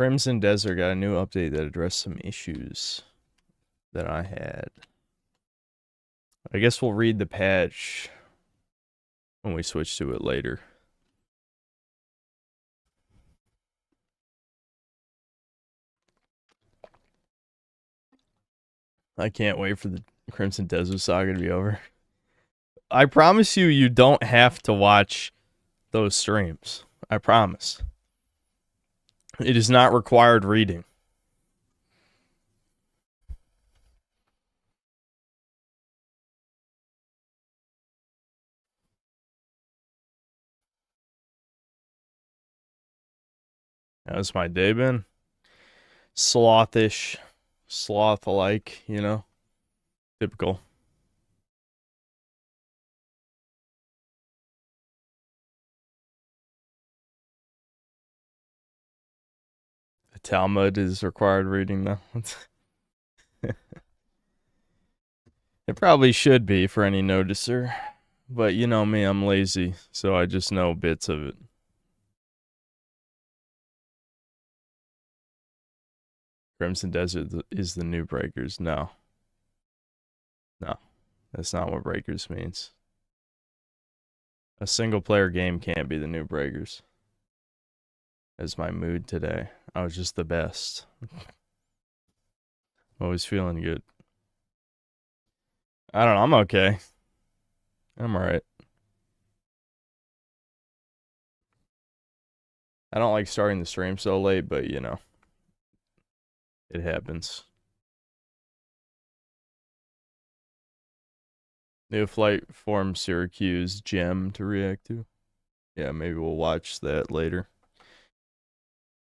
Crimson Desert got a new update that addressed some issues that I had. I guess we'll read the patch when we switch to it later. I can't wait for the Crimson Desert Saga to be over. I promise you, you don't have to watch those streams. I promise. It is not required reading. How's my day been? Slothish. Sloth-like, you know? Typical. The Talmud is required reading now. It probably should be for any noticer. But you know me, I'm lazy, so I just know bits of it. Crimson Desert is the new Breakers. No. No. That's not what Breakers means. A single player game can't be the new Breakers. That's my mood today. I was just the best. Always feeling good. I don't know, I'm okay. I'm alright. I don't like starting the stream so late, but you know. It happens. New flight from Syracuse gem to react to. Yeah, maybe we'll watch that later.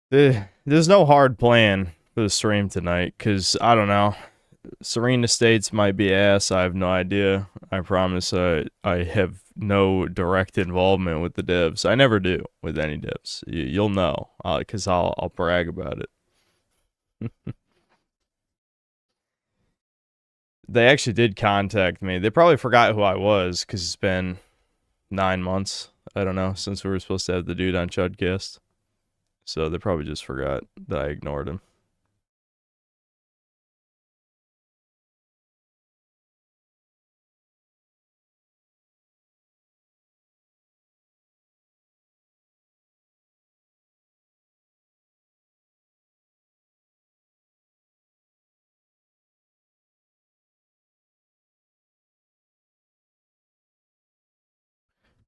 There's no hard plan for the stream tonight, because, I don't know. Serene Estates might be ass, I have no idea. I promise I have no direct involvement with the devs. I never do with any devs. You'll know, because I'll brag about it. They actually did contact me. They probably forgot who I was, because it's been 9 months, I don't know, since we were supposed to have the dude on Chudcast. So they probably just forgot that I ignored him.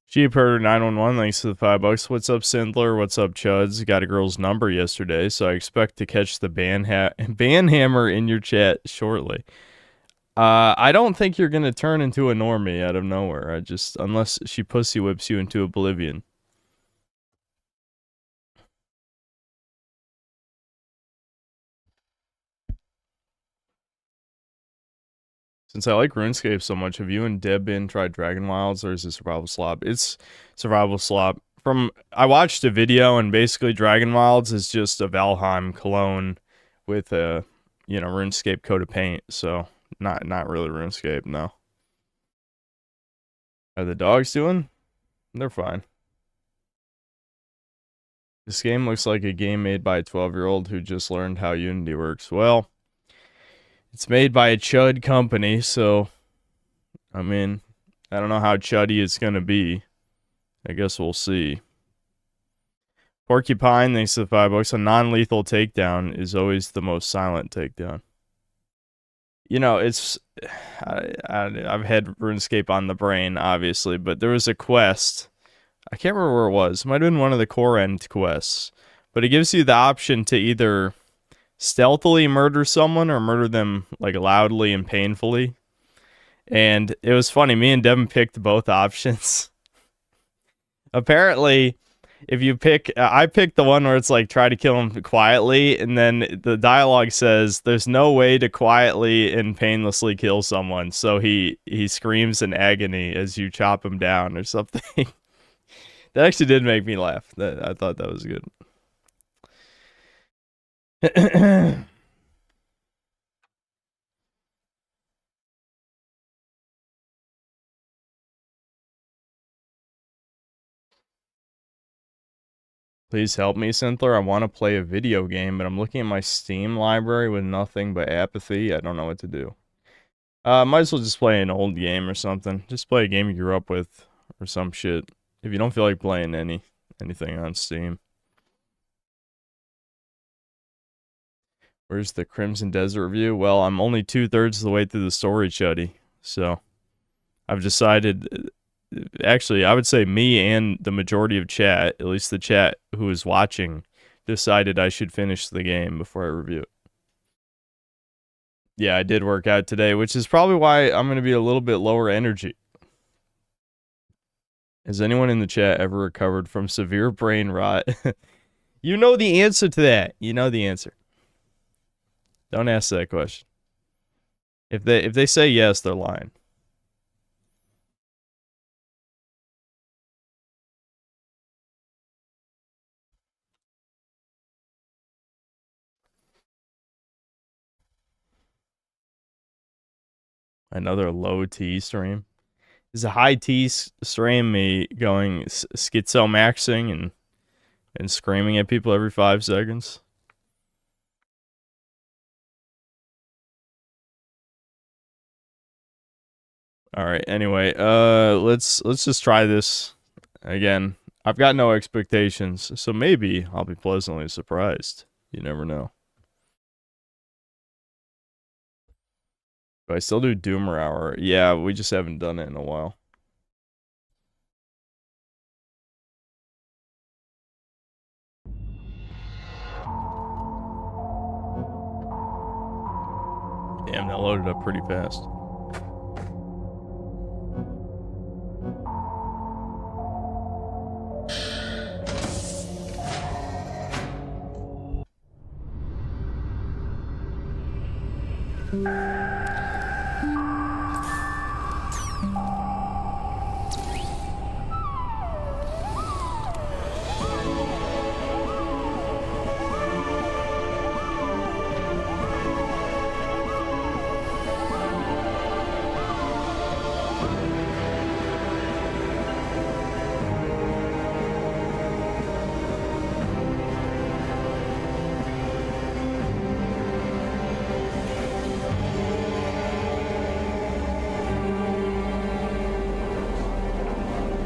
Sheep Herder 911, thanks to the $5. What's up, Sindler? What's up, Chuds? Got a girl's number yesterday, so I expect to catch the ban hammer in your chat shortly. I don't think you're gonna turn into a normie out of nowhere. Unless she pussy whips you into oblivion. Since I like RuneScape so much, have you and Deb been tried Dragon Wilds, or is it Survival Slop? It's Survival Slop. I watched a video, and basically Dragon Wilds is just a Valheim clone with a, RuneScape coat of paint. So not really RuneScape, no. Are the dogs doing? They're fine. This game looks like a game made by a 12-year-old who just learned how Unity works. Well, it's made by a chud company, so, I mean, I don't know how chuddy it's gonna be. I guess we'll see. Porcupine, thanks to the $5. A non-lethal takedown is always the most silent takedown. You know, it's... I've had RuneScape on the brain, obviously, but there was a quest. I can't remember where it was. It might have been one of the core end quests. But it gives you the option to either stealthily murder someone or murder them, like, loudly and painfully. And it was funny. Me and Devin picked both options. Apparently, if you pick... I picked the one where it's like, try to kill him quietly, and then the dialogue says, there's no way to quietly and painlessly kill someone, so he screams in agony as you chop him down or something. That actually did make me laugh. I thought that was good. Please help me, Synthler. I want to play a video game, but I'm looking at my Steam library with nothing but apathy. I don't know what to do. Might as well just play an old game or something. Just play a game you grew up with or some shit. If you don't feel like playing anything on Steam. Where's the Crimson Desert review? Well, I'm only 2/3 of the way through the story, Chuddy. So, I've decided... Actually, I would say me and the majority of chat, at least the chat who is watching, decided I should finish the game before I review it. Yeah, I did work out today, which is probably why I'm going to be a little bit lower energy. Has anyone in the chat ever recovered from severe brain rot? You know the answer to that. You know the answer. Don't ask that question. If they say yes, they're lying. Another low T stream. Is a high T stream me going schizo-maxing and screaming at people every 5 seconds? Alright, anyway, let's just try this again. I've got no expectations, so maybe I'll be pleasantly surprised. You never know. Do I still do Doomer Hour? Yeah, we just haven't done it in a while. Damn, that loaded up pretty fast.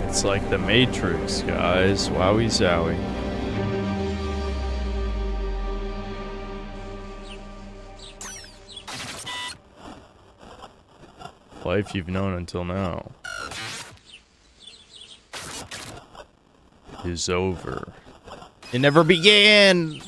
It's like the Matrix, guys. Wowie zowie. Life you've known until now is over. It never began!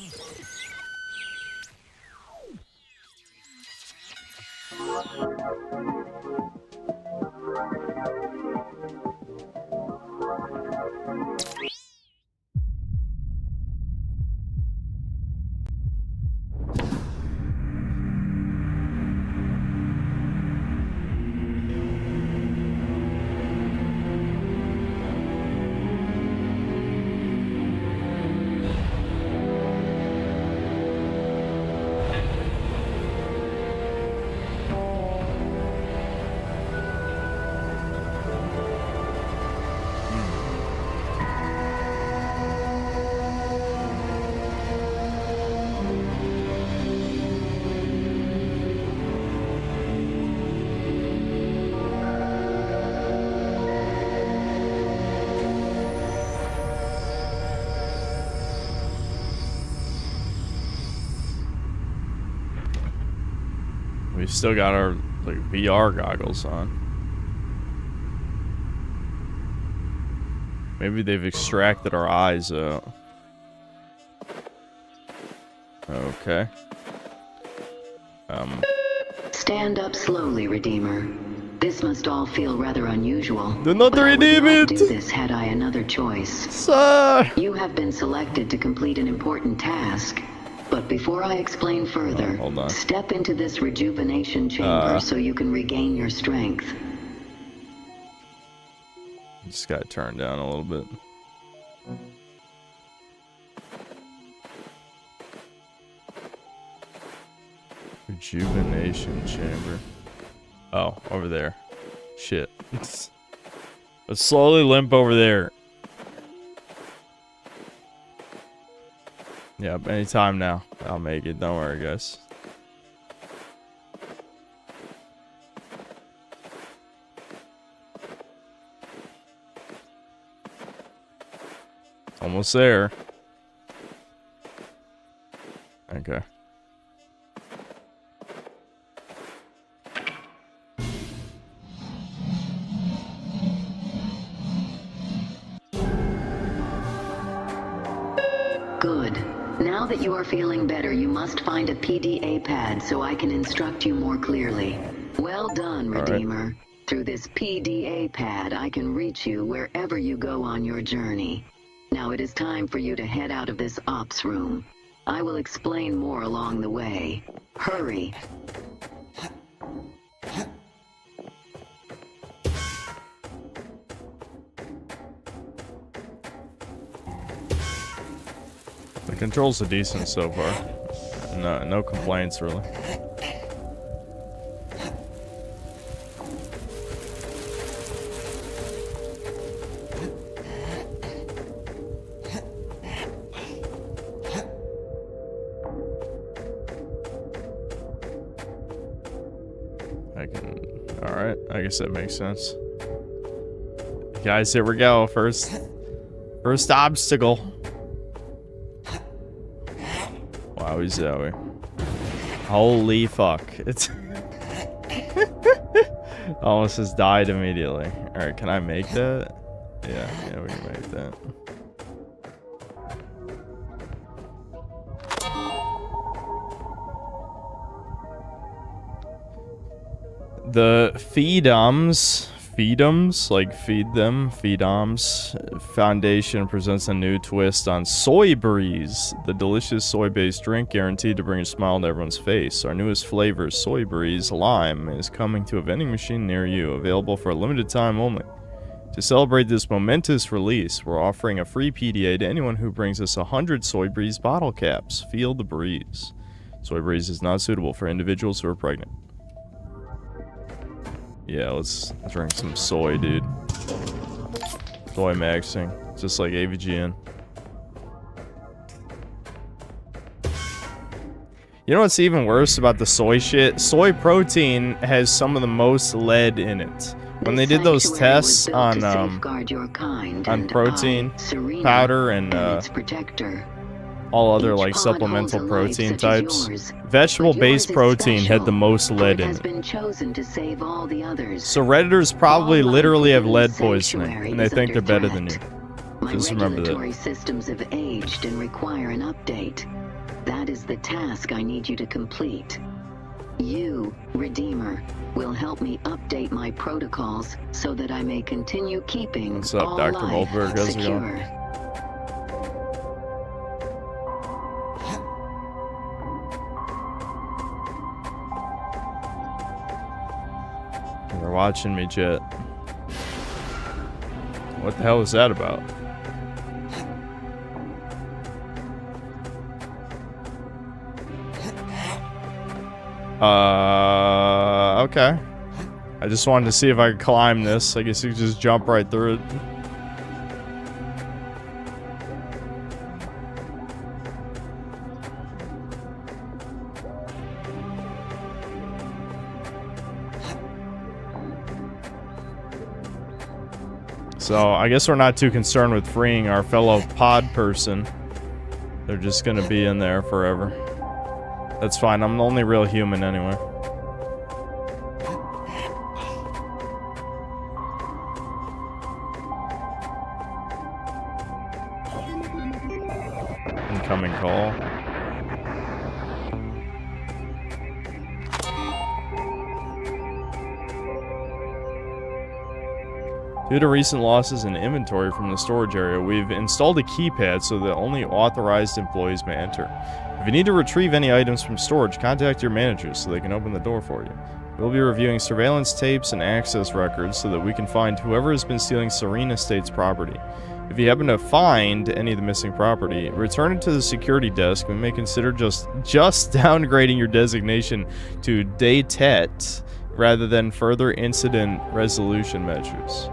We've still got our like VR goggles on. Maybe they've extracted our eyes out. Okay. Stand up slowly, Redeemer. This must all feel rather unusual. Do not redeem it! I would not do this had I another choice. Sir! You have been selected to complete an important task. But before I explain further, hold on. Step into this rejuvenation chamber so you can regain your strength. Just got turned down a little bit. Rejuvenation chamber. Oh, over there. Shit. Let's slowly limp over there. Yep, anytime now. I'll make it. Don't worry, guys. Almost there. Okay. Good. Now that you are feeling better, you must find a PDA pad so I can instruct you more clearly. Well done, Redeemer. Right. Through this PDA pad, I can reach you wherever you go on your journey. Now it is time for you to head out of this ops room. I will explain more along the way. Hurry. The controls are decent so far. No complaints really. Alright, I guess that makes sense. Guys, here we go. First obstacle. Wowie zowie. Holy fuck. It's almost just died immediately. Alright, can I make that? Yeah, we can make that. The Feedums, like feed them, Feedums Foundation presents a new twist on Soy Breeze, the delicious soy-based drink guaranteed to bring a smile to everyone's face. Our newest flavor, Soy Breeze Lime, is coming to a vending machine near you, available for a limited time only. To celebrate this momentous release, we're offering a free PDA to anyone who brings us 100 Soy Breeze bottle caps. Feel the breeze. Soy Breeze is not suitable for individuals who are pregnant. Yeah, let's drink some soy, dude. Soy maxing, just like AVGN. You know what's even worse about the soy shit? Soy protein has some of the most lead in it. When they did those tests on protein powder and all other like supplemental protein types, vegetable-based protein had the most lead in it. So Redditors probably literally have lead poisoning, and they think they're better than you. Just remember that. My regulatory systems have aged and require an update. That is the task I need you to complete. You, Redeemer, will help me update my protocols so that I may continue keeping What's up, all Dr. life Goldberg? How's it secure. going? They're watching me, Jet. What the hell is that about? Okay. I just wanted to see if I could climb this. I guess you could just jump right through it. So, I guess we're not too concerned with freeing our fellow pod person. They're just gonna be in there forever. That's fine, I'm the only real human anyway. Incoming call. Due to recent losses in inventory from the storage area, we've installed a keypad so that only authorized employees may enter. If you need to retrieve any items from storage, contact your managers so they can open the door for you. We'll be reviewing surveillance tapes and access records so that we can find whoever has been stealing Serene Estates property. If you happen to find any of the missing property, return it to the security desk. We may consider just downgrading your designation to Détente rather than further incident resolution measures.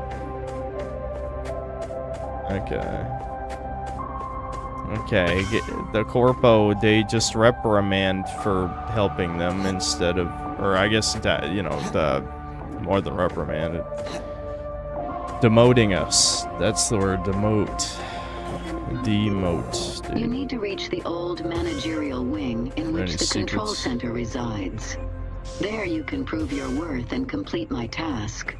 Okay. Okay, the corpo, they just reprimand for helping them instead of, or I guess that, you know, the more than reprimanded. Demoting us. That's the word, demote. Demote. Dude. You need to reach the old managerial wing in which the control center resides. There you can prove your worth and complete my task.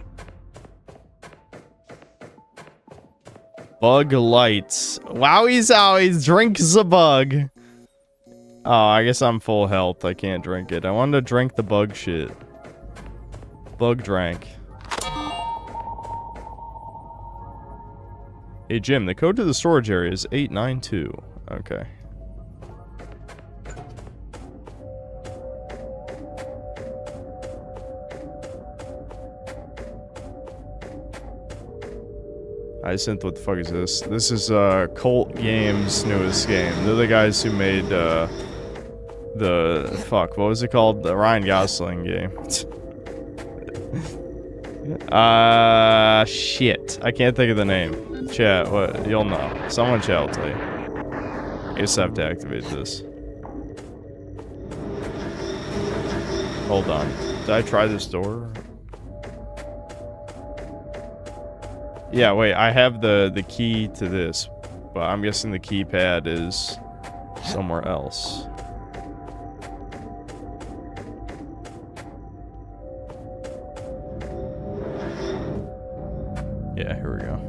Bug lights. Wowie zowie, drinks a bug. Oh, I guess I'm full health. I can't drink it. I wanted to drink the bug shit. Bug drank. Hey Jim, the code to the storage area is 892. Okay. I sent what the fuck is this? This is Colt Games' newest game. They're the guys who made the fuck, what was it called? The Ryan Gosling game. Shit. I can't think of the name. Chat, what? You'll know. Someone chat will tell you. I guess I have to activate this. Hold on. Did I try this door? Yeah, wait, I have the key to this, but I'm guessing the keypad is somewhere else. Yeah, here we go.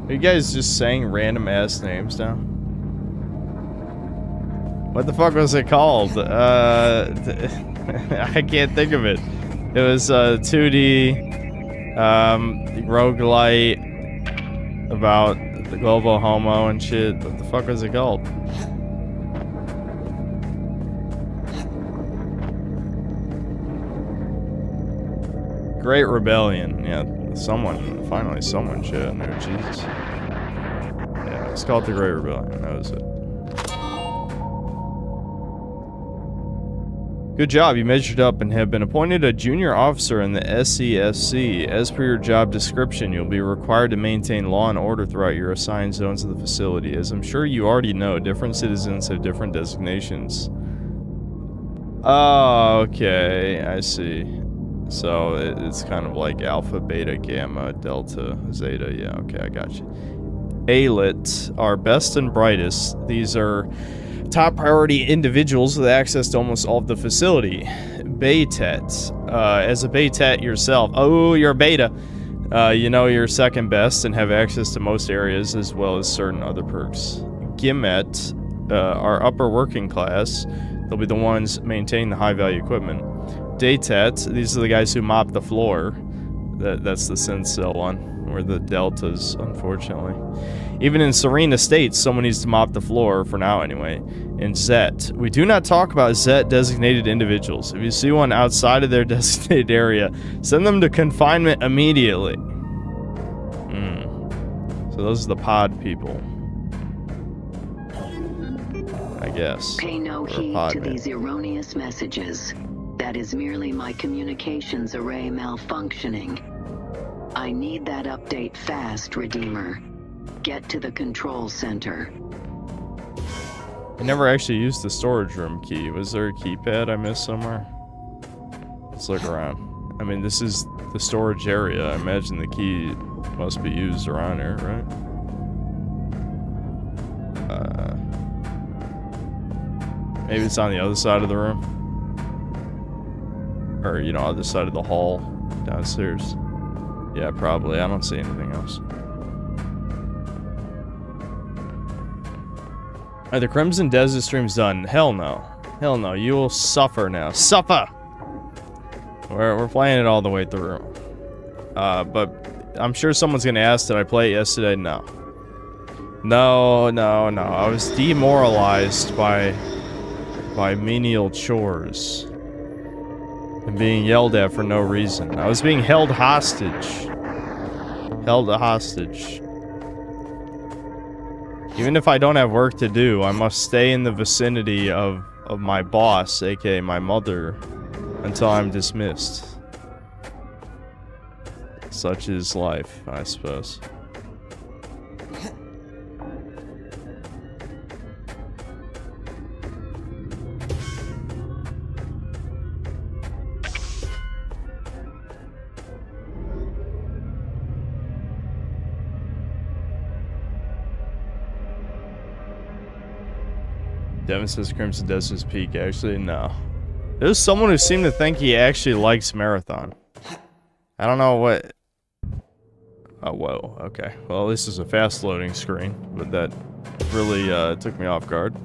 Are you guys just saying random ass names now? What the fuck was it called? I can't think of it. It was 2D roguelite about the global homo and shit. What the fuck was it called? Great Rebellion. Yeah, finally someone should know. Jesus. Yeah, it's called the Great Rebellion. That was it. Good job, you measured up and have been appointed a junior officer in the SESC. As per your job description, you'll be required to maintain law and order throughout your assigned zones of the facility. As I'm sure you already know, different citizens have different designations. Oh, okay, I see. So it's kind of like alpha, beta, gamma, delta, zeta. Yeah, okay, I got you. A-lit are best and brightest. These are top priority individuals with access to almost all of the facility. Baytet. As a Baytet yourself, oh, you're a beta. You know you're second best and have access to most areas as well as certain other perks. Gimet are upper working class. They'll be the ones maintaining the high value equipment. Daytet, these are the guys who mop the floor. That's the Syncell one, or the deltas, unfortunately. Even in Serene Estates, someone needs to mop the floor, for now anyway. And Zet. We do not talk about Zet-designated individuals. If you see one outside of their designated area, send them to confinement immediately. So those are the pod people. I guess. Pay no heed to these erroneous messages. That is merely my communications array malfunctioning. I need that update fast, Redeemer. Get to the control center. I never actually used the storage room key. Was there a keypad I missed somewhere? Let's look around. I mean, this is the storage area. I imagine the key must be used around here, right? Maybe it's on the other side of the room. Or, you know, other side of the hall downstairs. Yeah, probably. I don't see anything else. Are the Crimson Desert streams done? Hell no. Hell no. You will suffer now. Suffer! We're playing it all the way through. But I'm sure someone's gonna ask, did I play it yesterday? No. No. I was demoralized by menial chores. And being yelled at for no reason. I was being held hostage. Held hostage. Even if I don't have work to do, I must stay in the vicinity of of my boss, aka my mother, until I'm dismissed. Such is life, I suppose. Devin says Crimson Desert's peak. Actually, no. There's someone who seemed to think he actually likes Marathon. I don't know what... Oh, whoa. Okay. Well, this is a fast loading screen, but that really took me off guard.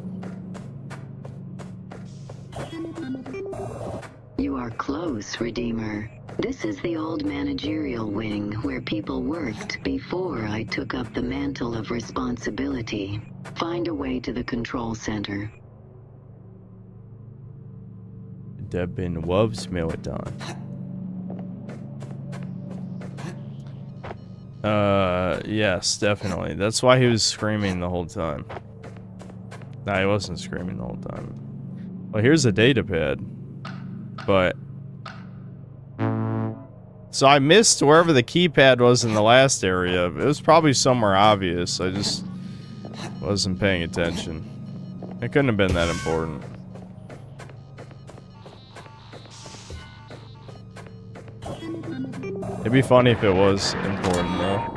You are close, Redeemer. This is the old managerial wing where people worked before I took up the mantle of responsibility. Find a way to the control center. Devin loves Marathon. Yes, definitely. That's why he was screaming the whole time. Nah, he wasn't screaming the whole time. Well, here's a data pad. But... So I missed wherever the keypad was in the last area. It was probably somewhere obvious. I just wasn't paying attention. It couldn't have been that important. It'd be funny if it was important, though.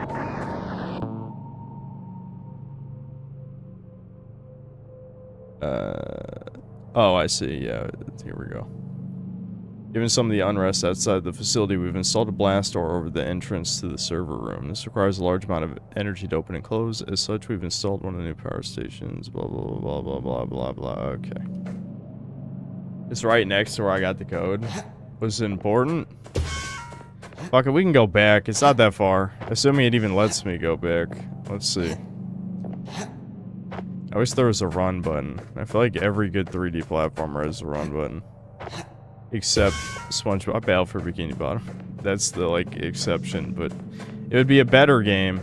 Oh, I see. Yeah, here we go. Given some of the unrest outside the facility, we've installed a blast door over the entrance to the server room. This requires a large amount of energy to open and close. As such, we've installed one of the new power stations. Blah, blah, blah, blah, blah, blah, blah. Okay. It's right next to where I got the code. Was it important? Fuck it, we can go back. It's not that far. Assuming it even lets me go back. Let's see. I wish there was a run button. I feel like every good 3D platformer has a run button. Except SpongeBob Battle for Bikini Bottom. That's the, like, exception, but it would be a better game.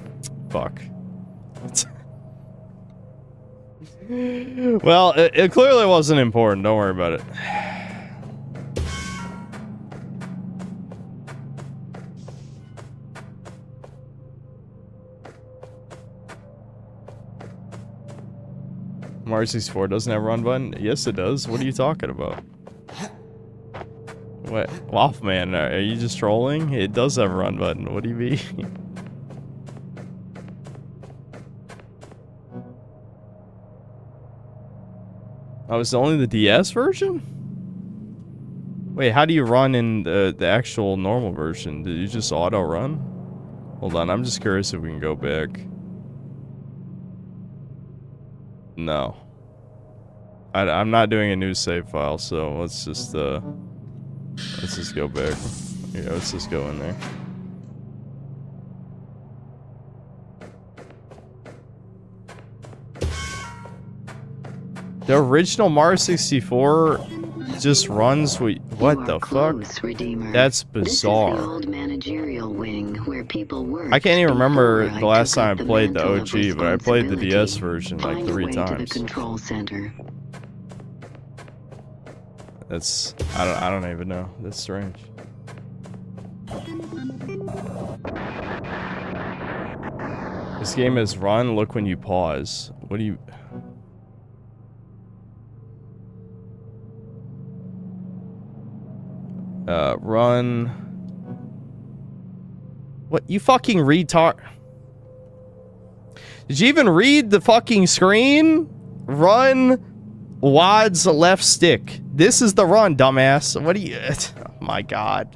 Fuck. Well, it clearly wasn't important. Don't worry about it. Mario 64 doesn't have a run button? Yes, it does. What are you talking about? What? Wolfman, are you just trolling? It does have a run button. What do you mean? Oh, it's only the DS version? Wait, how do you run in the actual normal version? Did you just auto-run? Hold on, I'm just curious if we can go back. No. I'm not doing a new save file, so let's just go back. Yeah, let's just go in there. The original Mario 64 just runs with... What the fuck? That's bizarre. This is the old managerial wing where people work. I can't even remember the last time I played the OG, but I played the DS version like 3 times. To the control center. That's... I don't even know. That's strange. This game is run, look when you pause. What do you... Run... What? You fucking retard... Did you even read the fucking screen? Run... WAD's left stick. This is the run, dumbass. What do you... Oh my god.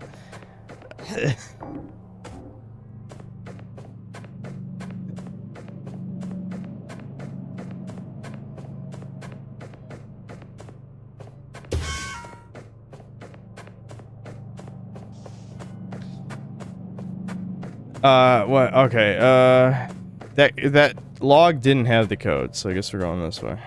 What? Okay, that log didn't have the code, so I guess we're going this way.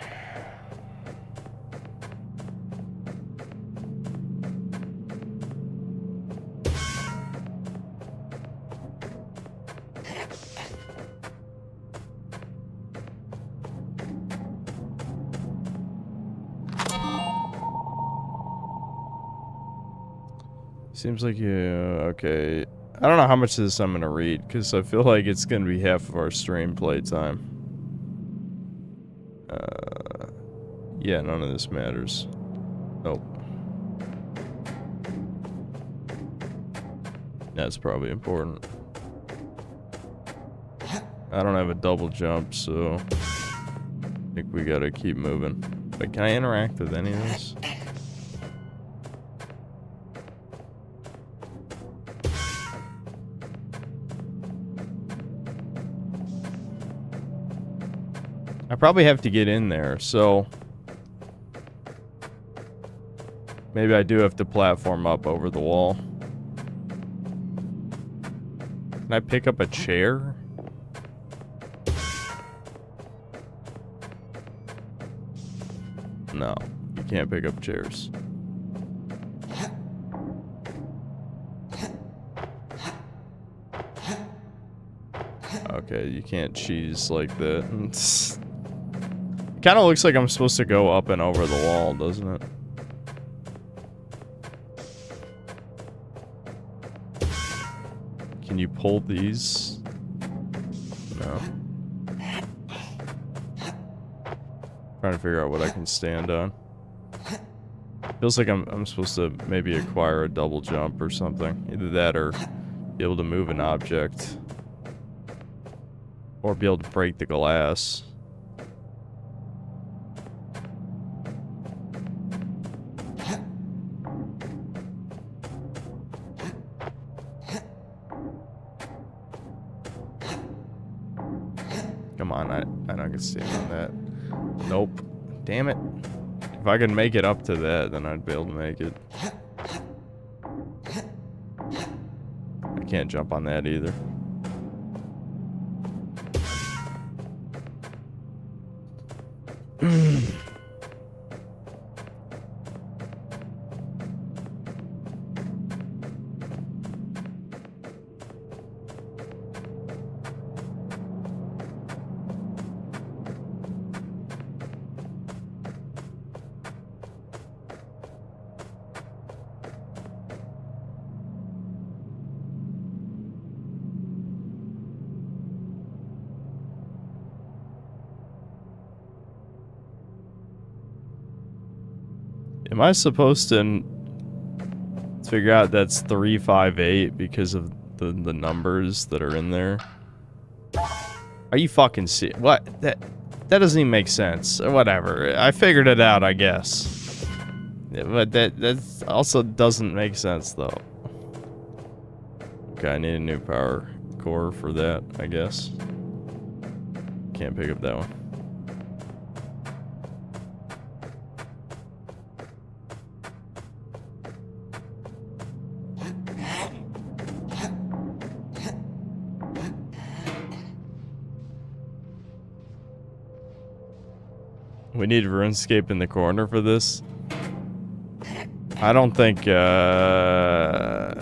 Seems like you... Okay. I don't know how much of this I'm gonna read, because I feel like it's gonna be half of our stream playtime. Yeah, none of this matters. Nope. That's probably important. I don't have a double jump, so... I think we gotta keep moving. But can I interact with any of this? I probably have to get in there, so... Maybe I do have to platform up over the wall. Can I pick up a chair? No, you can't pick up chairs. Okay, you can't cheese like that. It kind of looks like I'm supposed to go up and over the wall, doesn't it? Can you pull these? No. Trying to figure out what I can stand on. Feels like I'm supposed to maybe acquire a double jump or something. Either that or be able to move an object. Or be able to break the glass. Come on, I know I can stand on that. Nope. Damn it. If I could make it up to that, then I'd be able to make it. I can't jump on that either. Am I supposed to figure out that's 358 because of the numbers that are in there? Are you fucking serious? What? That doesn't even make sense. Whatever. I figured it out, I guess. Yeah, but that also doesn't make sense, though. Okay, I need a new power core for that, I guess. Can't pick up that one. We need RuneScape in the corner for this. I don't think, I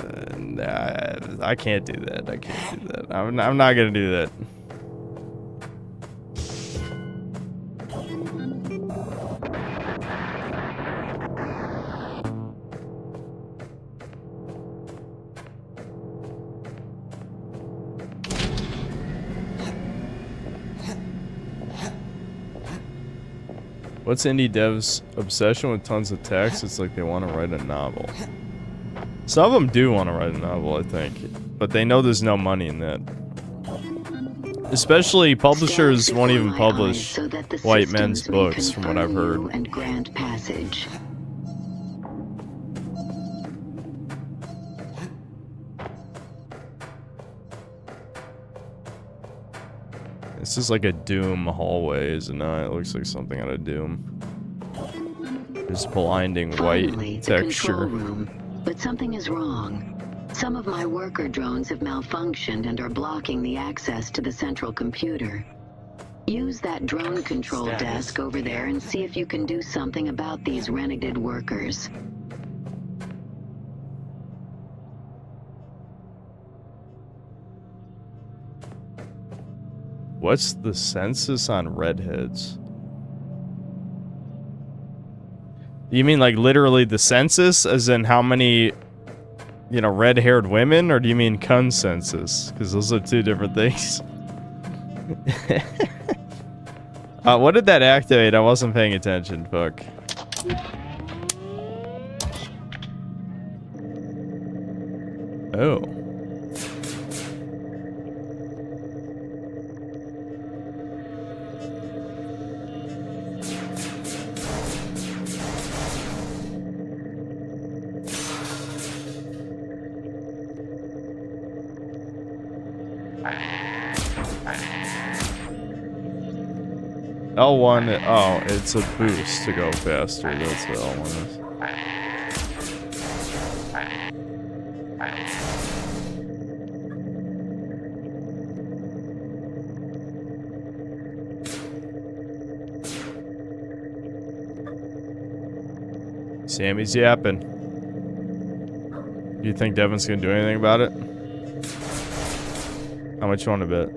can't do that. I can't do that. I'm not gonna do that. What's indie devs' obsession with tons of text? It's like they want to write a novel. Some of them do want to write a novel, I think. But they know there's no money in that. Especially publishers won't even publish white men's books, from what I've heard. And grant passage. This is like a Doom hallway, isn't it? It looks like something out of Doom. This blinding white texture. Room, but something is wrong. Some of my worker drones have malfunctioned and are blocking the access to the central computer. Use that drone control desk over there and see if you can do something about these renegade workers. What's the census on redheads? You mean like literally the census? As in how many You know, red-haired women, or do you mean consensus? Because those are two different things. What did that activate? I wasn't paying attention. Fuck. Oh. L1, oh, it's a boost to go faster. That's what L1 is. Sammy's yapping. Do you think Devin's gonna do anything about it? How much you want to bet?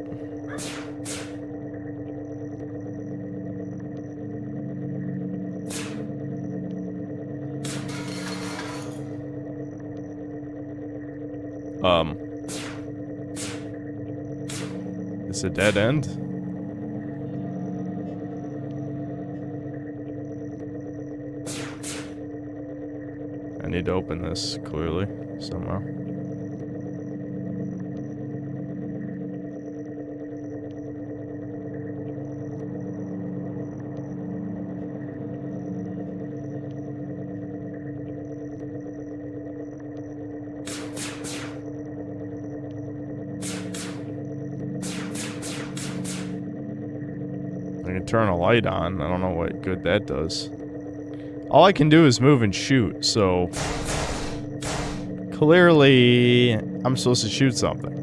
It's a dead end? I need to open this, clearly, somehow. I can turn a light on. I don't know what good that does. All I can do is move and shoot, so... Clearly, I'm supposed to shoot something.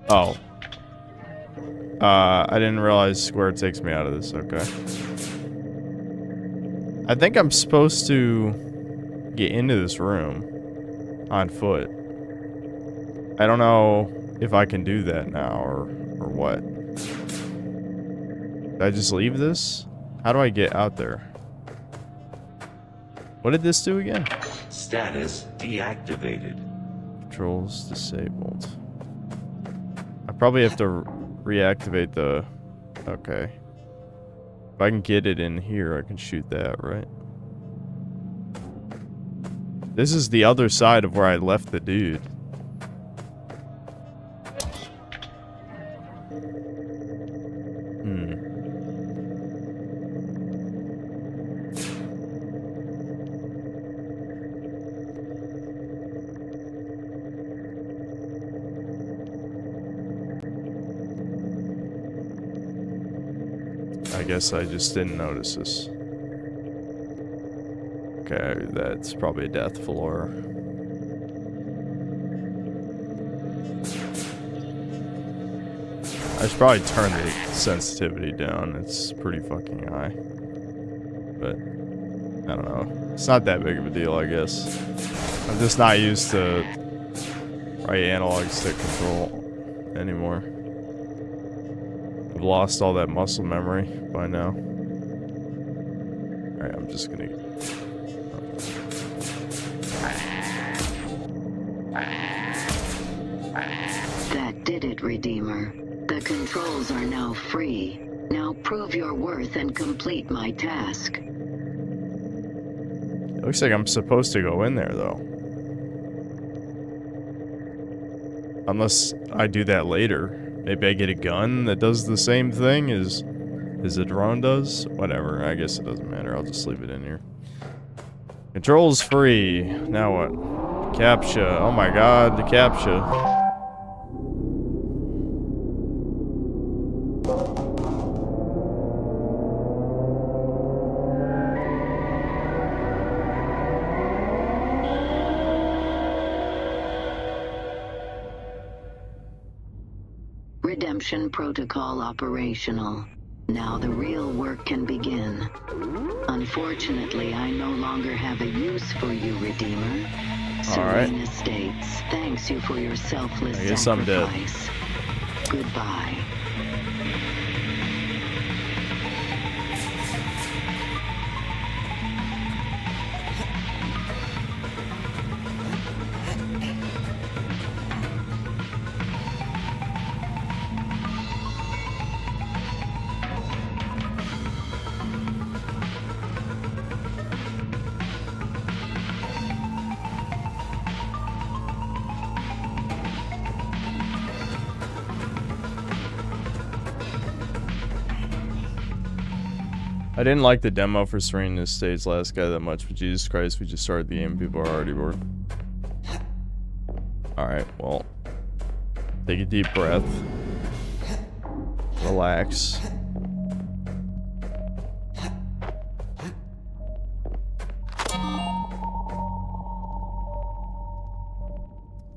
Oh. I didn't realize where it takes me out of this, okay. I think I'm supposed to get into this room on foot. I don't know if I can do that now, or what. Did I just leave this? How do I get out there? What did this do again? Status deactivated. Controls disabled. I probably have to reactivate the... Okay. If I can get it in here, I can shoot that, right? This is the other side of where I left the dude. I guess I just didn't notice this. Okay, that's probably a death floor. I should probably turn the sensitivity down. It's pretty fucking high. But, I don't know. It's not that big of a deal, I guess. I'm just not used to right analog stick control anymore. I've lost all that muscle memory by now. Alright, I'm just gonna... That did it, Redeemer. The controls are now free. Now prove your worth and complete my task. It looks like I'm supposed to go in there, though. Unless I do that later. Maybe I get a gun that does the same thing as a drone does? Whatever, I guess it doesn't matter. I'll just leave it in here. Controls free. Now what? CAPTCHA. Oh my god, the CAPTCHA. Redemption protocol operational. Now the real work can begin. Unfortunately, I no longer have a use for you, Redeemer. Serena states, thanks you for your selfless sacrifice. Goodbye. I didn't like the demo for Serene Estates last guy that much, but Jesus Christ, we just started the game. People are already bored. Alright, well. Take a deep breath. Relax.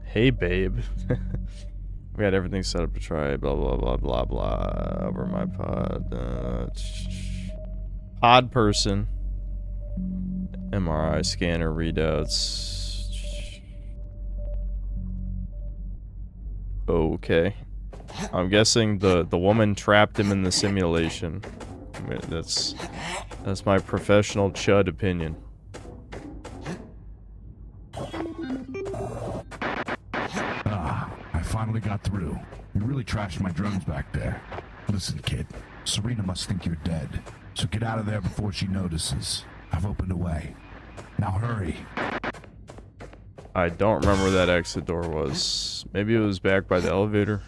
Hey, babe. We got everything set up to try. Blah, blah, blah, blah, blah. Over my pod. Pod person. MRI scanner readouts. Okay. I'm guessing the woman trapped him in the simulation. I mean, that's my professional chud opinion. I finally got through. You really trashed my drones back there. Listen, kid. Serena must think you're dead. So get out of there before she notices. I've opened a way. Now hurry. I don't remember where that exit door was. Maybe it was back by the elevator.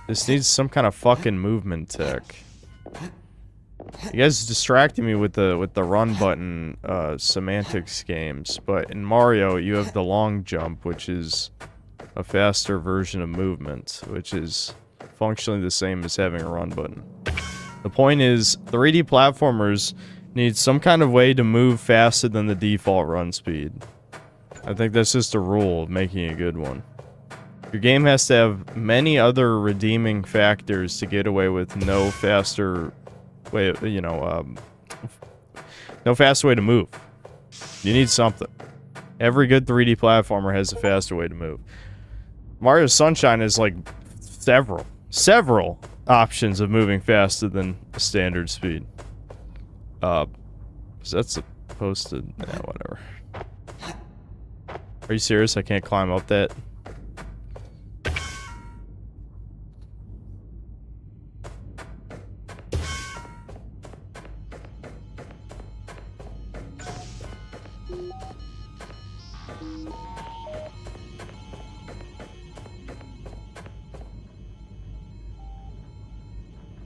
This needs some kind of fucking movement tech. You guys distracting me with the run button semantics games, but in Mario you have the long jump, which is a faster version of movement, which is functionally the same as having a run button. The point is, 3D platformers need some kind of way to move faster than the default run speed. I think that's just a rule of making a good one. Your game has to have many other redeeming factors to get away with no faster way, no faster way to move. You need something. Every good 3D platformer has a faster way to move. Mario Sunshine has like several options of moving faster than standard speed. Is that supposed to... Yeah, whatever. Are you serious? I can't climb up that?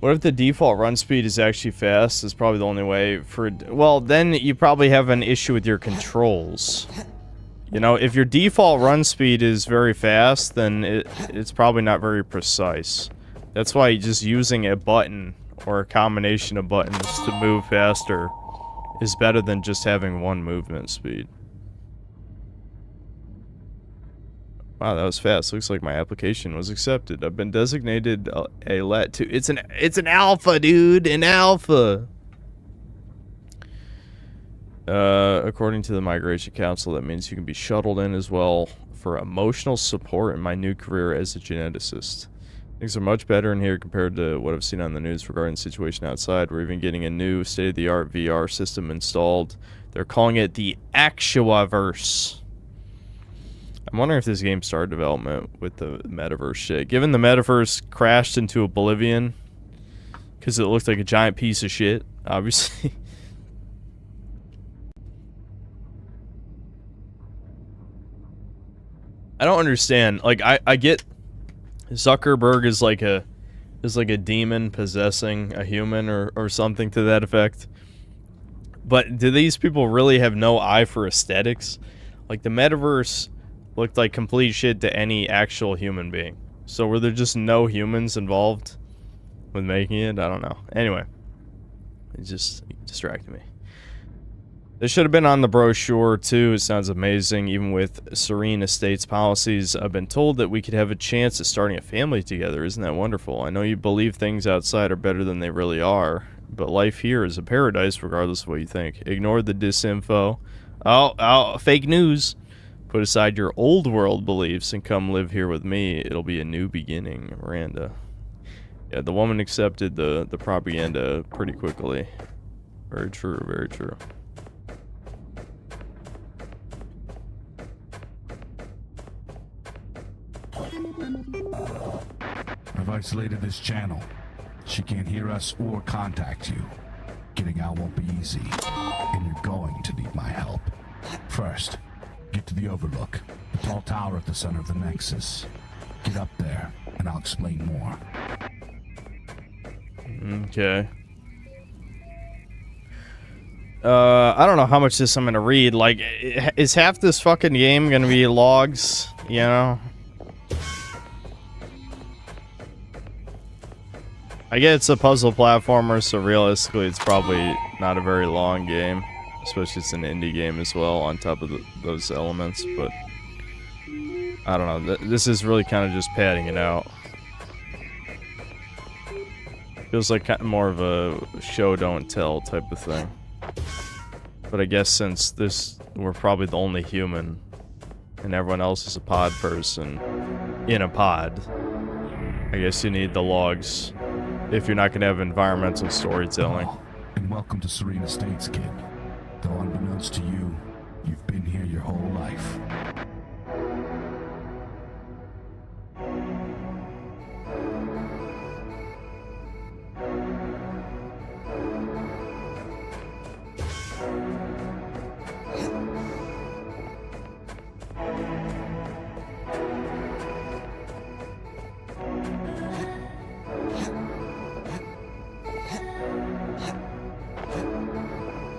What if the default run speed is actually fast? It's probably the only way for... Well, then you probably have an issue with your controls. You know, if your default run speed is very fast, then it's probably not very precise. That's why just using a button or a combination of buttons to move faster is better than just having one movement speed. Wow, that was fast. Looks like my application was accepted. I've been designated a let to... It's an alpha, dude! An alpha! According to the Migration Council, that means you can be shuttled in as well for emotional support in my new career as a geneticist. Things are much better in here compared to what I've seen on the news regarding the situation outside. We're even getting a new state-of-the-art VR system installed. They're calling it the Actuaverse. I'm wondering if this game started development with the metaverse shit. Given the metaverse crashed into oblivion because it looked like a giant piece of shit, obviously. I don't understand. Like, I get Zuckerberg is like a demon possessing a human or something to that effect. But do these people really have no eye for aesthetics? Like, the metaverse looked like complete shit to any actual human being. So were there just no humans involved with making it? I don't know. Anyway, it just distracted me. This should have been on the brochure too. It sounds amazing. Even with Serene Estates policies, I've been told that we could have a chance at starting a family together. Isn't that wonderful? I know you believe things outside are better than they really are, but life here is a paradise regardless of what you think. Ignore the disinfo. Oh, fake news. Put aside your old world beliefs and come live here with me. It'll be a new beginning, Miranda. Yeah, the woman accepted the propaganda pretty quickly. Very true, very true. I've isolated this channel. She can't hear us or contact you. Getting out won't be easy, and you're going to need my help. First, get to the Overlook, the tall tower at the center of the Nexus. Get up there, and I'll explain more. Okay. I don't know how much of this I'm gonna read. Like, is half this fucking game gonna be logs? You know? I get it's a puzzle platformer, so realistically it's probably not a very long game. Especially it's an indie game as well, on top of those elements, but... I don't know, this is really kind of just padding it out. Feels like kind of more of a show don't tell type of thing. But I guess since we're probably the only human, and everyone else is a pod person in a pod, I guess you need the logs if you're not going to have environmental storytelling. Oh, and welcome to Serene Estates, kid. Though unbeknownst to you, you've been here your whole life.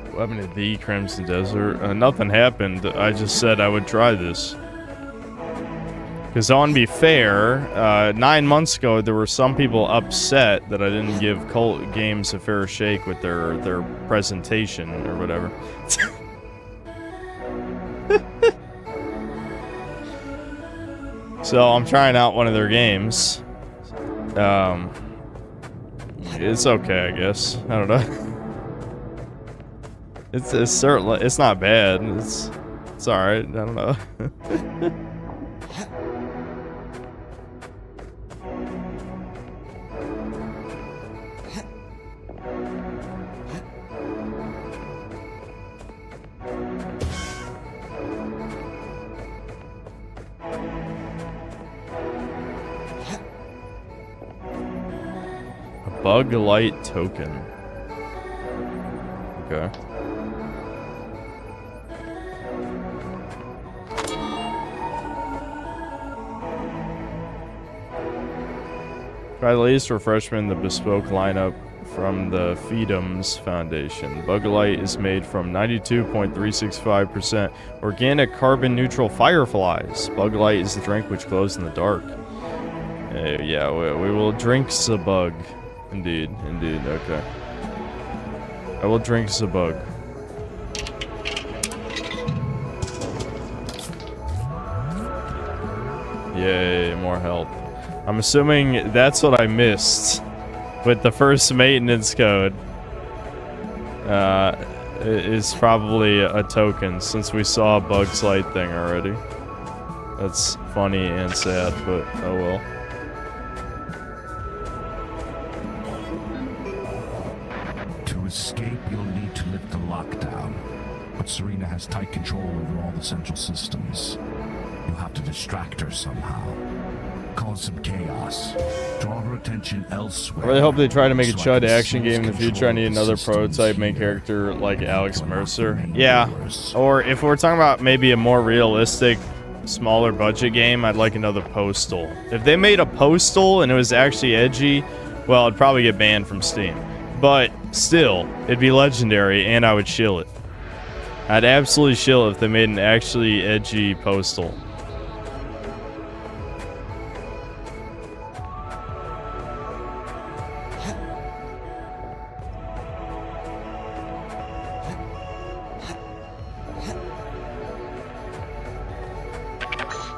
What happened to the Crimson Desert? Nothing happened. I just said I would try this. Because I want to be fair, 9 months ago there were some people upset that I didn't give Cult Games a fair shake with their presentation or whatever. So I'm trying out one of their games. It's okay, I guess. I don't know. It's certainly, it's not bad. It's all right. I don't know. A bug light token. Okay. Try the latest refreshment in the bespoke lineup from the Feedums Foundation. Bug Light is made from 92.365% organic carbon-neutral fireflies. Bug Light is the drink which glows in the dark. Yeah, we will drink the bug. Indeed, okay. I will drink the bug. Yay, more help. I'm assuming that's what I missed with the first maintenance code. Is probably a token, since we saw a Bug's Light thing already. That's funny and sad, but oh well. To escape, you'll need to lift the lockdown. But Serena has tight control over all the central systems. You'll have to distract her somehow. Cause some chaos. Draw her attention elsewhere. I really hope they try to make a so I Chud can action seize game in the future. I need control of the another systems prototype main here. character like Alex You are not Mercer. the main Yeah. viewers. Or if we're talking about maybe a more realistic, smaller budget game, I'd like another Postal. If they made a Postal and it was actually edgy, well, it'd probably get banned from Steam. But still, it'd be legendary and I would shill it. I'd absolutely shill it if they made an actually edgy Postal.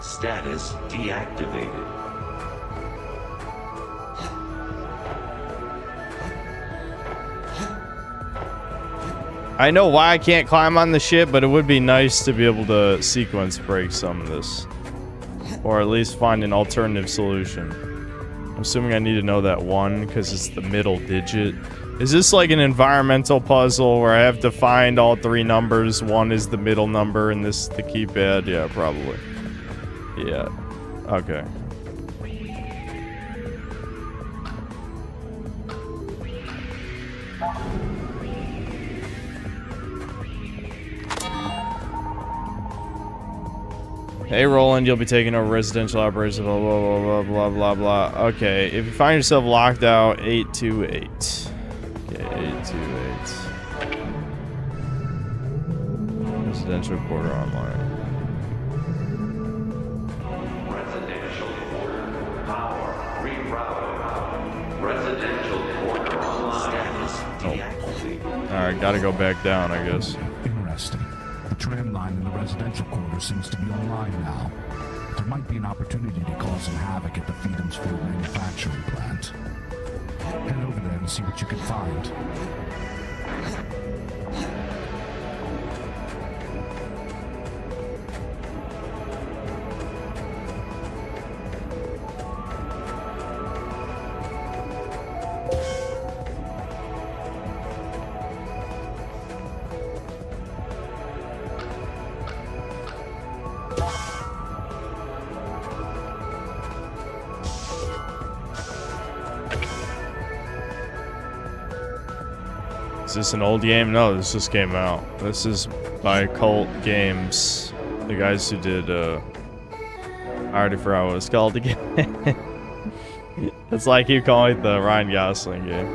Status deactivated. I know why I can't climb on the ship, but it would be nice to be able to sequence break some of this. Or at least find an alternative solution. I'm assuming I need to know that one, because it's the middle digit. Is this like an environmental puzzle where I have to find all three numbers? One is the middle number and this the keypad? Yeah, probably. Yeah. Okay. Hey Roland, you'll be taking over residential operations, blah blah blah blah blah blah blah. Okay, if you find yourself locked out, 828. Okay, 828. Residential quarter online. Residential quarter. Power rerouted. Residential quarter online. Status deactivated. Alright, gotta go back down, I guess. Interesting. The tram line in the residential quarter seems to be online now. There might be an opportunity to cause some havoc at the Field manufacturing plant. Head over there and see what you can find. Is this an old game? No, this just came out. This is by Cult Games. The guys who did, I already forgot what it's called again. It's like you calling it the Ryan Gosling game.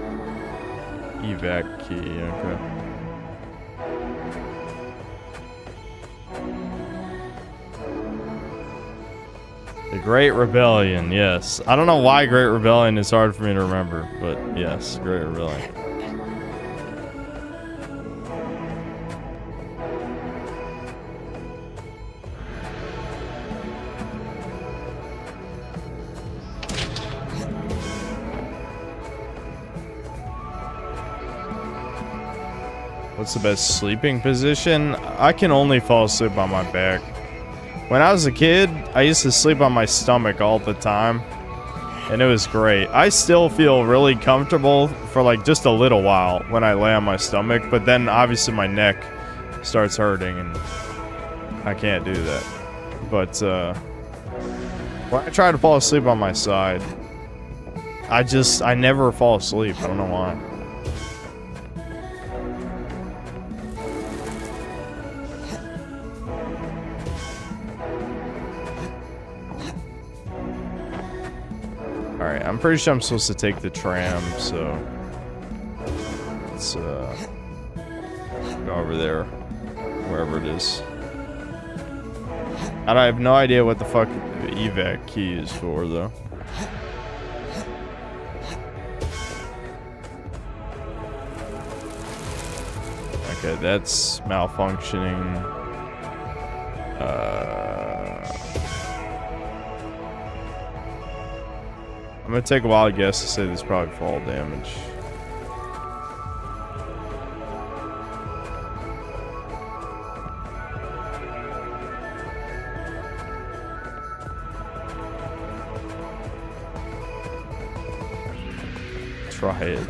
Evac key, okay. The Great Rebellion, yes. I don't know why Great Rebellion is hard for me to remember, but yes, Great Rebellion. What's the best sleeping position? I can only fall asleep on my back. When I was a kid, I used to sleep on my stomach all the time, and it was great. I still feel really comfortable for like just a little while when I lay on my stomach, but then obviously my neck starts hurting and I can't do that. But when I try to fall asleep on my side, I never fall asleep. I don't know why. Alright, I'm pretty sure I'm supposed to take the tram, so let's go over there, wherever it is. And I have no idea what the fuck the evac key is for, though. Okay, that's malfunctioning. I'm gonna take a wild guess to say this is probably fall damage. Try it.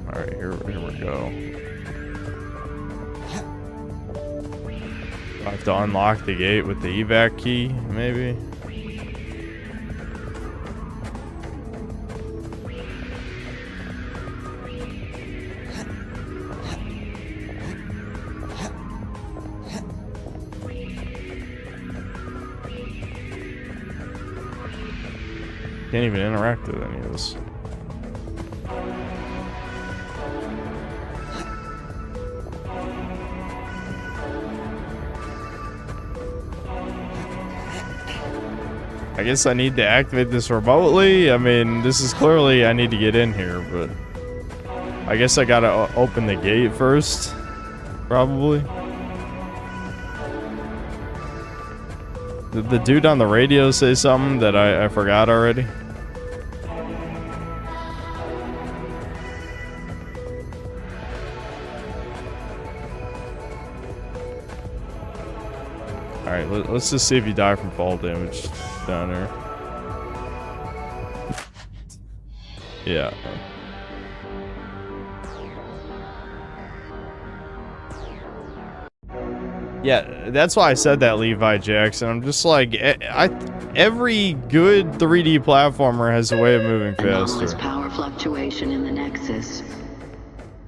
Alright, here we go. I have to unlock the gate with the evac key, maybe? Can't even interact with any of this. I guess I need to activate this remotely. I mean, this is clearly I need to get in here, but I guess I gotta open the gate first, probably. Did the dude on the radio say something that I forgot already? Alright, let's just see if you die from fall damage down there. Yeah. Yeah, that's why I said that, Levi Jackson. I'm just like, every good 3D platformer has a way of moving faster. Anomalous power fluctuation in the Nexus.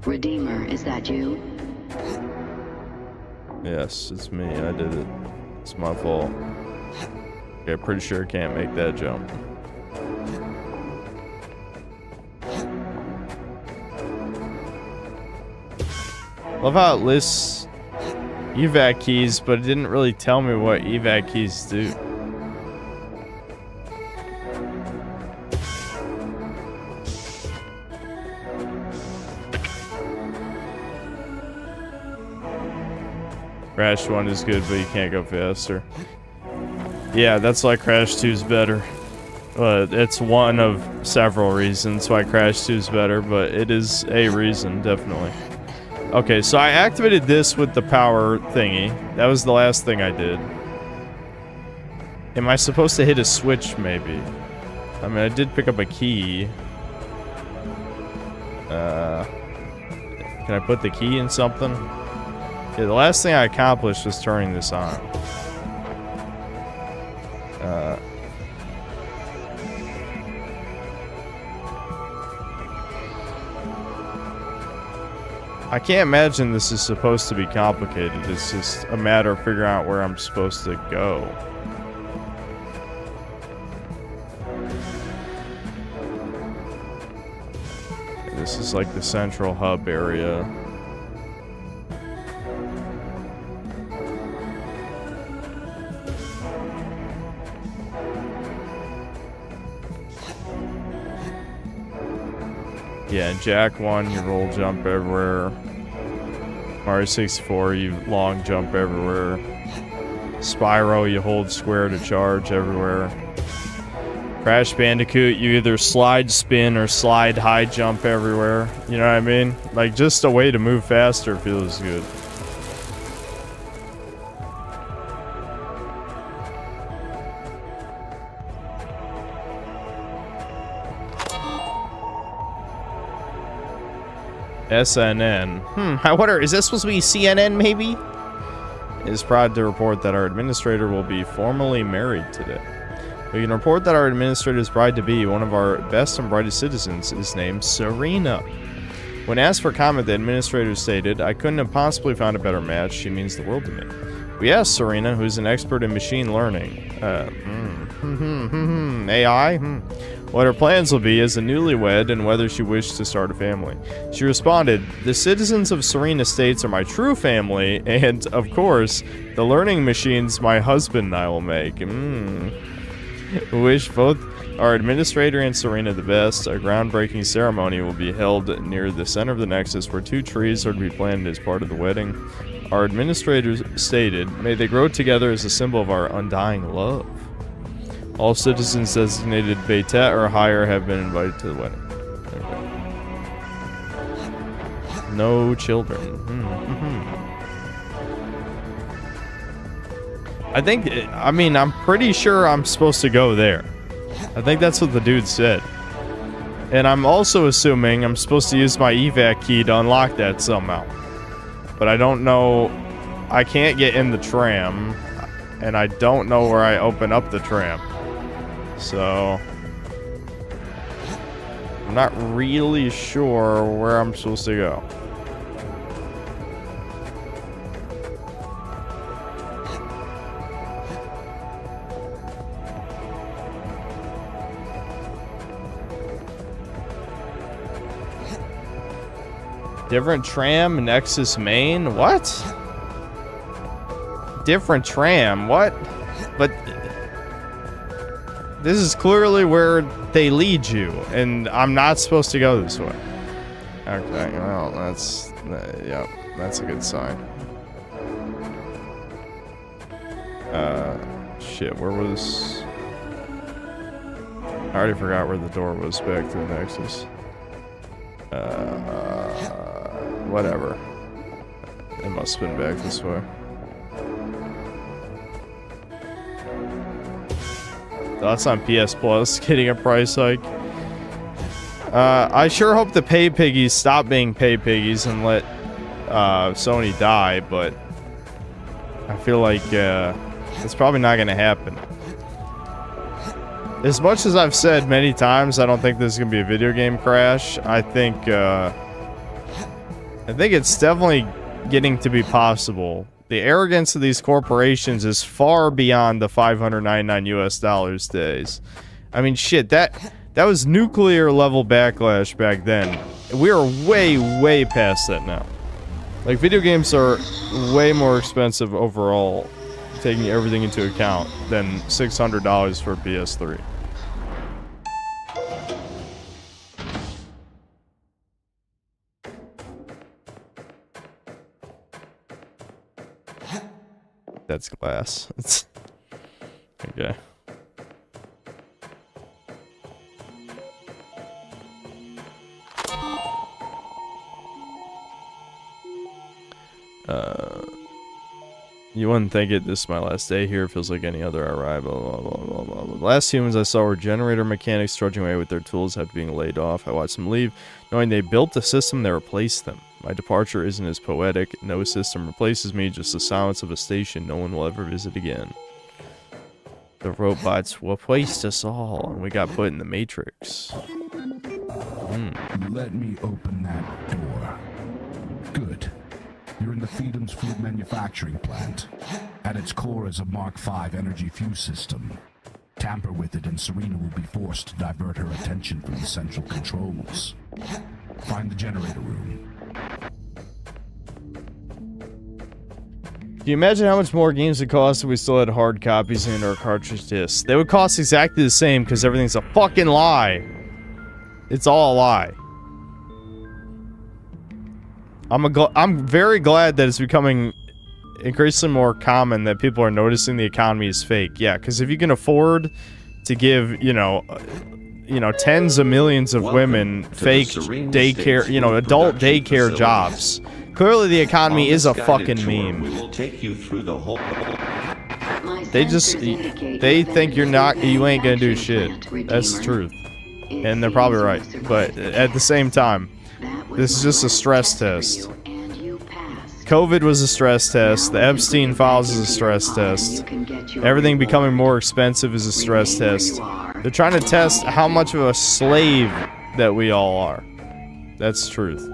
Redeemer, is that you? Yes, it's me. I did it. It's my fault. Okay, pretty sure I can't make that jump. Love how it lists evac keys, but it didn't really tell me what evac keys do. Crash 1 is good, but you can't go faster. Yeah, that's why Crash 2 is better. It's one of several reasons why Crash 2 is better, but it is a reason, definitely. Okay, so I activated this with the power thingy. That was the last thing I did. Am I supposed to hit a switch, maybe? I mean, I did pick up a key. Can I put the key in something? Yeah, the last thing I accomplished was turning this on. I can't imagine this is supposed to be complicated. It's just a matter of figuring out where I'm supposed to go. This is like the central hub area. Yeah, in Jack 1, you roll jump everywhere. Mario 64, you long jump everywhere. Spyro, you hold square to charge everywhere. Crash Bandicoot, you either slide spin or slide high jump everywhere. You know what I mean? Like, just a way to move faster feels good. SNN. I wonder, is this supposed to be CNN, maybe? Is proud to report that our administrator will be formally married today. We can report that our administrator's bride-to-be, one of our best and brightest citizens, is named Serena. When asked for comment, the administrator stated, I couldn't have possibly found a better match. She means the world to me. We asked Serena, who's an expert in machine learning, AI, what her plans will be as a newlywed and whether she wished to start a family. She responded, the citizens of Serena Estates are my true family, and, of course, the learning machines my husband and I will make. We wish both our administrator and Serena the best. A groundbreaking ceremony will be held near the center of the Nexus where 2 trees are to be planted as part of the wedding. Our administrators stated, may they grow together as a symbol of our undying love. All citizens designated Beta or higher have been invited to the wedding. Okay. No children. I'm pretty sure I'm supposed to go there. I think that's what the dude said. And I'm also assuming I'm supposed to use my evac key to unlock that somehow. But I don't know. I can't get in the tram. And I don't know where I open up the tram. So I'm not really sure where I'm supposed to go. Different tram, Nexus main? What? Different tram? What? But this is clearly where they lead you, and I'm not supposed to go this way. Okay, well, that's a good sign. Shit, where was... I already forgot where the door was back to the Nexus. Whatever. It must have been back this way. Thoughts on PS Plus getting a price hike? I sure hope the pay piggies stop being pay piggies and let Sony die, but I feel like it's probably not going to happen. As much as I've said many times, I don't think this is going to be a video game crash. I think it's definitely getting to be possible. The arrogance of these corporations is far beyond the $599 US days. I mean, shit, that was nuclear level backlash back then. We are way, way past that now. Like, video games are way more expensive overall, taking everything into account, than $600 for a PS3. That's glass. Okay. You wouldn't think it. This is my last day here. It feels like any other arrival. Blah, blah, blah, blah, blah. The last humans I saw were generator mechanics trudging away with their tools after being laid off. I watched them leave, knowing they built the system that replaced them. My departure isn't as poetic. No system replaces me, just the silence of a station no one will ever visit again. The robots replaced us all, and we got put in the Matrix. Let me open that door. Good. You're in the Freedom's food manufacturing plant. At its core is a Mark V energy fuse system. Tamper with it and Serena will be forced to divert her attention from the central controls. Find the generator room. Can you imagine how much more games would cost if we still had hard copies and our cartridge discs? They would cost exactly the same because everything's a fucking lie. It's all a lie. I'm very glad that it's becoming increasingly more common that people are noticing the economy is fake. Yeah, because if you can afford to give, you know, tens of millions of women fake daycare, adult daycare jobs, clearly the economy is a fucking meme. We will take you through the whole. They think you ain't gonna do shit. That's the truth. And they're probably right. But at the same time, this is just a stress test. COVID was a stress test. The Epstein files is a stress test. Everything becoming more expensive is a stress test. They're trying to test how much of a slave that we all are. That's the truth.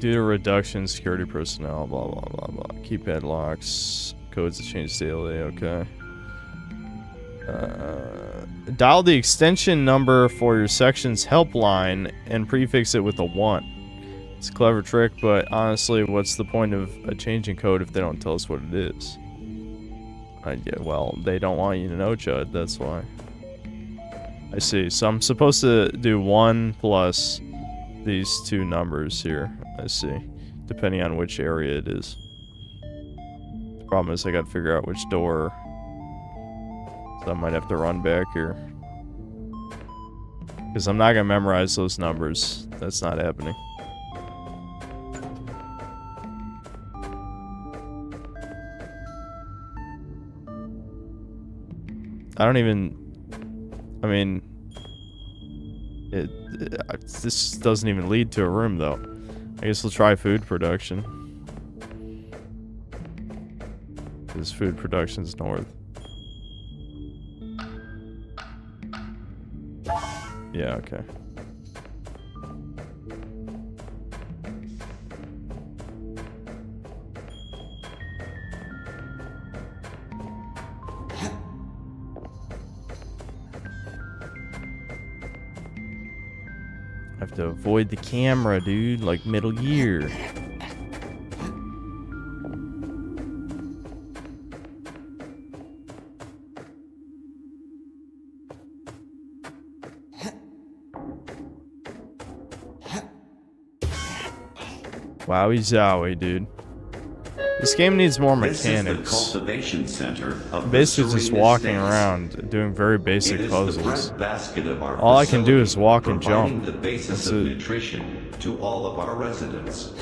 Due to reduction in security personnel, blah blah blah blah. Keypad locks. Codes that change daily, okay. Dial the extension number for your section's helpline and prefix it with a 1. It's a clever trick, but honestly, what's the point of a changing code if they don't tell us what it is? Yeah, well, they don't want you to know, Chud, that's why. I see, so I'm supposed to do 1 plus these 2 numbers here. I see, depending on which area it is. The problem is I gotta figure out which door. So I might have to run back here. Because I'm not going to memorize those numbers. That's not happening. I don't even... I mean... This doesn't even lead to a room, though. I guess we'll try food production. Because food production's north. Yeah, okay. I have to avoid the camera, dude, like Metal Gear. Wowie zowie, dude. This game needs more mechanics. This is the cultivation center of basically just walking estates. around, doing very basic It is puzzles. the breadbasket of our All I can do is facility, walk and providing jump. the basis That's of it. nutrition to all of our residents.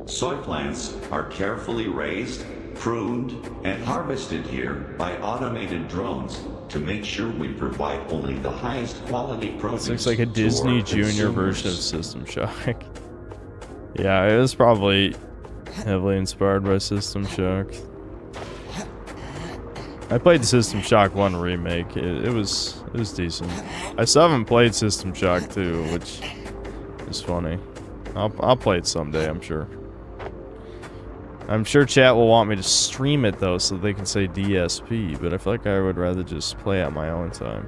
Soy plants are carefully raised, pruned, and harvested here by automated drones to make sure we provide only the highest quality produce. This looks like a to Disney our Junior version of consumers. System Shock. Yeah, it was probably heavily inspired by System Shock. I played System Shock 1 remake. It was decent. I still haven't played System Shock 2, which is funny. I'll play it someday, I'm sure. I'm sure chat will want me to stream it though, so they can say DSP, but I feel like I would rather just play at my own time.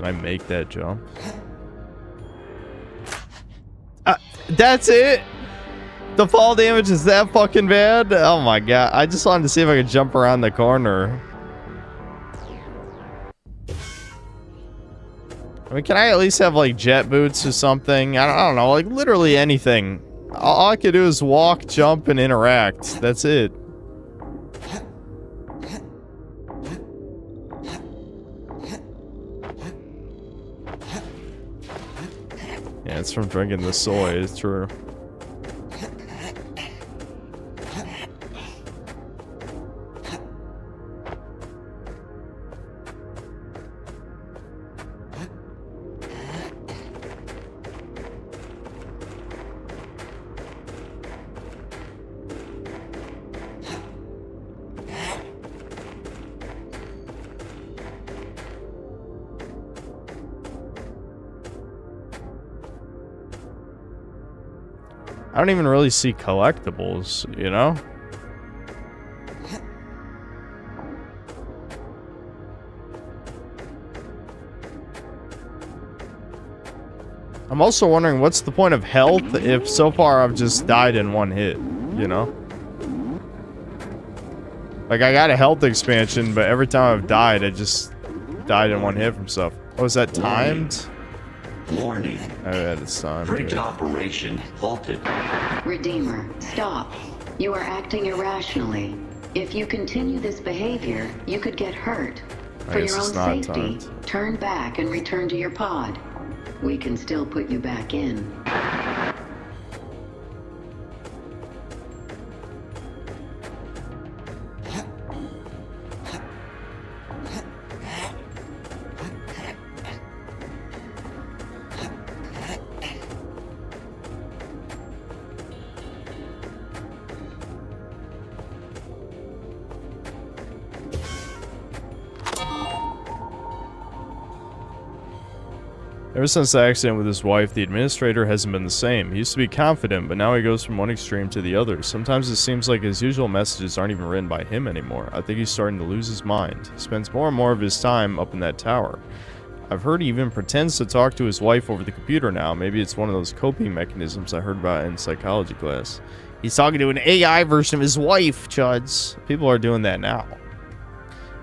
Can I make that jump? That's it? The fall damage is that fucking bad? Oh my god. I just wanted to see if I could jump around the corner. I mean, can I at least have, like, jet boots or something? I don't know, like, literally anything. All I could do is walk, jump, and interact. That's it. Yeah, it's from drinking the soy, it's true. I don't even really see collectibles, you know? I'm also wondering what's the point of health if so far I've just died in one hit, you know? Like, I got a health expansion, but every time I've died, I just died in one hit from stuff. Oh, is that timed? Warning. Oh, yeah, it's timed. Bridge operation halted. Redeemer, stop. You are acting irrationally. If you continue this behavior, you could get hurt. For your own safety, turn back and return to your pod. We can still put you back in. Ever since the accident with his wife, the administrator hasn't been the same. He used to be confident, but now he goes from one extreme to the other. Sometimes it seems like his usual messages aren't even written by him anymore. I think he's starting to lose his mind. He spends more and more of his time up in that tower. I've heard he even pretends to talk to his wife over the computer now. Maybe it's one of those coping mechanisms I heard about in psychology class. He's talking to an AI version of his wife, chuds. People are doing that now.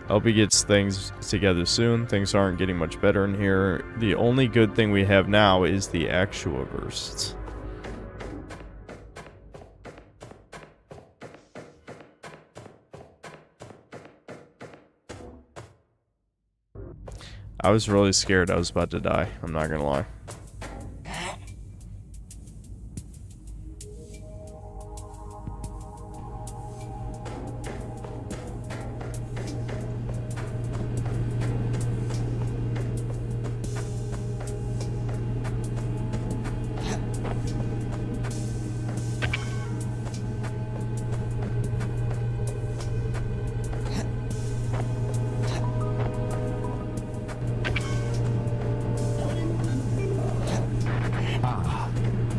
I hope he gets things together soon. Things aren't getting much better in here. The only good thing we have now is the Actuaverse. I was really scared I was about to die. I'm not gonna lie.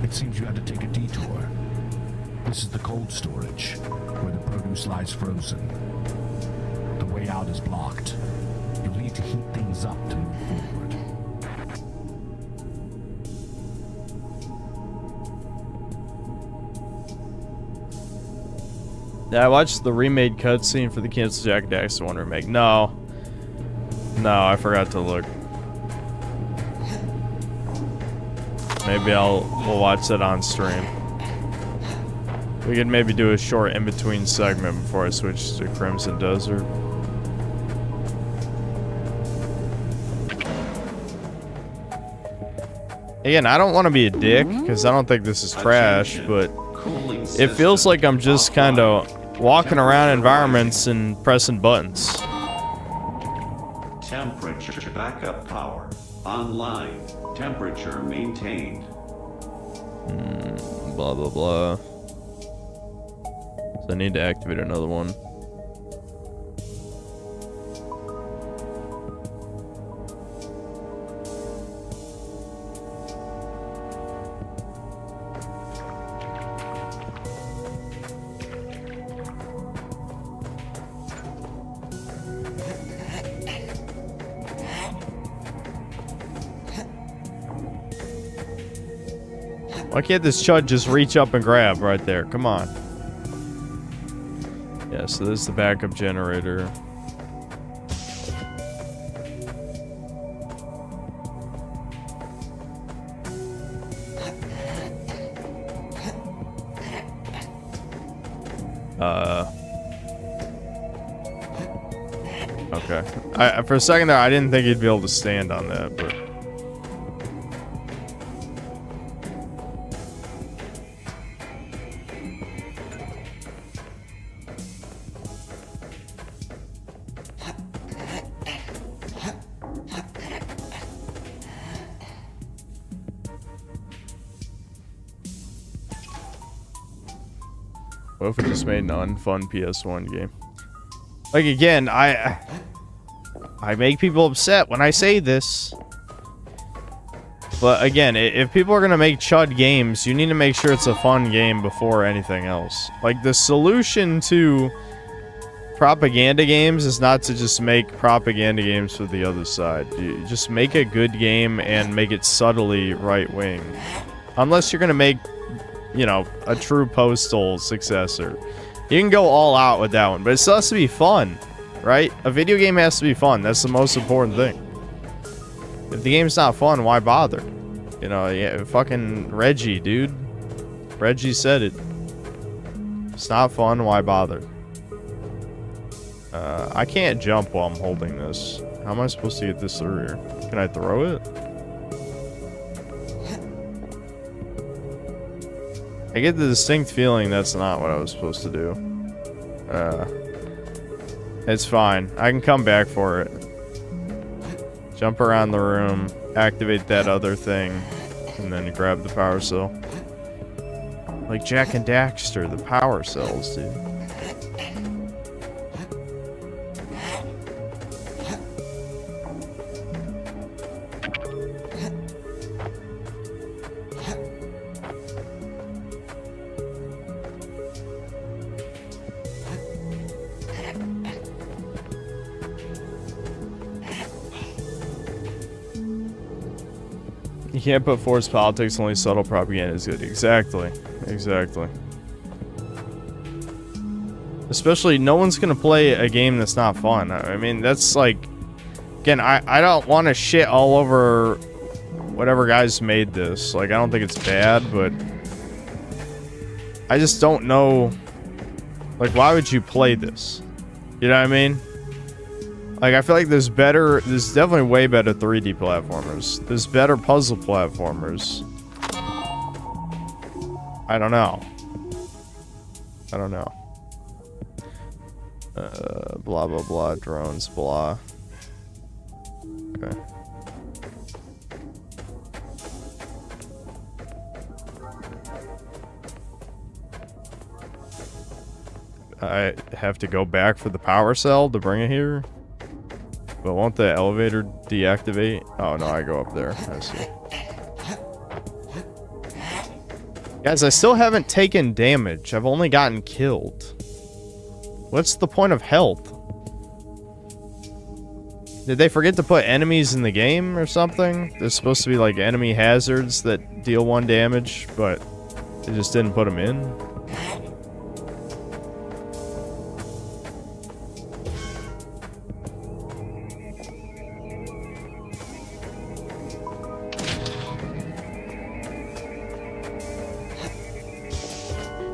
It seems you had to take a detour. This is the cold storage, where the produce lies frozen. The way out is blocked. You'll need to heat things up to move forward. Yeah, I watched the remade cutscene for the canceled Jack Daxter one remake. No, I forgot to look. Maybe we'll watch that on stream. We could maybe do a short in-between segment before I switch to Crimson Desert. Again, I don't want to be a dick, because I don't think this is trash, but it feels like I'm just kind of walking around environments and pressing buttons. Temperature backup power online. Temperature maintained. Blah, blah, blah. So I need to activate another one. Why can't this chud just reach up and grab right there? Come on. Yeah, so this is the backup generator. Okay. For a second there, I didn't think he'd be able to stand on that, but... What if we just made an unfun PS1 game? Like, again, I make people upset when I say this. But again, if people are gonna make chud games, you need to make sure it's a fun game before anything else. Like, the solution to propaganda games is not to just make propaganda games for the other side. You just make a good game and make it subtly right-wing. Unless you're gonna make, you know, a true Postal successor. You can go all out with that one, but it still has to be fun, right? A video game has to be fun. That's the most important thing. If the game's not fun, why bother? You know, yeah, fucking Reggie, dude. Reggie said it. It's not fun, why bother? I can't jump while I'm holding this. How am I supposed to get this through here? Can I throw it? I get the distinct feeling that's not what I was supposed to do. It's fine. I can come back for it. Jump around the room, activate that other thing, and then grab the power cell. Like Jak and Daxter, the power cells, dude. You can't put forced politics, only subtle propaganda is good. Exactly. Exactly. Especially, no one's gonna play a game that's not fun. I mean, that's like... Again, I don't want to shit all over whatever guys made this. Like, I don't think it's bad, but... I just don't know... Like, why would you play this? You know what I mean? Like, I feel like there's definitely way better 3D platformers. There's better puzzle platformers. I don't know. I don't know. Blah, blah, blah, drones, blah. Okay. I have to go back for the power cell to bring it here? But won't the elevator deactivate? Oh, no, I go up there. I see. Guys, I still haven't taken damage. I've only gotten killed. What's the point of health? Did they forget to put enemies in the game or something? There's supposed to be, like, enemy hazards that deal 1 damage, but they just didn't put them in?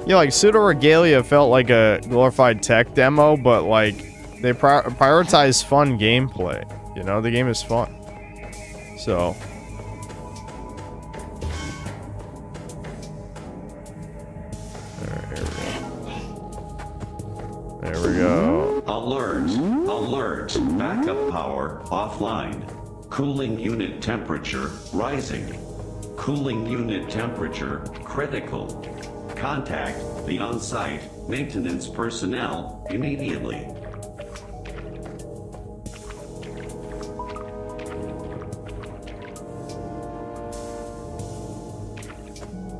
Yeah, like, Pseudo Regalia felt like a glorified tech demo, but, like, they prioritize fun gameplay. You know, the game is fun. So. There we go. Alert! Alert! Backup power offline. Cooling unit temperature rising. Cooling unit temperature critical. Contact the on-site maintenance personnel immediately.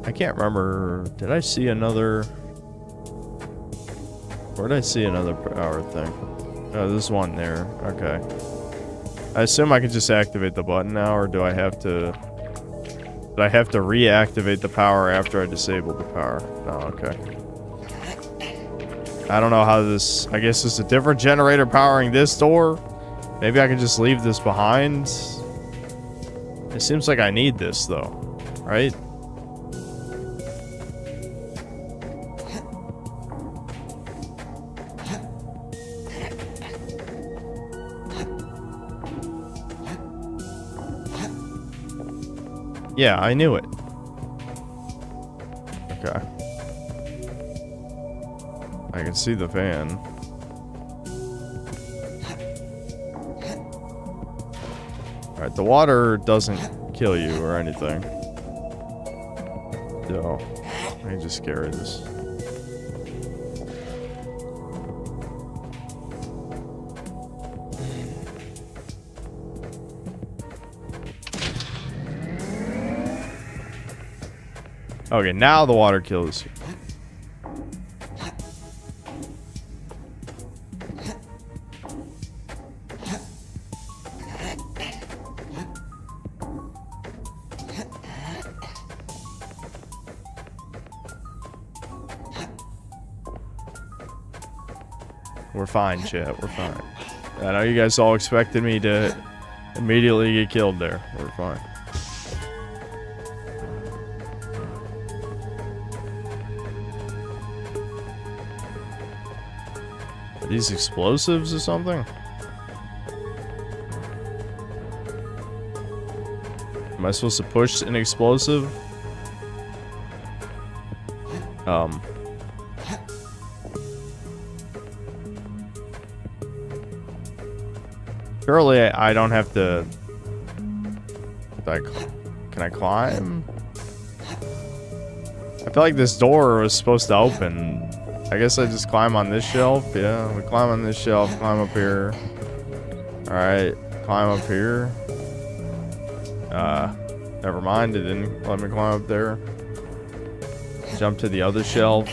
I can't remember. Did I see another? Where did I see another power thing? Oh, there's one there. Okay. I assume I can just activate the button now, or do I have to... But I have to reactivate the power after I disable the power. Oh, okay. I don't know how this... I guess it's a different generator powering this door. Maybe I can just leave this behind. It seems like I need this, though. Right? Yeah, I knew it. Okay. I can see the fan. Alright, the water doesn't kill you or anything. So, let me just carry this. Okay, now the water kills you. We're fine, chat. We're fine. I know you guys all expected me to immediately get killed there. We're fine. Are these explosives or something? Am I supposed to push an explosive? Surely I don't have to... Like, can I climb? I feel like this door was supposed to open. I guess I just climb on this shelf. Yeah, we climb on this shelf, climb up here. Alright, climb up here. Never mind, it didn't let me climb up there. Jump to the other shelf.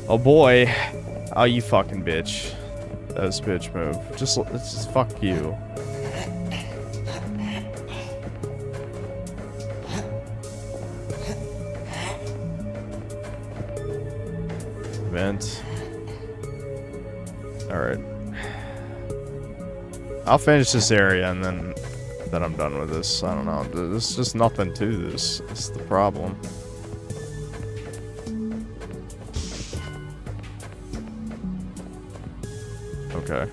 Oh boy. Oh, you fucking bitch. That was bitch move. Just fuck you. Vent. Alright. I'll finish this area and then I'm done with this. I don't know. There's just nothing to this. That's the problem. Okay.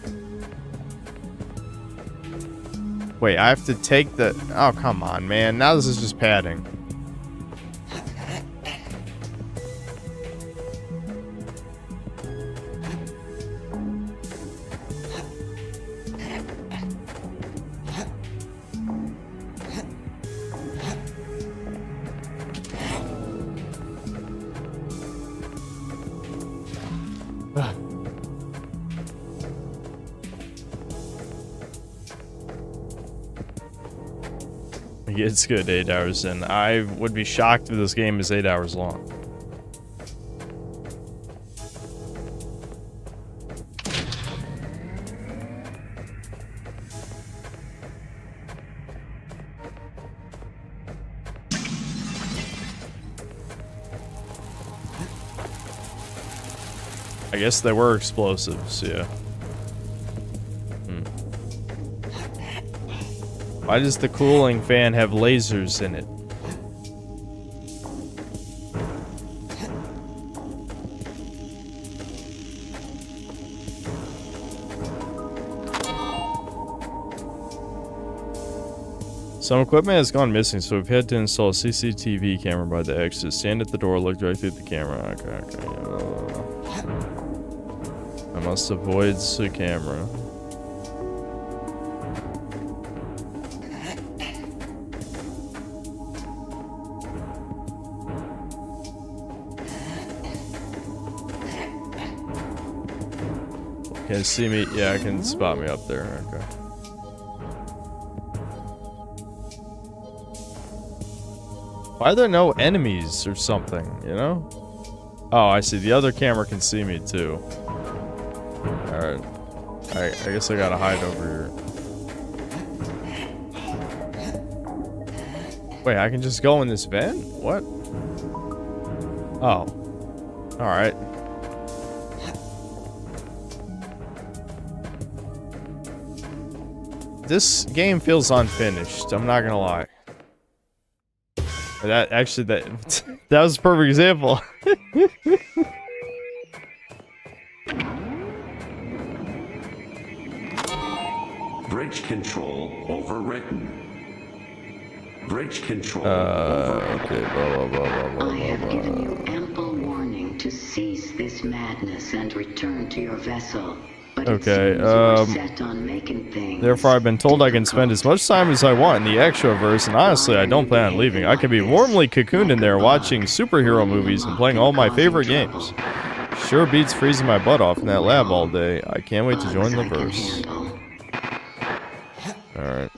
Wait, I have to take the... Oh, come on, man. Now this is just padding. It's good, 8 hours in. I would be shocked if this game is 8 hours long. I guess they were explosives, yeah. Why does the cooling fan have lasers in it? Some equipment has gone missing, so we've had to install a CCTV camera by the exit. Stand at the door, look right through the camera. Okay. I must avoid the camera. Can you see me? Yeah, I can spot me up there. Okay. Why are there no enemies or something, you know? Oh, I see. The other camera can see me too. Alright. I guess I gotta hide over here. Wait, I can just go in this vent? What? Oh. Alright. This game feels unfinished, I'm not gonna lie. That actually, that was a perfect example. Bridge control overwritten. Bridge control overwritten. Okay, blah, blah, blah, I have given you ample warning to cease this madness and return to your vessel. But okay, it seems you are set on making things therefore I've been told I can spend as much time as I want in the extroverse, and honestly, I don't plan on leaving. I could be warmly cocooned in there watching superhero movies and playing all my favorite games. Sure beats freezing my butt off in that lab all day. I can't wait to join the verse. Alright.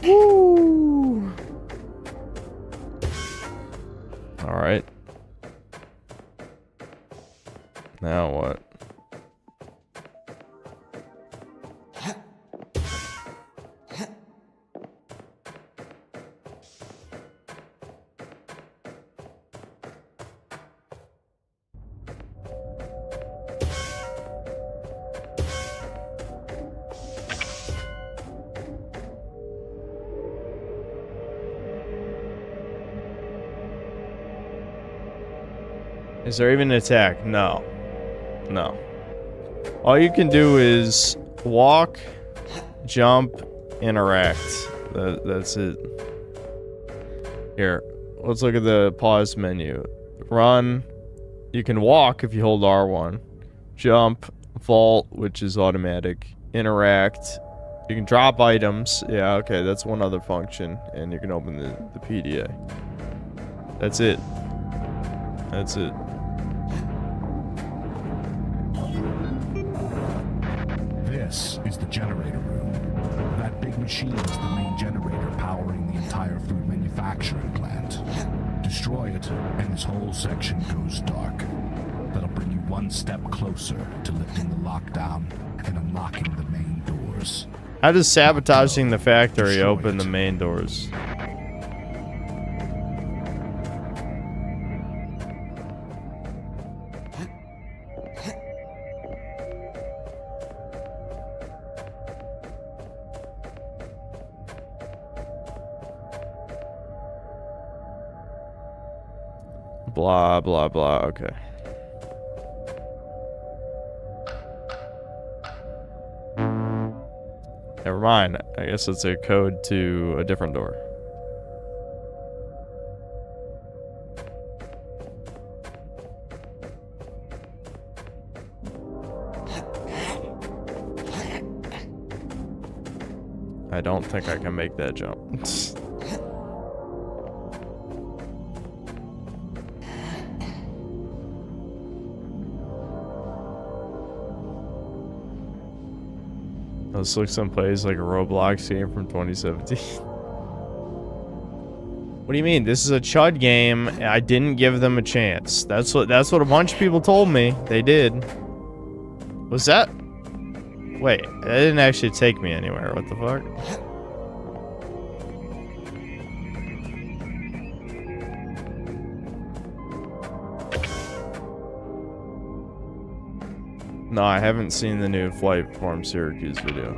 Woo! Alright. Now what? Is there even an attack? No. No. All you can do is walk, jump, interact. That's it. Here, let's look at the pause menu. Run. You can walk if you hold R1. Jump, vault, which is automatic. Interact. You can drop items. Yeah, okay, that's one other function. And you can open the PDA. That's it. That's it. This is the generator room. That big machine is the main generator powering the entire food manufacturing plant. Destroy it, and this whole section goes dark. That'll bring you one step closer to lifting the lockdown and unlocking the main doors. How does sabotaging the factory open the main doors? Blah, blah, blah. Okay. Never mind. I guess it's a code to a different door. I don't think I can make that jump. This looks someplace like a Roblox game from 2017. What do you mean? This is a Chud game. I didn't give them a chance. That's what a bunch of people told me. They did. Was that? Wait, that didn't actually take me anywhere. What the fuck? No, I haven't seen the new Flight from Syracuse video.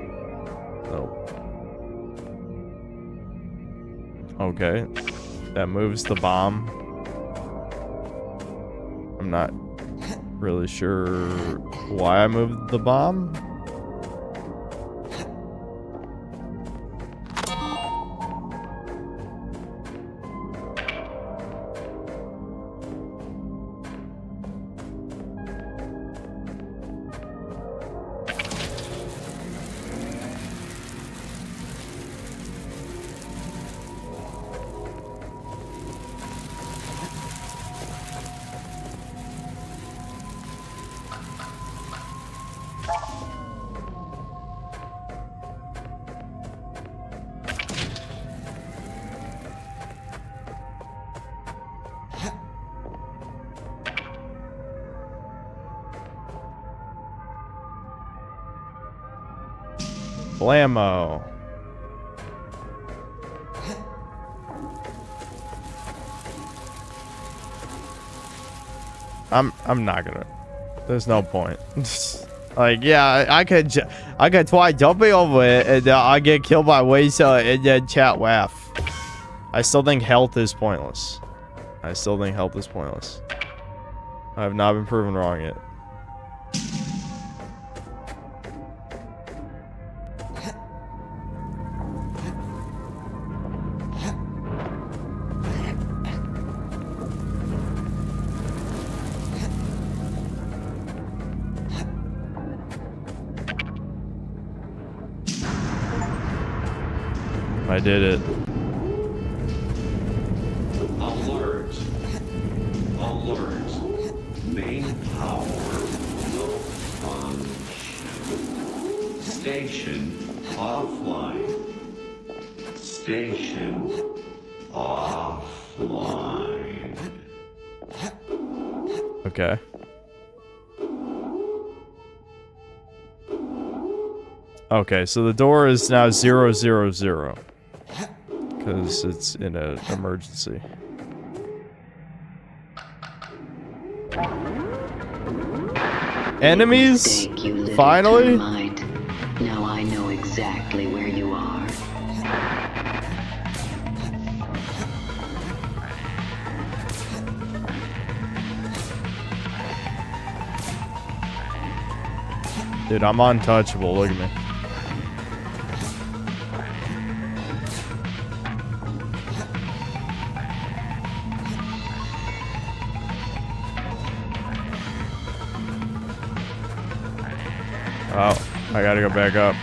Nope. Okay. That moves the bomb. I'm not really sure why I moved the bomb. Blammo. I'm not gonna. There's no point. Like, yeah, I could try jumping over it and I get killed by Waysa and then chat WAF. I still think health is pointless. I have not been proven wrong yet. I did it. Alert. Alert. Main power. No function. Station offline. Station offline. Okay. Okay, so the door is now 000. Because it's in an emergency. Enemies? Mistake, you little Finally? termite. Now I know exactly where you are. Dude, I'm untouchable. Look at me. Oh, I gotta go back up.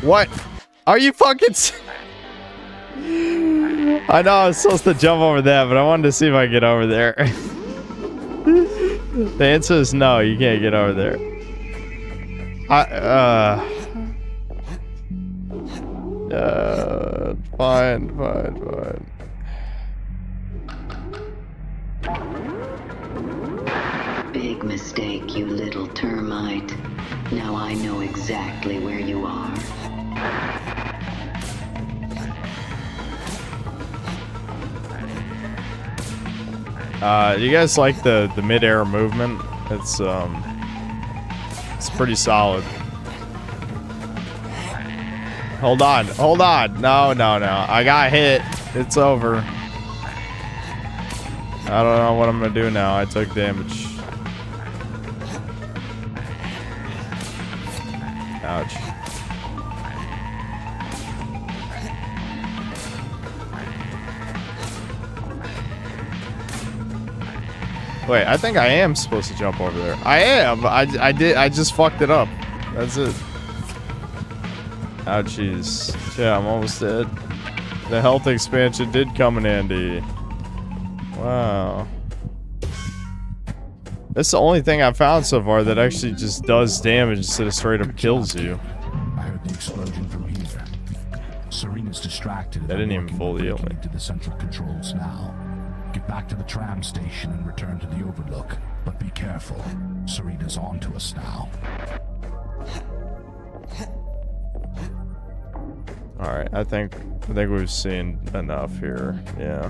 What? Are you fucking... I know I was supposed to jump over that, but I wanted to see if I could get over there. The answer is no, you can't get over there. Fine. Big mistake, you little termite. Now I know exactly where you are. Do you guys like the mid-air movement? It's pretty solid. Hold on. No. I got hit. It's over. I don't know what I'm gonna do now. I took damage. Ouch. Wait, I think I am supposed to jump over there. I am. I just fucked it up. That's it. Oh, jeez. Yeah, I'm almost dead. The health expansion did come in handy. Wow. That's the only thing I've found so far that actually just does damage instead of straight up kills you. I heard the explosion from here. Serena's distracted. That didn't even fully heal me. To the central controls now. Get back to the tram station and return to the overlook. But be careful. Serena's on to us now. Alright, I think we've seen enough here. Yeah.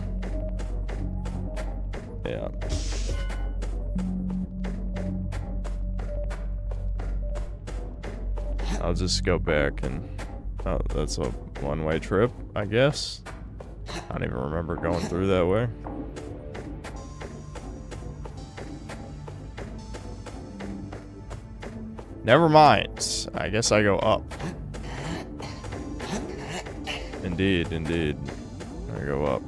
Yeah. I'll just go back and... Oh, that's a one-way trip, I guess. I don't even remember going through that way. Never mind. I guess I go up. Indeed. I go up.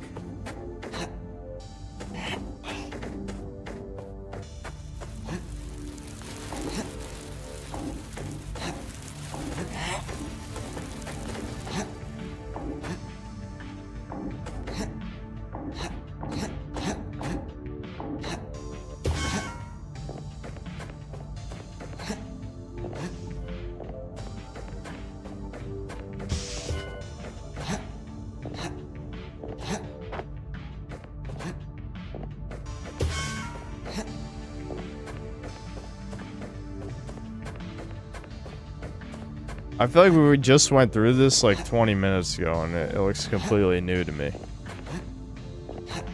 I feel like we just went through this like 20 minutes ago, and it looks completely new to me.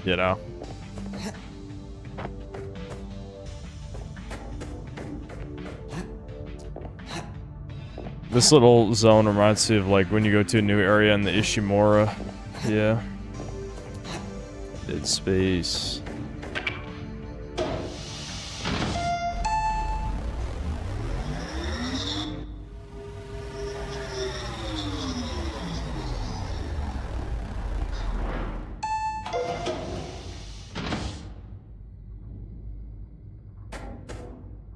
You know? This little zone reminds me of like when you go to a new area in the Ishimura. Yeah. Dead space.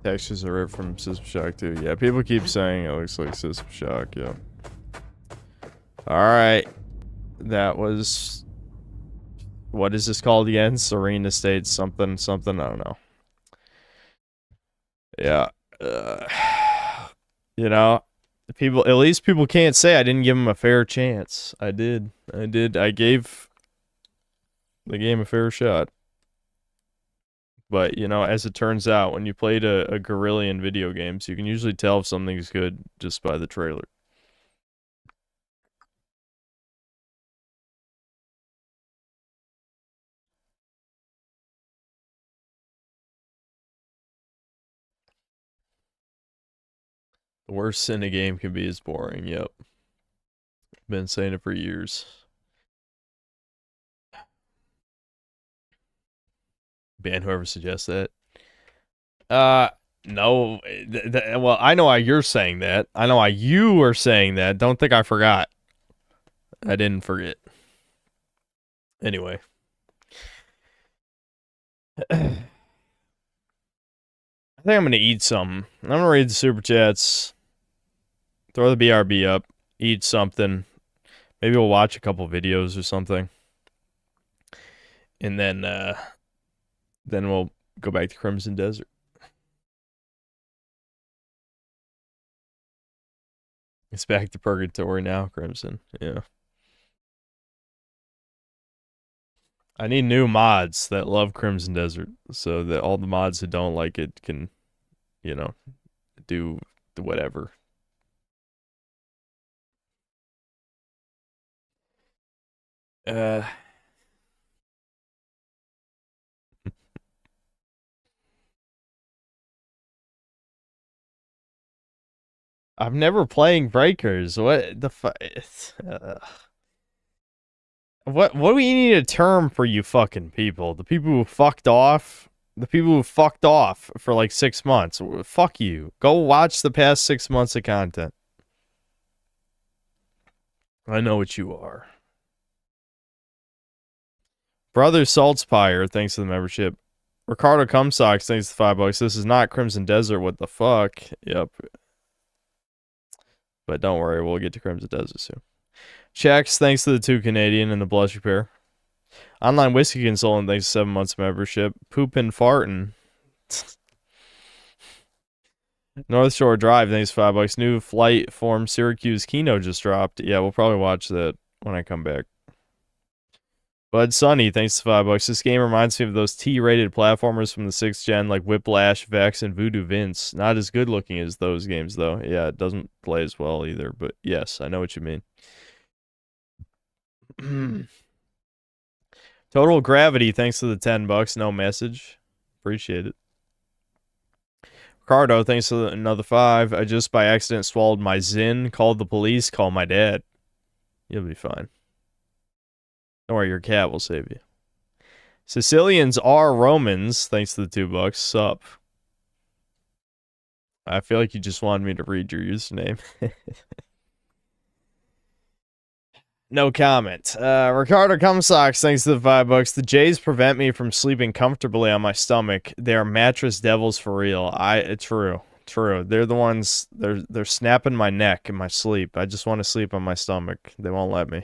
Textures are ripped from System Shock 2. Yeah, people keep saying it looks like System Shock, yeah. Alright. That was... What is this called again? Serene Estate something, something? I don't know. Yeah. You know, people, at least people can't say I didn't give them a fair chance. I did. I gave the game a fair shot. But, you know, as it turns out, when you played a Guerrillian video games, you can usually tell if something's good just by the trailer. The worst sin a game can be is boring, yep. Been saying it for years. Ban whoever suggests that. No. Well, I know why you're saying that. I know why you are saying that. Don't think I forgot. I didn't forget. Anyway. I think I'm going to eat something. I'm going to read the super chats. Throw the BRB up. Eat something. Maybe we'll watch a couple videos or something. And then we'll go back to Crimson Desert. It's back to purgatory now, Crimson. Yeah. I need new mods that love Crimson Desert so that all the mods who don't like it can, you know, do whatever. I'm never playing Breakers. What the fuck? What do we need a term for you fucking people? The people who fucked off? The people who fucked off for like 6 months. Fuck you. Go watch the past 6 months of content. I know what you are. Brother Saltspire, thanks for the membership. Ricardo Cumsocks, thanks for $5. This is not Crimson Desert. What the fuck? Yep. But don't worry, we'll get to Crimson Desert soon. Checks, thanks to the 2 Canadian and the Blush Repair. Online Whiskey Consultant, thanks to 7 months membership. Poopin' Fartin'. North Shore Drive, thanks for $5. New flight form Syracuse Kino just dropped. Yeah, we'll probably watch that when I come back. Bud Sunny, thanks to $5. This game reminds me of those T-rated platformers from the 6th gen, like Whiplash, Vex, and Voodoo Vince. Not as good looking as those games, though. Yeah, it doesn't play as well either, but yes, I know what you mean. Total Gravity, thanks to the $10. No message. Appreciate it. Ricardo, thanks to another 5. I just by accident swallowed my Zin. Called the police. Call my dad. You'll be fine. Don't worry, your cat will save you. Sicilians are Romans, thanks to the $2. Sup. I feel like you just wanted me to read your username. No comment. Ricardo Cumsocks, thanks to the $5. The Jays prevent me from sleeping comfortably on my stomach. They are mattress devils for real. True. They're the ones, they're snapping my neck in my sleep. I just want to sleep on my stomach. They won't let me.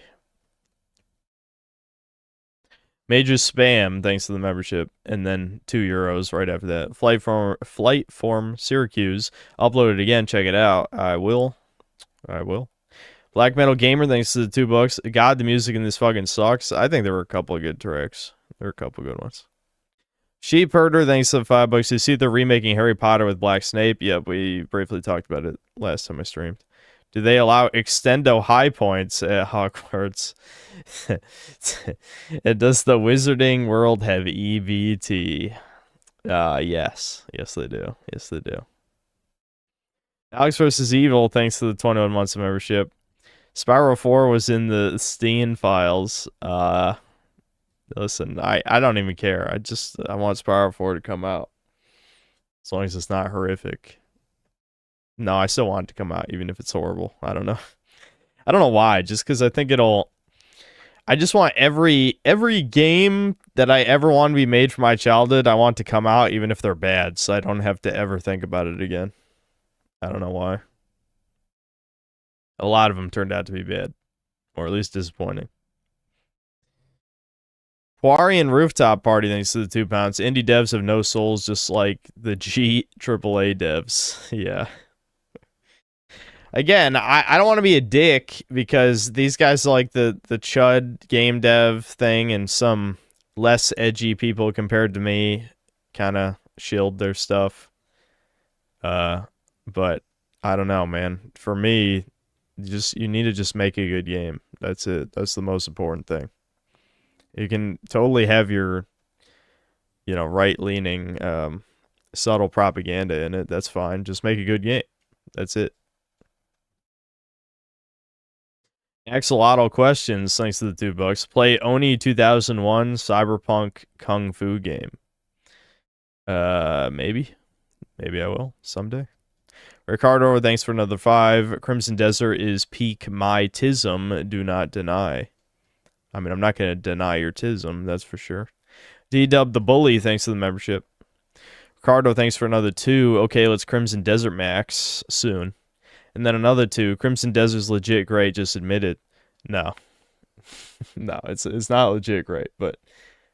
Major Spam, thanks to the membership, and then €2 right after that. Flight form Syracuse. Upload it again. Check it out. I will. Black Metal Gamer, thanks to the $2. God, the music in this fucking sucks. I think there were a couple of good tracks. There were a couple of good ones. Sheep Herder, thanks to the $5. You see they're remaking Harry Potter with Black Snape. Yep, we briefly talked about it last time I streamed. Do they allow extendo high points at Hogwarts? And does the Wizarding World have EBT? Yes. Yes, they do. Yes, they do. Alex vs. Evil, thanks to the 21 months of membership. Spyro 4 was in the Steam files. Listen, I don't even care. I want Spyro 4 to come out. As long as it's not horrific. No, I still want it to come out, even if it's horrible. I don't know. I don't know why. Just because I think it'll. I just want every game that I ever want to be made for my childhood, I want to come out, even if they're bad, so I don't have to ever think about it again. I don't know why. A lot of them turned out to be bad, or at least disappointing. Quarian Rooftop Party, thanks to the 2 pounds. Indie devs have no souls, just like the G AAA devs. Yeah. Again, I don't want to be a dick because these guys like the chud game dev thing, and some less edgy people compared to me kind of shield their stuff. But I don't know, man. For me, you need to just make a good game. That's it. That's the most important thing. You can totally have your, right-leaning, subtle propaganda in it. That's fine. Just make a good game. That's it. Axolotl questions, thanks to the $2. Play Oni 2001 Cyberpunk Kung Fu game. Maybe. Maybe I will someday. Ricardo, thanks for another 5. Crimson Desert is peak my tism. Do not deny. I mean, I'm not going to deny your tism, that's for sure. D-Dub the Bully, thanks to the membership. Ricardo, thanks for another 2. Okay, let's Crimson Desert Max soon. And then another 2. Crimson Desert's legit great, just admit it. No. No, it's not legit great, but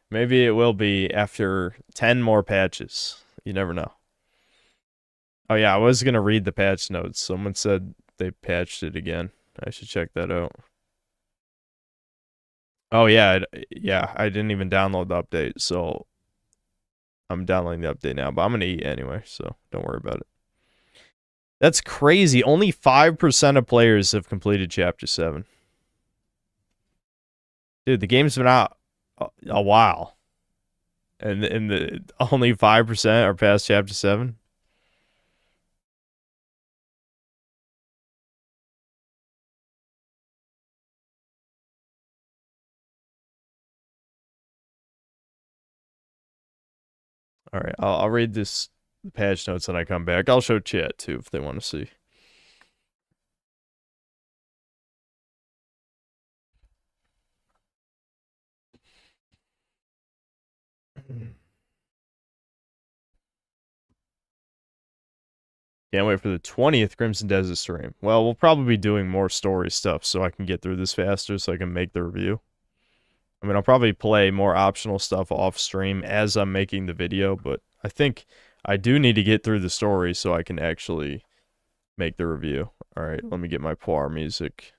maybe it will be after 10 more patches. You never know. Oh yeah, I was going to read the patch notes. Someone said they patched it again. I should check that out. Oh yeah, I didn't even download the update, so I'm downloading the update now, but I'm going to eat anyway, so don't worry about it. That's crazy. Only 5% of players have completed Chapter 7. Dude, the game's been out a while. And the only 5% are past Chapter 7? Alright, I'll read the patch notes when I come back. I'll show chat, too, if they want to see. Can't wait for the 20th Crimson Desert stream. Well, we'll probably be doing more story stuff so I can get through this faster so I can make the review. I mean, I'll probably play more optional stuff off stream as I'm making the video, but I think I do need to get through the story so I can actually make the review. Alright, let me get my Poir music.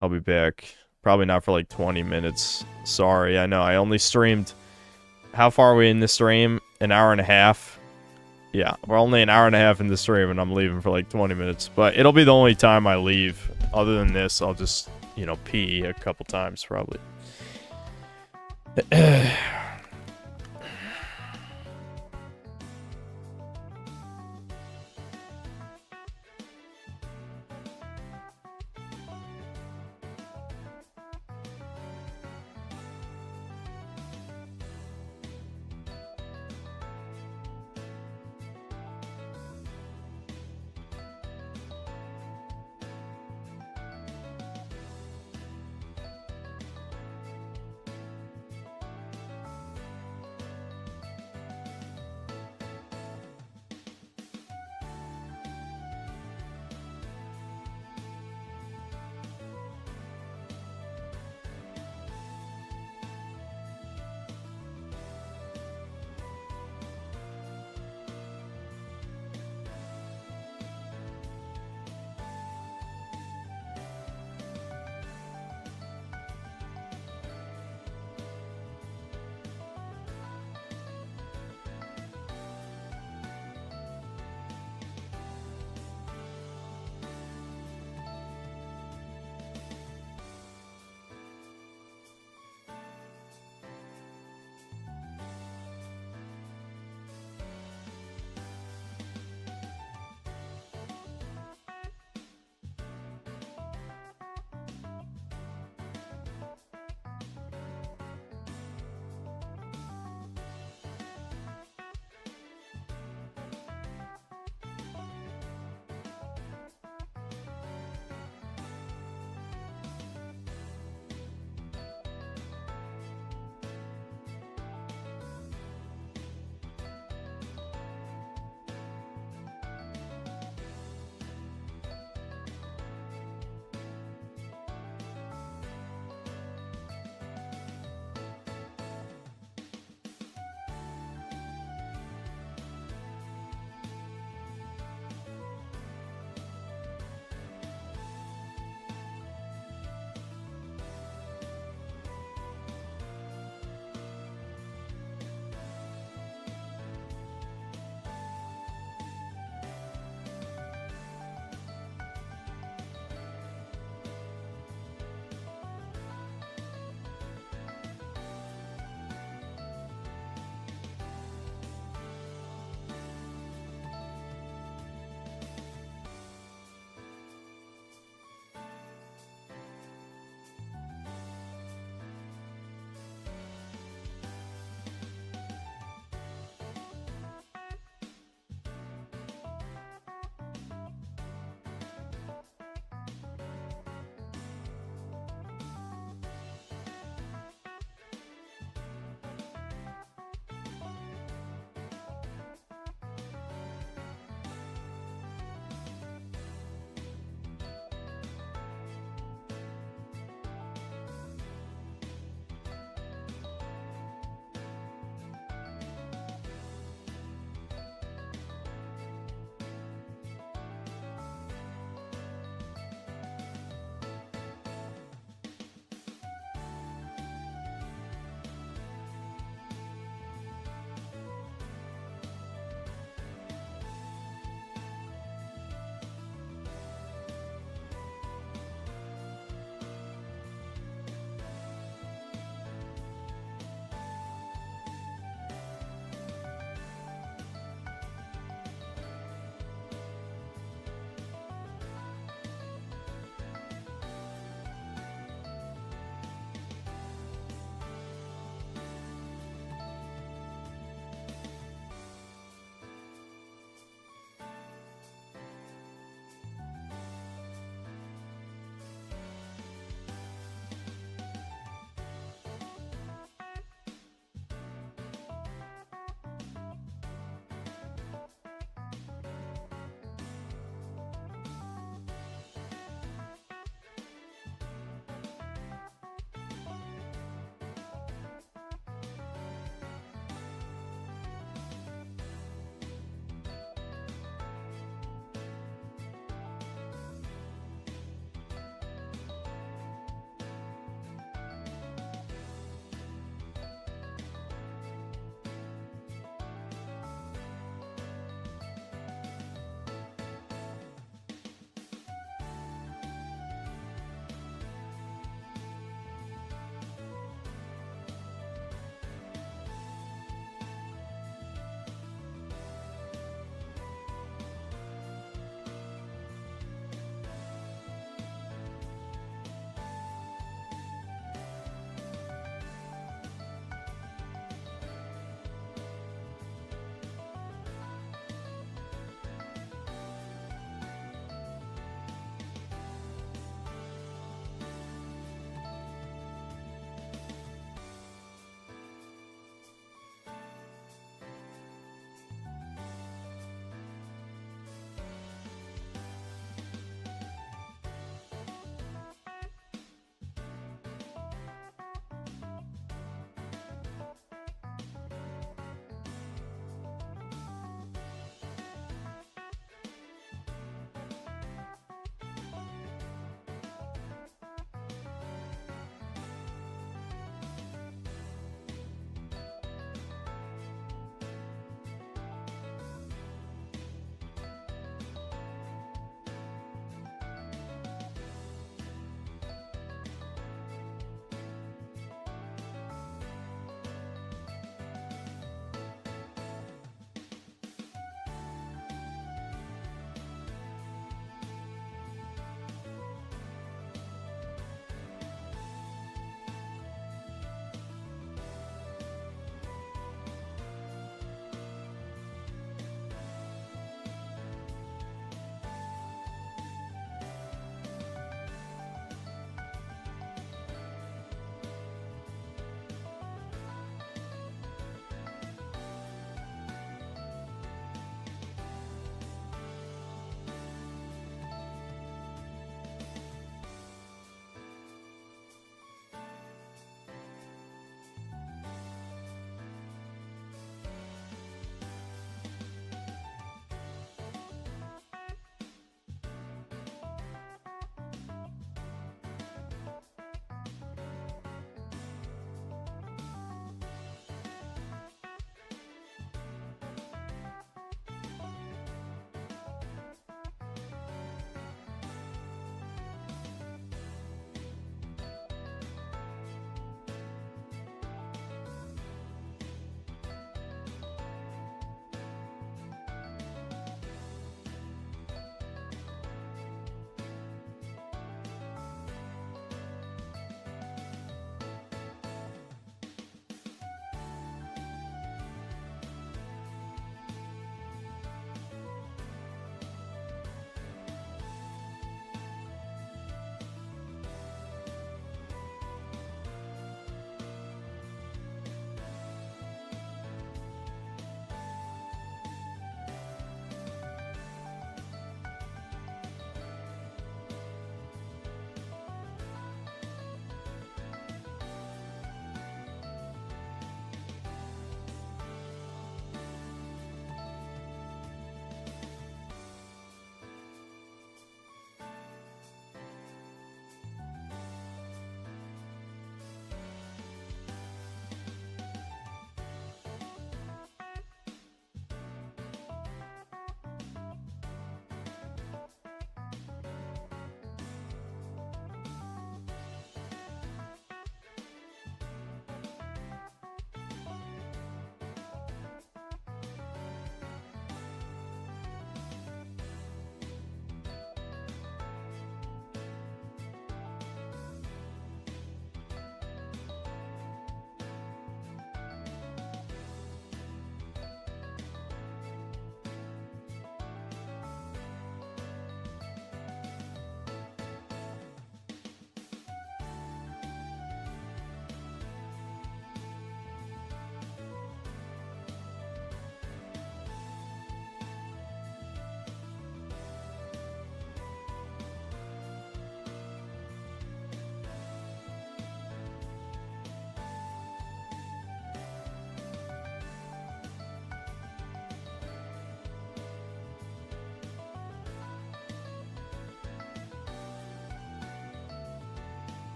I'll be back. Probably not for like 20 minutes. Sorry, I know. I only streamed... How far are we in the stream? An hour and a half? Yeah, we're only an hour and a half in the stream and I'm leaving for like 20 minutes. But it'll be the only time I leave. Other than this, I'll just, pee a couple times probably.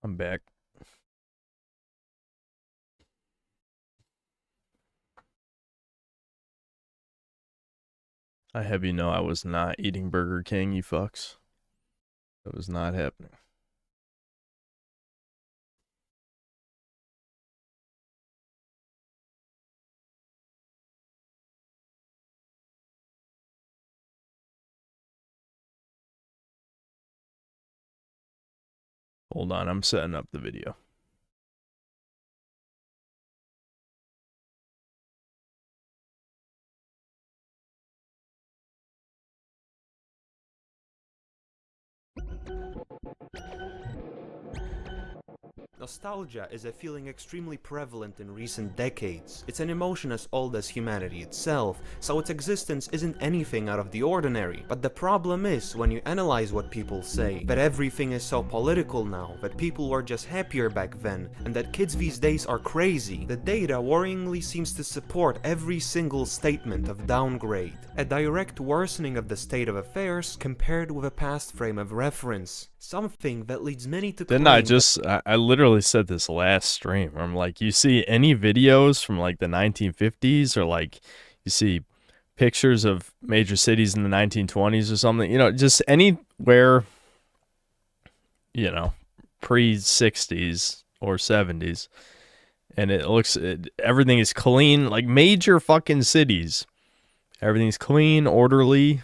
I'm back. I have you know I was not eating Burger King, you fucks. That was not happening. Hold on, I'm setting up the video. Nostalgia is a feeling extremely prevalent in recent decades. It's an emotion as old as humanity itself, so its existence isn't anything out of the ordinary. But the problem is, when you analyze what people say, that everything is so political now, that people were just happier back then, and that kids these days are crazy, the data worryingly seems to support every single statement of downgrade. A direct worsening of the state of affairs compared with a past frame of reference. Something that leads many to Didn't I literally said this last stream. I'm like, you see any videos from like the 1950s or like you see pictures of major cities in the 1920s or something, you know, just anywhere, you know, pre-60s or 70s. And it looks, everything is clean, like major fucking cities. Everything's clean, orderly.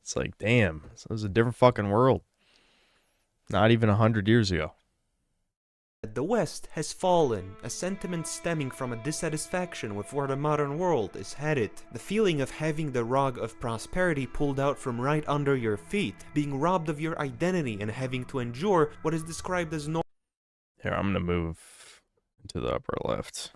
It's like, damn, this was a different fucking world. Not even 100 years ago. The West has fallen, a sentiment stemming from a dissatisfaction with where the modern world is headed. The feeling of having the rug of prosperity pulled out from right under your feet, being robbed of your identity and having to endure what is described as Here, I'm gonna move to the upper left.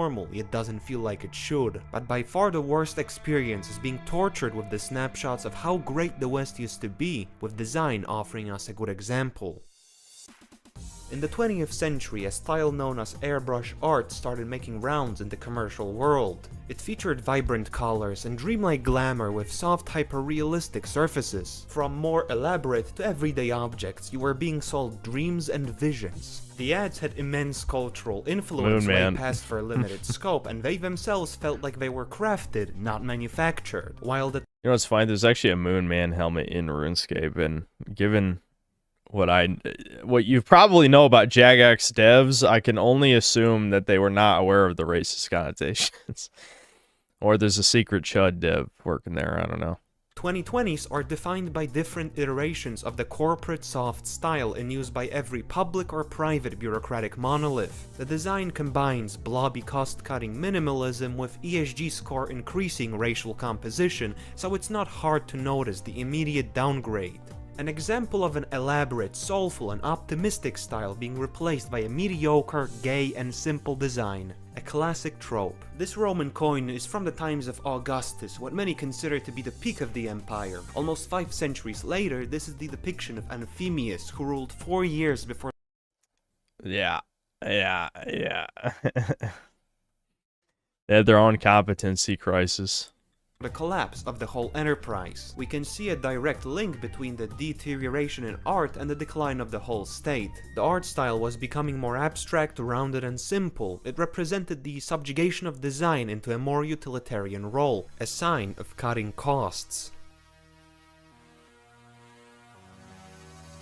normal, it doesn't feel like it should. But by far the worst experience is being tortured with the snapshots of how great the West used to be, with design offering us a good example. In the 20th century, a style known as airbrush art started making rounds in the commercial world. It featured vibrant colors and dreamlike glamour with soft, hyper-realistic surfaces. From more elaborate to everyday objects, you were being sold dreams and visions. The ads had immense cultural influence way past their limited scope, and they themselves felt like they were crafted, not manufactured. While the You know what's funny? There's actually a Moon Man helmet in RuneScape, and given what you probably know about Jagex devs, I can only assume that they were not aware of the racist connotations. Or there's a secret Chud dev working there, I don't know. 2020s are defined by different iterations of the corporate soft style in use by every public or private bureaucratic monolith. The design combines blobby cost-cutting minimalism with ESG score increasing racial composition, so it's not hard to notice the immediate downgrade. An example of an elaborate, soulful and optimistic style being replaced by a mediocre, gay and simple design. A classic trope. This Roman coin is from the times of Augustus, what many consider to be the peak of the empire. Almost 5 centuries later, this is the depiction of Anthemius, who ruled 4 years before. Yeah. They had their own competency crisis. The collapse of the whole enterprise. We can see a direct link between the deterioration in art and the decline of the whole state. The art style was becoming more abstract, rounded and simple. It represented the subjugation of design into a more utilitarian role, a sign of cutting costs.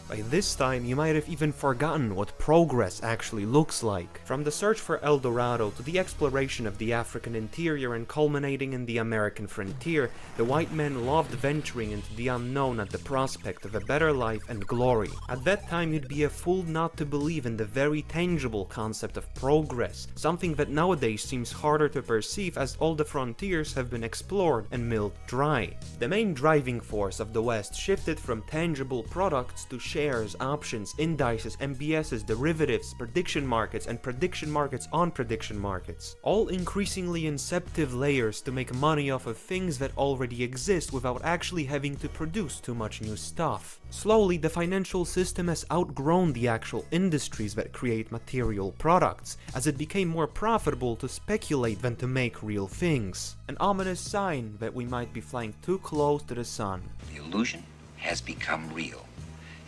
By this time, you might have even forgotten what progress actually looks like. From the search for El Dorado to the exploration of the African interior and culminating in the American frontier, the white men loved venturing into the unknown at the prospect of a better life and glory. At that time, you'd be a fool not to believe in the very tangible concept of progress, something that nowadays seems harder to perceive as all the frontiers have been explored and milled dry. The main driving force of the West shifted from tangible products to shares, options, indices, MBSs, derivatives, prediction markets, and prediction markets on prediction markets. All increasingly inceptive layers to make money off of things that already exist without actually having to produce too much new stuff. Slowly, the financial system has outgrown the actual industries that create material products, as it became more profitable to speculate than to make real things. An ominous sign that we might be flying too close to the sun. The illusion has become real,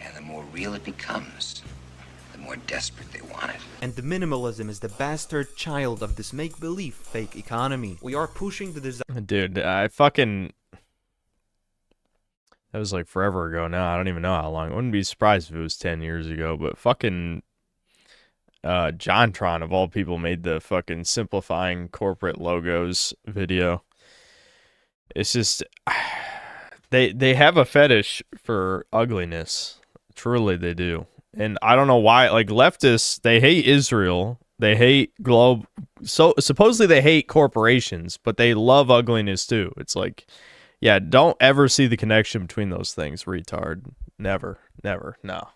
and the more real it becomes, the more desperate they want it. And the minimalism is the bastard child of this make-believe fake economy. We are pushing the design. Dude, I fucking... That was like forever ago now. I don't even know how long. I wouldn't be surprised if it was 10 years ago, but fucking JonTron, of all people, made the fucking simplifying corporate logos video. It's just... They have a fetish for ugliness. Truly, they do. And I don't know why. Like, leftists, they hate Israel. They hate globe. So supposedly they hate corporations, but they love ugliness too. It's like, yeah, don't ever see the connection between those things, retard. Never. Never. No.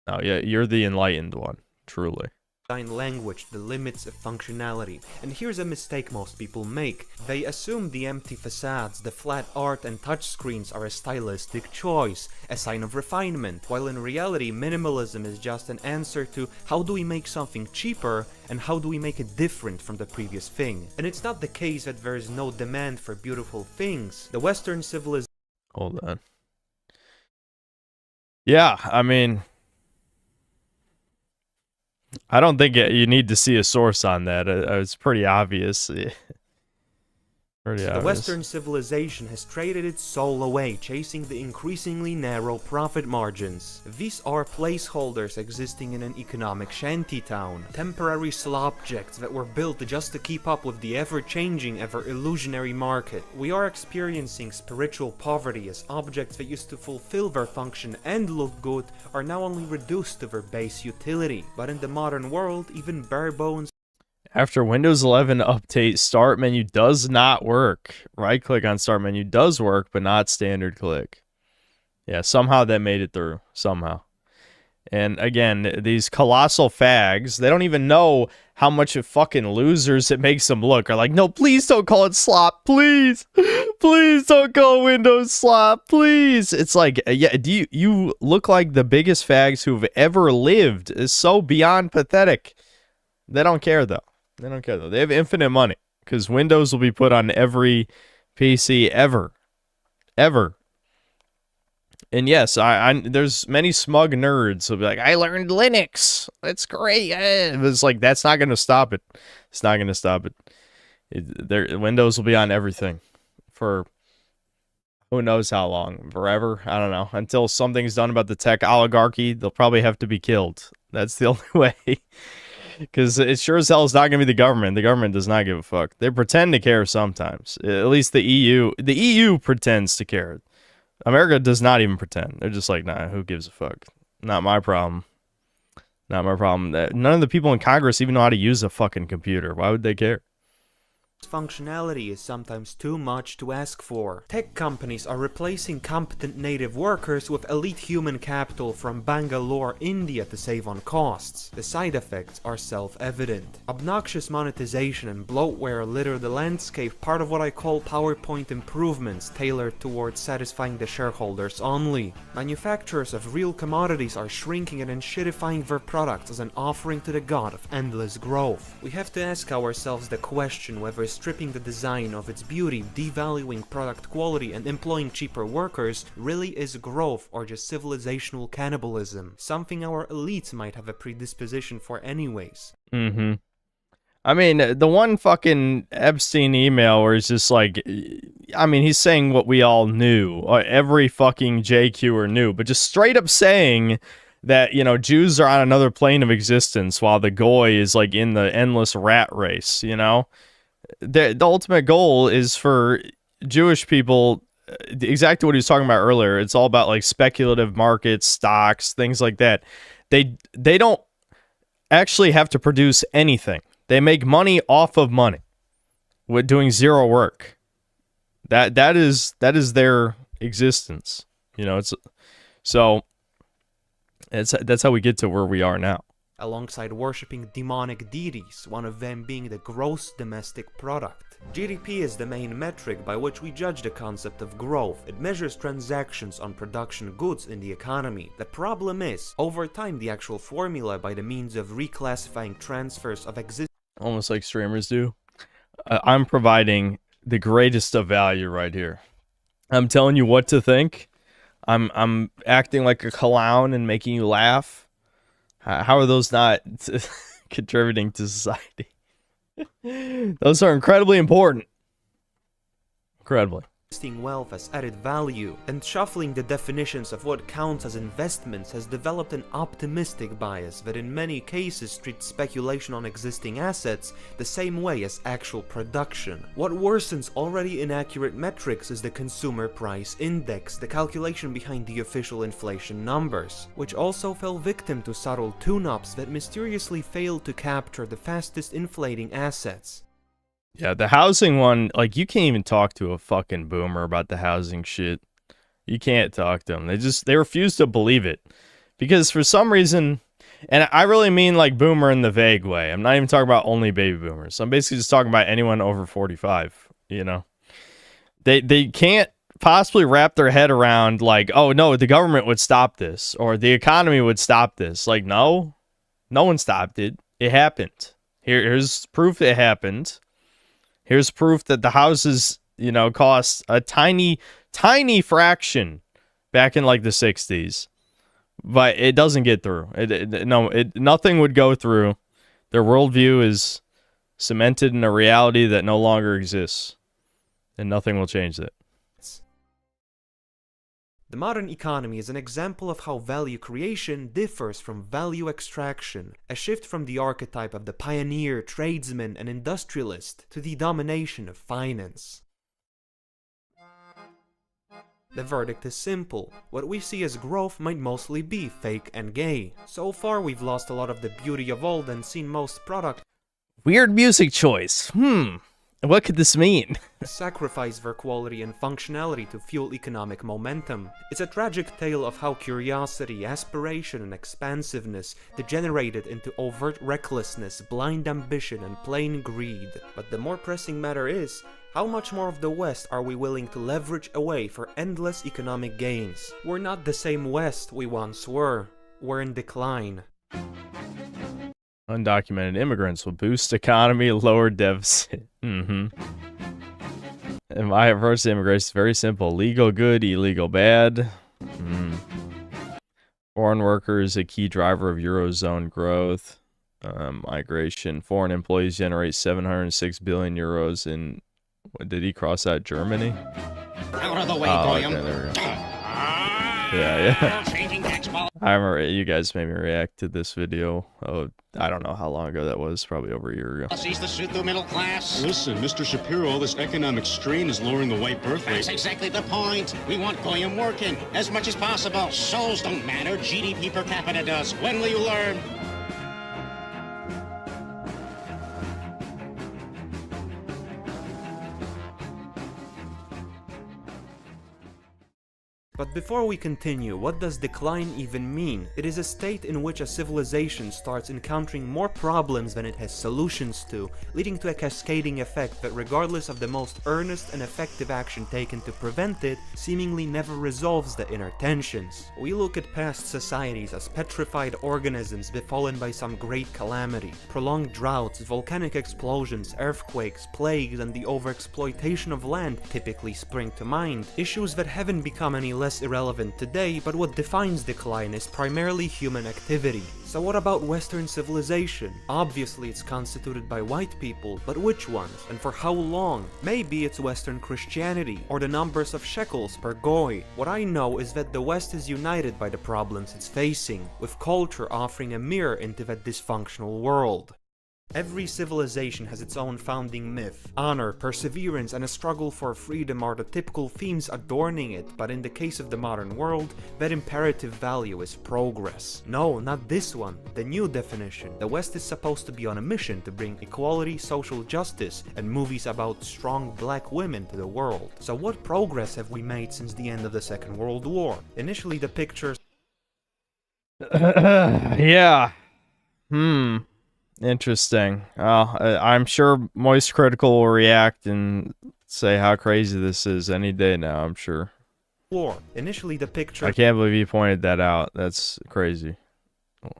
No, yeah, you're the enlightened one. Truly. Language the limits of functionality. And here's a mistake most people make. They assume the empty facades, the flat art and touchscreens are a stylistic choice, a sign of refinement, while in reality minimalism is just an answer to how do we make something cheaper and how do we make it different from the previous thing. And it's not the case that there is no demand for beautiful things. The Western civilization... Hold on. Yeah, I mean... I don't think you need to see a source on that. It's pretty obvious. Pretty obvious. The Western civilization has traded its soul away, chasing the increasingly narrow profit margins. These are placeholders existing in an economic shantytown, temporary slopjects that were built just to keep up with the ever-changing, ever-illusionary market. We are experiencing spiritual poverty as objects that used to fulfill their function and look good are now only reduced to their base utility. But in the modern world, even bare bones after Windows 11 update, start menu does not work. Right click on start menu does work, but not standard click. Yeah, somehow that made it through. Somehow. And again, these colossal fags, they don't even know how much of fucking losers it makes them look. Are like, no, please don't call it slop. Please. Please don't call Windows slop. Please. It's like, yeah, you look like the biggest fags who've ever lived. It's so beyond pathetic. They don't care, though. They don't care, though. They have infinite money because Windows will be put on every PC ever. Ever. And yes, there's many smug nerds who'll be like, I learned Linux. That's great. It's like, that's not going to stop it. It's not going to stop it. Windows will be on everything for who knows how long. Forever? I don't know. Until something's done about the tech oligarchy, they'll probably have to be killed. That's the only way. Because it sure as hell is not going to be the government. The government does not give a fuck. They pretend to care sometimes. At least the EU. The EU pretends to care. America does not even pretend. They're just like, nah, who gives a fuck? Not my problem. Not my problem. None of the people in Congress even know how to use a fucking computer. Why would they care? Functionality is sometimes too much to ask for. Tech companies are replacing competent native workers with elite human capital from Bangalore, India to save on costs. The side effects are self-evident. Obnoxious monetization and bloatware litter the landscape, part of what I call PowerPoint improvements tailored towards satisfying the shareholders only. Manufacturers of real commodities are shrinking and enshittifying their products as an offering to the god of endless growth. We have to ask ourselves the question whether stripping the design of its beauty, devaluing product quality, and employing cheaper workers really is growth or just civilizational cannibalism, something our elites might have a predisposition for anyways. Mm-hmm. I mean, the one fucking Epstein email where he's just like, I mean, he's saying what we all knew, every fucking JQer knew, but just straight up saying that, you know, Jews are on another plane of existence while the Goy is like in the endless rat race, you know? The ultimate goal is for Jewish people, exactly what he was talking about earlier. It's all about like speculative markets, stocks, things like that. They don't actually have to produce anything. They make money off of money with doing zero work. That is their existence. You know, it's so That's how we get to where we are now. Alongside worshipping demonic deities, one of them being the gross domestic product. GDP is the main metric by which we judge the concept of growth. It measures transactions on production goods in the economy. The problem is, over time, the actual formula by the means of reclassifying transfers of existing, almost like streamers do. I'm providing the greatest of value right here. I'm telling you what to think. I'm acting like a clown and making you laugh. How are those not contributing to society? Those are incredibly important. Incredibly. wealth as added value, and shuffling the definitions of what counts as investments has developed an optimistic bias that in many cases treats speculation on existing assets the same way as actual production. What worsens already inaccurate metrics is the consumer price index, the calculation behind the official inflation numbers, which also fell victim to subtle tune-ups that mysteriously failed to capture the fastest inflating assets. Yeah, the housing one, like, you can't even talk to a fucking boomer about the housing shit. You can't talk to them. They refuse to believe it. Because for some reason, and I really mean like boomer in the vague way. I'm not even talking about only baby boomers. I'm basically just talking about anyone over 45, you know? They can't possibly wrap their head around like, oh no, the government would stop this, or the economy would stop this. Like, no one stopped it. It happened. Here's proof it happened. Here's proof that the houses, you know, cost a tiny fraction back in like the 60s. But it doesn't get through. Nothing would go through. Their worldview is cemented in a reality that no longer exists. And nothing will change that. The modern economy is an example of how value creation differs from value extraction, a shift from the archetype of the pioneer, tradesman, and industrialist to the domination of finance. The verdict is simple. What we see as growth might mostly be fake and gay. So far we've lost a lot of the beauty of old and seen most products Weird music choice. What could this mean? sacrifice their quality and functionality to fuel economic momentum. It's a tragic tale of how curiosity, aspiration, and expansiveness degenerated into overt recklessness, blind ambition, and plain greed. But the more pressing matter is, how much more of the West are we willing to leverage away for endless economic gains? We're not the same West we once were. We're in decline. Undocumented immigrants will boost economy, lower deficit. And my approach to immigration is very simple. Legal good, illegal bad. Foreign workers, a key driver of Eurozone growth. Migration. Foreign employees generate 706 billion euros in... What, did he cross out Germany? Out of the way, Goyam. Okay, there we go. Yeah. I remember you guys made me react to this video. Oh, I don't know how long ago that was. Probably over a year ago. Sees the pseudo middle class. Listen, Mr. Shapiro, all this economic strain is lowering the white birth rate. That's exactly the point. We want Goyam working as much as possible. Souls don't matter. GDP per capita does. When will you learn? But before we continue, what does decline even mean? It is a state in which a civilization starts encountering more problems than it has solutions to, leading to a cascading effect that, regardless of the most earnest and effective action taken to prevent it, seemingly never resolves the inner tensions. We look at past societies as petrified organisms befallen by some great calamity. Prolonged droughts, volcanic explosions, earthquakes, plagues, and the overexploitation of land typically spring to mind. Issues that haven't become any less irrelevant today, but what defines decline is primarily human activity. So what about Western civilization? Obviously it's constituted by white people, but which ones? And for how long? Maybe it's Western Christianity, or the numbers of shekels per goy. What I know is that the West is united by the problems it's facing, with culture offering a mirror into that dysfunctional world. Every civilization has its own founding myth. Honor, perseverance, and a struggle for freedom are the typical themes adorning it, but in the case of the modern world, that imperative value is progress. No, not this one, the new definition. The West is supposed to be on a mission to bring equality, social justice, and movies about strong black women to the world. So what progress have we made since the end of the Second World War? Initially the pictures Yeah. Hmm. Interesting. I'm sure Moist Critical will react and say how crazy this is any day now, I'm sure. Initially, the picture I can't believe you pointed that out. That's crazy.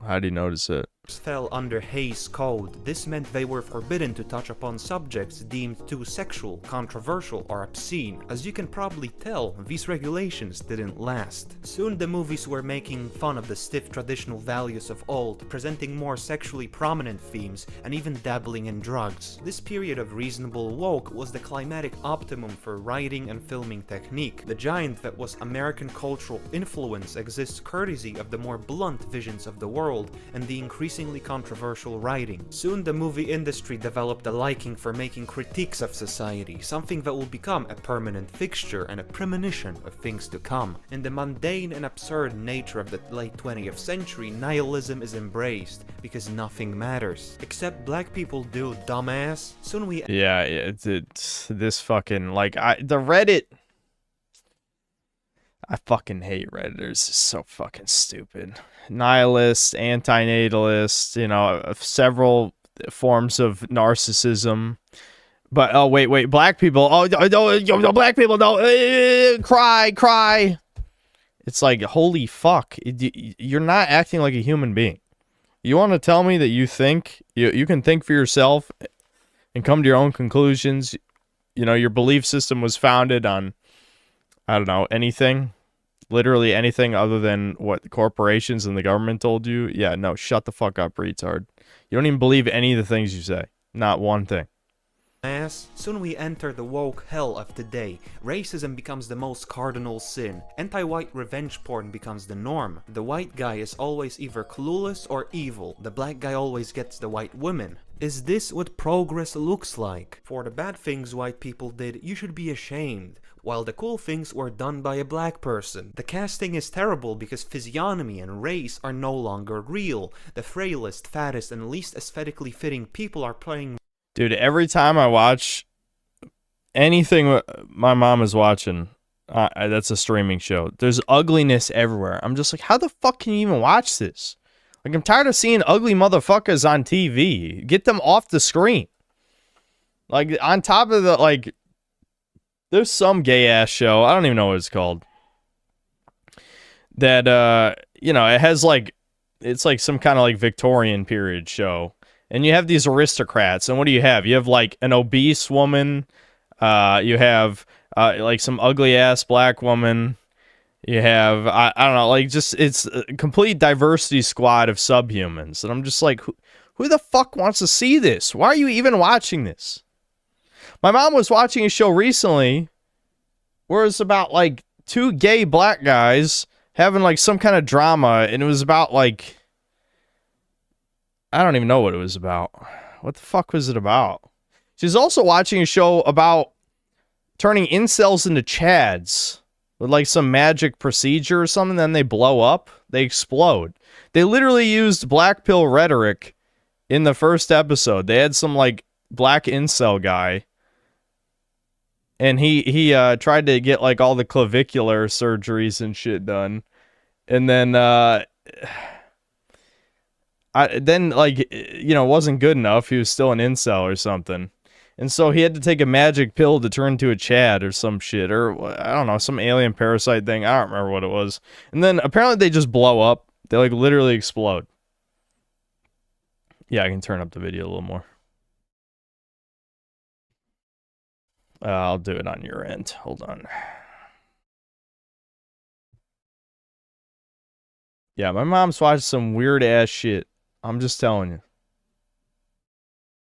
How do you notice it? fell under Hays Code. This meant they were forbidden to touch upon subjects deemed too sexual, controversial, or obscene. As you can probably tell, these regulations didn't last. Soon the movies were making fun of the stiff traditional values of old, presenting more sexually prominent themes, and even dabbling in drugs. This period of reasonable woke was the climatic optimum for writing and filming technique. The giant that was American cultural influence exists courtesy of the more blunt visions of the world and the increasingly controversial writing. Soon the movie industry developed a liking for making critiques of society, something that will become a permanent fixture and a premonition of things to come. In the mundane and absurd nature of the late 20th century, nihilism is embraced because nothing matters. Except black people do, dumbass. Soon we... Yeah, it's this fucking, like, the Reddit... I fucking hate Redditors. It's so fucking stupid. Nihilist, anti-natalist, you know, several forms of narcissism. But, oh, wait, black people, black people don't, cry. It's like, holy fuck, you're not acting like a human being. You want to tell me that you think, you can think for yourself and come to your own conclusions. You know, your belief system was founded on, I don't know, anything, literally anything other than what the corporations and the government told you. Yeah, no, shut the fuck up, retard. You don't even believe any of the things you say. Not one thing. Soon we enter the woke hell of today. Racism becomes the most cardinal sin. Anti-white revenge porn becomes the norm. The white guy is always either clueless or evil. The black guy always gets the white women. Is this what progress looks like? For the bad things white people did, you should be ashamed, while the cool things were done by a black person. The casting is terrible because physiognomy and race are no longer real. The frailest, fattest, and least aesthetically fitting people are playing... Dude, every time I watch anything my mom is watching, that's a streaming show, there's ugliness everywhere. I'm just like, how the fuck can you even watch this? Like, I'm tired of seeing ugly motherfuckers on TV. Get them off the screen. Like, on top of the, like, there's some gay-ass show, I don't even know what it's called, that, you know, it has, like, it's like some kind of, like, Victorian period show. And you have these aristocrats, and what do you have? You have, like, an obese woman, you have, like, some ugly-ass black woman, you have, I don't know, like, just, it's a complete diversity squad of subhumans, and I'm just like, who the fuck wants to see this? Why are you even watching this? My mom was watching a show recently where it's about, like, two gay black guys having, like, some kind of drama, and it was about, like... I don't even know what it was about. What the fuck was it about? She's also watching a show about turning incels into chads with like some magic procedure or something. Then they blow up. They explode. They literally used black pill rhetoric in the first episode. They had some like black incel guy. And he tried to get like all the clavicular surgeries and shit done. And then... then, like, you know, wasn't good enough. He was still an incel or something. And so he had to take a magic pill to turn into a Chad or some shit. Or, I don't know, some alien parasite thing. I don't remember what it was. And then, apparently, they just blow up. They, like, literally explode. Yeah, I can turn up the video a little more. I'll do it on your end. Hold on. Yeah, my mom's watching some weird-ass shit. I'm just telling you.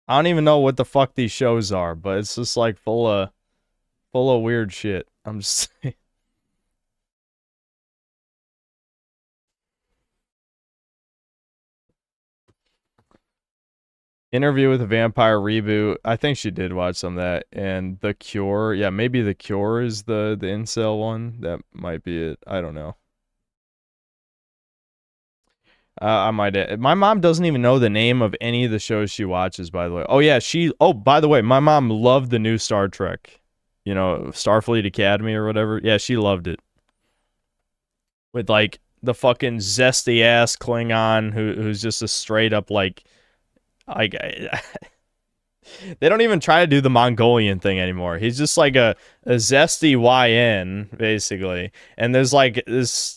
I don't even know what the fuck these shows are, but it's just like full of weird shit. I'm just saying. Interview with a Vampire reboot. I think she did watch some of that. And The Cure. Yeah, maybe The Cure is the incel one. That might be it. I don't know. I might. My mom doesn't even know the name of any of the shows she watches, by the way. Oh, yeah. Oh, by the way, my mom loved the new Star Trek. You know, Starfleet Academy or whatever. Yeah, she loved it. With, like, the fucking zesty ass Klingon who's just a straight up like they don't even try to do the Mongolian thing anymore. He's just like a zesty YN basically, and there's like this.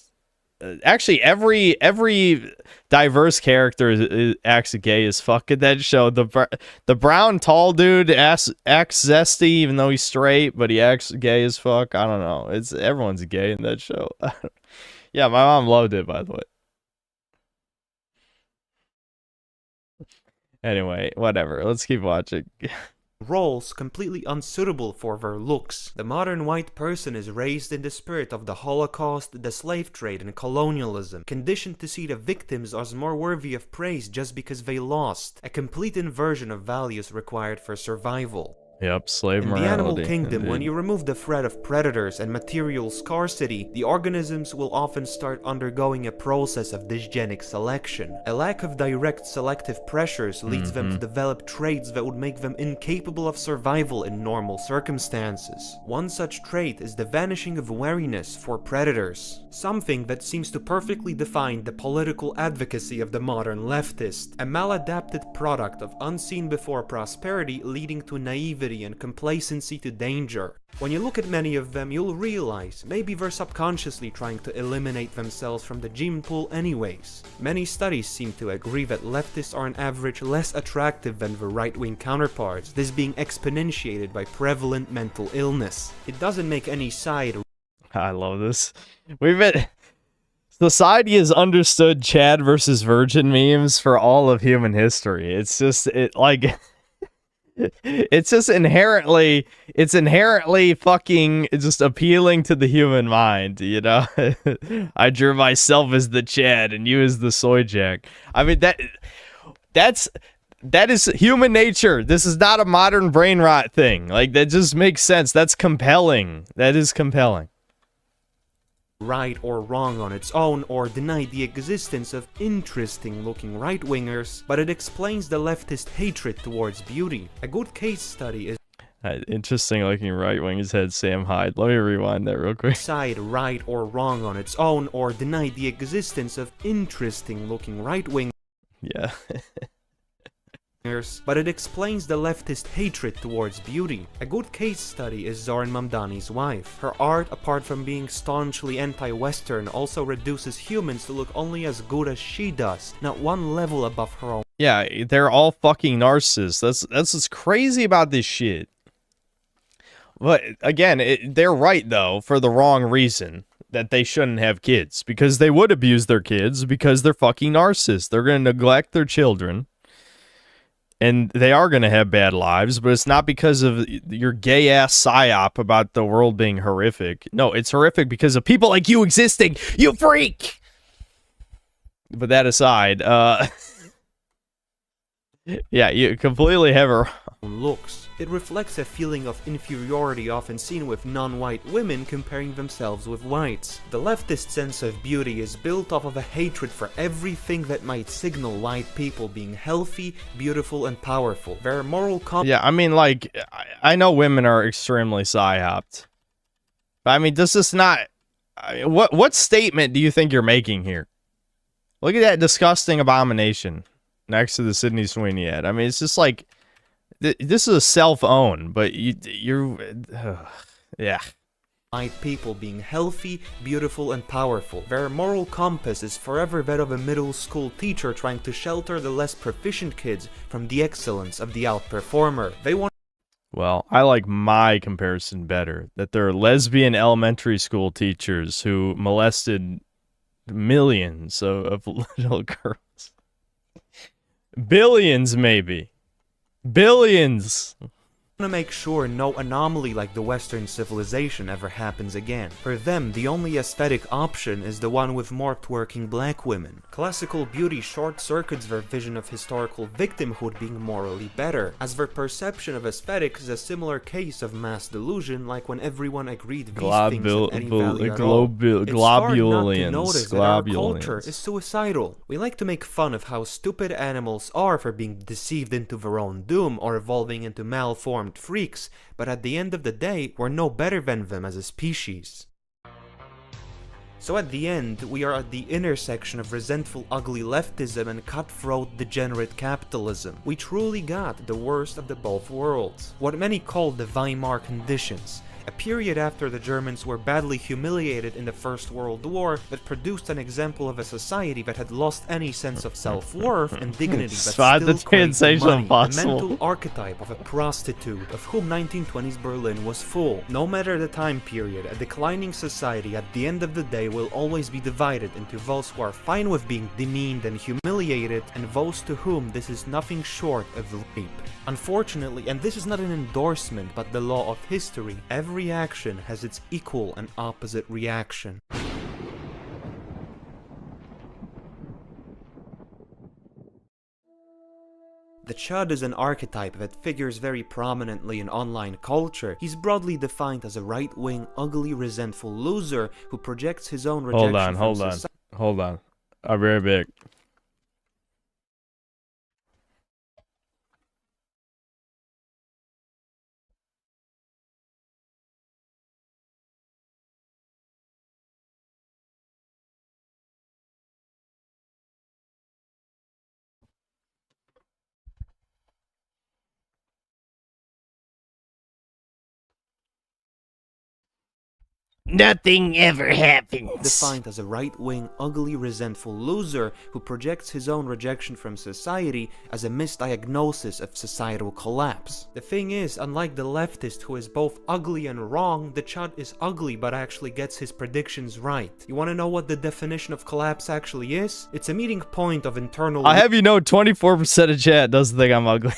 Actually, every diverse character acts gay as fuck in that show. The brown tall dude acts zesty even though he's straight, but he acts gay as fuck. I don't know. Everyone's gay in that show. Yeah, my mom loved it, by the way. Anyway, whatever. Let's keep watching. Roles completely unsuitable for their looks. The modern white person is raised in the spirit of the Holocaust, the slave trade, and colonialism, conditioned to see the victims as more worthy of praise just because they lost, a complete inversion of values required for survival. Yep, slave morality. In the animal kingdom, indeed. when you remove the threat of predators and material scarcity, the organisms will often start undergoing a process of dysgenic selection. A lack of direct selective pressures leads them to develop traits that would make them incapable of survival in normal circumstances. One such trait is the vanishing of wariness for predators, something that seems to perfectly define the political advocacy of the modern leftist, a maladapted product of unseen before prosperity leading to naivety and complacency to danger. When you look at many of them, you'll realize maybe they're subconsciously trying to eliminate themselves from the gene pool anyways. Many studies seem to agree that leftists are on average less attractive than their right-wing counterparts, this being exponentiated by prevalent mental illness. It doesn't make any side. I love this. Society has understood Chad versus Virgin memes for all of human history. It's just it's just inherently fucking just appealing to the human mind, you know. I drew myself as the Chad and you as the Soy Jack. I mean that is human nature. This is not a modern brain rot thing. Like, that just makes sense. That's compelling. That is compelling. Right or wrong on its own, or deny the existence of interesting looking right-wingers, but it explains the leftist hatred towards beauty. A good case study is interesting looking right-wingers had Sam Hyde. Let me rewind that real quick. Decide right or wrong on its own, or deny the existence of interesting looking right-wingers. Yeah. But it explains the leftist hatred towards beauty. A good case study is Zoran Mamdani's wife. Her art, apart from being staunchly anti-Western, also reduces humans to look only as good as she does, not one level above her own. Yeah, they're all fucking narcissists. That's what's crazy about this shit. But again, they're right though, for the wrong reason. That they shouldn't have kids, because they would abuse their kids because they're fucking narcissists. They're gonna neglect their children. And they are going to have bad lives, but it's not because of your gay-ass psyop about the world being horrific. No, it's horrific because of people like you existing, you freak! But that aside, yeah, you completely have her looks. It reflects a feeling of inferiority often seen with non-white women comparing themselves with whites. The leftist sense of beauty is built off of a hatred for everything that might signal white people being healthy, beautiful, and powerful. Their moral yeah, I mean, like, I know women are extremely psyoped. But I mean, does this not... What statement do you think you're making here? Look at that disgusting abomination next to the Sydney Sweeney ad. I mean, it's just like... This is a self-own, but you're yeah. White people being healthy, beautiful, and powerful. Their moral compass is forever that of a middle school teacher trying to shelter the less proficient kids from the excellence of the outperformer. They want... Well, I like my comparison better. That there are lesbian elementary school teachers who molested millions of little girls. Billions, maybe. Billions! To make sure no anomaly like the Western civilization ever happens again. For them, the only aesthetic option is the one with more twerking black women. Classical beauty short-circuits their vision of historical victimhood being morally better, as their perception of aesthetics is a similar case of mass delusion, like when everyone agreed these things have any value at all. It's hard not to notice that our culture is suicidal. We like to make fun of how stupid animals are for being deceived into their own doom or evolving into malformed freaks, but at the end of the day, we're no better than them as a species. So at the end, we are at the intersection of resentful, ugly leftism and cutthroat, degenerate capitalism. We truly got the worst of the both worlds. What many call the Weimar conditions. A period after the Germans were badly humiliated in the First World War that produced an example of a society that had lost any sense of self-worth and dignity but still craved money. The mental archetype of a prostitute of whom 1920s Berlin was full. No matter the time period, a declining society at the end of the day will always be divided into those who are fine with being demeaned and humiliated and those to whom this is nothing short of rape. Unfortunately, and this is not an endorsement but the law of history, every action has its equal and opposite reaction. The Chud is an archetype that figures very prominently in online culture. He's broadly defined as a right-wing, ugly, resentful loser who projects his own rejection from society. Hold on. I'll be right back. Nothing ever happens. Defined as a right-wing, ugly, resentful loser who projects his own rejection from society as a misdiagnosis of societal collapse. The thing is, unlike the leftist who is both ugly and wrong, the Chud is ugly but actually gets his predictions right. You wanna know what the definition of collapse actually is? It's a meeting point of internal— I'll have you know 24% of chat doesn't think I'm ugly.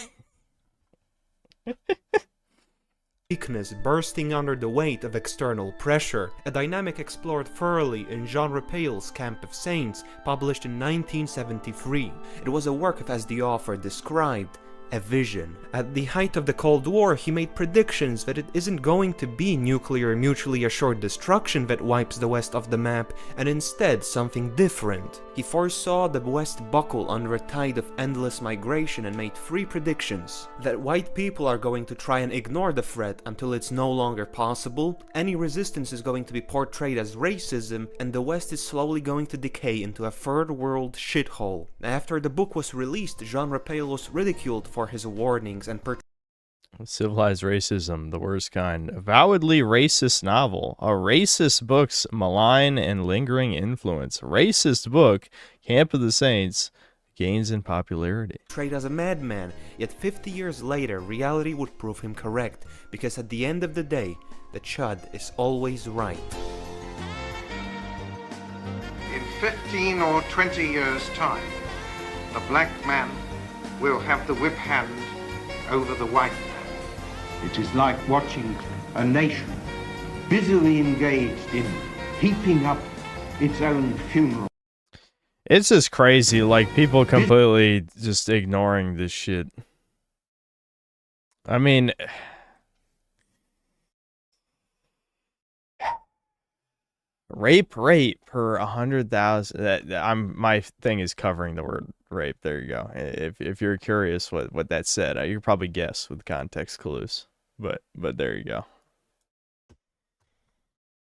weakness bursting under the weight of external pressure, a dynamic explored thoroughly in Jean Raphael's Camp of Saints, published in 1973. It was a work of, as the author described, a vision. At the height of the Cold War, he made predictions that it isn't going to be nuclear mutually assured destruction that wipes the West off the map, and instead something different. He foresaw the West buckle under a tide of endless migration and made three predictions: that white people are going to try and ignore the threat until it's no longer possible, any resistance is going to be portrayed as racism, and the West is slowly going to decay into a third world shithole. After the book was released, Jean Raphael was ridiculed for his warnings and Civilized Racism, the worst kind. Avowedly racist novel. A racist book's malign and lingering influence. Racist book, Camp of the Saints, gains in popularity. Portrayed as a madman, yet 50 years later, reality would prove him correct, because at the end of the day, the Chud is always right. In 15 or 20 years' time, the black man will have the whip hand over the white man. It is like watching a nation busily engaged in heaping up its own funeral. It's just crazy, like people completely just ignoring this shit. I mean, rape per 100,000. My thing is covering the word rape. There you go. If you're curious what that said, you could probably guess with context clues. But there you go.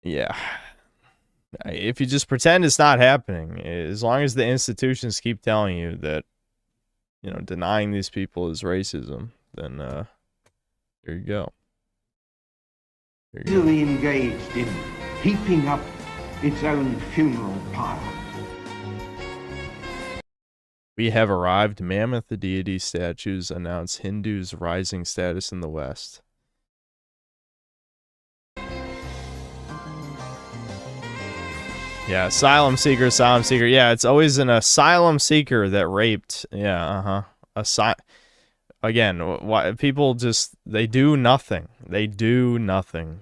Yeah. If you just pretend it's not happening, as long as the institutions keep telling you that, you know, denying these people is racism, then there you go. Busily engaged in heaping up its own funeral pile. We have arrived. Mammoth the deity statues announce Hindus' rising status in the West. Yeah, asylum seeker. Yeah, it's always an asylum seeker that raped. Yeah, Again, why people just, they do nothing. They do nothing.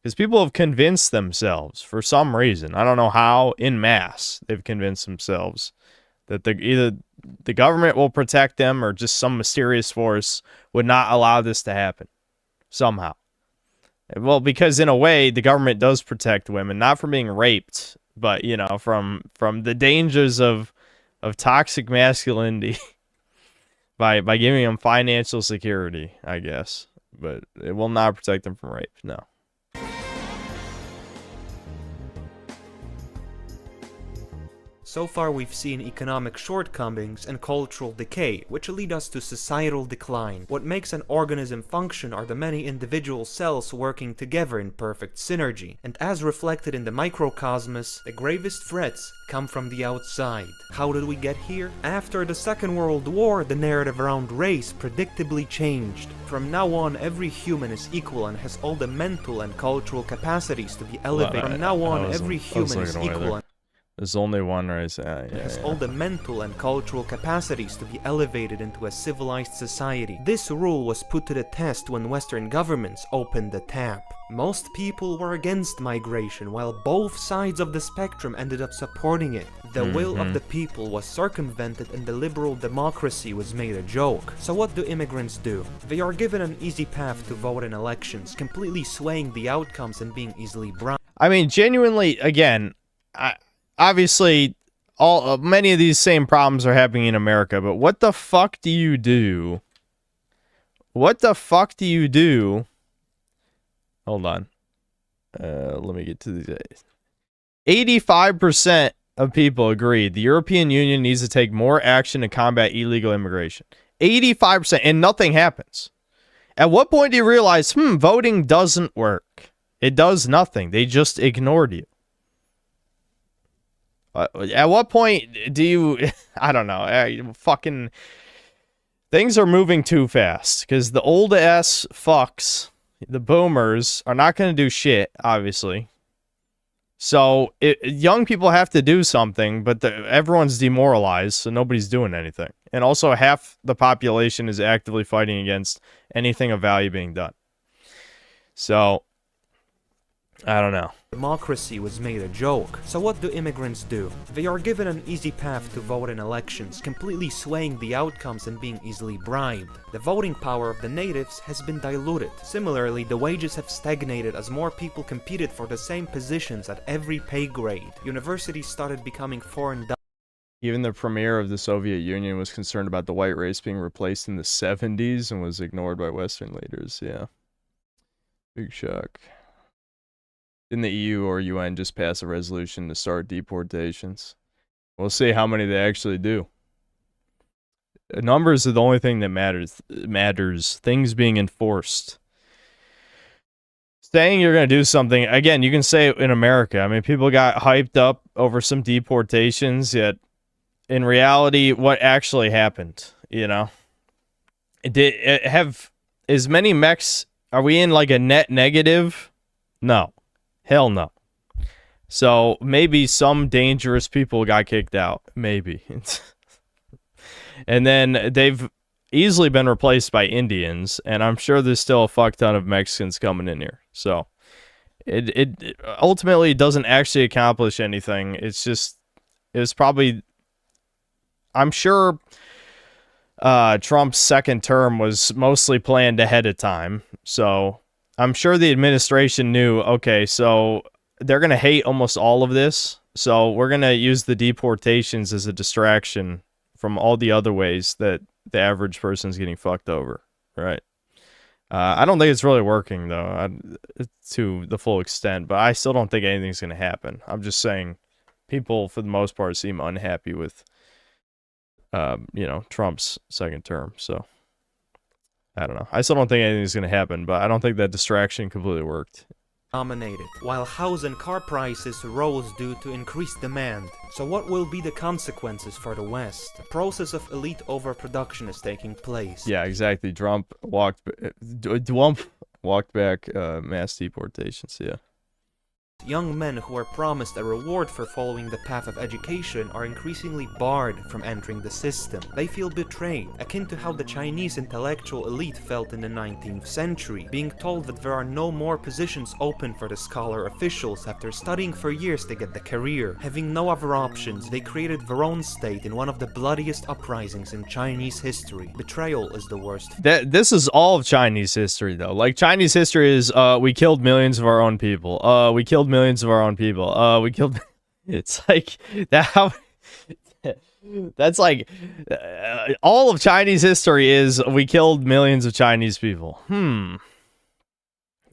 Because people have convinced themselves, for some reason, I don't know how, in mass, they've convinced themselves that either the government will protect them or just some mysterious force would not allow this to happen. Somehow. Well, because in a way, the government does protect women, not from being raped, but, you know, from the dangers of toxic masculinity by giving them financial security, I guess. But it will not protect them from rape, no. So far we've seen economic shortcomings and cultural decay, which lead us to societal decline. What makes an organism function are the many individual cells working together in perfect synergy. And as reflected in the microcosmos, the gravest threats come from the outside. How did we get here? After the Second World War, the narrative around race predictably changed. From now on, every human is equal and has all the mental and cultural capacities to be elevated. From now on, every human is equal and there's only one race. has all the mental and cultural capacities to be elevated into a civilized society. This rule was put to the test when Western governments opened the tap. Most people were against migration, while both sides of the spectrum ended up supporting it. The will of the people was circumvented and the liberal democracy was made a joke. So what do immigrants do? They are given an easy path to vote in elections, completely swaying the outcomes and being easily bribed. I mean, genuinely, again, obviously, many of these same problems are happening in America, but what the fuck do you do? What the fuck do you do? Hold on. Let me get to these. 85% of people agreed the European Union needs to take more action to combat illegal immigration. 85%, and nothing happens. At what point do you realize, voting doesn't work? It does nothing. They just ignored you. At what point do you... I don't know. Fucking... Things are moving too fast. Because the old-ass fucks, the boomers, are not going to do shit, obviously. So, young people have to do something, but everyone's demoralized, so nobody's doing anything. And also, half the population is actively fighting against anything of value being done. So... I don't know. Democracy was made a joke. So what do immigrants do? They are given an easy path to vote in elections, completely swaying the outcomes and being easily bribed. The voting power of the natives has been diluted. Similarly, the wages have stagnated as more people competed for the same positions at every pay grade. Universities started becoming foreign. Even the premier of the Soviet Union was concerned about the white race being replaced in the 70s and was ignored by Western leaders. Yeah. Big shock. Didn't the EU or UN just pass a resolution to start deportations? We'll see how many they actually do. Numbers are the only thing that matters. Things being enforced. Saying you're going to do something, again, you can say it in America. I mean, people got hyped up over some deportations, yet in reality, what actually happened, you know? Have as many mechs, are we in like a net negative? No. Hell no. So maybe some dangerous people got kicked out. Maybe. And then they've easily been replaced by Indians, and I'm sure there's still a fuck ton of Mexicans coming in here. So it ultimately doesn't actually accomplish anything. It's just, it was probably, I'm sure Trump's second term was mostly planned ahead of time. So I'm sure the administration knew, okay, so they're going to hate almost all of this, so we're going to use the deportations as a distraction from all the other ways that the average person's getting fucked over, right? I don't think it's really working, though, to the full extent, but I still don't think anything's going to happen. I'm just saying people, for the most part, seem unhappy with, Trump's second term, so... I don't know. I still don't think anything's going to happen, but I don't think that distraction completely worked. Dominated, while house and car prices rose due to increased demand. So what will be the consequences for the West? A process of elite overproduction is taking place. Yeah, exactly. Trump walked back mass deportations, yeah. Young men who are promised a reward for following the path of education are increasingly barred from entering the system. They feel betrayed, akin to how the Chinese intellectual elite felt in the 19th century, being told that there are no more positions open for the scholar officials after studying for years to get the career. Having no other options, they created their own state in one of the bloodiest uprisings in Chinese history. Betrayal is the worst. This is all of Chinese history, though. Like, Chinese history is, we killed millions of our own people. We killed millions of our own people. We killed... It's like... That's like... all of Chinese history is, we killed millions of Chinese people.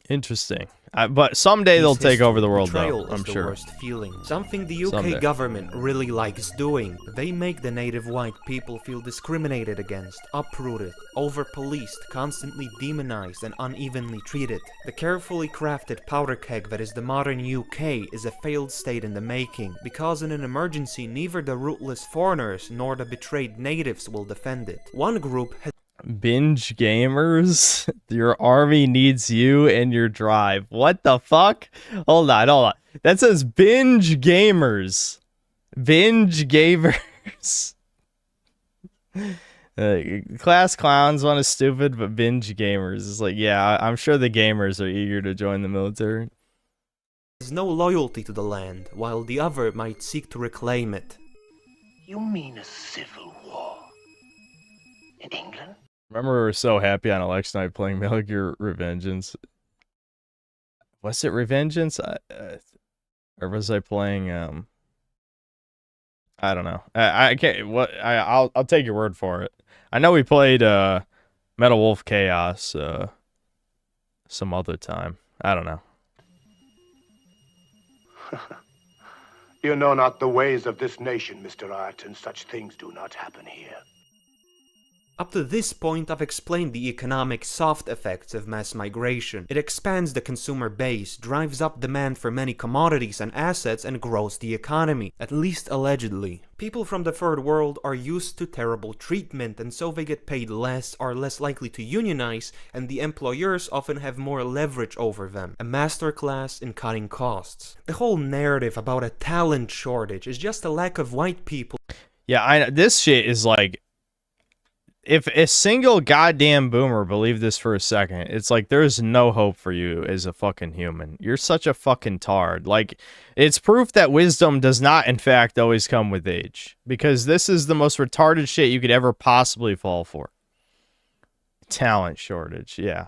Interesting. But someday they'll Peace take over the history, world, betrayal though. I'm is the sure. worst feeling. Something the UK Someday. government really likes doing. They make the native white people feel discriminated against, uprooted, over-policed, constantly demonized, and unevenly treated. The carefully crafted powder keg that is the modern UK is a failed state in the making, because in an emergency neither the rootless foreigners nor the betrayed natives will defend it. One group has Binge gamers, your army needs you and your drive. What the fuck? Hold on. That says binge gamers. Binge gamers. Class clowns one is stupid, but binge gamers is like, yeah, I'm sure the gamers are eager to join the military. There's no loyalty to the land, while the other might seek to reclaim it. You mean a civil war? In England? Remember, we were so happy on election night playing Metal Gear Revengeance. Was it Revengeance? Or was I playing? I don't know. I can't. What? I'll take your word for it. I know we played Metal Wolf Chaos some other time. I don't know. You know not the ways of this nation, Mr. Ayrton. Such things do not happen here. Up to this point, I've explained the economic soft effects of mass migration. It expands the consumer base, drives up demand for many commodities and assets, and grows the economy, at least allegedly. People from the third world are used to terrible treatment, and so they get paid less, are less likely to unionize, and the employers often have more leverage over them. A masterclass in cutting costs. The whole narrative about a talent shortage is just a lack of white people. Yeah, this shit is like, if a single goddamn boomer believed this for a second, it's like there's no hope for you as a fucking human. You're such a fucking tard. Like, it's proof that wisdom does not, in fact, always come with age. Because this is the most retarded shit you could ever possibly fall for. Talent shortage. Yeah,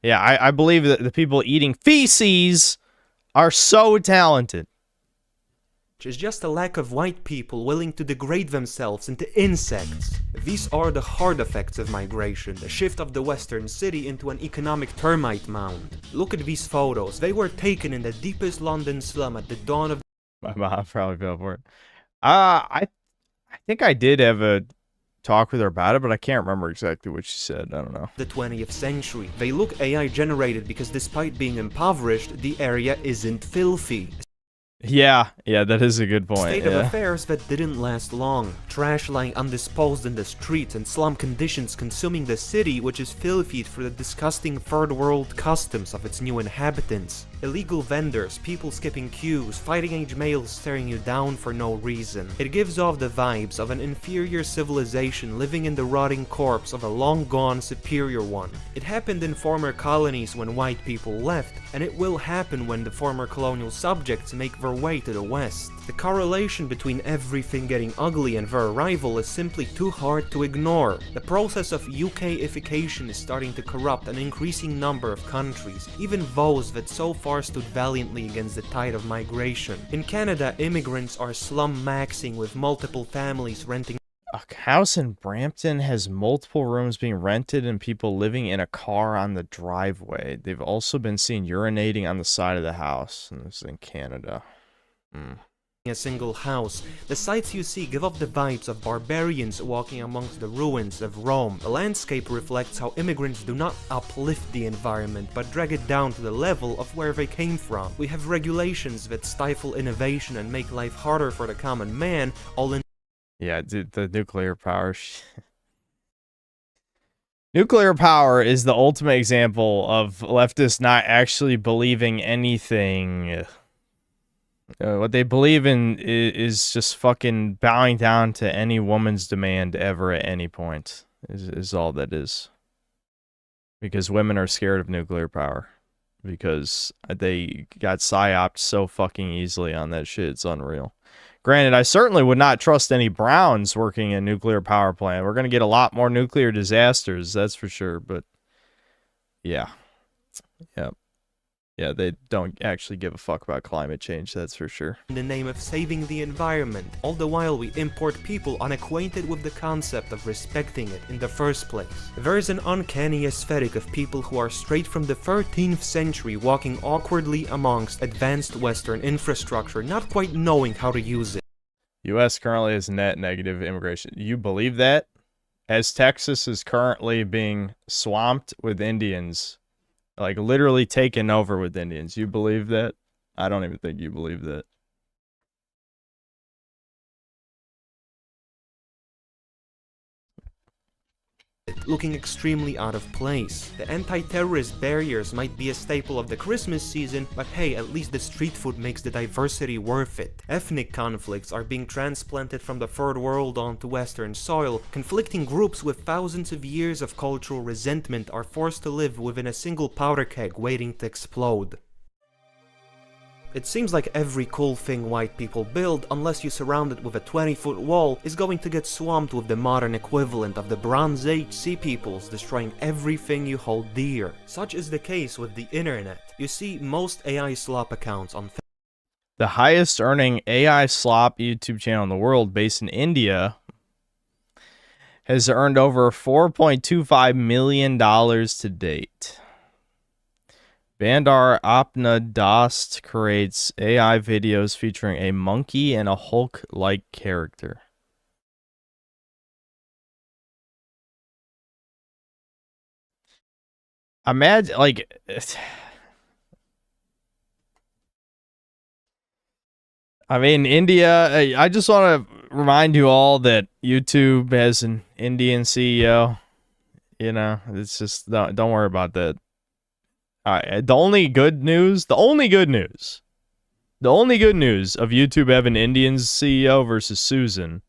Yeah, I believe that the people eating feces are so talented. Is just a lack of white people willing to degrade themselves into insects. These are the hard effects of migration, the shift of the western city into an economic termite mound. Look at these photos. They were taken in the deepest London slum at the dawn of... My mom probably fell for it. I think I did have a talk with her about it, but I can't remember exactly what she said. I don't know. The 20th century. They look AI generated because despite being impoverished, the area isn't filthy. Yeah, that is a good point. State of affairs that didn't last long. Trash lying undisposed in the streets and slum conditions consuming the city, which is filthy for the disgusting third world customs of its new inhabitants. Illegal vendors, people skipping queues, fighting age males staring you down for no reason. It gives off the vibes of an inferior civilization living in the rotting corpse of a long-gone superior one. It happened in former colonies when white people left, and it will happen when the former colonial subjects make their way to the west. The correlation between everything getting ugly and their arrival is simply too hard to ignore. The process of UKification is starting to corrupt an increasing number of countries, even those that so far stood valiantly against the tide of migration. In Canada, immigrants are slum-maxing with multiple families renting. A house in Brampton has multiple rooms being rented and people living in a car on the driveway. They've also been seen urinating on the side of the house. And this is in Canada. A single house. The sights you see give off the vibes of barbarians walking amongst the ruins of Rome. The landscape reflects how immigrants do not uplift the environment, but drag it down to the level of where they came from. We have regulations that stifle innovation and make life harder for the common man, all in... Yeah, dude, the nuclear power Nuclear power is the ultimate example of leftists not actually believing anything. What they believe in is just fucking bowing down to any woman's demand ever at any point. Is all that is. Because women are scared of nuclear power. Because they got psyoped so fucking easily on that shit. It's unreal. Granted, I certainly would not trust any Browns working in a nuclear power plant. We're going to get a lot more nuclear disasters, that's for sure. But, yeah. Yep. Yeah, they don't actually give a fuck about climate change, that's for sure. In the name of saving the environment, all the while we import people unacquainted with the concept of respecting it in the first place. There is an uncanny aesthetic of people who are straight from the 13th century walking awkwardly amongst advanced Western infrastructure, not quite knowing how to use it. U.S. currently has net negative immigration. You believe that? As Texas is currently being swamped with Indians, like literally taken over with Indians. You believe that? I don't even think you believe that. Looking extremely out of place. The anti-terrorist barriers might be a staple of the Christmas season, but hey, at least the street food makes the diversity worth it. Ethnic conflicts are being transplanted from the third world onto Western soil. Conflicting groups with thousands of years of cultural resentment are forced to live within a single powder keg waiting to explode. It seems like every cool thing white people build, unless you surround it with a 20-foot wall, is going to get swamped with the modern equivalent of the Bronze Age sea peoples destroying everything you hold dear. Such is the case with the internet. You see, most AI slop accounts on the highest earning AI slop YouTube channel in the world, based in India, has earned over $4.25 million to date. Bandar Apna Dost creates AI videos featuring a monkey and a Hulk-like character. Imagine, like, I mean, India, I just want to remind you all that YouTube has an Indian CEO. You know, it's just, don't worry about that. The only good news of YouTube having Indians CEO versus Susan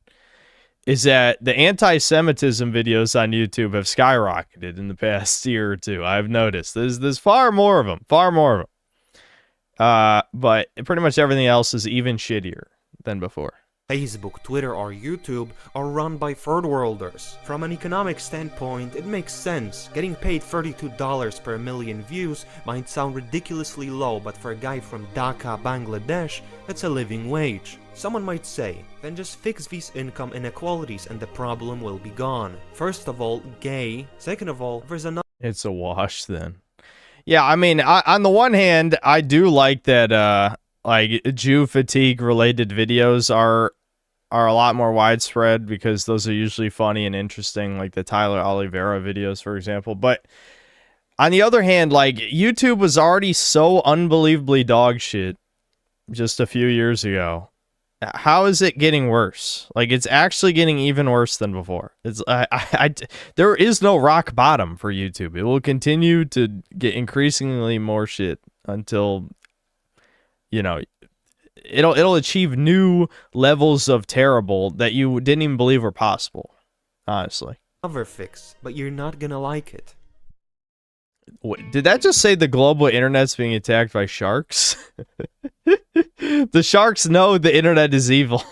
is that the anti-Semitism videos on YouTube have skyrocketed in the past year or two. I've noticed there's far more of them. But pretty much everything else is even shittier than before. Facebook, Twitter, or YouTube are run by third worlders. From an economic standpoint, it makes sense. Getting paid $32 per million views might sound ridiculously low, but for a guy from Dhaka, Bangladesh, that's a living wage. Someone might say, then just fix these income inequalities and the problem will be gone. First of all, gay. Second of all, there's another... It's a wash then. Yeah, I mean, on the one hand, I do like that, like, Jew fatigue related videos are a lot more widespread because those are usually funny and interesting, like the Tyler Oliveira videos, for example. But on the other hand, like, YouTube was already so unbelievably dog shit just a few years ago. How is it getting worse? Like, it's actually getting even worse than before. It's there is no rock bottom for YouTube. It will continue to get increasingly more shit until, you know, it'll achieve new levels of terrible that you didn't even believe were possible, honestly. Another fix, but you're not gonna like it. What, did that just say the global internet's being attacked by sharks? The sharks know the internet is evil.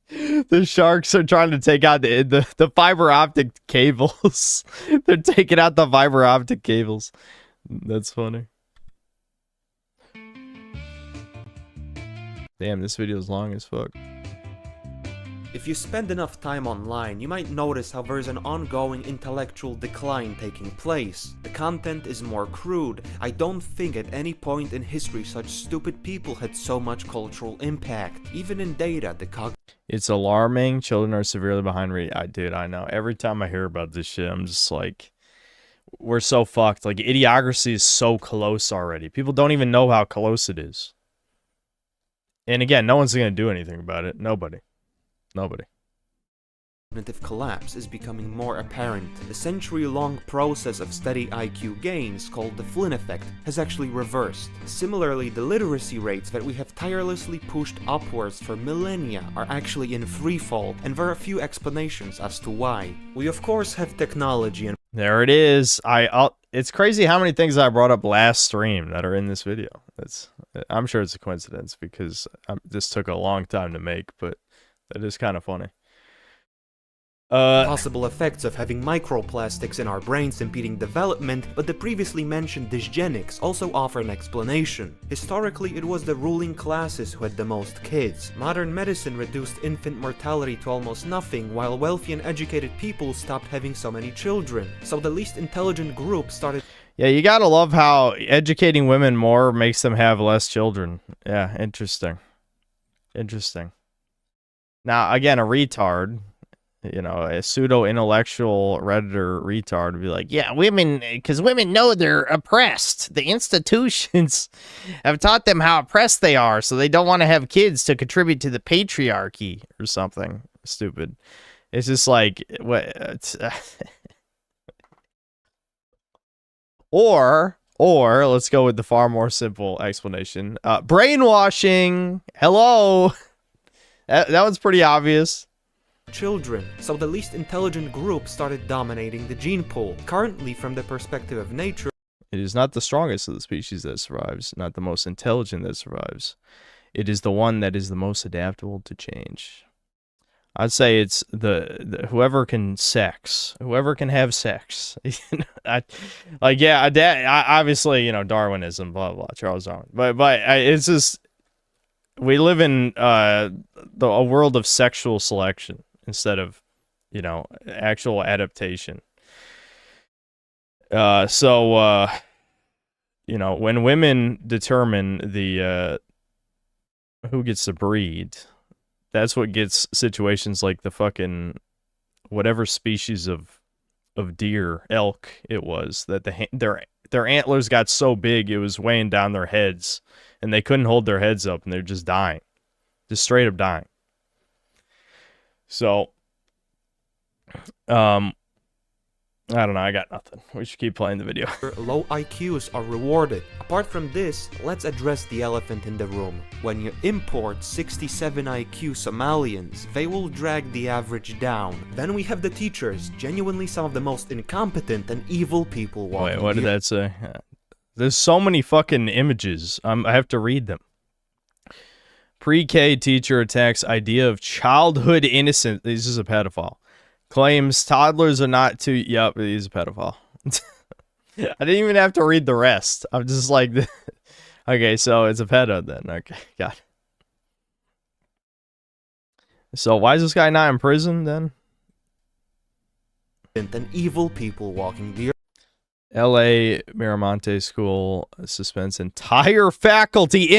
The sharks are trying to take out the fiber optic cables. They're taking out the fiber optic cables. That's funny. Damn, this video is long as fuck. If you spend enough time online, you might notice how there's an ongoing intellectual decline taking place. The content is more crude. I don't think at any point in history such stupid people had so much cultural impact. Even in data, it's alarming. Children are severely behind reading. Dude, I know. Every time I hear about this shit, I'm just like, we're so fucked. Like, idiocracy is so close already. People don't even know how close it is. And again, no one's going to do anything about it. Nobody. Cognitive collapse is becoming more apparent. The century-long process of steady IQ gains, called the Flynn effect, has actually reversed. Similarly, the literacy rates that we have tirelessly pushed upwards for millennia are actually in freefall, and there are a few explanations as to why. We of course have technology and... There it is. It's crazy how many things I brought up last stream that are in this video. I'm sure it's a coincidence because this took a long time to make, but that is kind of funny. possible effects of having microplastics in our brains impeding development, but the previously mentioned dysgenics also offer an explanation. Historically, it was the ruling classes who had the most kids. Modern medicine reduced infant mortality to almost nothing, while wealthy and educated people stopped having so many children. So the least intelligent group started... Yeah, you gotta love how educating women more makes them have less children. Yeah, interesting. Interesting. Now, again, a retard... You know, a pseudo-intellectual Redditor retard would be like, yeah, women, because women know they're oppressed. The institutions have taught them how oppressed they are, so they don't want to have kids to contribute to the patriarchy or something stupid. It's just like, what? Or let's go with the far more simple explanation. Brainwashing. Hello. That one's pretty obvious. Children, so the least intelligent group started dominating the gene pool. Currently, from the perspective of nature, it is not the strongest of the species that survives, not the most intelligent that survives. It is the one that is the most adaptable to change. I'd say it's the whoever can have sex. Obviously, you know, Darwinism, blah blah, Charles Darwin. But it's just we live in a world of sexual selection instead of, you know, actual adaptation. You know, when women determine the who gets to breed, that's what gets situations like the fucking whatever species of deer, elk it was, that their antlers got so big it was weighing down their heads and they couldn't hold their heads up and they're just dying. Just straight up dying. So, I don't know, I got nothing. We should keep playing the video. Low IQs are rewarded. Apart from this, let's address the elephant in the room. When you import 67 IQ Somalians, they will drag the average down. Then we have the teachers, genuinely some of the most incompetent and evil people walking. Wait, what did that say? There's so many fucking images. I have to read them. Pre-K teacher attacks idea of childhood innocence. This is a pedophile. Claims toddlers are not too... Yep, he's a pedophile. I didn't even have to read the rest. I'm just like... Okay, so it's a pedo then. Okay, got it. So why is this guy not in prison then? And evil people walking the earth. L.A. Miramonte School suspends entire faculty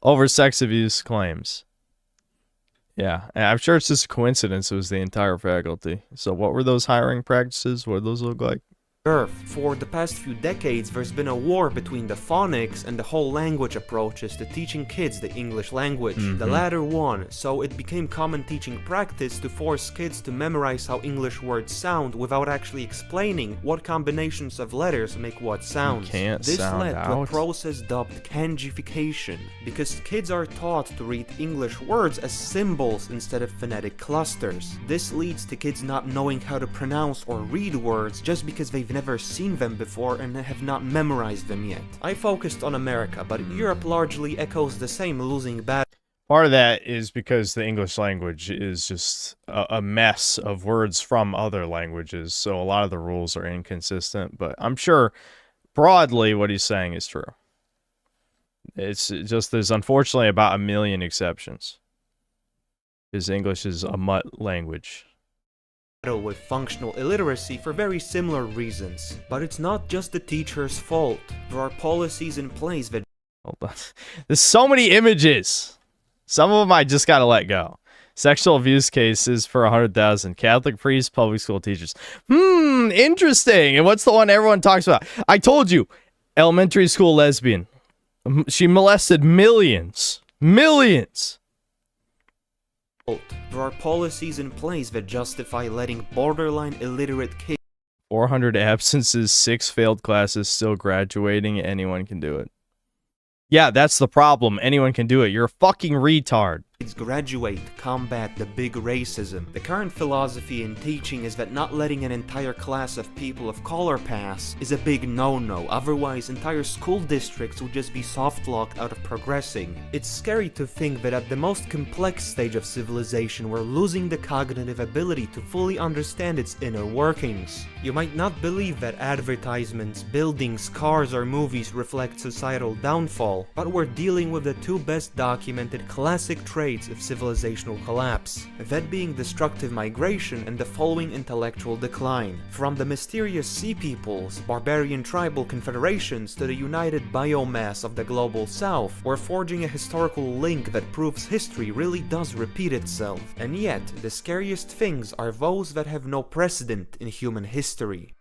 over sex abuse claims. Yeah, I'm sure it's just a coincidence it was the entire faculty. So what were those hiring practices? What did those look like? For the past few decades, there's been a war between the phonics and the whole language approaches to teaching kids the English language. The latter won, so it became common teaching practice to force kids to memorize how English words sound without actually explaining what combinations of letters make what sounds. This led to a process dubbed kanjification, because kids are taught to read English words as symbols instead of phonetic clusters. This leads to kids not knowing how to pronounce or read words just because they've never seen them before and have not memorized them yet. I focused on America, but Europe largely echoes the same losing battle. Part of that is because the English language is just a mess of words from other languages, so a lot of the rules are inconsistent, but I'm sure broadly what he's saying is true. It's just there's unfortunately about 1 million exceptions, because English is a mutt language. With functional illiteracy for very similar reasons. But it's not just the teacher's fault. There are policies in place that... Hold on. There's so many images. Some of them I just gotta let go. Sexual abuse cases for 100,000. Catholic priests, public school teachers. Interesting. And what's the one everyone talks about? I told you. Elementary school lesbian. She molested millions. Millions. There are policies in place that justify letting borderline illiterate kids... 400 absences, 6 failed classes, still graduating. Anyone can do it. Yeah, that's the problem. Anyone can do it. You're a fucking retard. graduate to combat the big racism. The current philosophy and teaching is that not letting an entire class of people of color pass is a big no-no, otherwise entire school districts would just be soft-locked out of progressing. It's scary to think that at the most complex stage of civilization we're losing the cognitive ability to fully understand its inner workings. You might not believe that advertisements, buildings, cars or movies reflect societal downfall, but we're dealing with the two best documented classic traits of civilizational collapse, that being destructive migration and the following intellectual decline. From the mysterious sea peoples, barbarian tribal confederations to the united biomass of the global south, we're forging a historical link that proves history really does repeat itself. And yet, the scariest things are those that have no precedent in human history.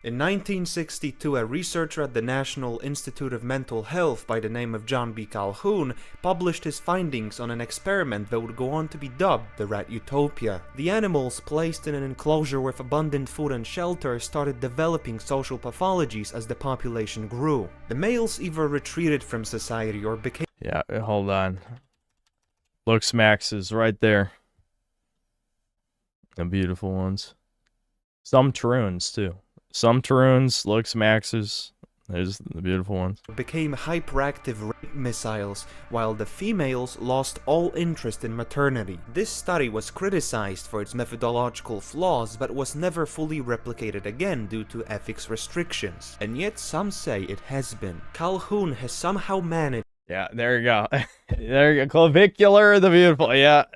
In 1962, a researcher at the National Institute of Mental Health by the name of John B. Calhoun published his findings on an experiment that would go on to be dubbed the Rat Utopia. The animals, placed in an enclosure with abundant food and shelter, started developing social pathologies as the population grew. The males either retreated from society or became— Yeah, hold on. Looks Max is right there. The beautiful ones. Some Taroons, too. Some Taroons, Looks Maxes. There's the beautiful ones. Became hyperactive rape missiles, while the females lost all interest in maternity. This study was criticized for its methodological flaws, but was never fully replicated again due to ethics restrictions. And yet some say it has been. Calhoun has somehow managed— Yeah, there you go. There you go. Clavicular, the beautiful. Yeah.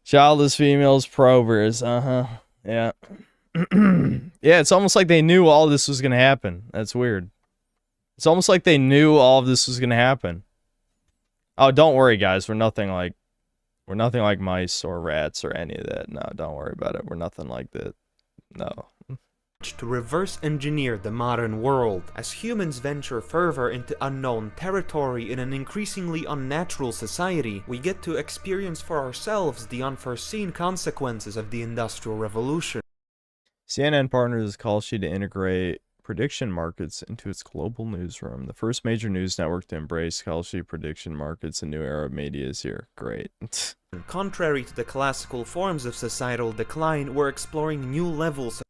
Childless females, probers. Yeah. Yeah, it's almost like they knew all this was gonna happen. That's weird. It's almost like they knew all of this was gonna happen. Oh, don't worry, guys. We're nothing like mice or rats or any of that. No, don't worry about it. We're nothing like that. No. To reverse engineer the modern world. As humans venture further into unknown territory in an increasingly unnatural society, we get to experience for ourselves the unforeseen consequences of the Industrial Revolution. CNN partners Call Sheet to integrate prediction markets into its global newsroom. The first major news network to embrace Call Sheet prediction markets, a new era of media is here. Great. Contrary to the classical forms of societal decline, we're exploring new levels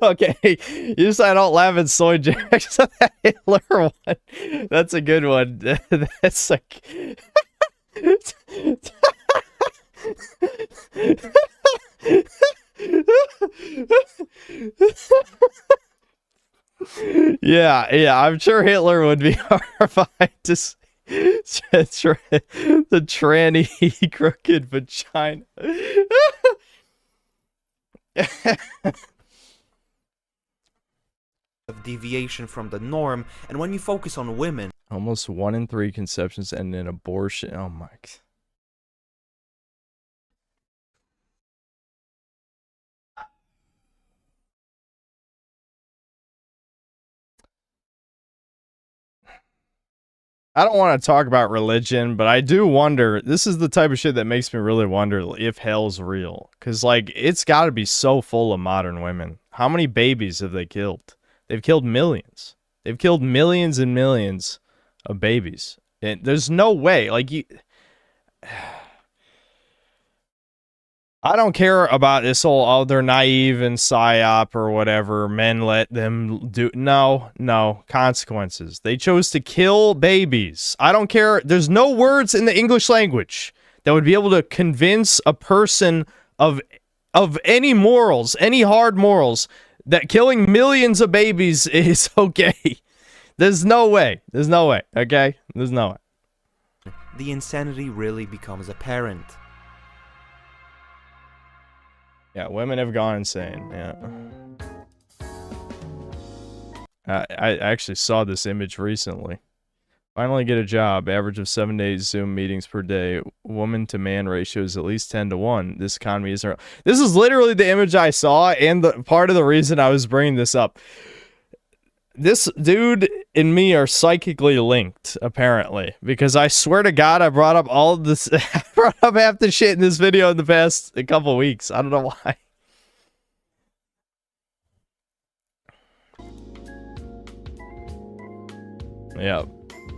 Okay, you just I don't laugh at soy jacks. That Hitler one. That's a good one. That's like yeah, I'm sure Hitler would be horrified to see the tranny crooked vagina. of deviation from the norm, and when you focus on women, almost 1 in 3 conceptions end in abortion. Oh my God. I don't want to talk about religion, but I do wonder, this is the type of shit that makes me really wonder if hell's real. Because, like, it's got to be so full of modern women. How many babies have they killed? They've killed millions. They've killed millions and millions of babies. And there's no way, like, you... I don't care about this whole, oh, they're naive and psyop or whatever. Men let them do. No consequences. They chose to kill babies. I don't care. There's no words in the English language that would be able to convince a person of any morals, any hard morals, that killing millions of babies is okay. There's no way. There's no way. Okay? There's no way. The insanity really becomes apparent. Yeah, women have gone insane. Yeah. I actually saw this image recently. Finally get a job. Average of 7 days Zoom meetings per day. Woman to man ratio is at least 10 to 1. This economy isn't... This is literally the image I saw, and the part of the reason I was bringing this up. This dude and me are psychically linked, apparently, because I swear to God, I brought up all of this, I brought up half the shit in this video in the past couple weeks. I don't know why. Yep.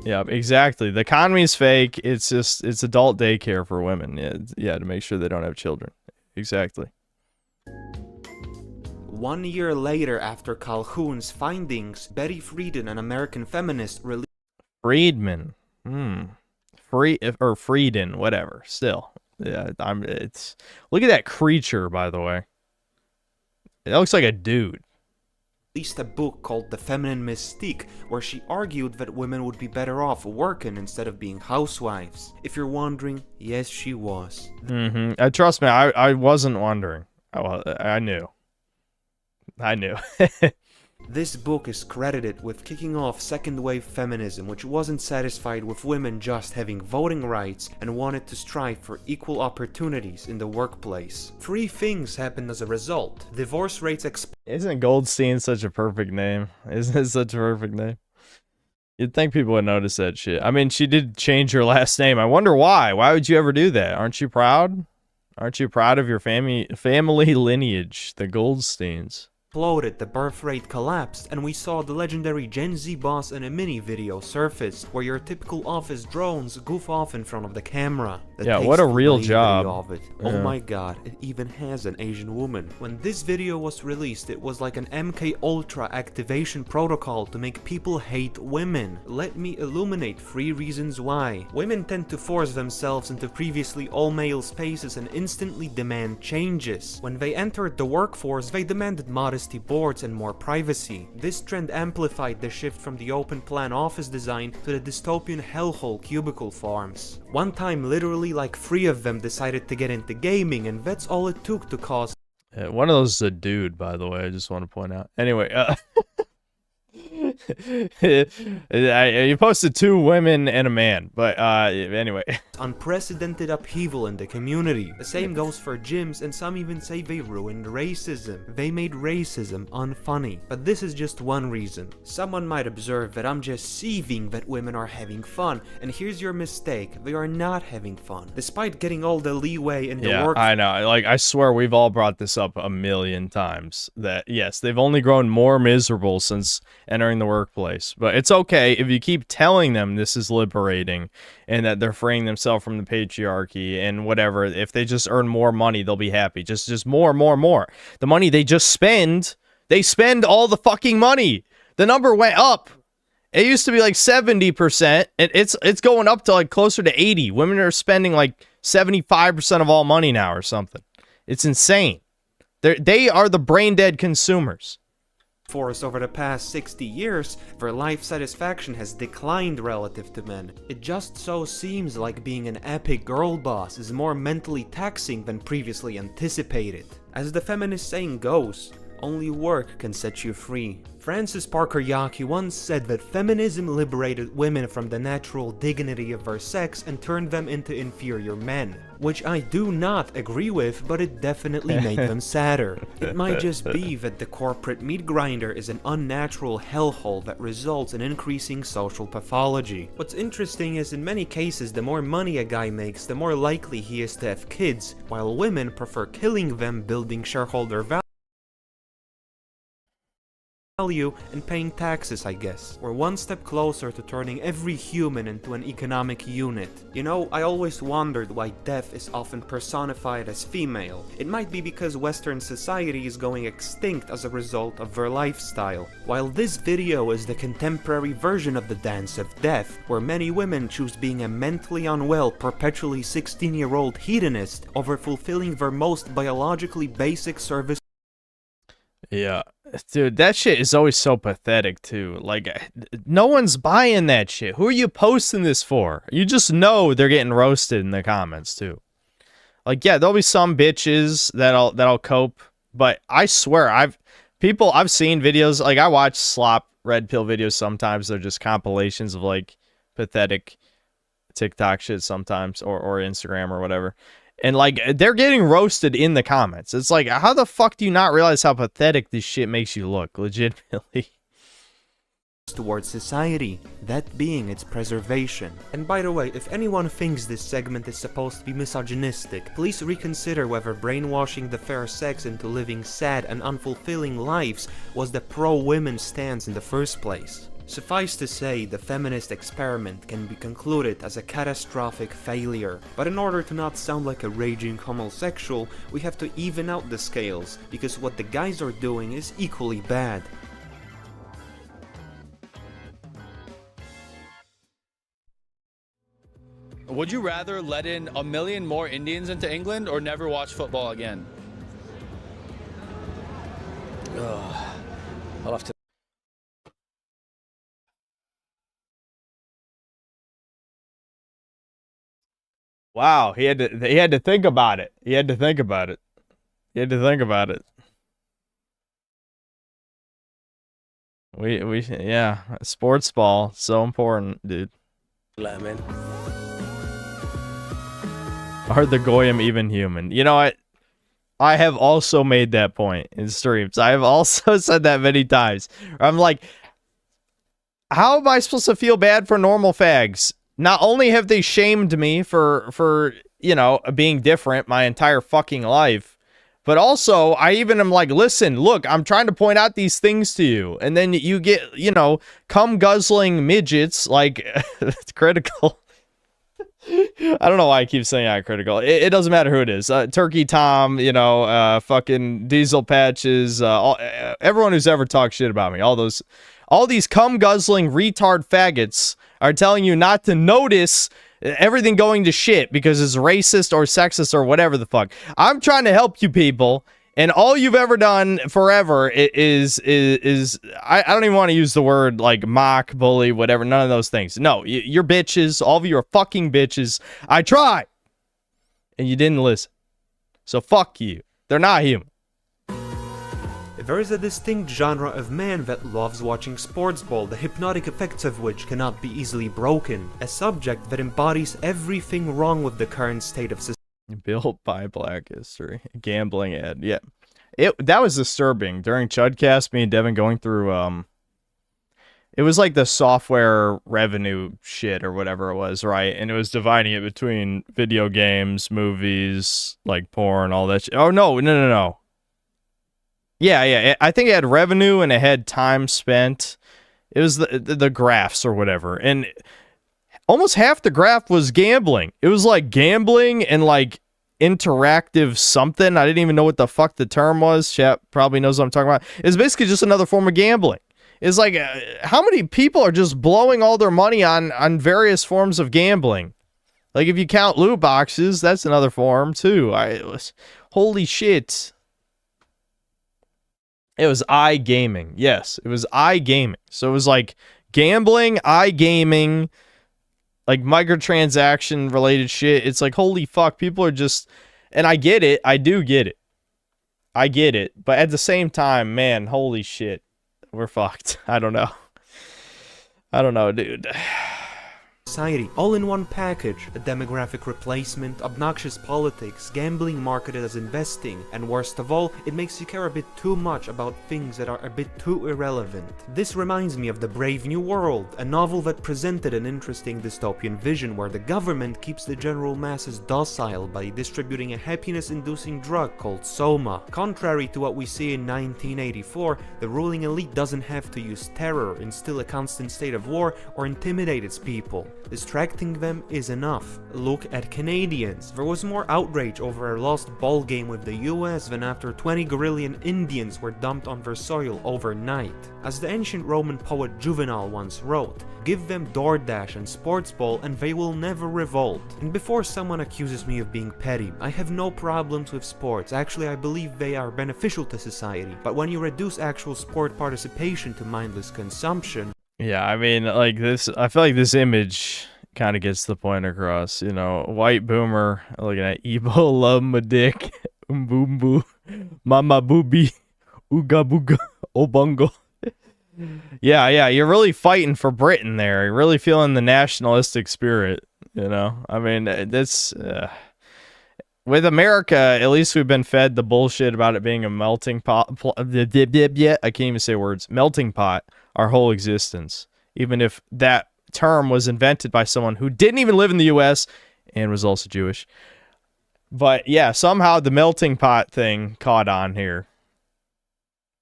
Yep, exactly. The economy's fake. It's just, it's adult daycare for women. Yeah, to make sure they don't have children. Exactly. 1 year later, after Calhoun's findings, Betty Friedan, an American feminist, released Friedman. Frieden, whatever. Still. Yeah, it's look at that creature, by the way. It looks like a dude. A book called The Feminine Mystique, where she argued that women would be better off working instead of being housewives. If you're wondering, yes, she was. Trust me, I wasn't wondering. I knew. I knew. This book is credited with kicking off second-wave feminism, which wasn't satisfied with women just having voting rights and wanted to strive for equal opportunities in the workplace. 3 things happened as a result. Divorce rates Isn't Goldstein such a perfect name? Isn't it such a perfect name? You'd think people would notice that shit. I mean, she did change her last name. I wonder why. Why would you ever do that? Aren't you proud? Aren't you proud of your family lineage, the Goldsteins? Exploded, the birth rate collapsed, and we saw the legendary Gen Z boss in a mini video surface, where your typical office drones goof off in front of the camera. Yeah, what a real job. Of it. Yeah. Oh my god, it even has an Asian woman. When this video was released, it was like an MK Ultra activation protocol to make people hate women. Let me illuminate 3 reasons why. Women tend to force themselves into previously all-male spaces and instantly demand changes. When they entered the workforce, they demanded modesty boards and more privacy. This trend amplified the shift from the open plan office design to the dystopian hellhole cubicle farms. One time, literally like 3 of them decided to get into gaming, and that's all it took to cause. One of those is a dude, by the way. I just want to point out. Anyway, you posted 2 women and a man, but anyway. Unprecedented upheaval in the community. The same goes for gyms, and some even say they ruined racism. They made racism unfunny. But this is just one reason. Someone might observe that I'm just seething that women are having fun, and here's your mistake. They are not having fun. Despite getting all the leeway in the work. I know. Like, I swear we've all brought this up a million times. That, yes, they've only grown more miserable since entering the workplace. But it's okay if you keep telling them this is liberating and that they're freeing themselves from the patriarchy and whatever. If they just earn more money, they'll be happy. Just more. The money they just spend, they spend all the fucking money. The number went up. It used to be like 70%. It's going up to like closer to 80. Women are spending like 75% of all money now or something. It's insane. They are the brain dead consumers. Force over the past 60 years, their life satisfaction has declined relative to men. It just so seems like being an epic girl boss is more mentally taxing than previously anticipated. As the feminist saying goes, only work can set you free. Francis Parker Yockey once said that feminism liberated women from the natural dignity of their sex and turned them into inferior men. Which I do not agree with, but it definitely made them sadder. It might just be that the corporate meat grinder is an unnatural hellhole that results in increasing social pathology. What's interesting is in many cases the more money a guy makes, the more likely he is to have kids, while women prefer killing them, building shareholder value and paying taxes, I guess. We're one step closer to turning every human into an economic unit. You know, I always wondered why death is often personified as female. It might be because Western society is going extinct as a result of their lifestyle. While this video is the contemporary version of the dance of death, where many women choose being a mentally unwell, perpetually 16-year-old hedonist over fulfilling their most biologically basic service. Yeah, dude, that shit is always so pathetic too. Like, no one's buying that shit. Who are you posting this for? You just know they're getting roasted in the comments too. Like, yeah, there'll be some bitches that'll cope, but I swear I've seen videos. Like, I watch slop red pill videos sometimes. They're just compilations of like pathetic TikTok shit sometimes, or Instagram or whatever. And, like, they're getting roasted in the comments. It's like, how the fuck do you not realize how pathetic this shit makes you look, legitimately? Towards society, that being its preservation. And by the way, if anyone thinks this segment is supposed to be misogynistic, please reconsider whether brainwashing the fair sex into living sad and unfulfilling lives was the pro-women stance in the first place. Suffice to say, the feminist experiment can be concluded as a catastrophic failure, but in order to not sound like a raging homosexual, we have to even out the scales, because what the guys are doing is equally bad. Would you rather let in 1 million more Indians into England or never watch football again? Ugh. I'll have to. Wow, he had to think about it. He had to think about it. He had to think about it. Yeah, sports ball, so important, dude. Man. Are the Goyim even human? You know, I have also made that point in streams. I have also said that many times. I'm like, how am I supposed to feel bad for normal fags? Not only have they shamed me for you know, being different my entire fucking life, but also I even am like, listen, look, I'm trying to point out these things to you, and then you get, you know, cum guzzling midgets like it's critical. I don't know why I keep saying I'm critical. It doesn't matter who it is. Turkey Tom, you know, fucking Diesel Patches, everyone who's ever talked shit about me, all these cum guzzling retard faggots are telling you not to notice everything going to shit because it's racist or sexist or whatever the fuck. I'm trying to help you people, and all you've ever done forever is I don't even want to use the word like mock, bully, whatever, none of those things. No, you're bitches. All of you are fucking bitches. I tried, and you didn't listen. So fuck you. They're not human. There is a distinct genre of man that loves watching sports ball, the hypnotic effects of which cannot be easily broken. A subject that embodies everything wrong with the current state of society. Built by Black History. Gambling ad. Yeah. That was disturbing. During Chudcast, me and Devin going through, it was like the software revenue shit or whatever it was, right? And it was dividing it between video games, movies, like porn, all that shit. Oh, no. Yeah. I think it had revenue and it had time spent. It was the graphs or whatever. And almost half the graph was gambling. It was like gambling and like interactive something. I didn't even know what the fuck the term was. Chat probably knows what I'm talking about. It's basically just another form of gambling. It's like, how many people are just blowing all their money on various forms of gambling? Like if you count loot boxes, that's another form too. Holy shit. It was iGaming. Yes, it was iGaming. So it was like gambling, iGaming, like microtransaction related shit. It's like, holy fuck, people are just, and I get it. I do get it. I get it. But at the same time, man, holy shit, we're fucked. I don't know, dude. Society, all in one package, a demographic replacement, obnoxious politics, gambling marketed as investing, and worst of all, it makes you care a bit too much about things that are a bit too irrelevant. This reminds me of The Brave New World, a novel that presented an interesting dystopian vision where the government keeps the general masses docile by distributing a happiness-inducing drug called Soma. Contrary to what we see in 1984, the ruling elite doesn't have to use terror, instill a constant state of war, or intimidate its people. Distracting them is enough. Look at Canadians. There was more outrage over a lost ball game with the US than after 20 Gorillian Indians were dumped on their soil overnight. As the ancient Roman poet Juvenal once wrote, give them DoorDash and sports ball and they will never revolt. And before someone accuses me of being petty, I have no problems with sports. Actually, I believe they are beneficial to society. But when you reduce actual sport participation to mindless consumption, yeah, I mean, like this, I feel like this image kind of gets the point across, you know, white boomer looking at Ebo, love my dick, boom boo, mama booby, ooga booga, obungo. Yeah, you're really fighting for Britain there. You're really feeling the nationalistic spirit, you know? I mean, that's, with America, at least we've been fed the bullshit about it being a melting pot. I can't even say words. Melting pot. Our whole existence. Even if that term was invented by someone who didn't even live in the U.S. and was also Jewish. But yeah, somehow the melting pot thing caught on here.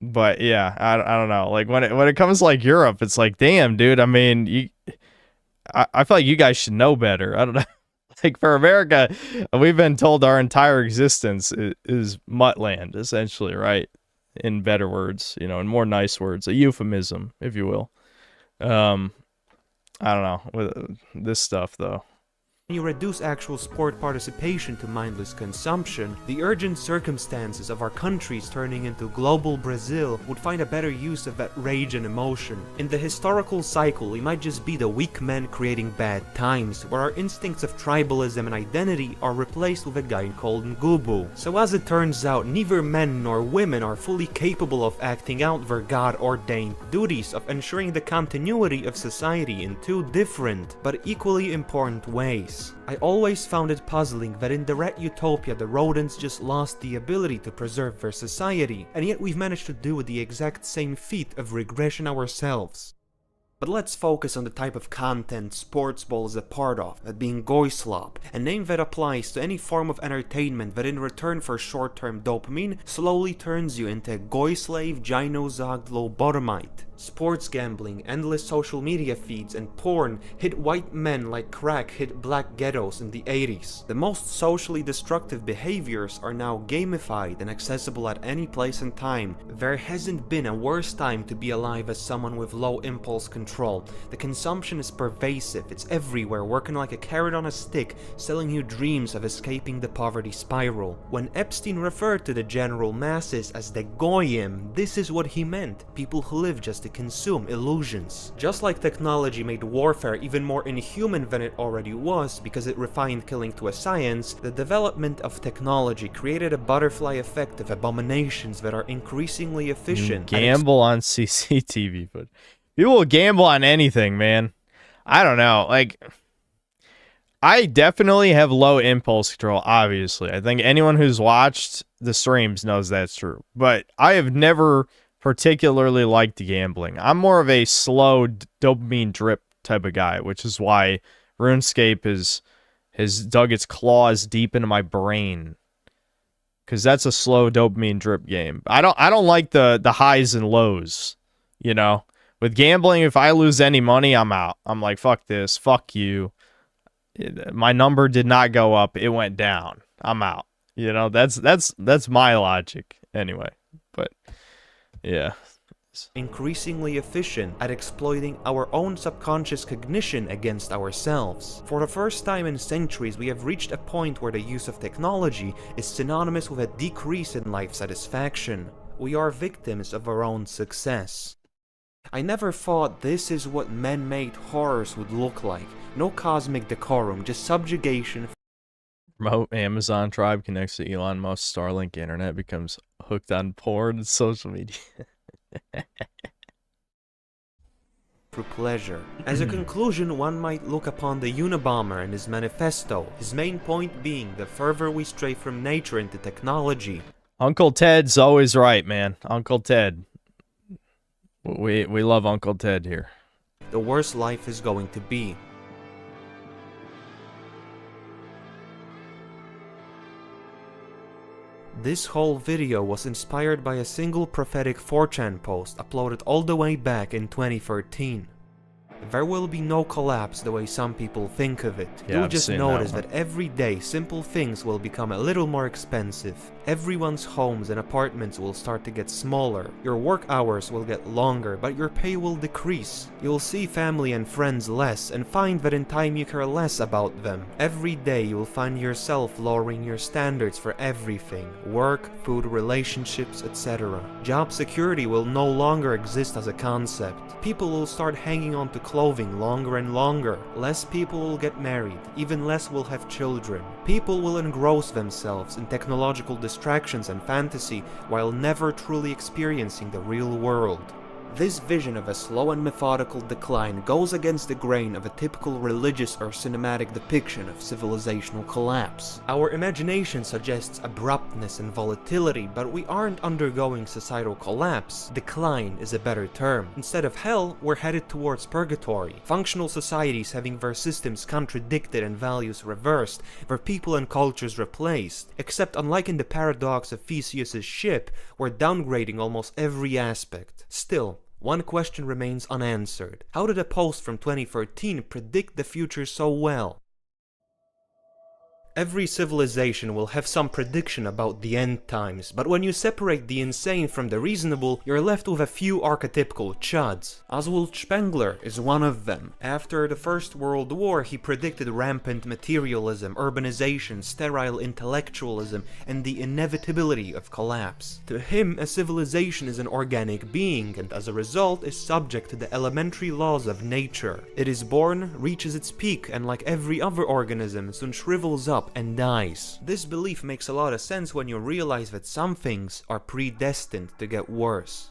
But yeah, I don't know. Like when it comes to like Europe, it's like, damn, dude. I mean, I feel like you guys should know better. I don't know. Like for America, we've been told our entire existence is muttland, essentially, right? In better words, you know, in more nice words, a euphemism, if you will. Um, I don't know with this stuff though. When you reduce actual sport participation to mindless consumption, the urgent circumstances of our countries turning into global Brazil would find a better use of that rage and emotion. In the historical cycle, we might just be the weak men creating bad times, where our instincts of tribalism and identity are replaced with a guy called Ngubu. So as it turns out, neither men nor women are fully capable of acting out their God-ordained duties of ensuring the continuity of society in two different, but equally important ways. I always found it puzzling that in the Red Utopia the rodents just lost the ability to preserve their society, and yet we've managed to do the exact same feat of regression ourselves. But let's focus on the type of content sports ball is a part of, that being goyslop, a name that applies to any form of entertainment that in return for short-term dopamine slowly turns you into a goy slave gynozogged lobotomite. Sports gambling, endless social media feeds, and porn hit white men like crack hit black ghettos in the 80s. The most socially destructive behaviors are now gamified and accessible at any place and time. There hasn't been a worse time to be alive as someone with low impulse control. The consumption is pervasive, it's everywhere, working like a carrot on a stick, selling you dreams of escaping the poverty spiral. When Epstein referred to the general masses as the goyim, this is what he meant: people who live just to consume illusions. Just like technology made warfare even more inhuman than it already was because it refined killing to a science, the development of technology created a butterfly effect of abominations that are increasingly efficient. You gamble on CCTV, but people will gamble on anything, man. I don't know. Like, I definitely have low impulse control, obviously. I think anyone who's watched the streams knows that's true. But I have never particularly liked gambling. I'm more of a slow dopamine drip type of guy, which is why RuneScape has dug its claws deep into my brain, because that's a slow dopamine drip game. I don't like the highs and lows, you know. With gambling, if I lose any money, I'm out. I'm like, fuck this, fuck you. My number did not go up, it went down. I'm out. You know, that's my logic anyway. But yeah. Increasingly efficient at exploiting our own subconscious cognition against ourselves. For the first time in centuries, we have reached a point where the use of technology is synonymous with a decrease in life satisfaction. We are victims of our own success. I never thought this is what man-made horrors would look like. No cosmic decorum, just subjugation. Remote Amazon tribe connects to Elon Musk's Starlink internet, becomes hooked on porn and social media. For pleasure. As a conclusion, one might look upon the Unabomber and his manifesto, his main point being the further we stray from nature into technology. Uncle Ted's always right, man. Uncle Ted. We love Uncle Ted here. The worse life is going to be. This whole video was inspired by a single prophetic 4chan post uploaded all the way back in 2013. There will be no collapse the way some people think of it. You'll just notice that every day simple things will become a little more expensive. Everyone's homes and apartments will start to get smaller. Your work hours will get longer, but your pay will decrease. You'll see family and friends less and find that in time you care less about them. Every day you'll find yourself lowering your standards for everything: work, food, relationships, etc. Job security will no longer exist as a concept. People will start hanging on to clothing longer and longer. Less people will get married, even less will have children. People will engross themselves in technological distractions and fantasy while never truly experiencing the real world. This vision of a slow and methodical decline goes against the grain of a typical religious or cinematic depiction of civilizational collapse. Our imagination suggests abruptness and volatility, but we aren't undergoing societal collapse. Decline is a better term. Instead of hell, we're headed towards purgatory. Functional societies having their systems contradicted and values reversed, their people and cultures replaced. Except unlike in the paradox of Theseus's ship, we're downgrading almost every aspect. Still, one question remains unanswered. How did a post from 2013 predict the future so well? Every civilization will have some prediction about the end times, but when you separate the insane from the reasonable, you're left with a few archetypical chuds. Oswald Spengler is one of them. After the First World War, he predicted rampant materialism, urbanization, sterile intellectualism, and the inevitability of collapse. To him, a civilization is an organic being, and as a result is subject to the elementary laws of nature. It is born, reaches its peak, and like every other organism, soon shrivels up and dies. This belief makes a lot of sense when you realize that some things are predestined to get worse.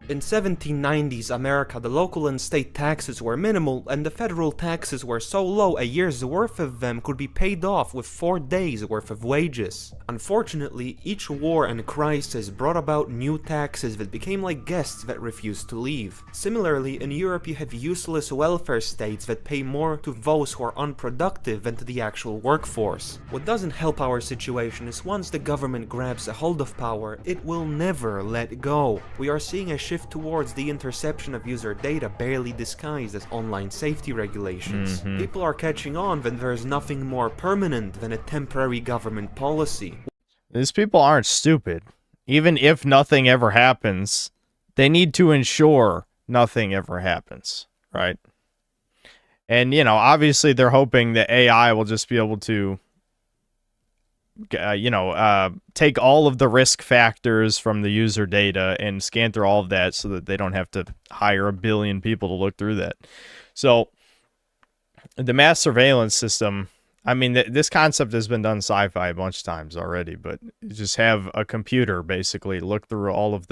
In 1790s America, the local and state taxes were minimal, and the federal taxes were so low a year's worth of them could be paid off with 4 days' worth of wages. Unfortunately, each war and crisis brought about new taxes that became like guests that refused to leave. Similarly, in Europe you have useless welfare states that pay more to those who are unproductive than to the actual workforce. What doesn't help our situation is once the government grabs a hold of power, it will never let go. We are seeing a shift towards the interception of user data barely disguised as online safety regulations. People are catching on that there's nothing more permanent than a temporary government policy. These people aren't stupid. Even if nothing ever happens, they need to ensure nothing ever happens, right? And, you know, obviously they're hoping that AI will just be able to take all of the risk factors from the user data and scan through all of that so that they don't have to hire 1 billion people to look through that. So the mass surveillance system, I mean, this concept has been done sci-fi a bunch of times already, but you just have a computer basically look through all of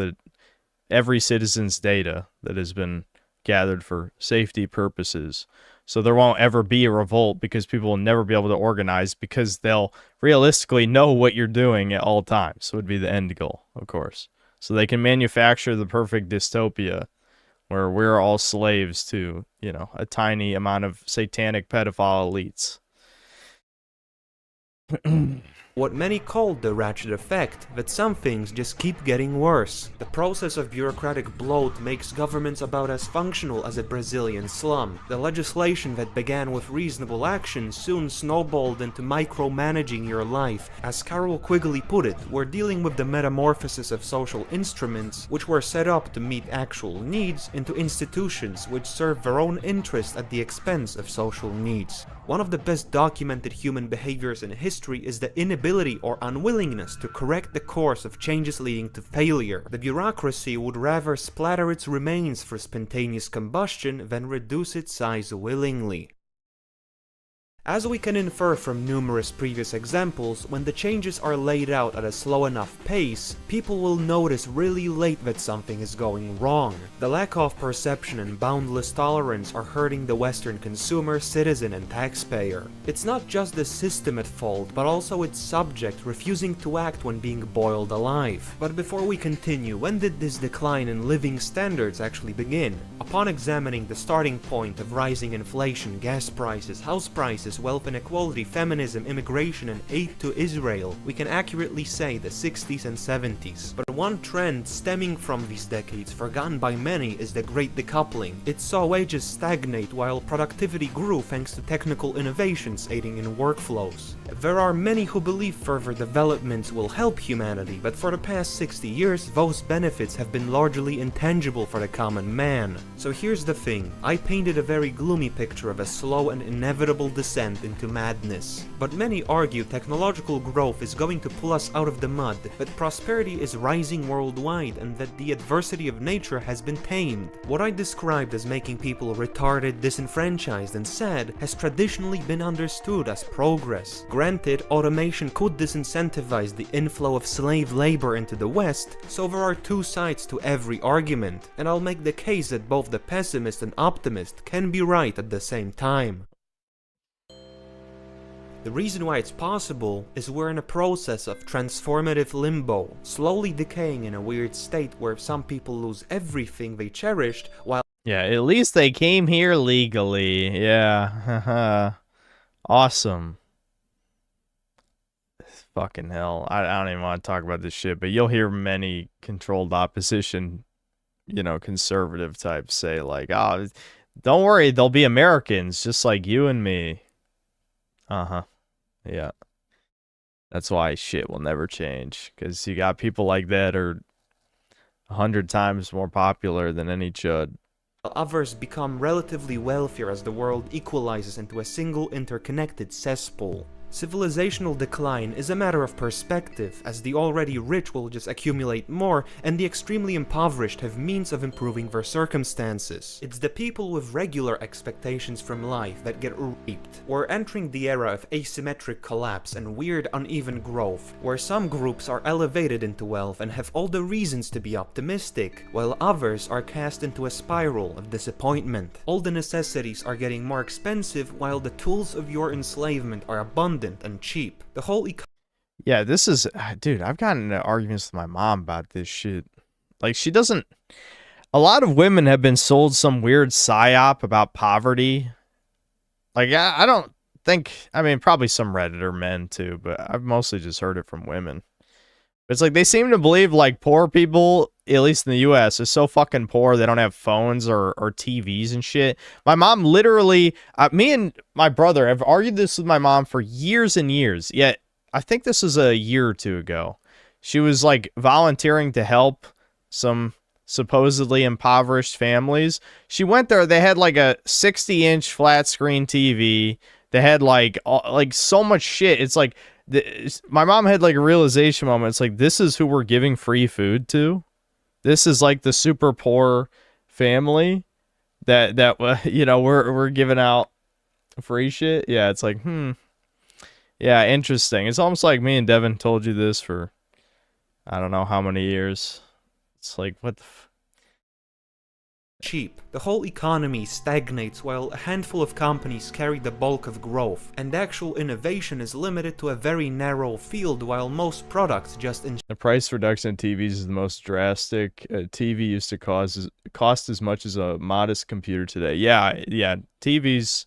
every citizen's data that has been gathered for safety purposes. So there won't ever be a revolt because people will never be able to organize because they'll realistically know what you're doing at all times. Would be the end goal, of course. So they can manufacture the perfect dystopia where we're all slaves to, you know, a tiny amount of satanic pedophile elites. What many called the ratchet effect, that some things just keep getting worse. The process of bureaucratic bloat makes governments about as functional as a Brazilian slum. The legislation that began with reasonable action soon snowballed into micromanaging your life. As Carol Quigley put it, we're dealing with the metamorphosis of social instruments, which were set up to meet actual needs, into institutions which serve their own interest at the expense of social needs. One of the best documented human behaviors in history is the inability or unwillingness to correct the course of changes leading to failure. The bureaucracy would rather splatter its remains for spontaneous combustion than reduce its size willingly. As we can infer from numerous previous examples, when the changes are laid out at a slow enough pace, people will notice really late that something is going wrong. The lack of perception and boundless tolerance are hurting the Western consumer, citizen, and taxpayer. It's not just the system at fault, but also its subject refusing to act when being boiled alive. But before we continue, when did this decline in living standards actually begin? Upon examining the starting point of rising inflation, gas prices, house prices, wealth inequality, feminism, immigration, and aid to Israel, we can accurately say the 60s and 70s. But one trend stemming from these decades, forgotten by many, is the Great Decoupling. It saw wages stagnate while productivity grew thanks to technical innovations aiding in workflows. There are many who believe further developments will help humanity, but for the past 60 years, those benefits have been largely intangible for the common man. So here's the thing, I painted a very gloomy picture of a slow and inevitable descent into madness. But many argue technological growth is going to pull us out of the mud, that prosperity is rising rising worldwide and that the adversity of nature has been tamed. What I described as making people retarded, disenfranchised, and sad has traditionally been understood as progress. Granted, automation could disincentivize the inflow of slave labor into the West, so there are two sides to every argument, and I'll make the case that both the pessimist and optimist can be right at the same time. The reason why it's possible is we're in a process of transformative limbo, slowly decaying in a weird state where some people lose everything they cherished while... Yeah, at least they came here legally. Yeah, awesome. Fucking hell. I don't even want to talk about this shit, but you'll hear many controlled opposition, you know, conservative types say like, oh, don't worry, they'll be Americans just like you and me. Uh-huh. Yeah. That's why shit will never change, because you got people like that are 100 times more popular than any chud. Others become relatively wealthier as the world equalizes into a single interconnected cesspool. Civilizational decline is a matter of perspective, as the already rich will just accumulate more, and the extremely impoverished have means of improving their circumstances. It's the people with regular expectations from life that get reaped. We're entering the era of asymmetric collapse and weird uneven growth, where some groups are elevated into wealth and have all the reasons to be optimistic, while others are cast into a spiral of disappointment. All the necessities are getting more expensive, while the tools of your enslavement are abundant and cheap. The whole yeah, this is, dude, I've gotten into arguments with my mom about this shit. Like, she doesn't, a lot of women have been sold some weird psyop about poverty. Like, I don't think, I mean, probably some Redditor men too, but I've mostly just heard it from women. It's like, they seem to believe, like, poor people, at least in the U.S., are so fucking poor they don't have phones or TVs and shit. My mom literally, me and my brother have argued this with my mom for years and years, yet I think this was a year or two ago. She was, like, volunteering to help some supposedly impoverished families. She went there, they had, like, a 60-inch flat-screen TV. They had, like so much shit. It's like... my mom had like a realization moment. It's like, this is who we're giving free food to. This is like the super poor family that you know, we're giving out free shit. Yeah, it's like, yeah, interesting. It's almost like me and Devin told you this for I don't know how many years. It's like, what the cheap. The whole economy stagnates while a handful of companies carry the bulk of growth, and actual innovation is limited to a very narrow field while most products just the price reduction in TVs is the most drastic. A TV used to cost as much as a modest computer today. Yeah, TVs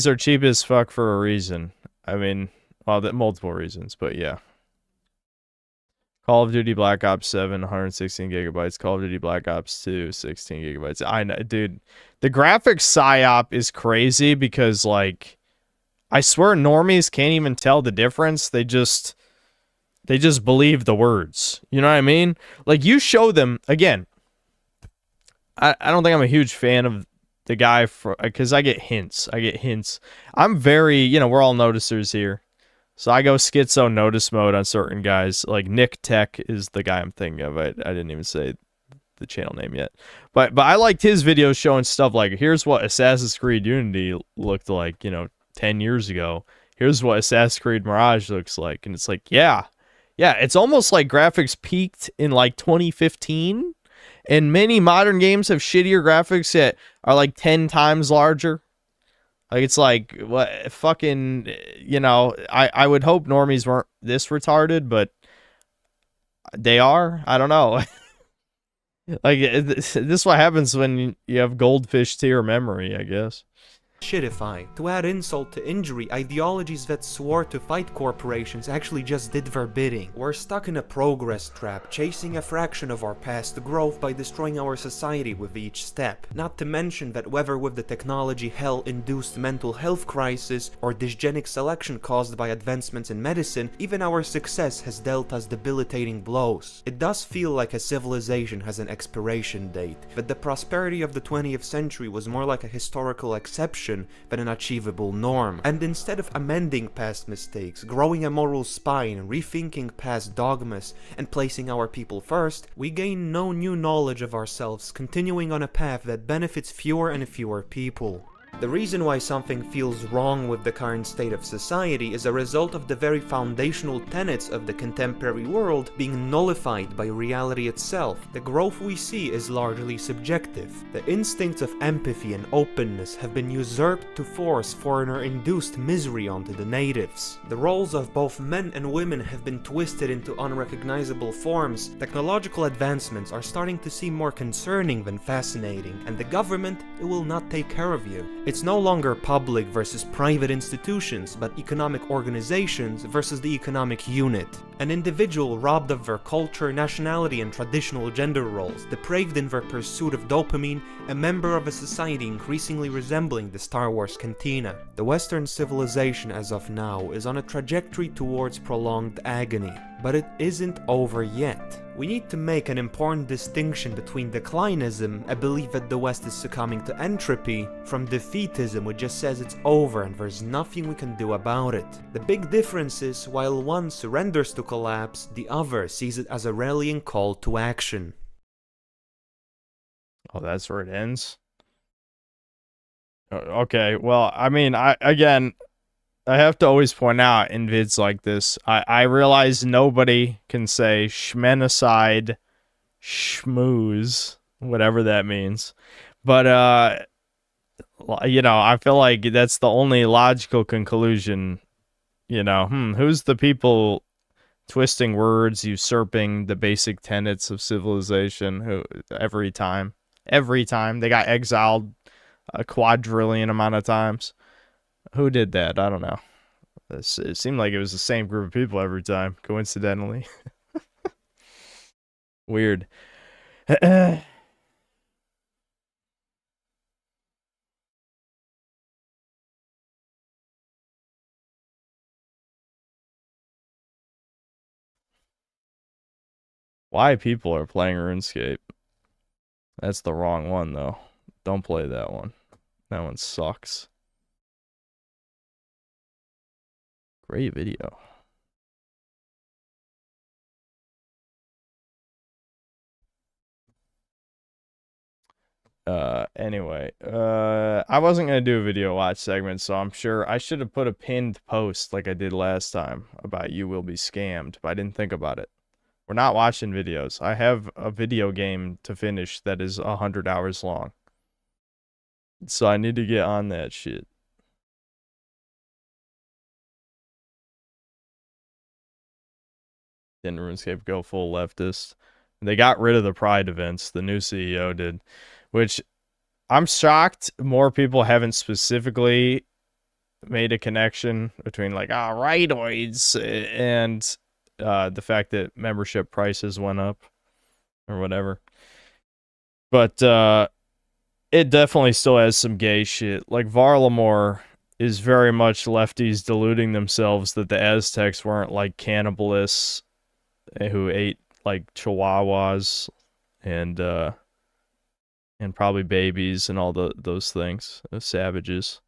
are cheap as fuck for a reason. I mean, well, multiple reasons, but yeah. Call of Duty Black Ops 7, 116 gigabytes. Call of Duty Black Ops 2, 16 gigabytes. I know, dude. The graphics psyop is crazy because, like, I swear normies can't even tell the difference. They just believe the words. You know what I mean? Like, you show them, again, I don't think I'm a huge fan of the guy, because I get hints. I'm very, you know, we're all noticers here. So I go schizo notice mode on certain guys. Like Nick Tech is the guy I'm thinking of. I didn't even say the channel name yet. But I liked his videos showing stuff like, here's what Assassin's Creed Unity looked like, you know, 10 years ago. Here's what Assassin's Creed Mirage looks like. And it's like, yeah, it's almost like graphics peaked in like 2015. And many modern games have shittier graphics that are like 10 times larger. Like, it's like, what, fucking, you know, I would hope normies weren't this retarded, but they are. I don't know. Like, this is what happens when you have goldfish tier memory, I guess. shitify. To add insult to injury, ideologies that swore to fight corporations actually just did their bidding. We're stuck in a progress trap, chasing a fraction of our past growth by destroying our society with each step. Not to mention that whether with the technology hell-induced mental health crisis or dysgenic selection caused by advancements in medicine, even our success has dealt us debilitating blows. It does feel like a civilization has an expiration date, but the prosperity of the 20th century was more like a historical exception aspiration than an achievable norm. And instead of amending past mistakes, growing a moral spine, rethinking past dogmas, and placing our people first, we gain no new knowledge of ourselves, continuing on a path that benefits fewer and fewer people. The reason why something feels wrong with the current state of society is a result of the very foundational tenets of the contemporary world being nullified by reality itself. The growth we see is largely subjective. The instincts of empathy and openness have been usurped to force foreigner-induced misery onto the natives. The roles of both men and women have been twisted into unrecognizable forms. Technological advancements are starting to seem more concerning than fascinating, and the government, it will not take care of you. It's no longer public versus private institutions, but economic organizations versus the economic unit. An individual robbed of their culture, nationality, and traditional gender roles, depraved in their pursuit of dopamine, a member of a society increasingly resembling the Star Wars cantina. The Western civilization as of now is on a trajectory towards prolonged agony, but it isn't over yet. We need to make an important distinction between declinism, a belief that the West is succumbing to entropy, from defeatism, which just says it's over and there's nothing we can do about it. The big difference is, while one surrenders to collapse, the other sees it as a rallying call to action. Oh, that's where it ends? Okay, well, I mean, I have to always point out in vids like this, I realize nobody can say schmenocide, schmooze, whatever that means. But, you know, I feel like that's the only logical conclusion, you know. Who's the people twisting words, usurping the basic tenets of civilization who every time they got exiled a quadrillion amount of times? Who did that? I don't know. It seemed like it was the same group of people every time, coincidentally. Weird. Why people are playing RuneScape? That's the wrong one, though. Don't play that one. That one sucks. Great video. Anyway, I wasn't gonna do a video watch segment, so I'm sure I should have put a pinned post like I did last time about you will be scammed, but I didn't think about it. We're not watching videos. I have a video game to finish that is 100 hours long. So I need to get on that shit. Didn't RuneScape go full leftist? They got rid of the Pride events, the new CEO did, which I'm shocked more people haven't specifically made a connection between like rightoids and the fact that membership prices went up or whatever. But it definitely still has some gay shit. Like Varlamore is very much lefties deluding themselves that the Aztecs weren't like cannibalists who ate like chihuahuas and probably babies and all those things, savages.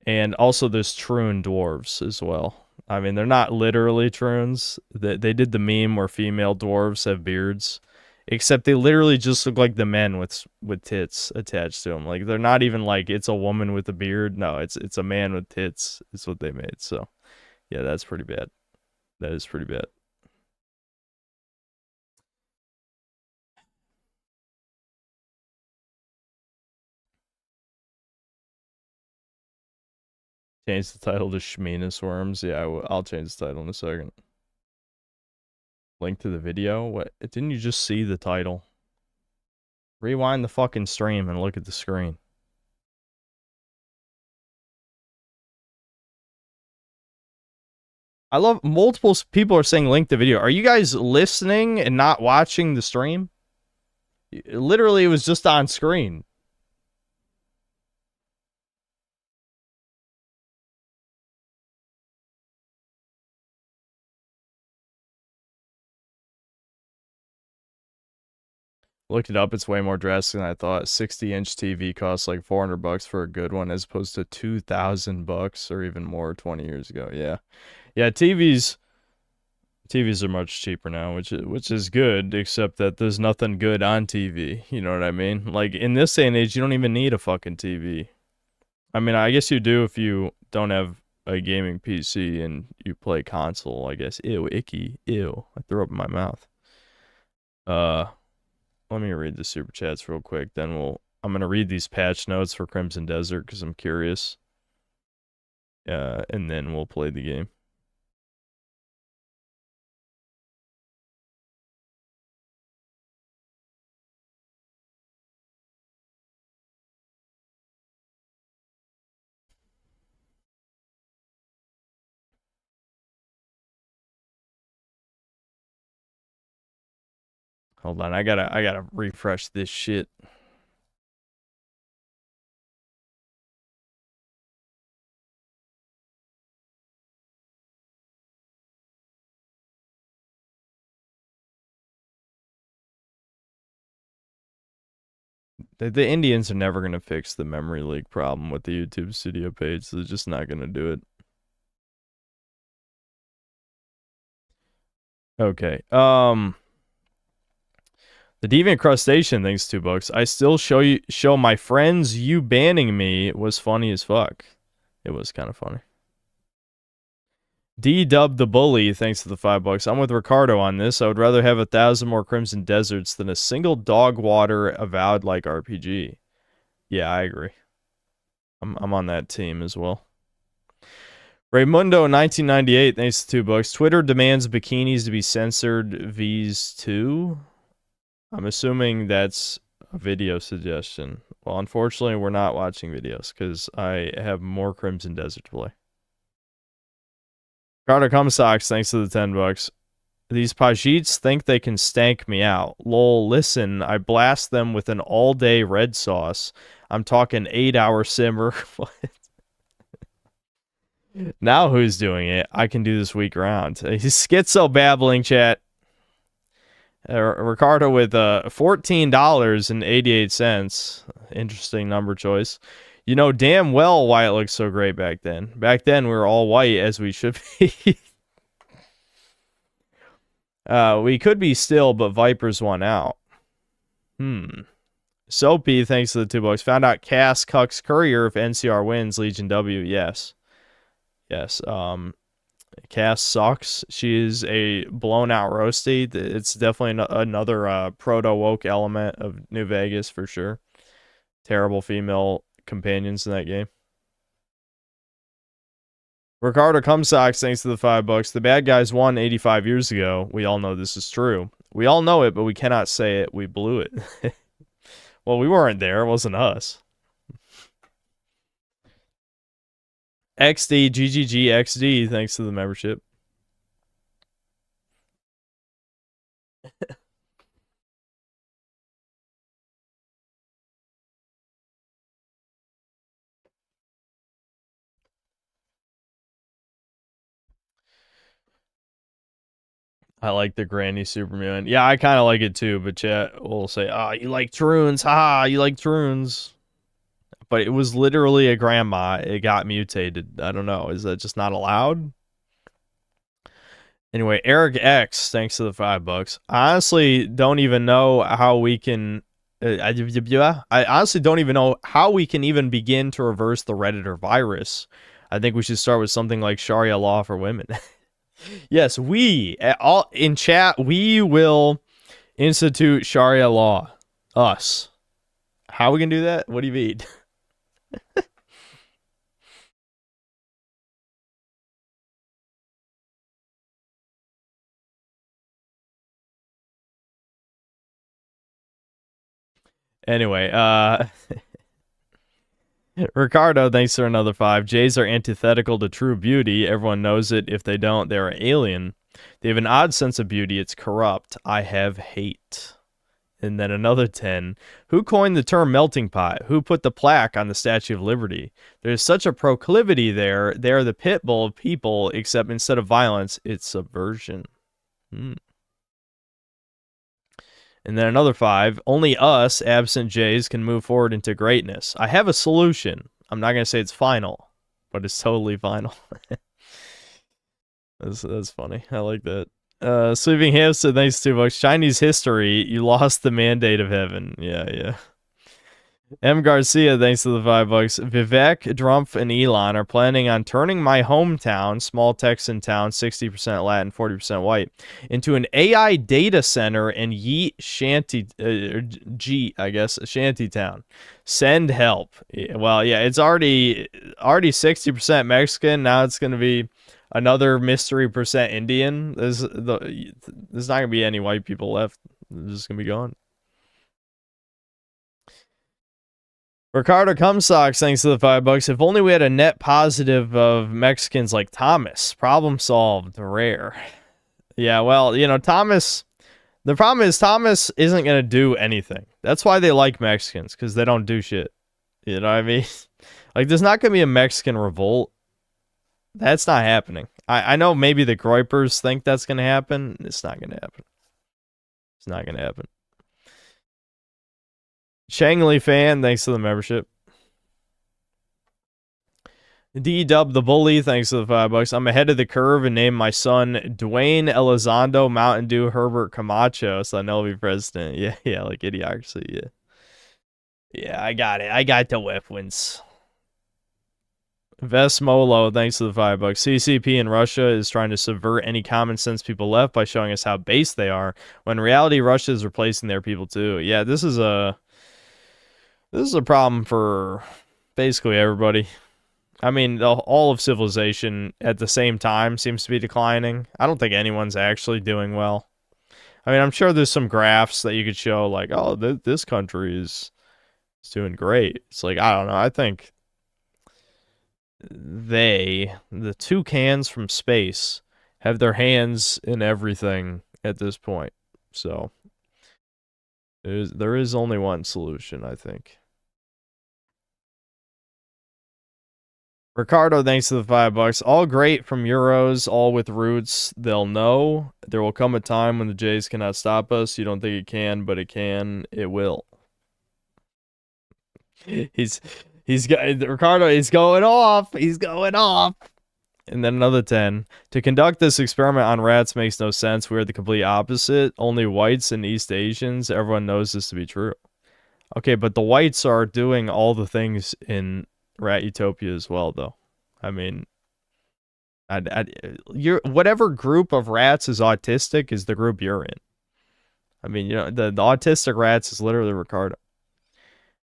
And also there's troon dwarves as well. I mean, they're not literally troons. They did the meme where female dwarves have beards, except they literally just look like the men with tits attached to them. Like they're not even like it's a woman with a beard. No, it's a man with tits. Is what they made. So, yeah, that's pretty bad. That is pretty bad. Change the title to Shminas Worms. Yeah, I'll change the title in a second. Link to the video? What? Didn't you just see the title? Rewind the fucking stream and look at the screen. I love multiple people are saying link the video. Are you guys listening and not watching the stream? Literally, it was just on screen. Looked it up. It's way more drastic than I thought. 60-inch TV costs like $400 for a good one, as opposed to $2,000 or even more 20 years ago. Yeah, yeah. TVs are much cheaper now, which is good. Except that there's nothing good on TV. You know what I mean? Like in this day and age, you don't even need a fucking TV. I mean, I guess you do if you don't have a gaming PC and you play console. I guess. Ew, icky. Ew. I threw up in my mouth. Let me read the super chats real quick. Then I'm gonna read these patch notes for Crimson Desert because I'm curious. And then we'll play the game. Hold on, I gotta refresh this shit. The Indians are never gonna fix the memory leak problem with the YouTube Studio page. So they're just not gonna do it. Okay. The Deviant Crustacean, thanks $2. I still show my friends you banning me was funny as fuck. It was kind of funny. D-Dub the Bully, thanks to the $5. I'm with Ricardo on this. I would rather have 1,000 more Crimson Deserts than a single dog water avowed like RPG. Yeah, I agree. I'm on that team as well. Raymundo 1998, thanks to $2. Twitter demands bikinis to be censored V's 2. I'm assuming that's a video suggestion. Well, unfortunately, we're not watching videos because I have more Crimson Desert to play. Carter Comstocks, thanks to the $10. These Pajits think they can stank me out. Lol, listen, I blast them with an all-day red sauce. I'm talking 8-hour simmer. What? Now who's doing it? I can do this week round. Schizo babbling, chat. Ricardo with $14.88. Interesting number choice. You know damn well why it looked so great back then. Back then, we were all white, as we should be. We could be still, but Vipers won out. Soapy, thanks to the $2. Found out Cass cucks Courier if NCR wins. Legion W, yes. Yes, Cass sucks. She is a blown-out roasty. It's definitely another proto-woke element of New Vegas, for sure. Terrible female companions in that game. Ricardo Cumsocks, thanks to the $5. The bad guys won 85 years ago. We all know this is true. We all know it, but we cannot say it. We blew it. Well, we weren't there. It wasn't us. XD, GGG, XD, thanks to the membership. I like the Granny Superman. Yeah, I kind of like it too, but chat will say, you like Troons. Ha, you like Troons. But it was literally a grandma. It got mutated. I don't know. Is that just not allowed? Anyway, Eric X, thanks to the $5. I honestly don't even know how we can... I honestly don't even know how we can even begin to reverse the Redditor virus. I think we should start with something like Sharia law for women. Yes, we, all in chat, we will institute Sharia law. Us. How we can do that? What do you mean? Anyway, Ricardo, thanks for another 5. Jays are antithetical to true beauty. Everyone knows it. If they don't, they're an alien. They have an odd sense of beauty. It's corrupt. I have hate. And then another 10. Who coined the term melting pot? Who put the plaque on the Statue of Liberty? There's such a proclivity there. They are the pit bull of people, except instead of violence, it's subversion. And then another 5, only us, absent Jays, can move forward into greatness. I have a solution. I'm not going to say it's final, but it's totally final. That's funny. I like that. Sleeping Hamster, thanks $2. Chinese history, you lost the mandate of heaven. Yeah. M. Garcia, thanks to the $5. Vivek, Drumpf, and Elon are planning on turning my hometown, small Texan town, 60% Latin, 40% white, into an AI data center in Yeet Shanty, Shanty town. Send help. Well, yeah, it's already 60% Mexican. Now it's going to be another mystery percent Indian. There's not going to be any white people left. They're just going to be gone. Ricardo Cumsocks, thanks to the $5. If only we had a net positive of Mexicans like Thomas. Problem solved. Rare. Yeah, well, Thomas... The problem is Thomas isn't going to do anything. That's why they like Mexicans, because they don't do shit. You know what I mean? Like, there's not going to be a Mexican revolt. That's not happening. I know maybe the Groypers think that's going to happen. It's not going to happen. It's not going to happen. Shangley fan, thanks to the membership. D-Dub the Bully, thanks to the $5. I'm ahead of the curve and named my son Dwayne Elizondo Mountain Dew Herbert Camacho, so I'll be president. Yeah, like Idiocracy, yeah. Yeah, I got it. I got the weapons. Vesmolo, thanks to the $5. CCP in Russia is trying to subvert any common sense people left by showing us how base they are, when in reality Russia is replacing their people too. Yeah, this is a problem for basically everybody. I mean, all of civilization at the same time seems to be declining. I don't think anyone's actually doing well. I mean, I'm sure there's some graphs that you could show, like, oh, this country is doing great. It's like, I don't know. I think the toucans from space, have their hands in everything at this point. So there is only one solution, I think. Ricardo, thanks to the $5. All great from Euros, all with roots. They'll know. There will come a time when the Jays cannot stop us. You don't think it can, but it can. It will. Ricardo, he's going off. He's going off. And then another 10. To conduct this experiment on rats makes no sense. We're the complete opposite. Only whites and East Asians. Everyone knows this to be true. Okay, but the whites are doing all the things in Rat Utopia as well, though. I mean, whatever group of rats is autistic is the group you're in. I mean, the autistic rats is literally Ricardo.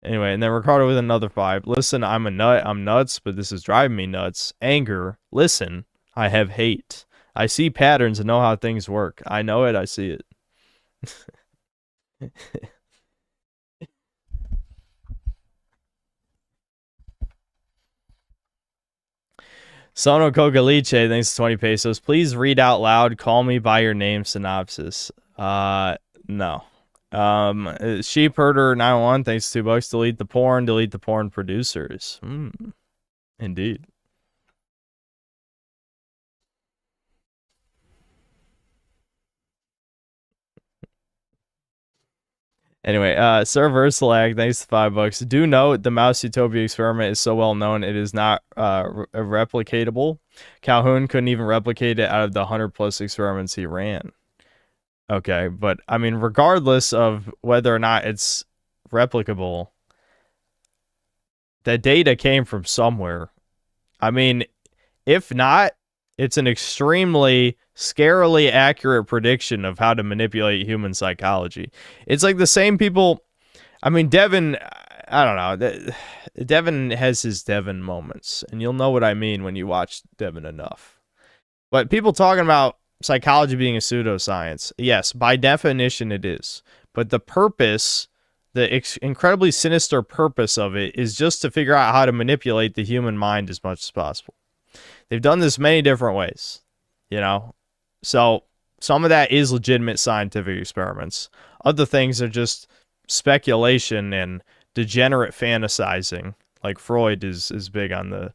Anyway, and then Ricardo with another 5. Listen, I'm a nut. I'm nuts, but this is driving me nuts. Anger. Listen, I have hate. I see patterns and know how things work. I know it. I see it. Sono Cocaliche, thanks to 20 pesos. Please read out loud, call me by your name synopsis. No. Sheep Herder 901, thanks to $2. Delete the porn producers. Indeed. Anyway, Sir Versalag, thanks to $5. Do note the Mouse Utopia experiment is so well known it is not replicatable. Calhoun couldn't even replicate it out of the 100+ experiments he ran. Okay, but I mean, regardless of whether or not it's replicable, the data came from somewhere. I mean, if not, it's an extremely scarily accurate prediction of how to manipulate human psychology. It's like the same people. I mean, Devin, I don't know. Devin has his Devin moments, and you'll know what I mean when you watch Devin enough. But people talking about psychology being a pseudoscience, yes, by definition it is. But the purpose, the incredibly sinister purpose of it, is just to figure out how to manipulate the human mind as much as possible. They've done this many different ways, you know? So some of that is legitimate scientific experiments. Other things are just speculation and degenerate fantasizing. Like Freud is big on the,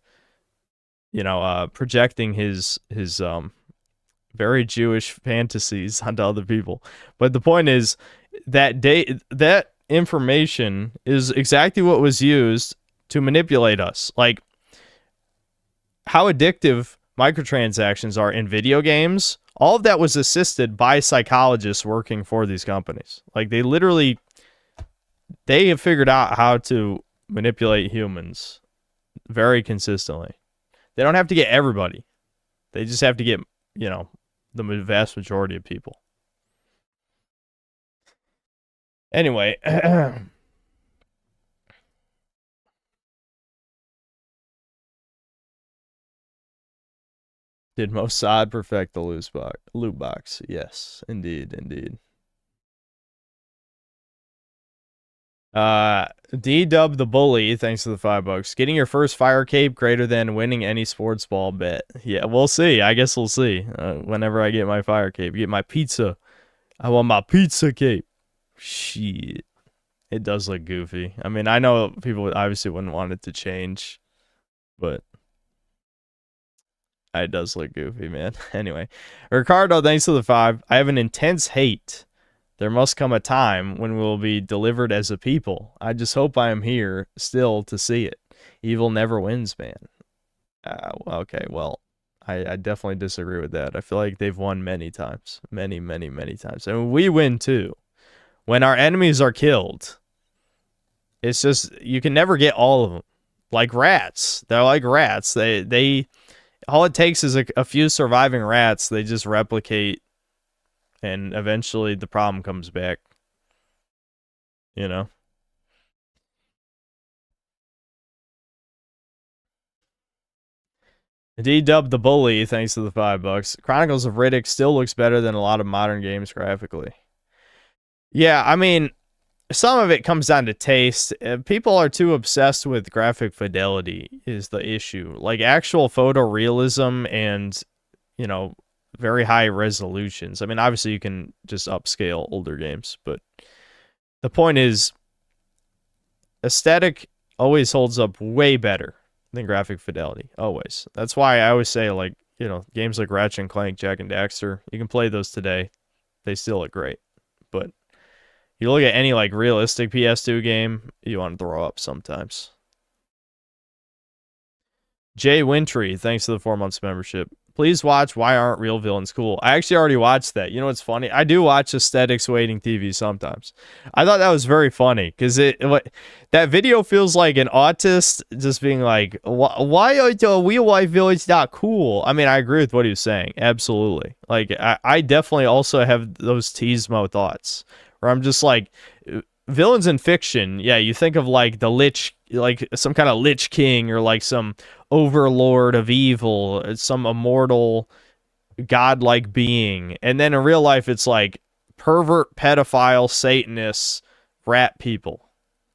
projecting his very Jewish fantasies onto other people. But the point is, that information is exactly what was used to manipulate us. Like how addictive microtransactions are in video games, all of that was assisted by psychologists working for these companies. Like they have figured out how to manipulate humans very consistently. They don't have to get everybody. They just have to get, the vast majority of people. Anyway, did Mossad perfect the loot box? Yes, indeed. D-Dub the Bully, thanks to the $5. Getting your first fire cape greater than winning any sports ball bet. Yeah, we'll see. I guess we'll see. Whenever I get my fire cape, get my pizza. I want my pizza cape. Shit. It does look goofy. I mean, I know people obviously wouldn't want it to change, but it does look goofy, man. Anyway, Ricardo, thanks to the 5. I have an intense hate. There must come a time when we will be delivered as a people. I just hope I am here still to see it. Evil never wins, man. Okay, well, I definitely disagree with that. I feel like they've won many times. Many times. And we win too. When our enemies are killed, it's just, you can never get all of them. Like rats. They're like rats. They all it takes is a few surviving rats. They just replicate, and eventually the problem comes back. You know? D-Dub the Bully, thanks to the $5. Chronicles of Riddick still looks better than a lot of modern games graphically. Yeah, I mean, some of it comes down to taste. People are too obsessed with graphic fidelity is the issue. Like actual photorealism and, very high resolutions. I mean, obviously you can just upscale older games, but the point is aesthetic always holds up way better than graphic fidelity. Always. That's why I always say, like, games like Ratchet and Clank, Jak and Daxter, you can play those today. They still look great. But you look at any like realistic PS2 game, you want to throw up sometimes. Jay Wintry, thanks to the 4 months membership. Please watch Why Aren't Real Villains Cool? I actually already watched that. You know what's funny? I do watch Aesthetics Waiting TV sometimes. I thought that was very funny because that video feels like an autist just being like, why are the real life villains not cool? I mean, I agree with what he was saying. Absolutely. Like, I definitely also have those Teasmo thoughts where I'm just like, villains in fiction, yeah, you think of like the Lich, like some kind of Lich King or like some overlord of evil, some immortal godlike being. And then in real life, it's like pervert, pedophile, Satanists, rat people.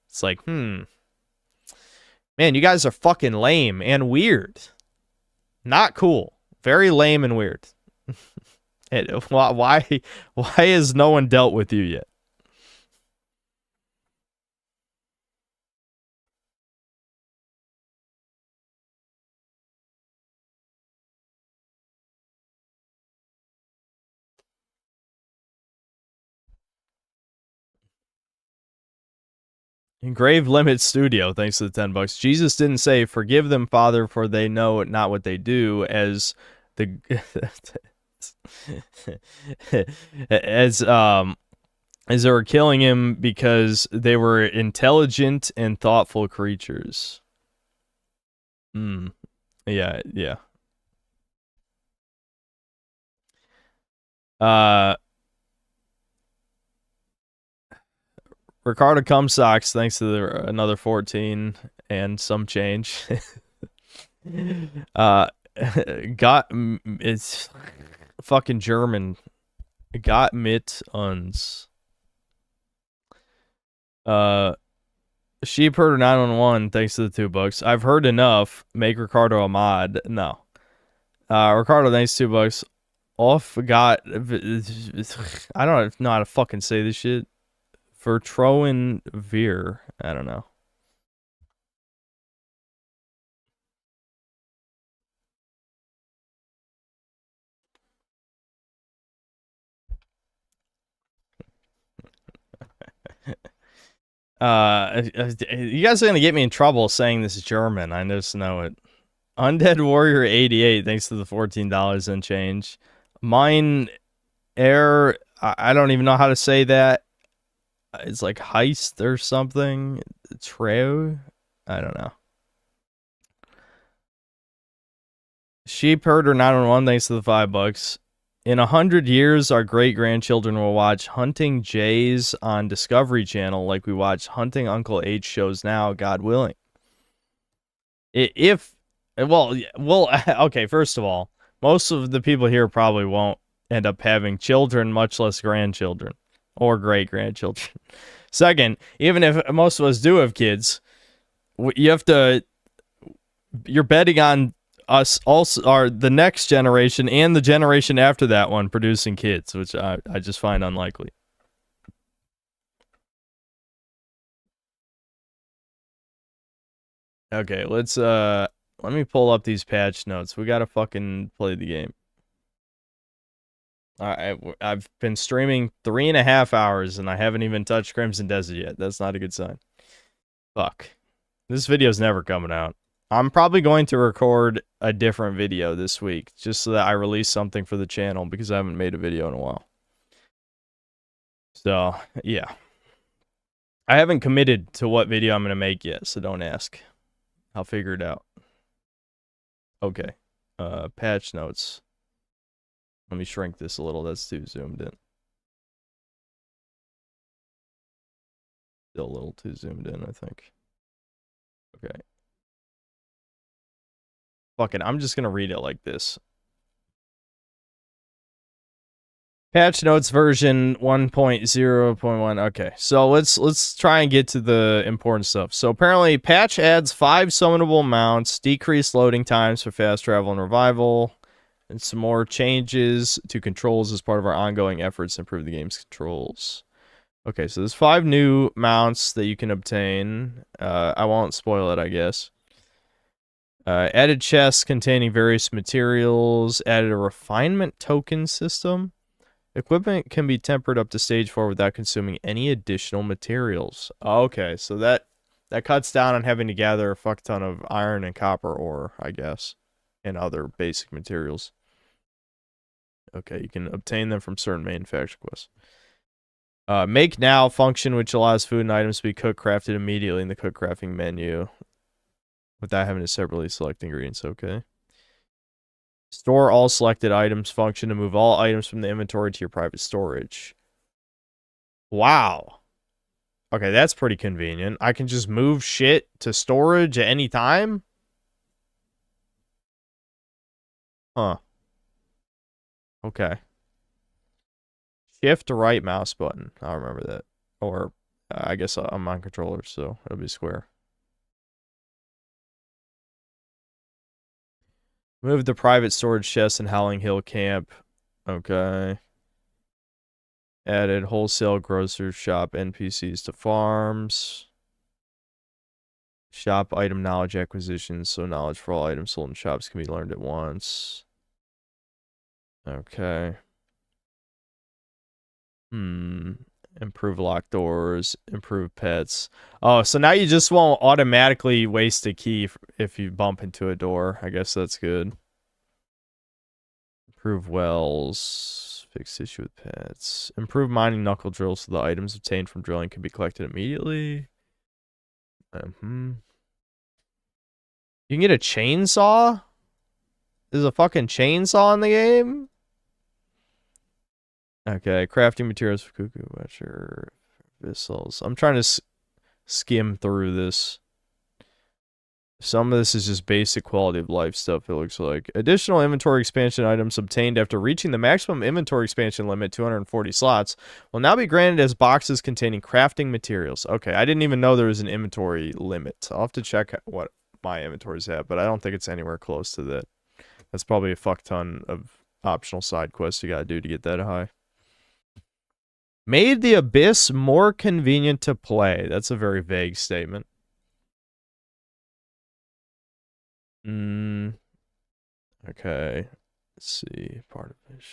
It's like, man, you guys are fucking lame and weird. Not cool. Very lame and weird. Why has no one dealt with you yet? Grave Limit Studio, thanks to the $10. Jesus didn't say, "Forgive them, Father, for they know not what they do," as the as they were killing him because they were intelligent and thoughtful creatures. Yeah. Ricardo Cumsocks, thanks to another 14 and some change. It's fucking German. Got mit uns. Sheep Herder 911, thanks to the $2. I've heard enough. Make Ricardo a mod. No. Ricardo, thanks $2. Off got. I don't know how to fucking say this shit. Vertroen Veer. I don't know. You guys are gonna get me in trouble saying this is German. I just know it. Undead Warrior 88, thanks to the $14 and change. Mine Air, I don't even know how to say that. It's like heist or something. Treo? I don't know. Sheep Herder 911, thanks to the $5. In 100 years, our great-grandchildren will watch Hunting Jays on Discovery Channel like we watch Hunting Uncle H shows now, God willing. Okay, first of all, most of the people here probably won't end up having children, much less grandchildren or great-grandchildren. Second, even if most of us do have kids, you're betting on us also, are the next generation and the generation after that one producing kids, which I just find unlikely. Okay, let me pull up these patch notes. We gotta fucking play the game. I've been streaming 3.5 hours and I haven't even touched Crimson Desert yet. That's not a good sign. Fuck. This video's never coming out. I'm probably going to record a different video this week just so that I release something for the channel because I haven't made a video in a while. So, yeah. I haven't committed to what video I'm going to make yet, so don't ask. I'll figure it out. Okay. Patch notes. Let me shrink this a little. That's too zoomed in. Still a little too zoomed in, I think. Okay. Fuck it, I'm just gonna read it like this. Patch notes version 1.0.1. Okay, so let's try and get to the important stuff. So apparently, patch adds 5 summonable mounts, decreased loading times for fast travel and revival, and some more changes to controls as part of our ongoing efforts to improve the game's controls. Okay, so there's 5 new mounts that you can obtain. I won't spoil it, I guess. Added chests containing various materials. Added a refinement token system. Equipment can be tempered up to stage 4 without consuming any additional materials. Okay, so that cuts down on having to gather a fuck ton of iron and copper ore, I guess, and other basic materials. Okay, you can obtain them from certain manufacturing quests. Make now function, which allows food and items to be cooked crafted immediately in the cook crafting menu without having to separately select ingredients. Okay. Store all selected items function to move all items from the inventory to your private storage. Wow. Okay, that's pretty convenient. I can just move shit to storage at any time? Huh. Okay. Shift to right mouse button. I'll remember that. Or, I guess I'm on controller, so it'll be square. Move the private storage chest in Howling Hill Camp. Okay. Added wholesale grocery shop NPCs to farms. Shop item knowledge acquisition, so knowledge for all items sold in shops can be learned at once. Okay. Improve locked doors, improve pets. Oh, so now you just won't automatically waste a key if you bump into a door. I guess that's good. Improve wells. Fix issue with pets. Improve mining knuckle drills so the items obtained from drilling can be collected immediately. You can get a chainsaw? There's a fucking chainsaw in the game? Okay, crafting materials for cuckoo watcher vessels. I'm trying to skim through this. Some of this is just basic quality of life stuff, it looks like. Additional inventory expansion items obtained after reaching the maximum inventory expansion limit, 240 slots, will now be granted as boxes containing crafting materials. Okay, I didn't even know there was an inventory limit. I'll have to check what my inventories have, but I don't think it's anywhere close to that. That's probably a fuck ton of optional side quests you gotta do to get that high. Made the Abyss more convenient to play. That's a very vague statement. Okay. Let's see. Part of this.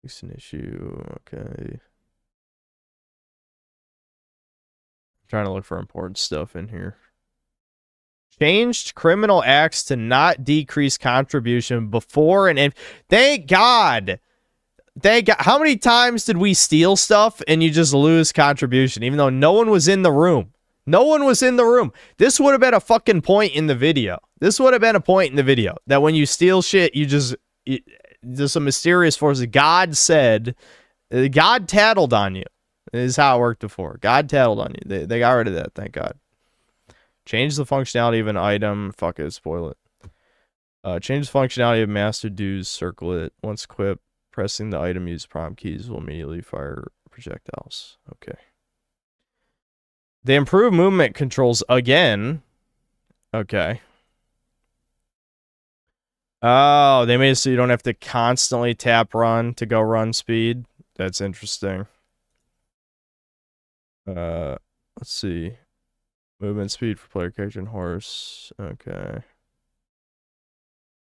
Fix an issue. Okay. Trying to look for important stuff in here. Changed criminal acts to not decrease contribution before and in. Thank God. Thank God. How many times did we steal stuff and you just lose contribution, even though no one was in the room? No one was in the room. This would have been a fucking point in the video. This would have been a point in the video that when you steal shit, there's some mysterious force. God said, God tattled on you. This is how it worked before. God tattled on you. They got rid of that. Thank God. Change the functionality of an item. Fuck it. Spoil it. Change the functionality of master dues. Circle it. Once equipped, pressing the item use prompt keys will immediately fire projectiles. Okay. They improve movement controls again. Okay. Oh, they made it so you don't have to constantly tap run to go run speed. That's interesting. Let's see. Movement speed for player character and horse. Okay.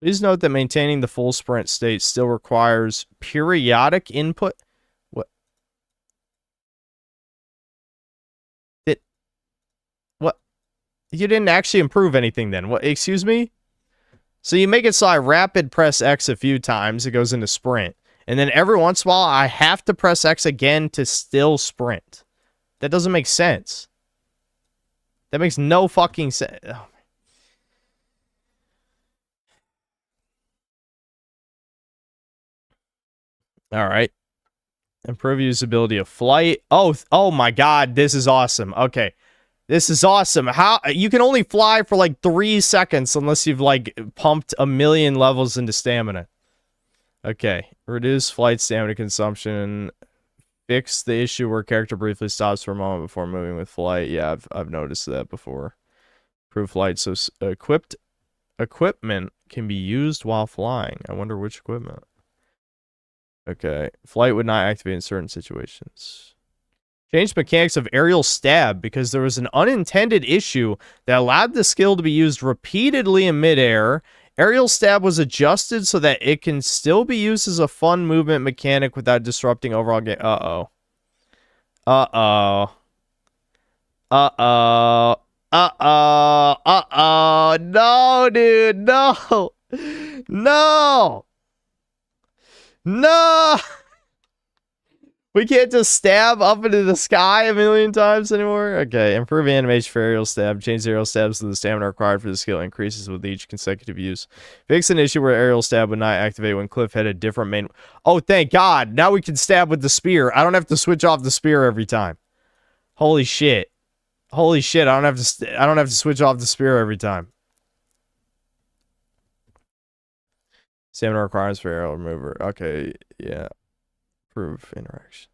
Please note that maintaining the full sprint state still requires periodic input. What? You didn't actually improve anything then. What? Excuse me? So you make it so I rapid press X a few times, it goes into sprint. And then every once in a while, I have to press X again to still sprint. That doesn't make sense. That makes no fucking sense. Oh. All right. Improve usability of flight. Oh my God, this is awesome. Okay. This is awesome. How you can only fly for like 3 seconds unless you've like pumped 1,000,000 levels into stamina. Okay. Reduce flight stamina consumption. Fix the issue where character briefly stops for a moment before moving with flight. Yeah, I've noticed that before. Improve flight. So equipment can be used while flying. I wonder which equipment. Okay. Flight would not activate in certain situations. Changed mechanics of aerial stab because there was an unintended issue that allowed the skill to be used repeatedly in midair. Aerial stab was adjusted so that it can still be used as a fun movement mechanic without disrupting overall game. Uh-oh. Uh-oh. Uh-oh. Uh-oh. Uh-oh. No, dude. No. No. No. We can't just stab up into the sky 1,000,000 times anymore. Okay, improve animation for aerial stab. Change the aerial stabs so the stamina required for the skill increases with each consecutive use. Fix an issue where aerial stab would not activate when Cliff had a different main. Oh, thank God! Now we can stab with the spear. I don't have to switch off the spear every time. Holy shit! Holy shit! I don't have to switch off the spear every time. Stamina requirements for aerial remover. Okay, yeah. Improve interaction.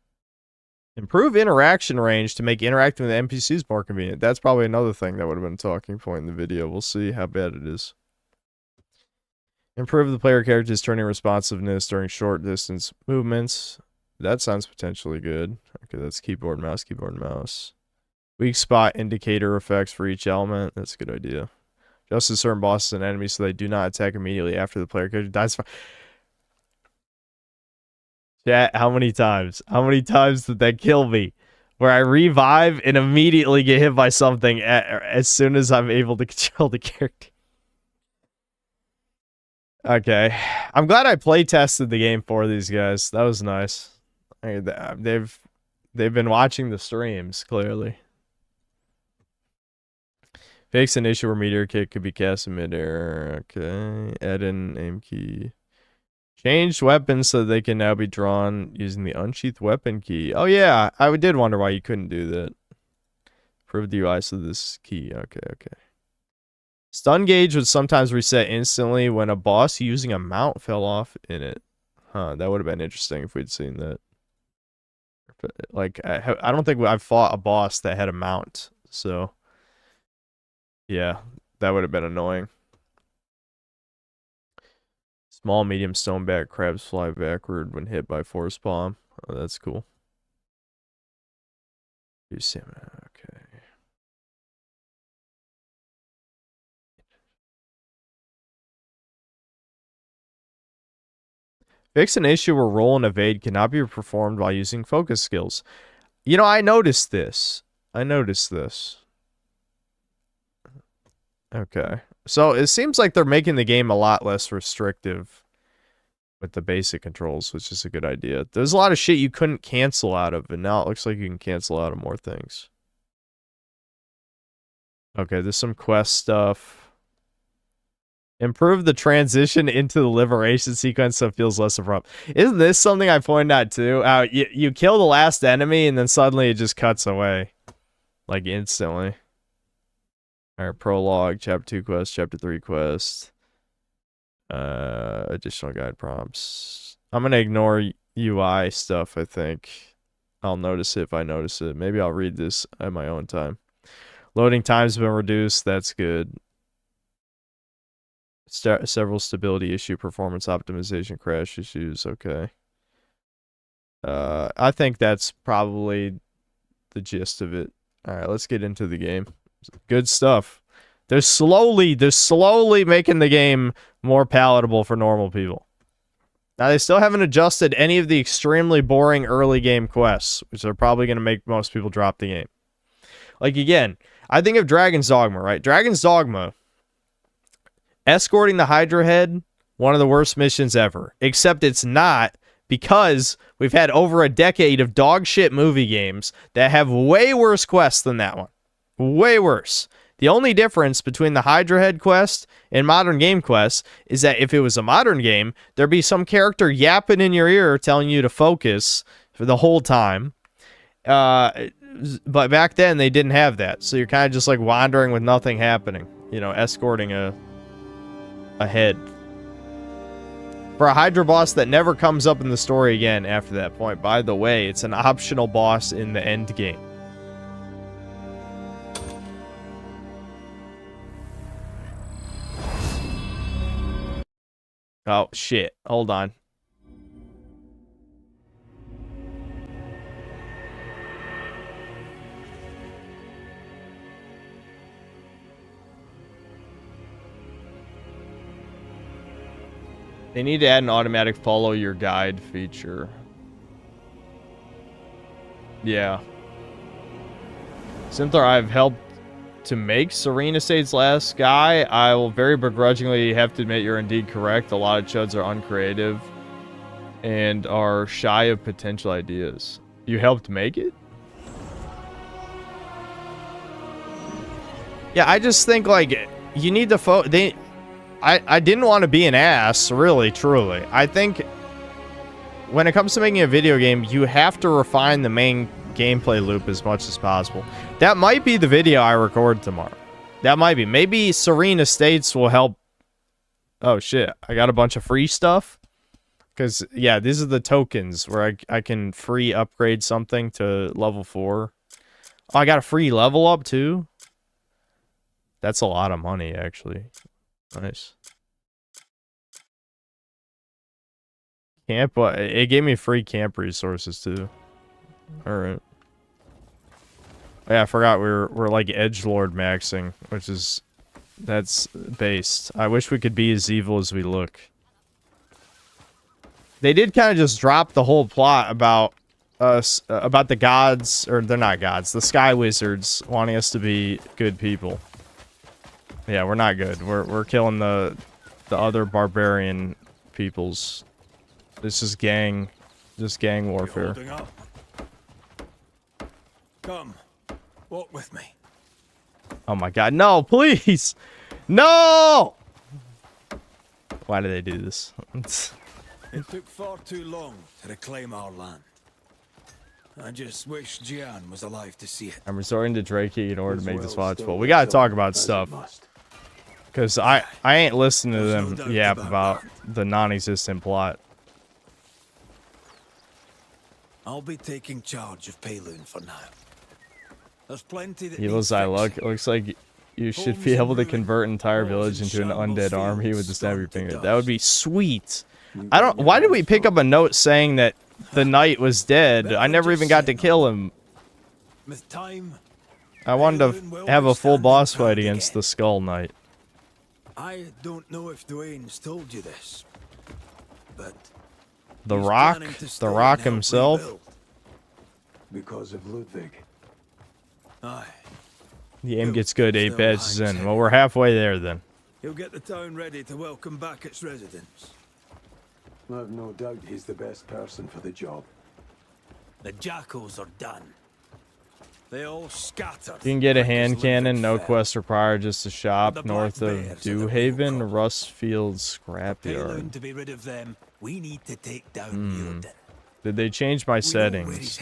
Improve interaction range to make interacting with NPCs more convenient. That's probably another thing that would have been a talking point in the video. We'll see how bad it is. Improve the player character's turning responsiveness during short distance movements. That sounds potentially good. Okay, that's keyboard, mouse. Weak spot indicator effects for each element. That's a good idea. Just as certain bosses and enemies so they do not attack immediately after the player character dies. Chat, how many times? How many times did that kill me? Where I revive and immediately get hit by something as soon as I'm able to control the character. Okay. I'm glad I play tested the game for these guys. That was nice. They've been watching the streams, clearly. Fix an issue where meteor kick could be cast in midair. Okay. Add in aim key. Changed weapons so they can now be drawn using the unsheathed weapon key. Oh yeah, I did wonder why you couldn't do that. Improve the UI so this key. Okay. Stun gauge would sometimes reset instantly when a boss using a mount fell off in it. Huh, that would have been interesting if we'd seen that. Like, I don't think I've fought a boss that had a mount, so yeah, that would have been annoying. Small, medium stoneback crabs fly backward when hit by force bomb. Oh, that's cool. Okay. Fix an issue where roll and evade cannot be performed while using focus skills. You know, I noticed this. I noticed this. Okay. So it seems like they're making the game a lot less restrictive with the basic controls, which is a good idea. There's a lot of shit you couldn't cancel out of, and now it looks like you can cancel out of more things. Okay, there's some quest stuff. Improve the transition into the liberation sequence so it feels less abrupt. Isn't this something I pointed out too? You kill the last enemy and then suddenly it just cuts away. Like instantly. Alright, prologue, chapter 2 quest, chapter 3 quest. Additional guide prompts. I'm gonna ignore UI stuff, I think. I'll notice it if I notice it. Maybe I'll read this at my own time. Loading time's been reduced, that's good. Several stability issue, performance optimization, crash issues, okay. I think that's probably the gist of it. Alright, let's get into the game. Good stuff. They're slowly making the game more palatable for normal people. Now, they still haven't adjusted any of the extremely boring early game quests, which are probably going to make most people drop the game. Like, again, I think of Dragon's Dogma, right? Dragon's Dogma, escorting the Hydra head, one of the worst missions ever. Except it's not, because we've had over a decade of dog shit movie games that have way worse quests than that one. Way worse. The only difference between the Hydra head quest and modern game quests is that if it was a modern game, there'd be some character yapping in your ear telling you to focus for the whole time. But back then, they didn't have that. So you're kind of just like wandering with nothing happening. You know, escorting a head. For a Hydra boss that never comes up in the story again after that point. By the way, it's an optional boss in the end game. Oh, shit. Hold on. They need to add an automatic follow your guide feature. Yeah. Synthar, I've helped to make Serene Estates last sky. I will very begrudgingly have to admit you're indeed correct. A lot of chuds are uncreative and are shy of potential ideas. You helped make it? Yeah, I just think, like, you need to I didn't want to be an ass, really, truly. I think when it comes to making a video game, you have to refine the main gameplay loop as much as possible. That might be the video I record tomorrow. That might be. Maybe Serene Estates will help. Oh, shit. I got a bunch of free stuff. Because, yeah, these are the tokens where I can free upgrade something to level 4. Oh, I got a free level up, too? That's a lot of money, actually. Nice. Camp, it gave me free camp resources too. Alright. Yeah, I forgot we're like edgelord maxing, which is that's based. I wish we could be as evil as we look. They did kind of just drop the whole plot about us about the gods, or they're not gods, the sky wizards wanting us to be good people. Yeah, we're not good. We're killing the other barbarian peoples. This is gang warfare. Come, walk with me. Oh my god, no, please! No! Why do they do this? It took far too long to reclaim our land. I just wish Gian was alive to see it. I'm resorting to Drakey in order to make this watchable. We gotta talk about stuff. Because I ain't listening to them yap about the non-existent plot. I'll be taking charge of Payloon for now. There's plenty that Evil as I look, it looks like you should be able to convert an entire village into an undead army with the snap of your finger. That would be sweet. I don't. Why did we pick up a note saying that the knight was dead? I never even got to kill him. With time, I wanted to have a full boss fight against the Skull Knight. I don't know if Dwayne's told you this, but The Rock himself. Because of Ludwig. Aye. The aim gets good 8 patches in. Well, we're halfway there then. He'll get the town ready to welcome back its residents. I've no doubt he's the best person for the job. The jackals are done. They all scattered. You can get a hand cannon, no quest required, just a shop north of Dewhaven, Rustfield Scrapyard. To be rid of them, we need to take down Muirden. Did they change my settings?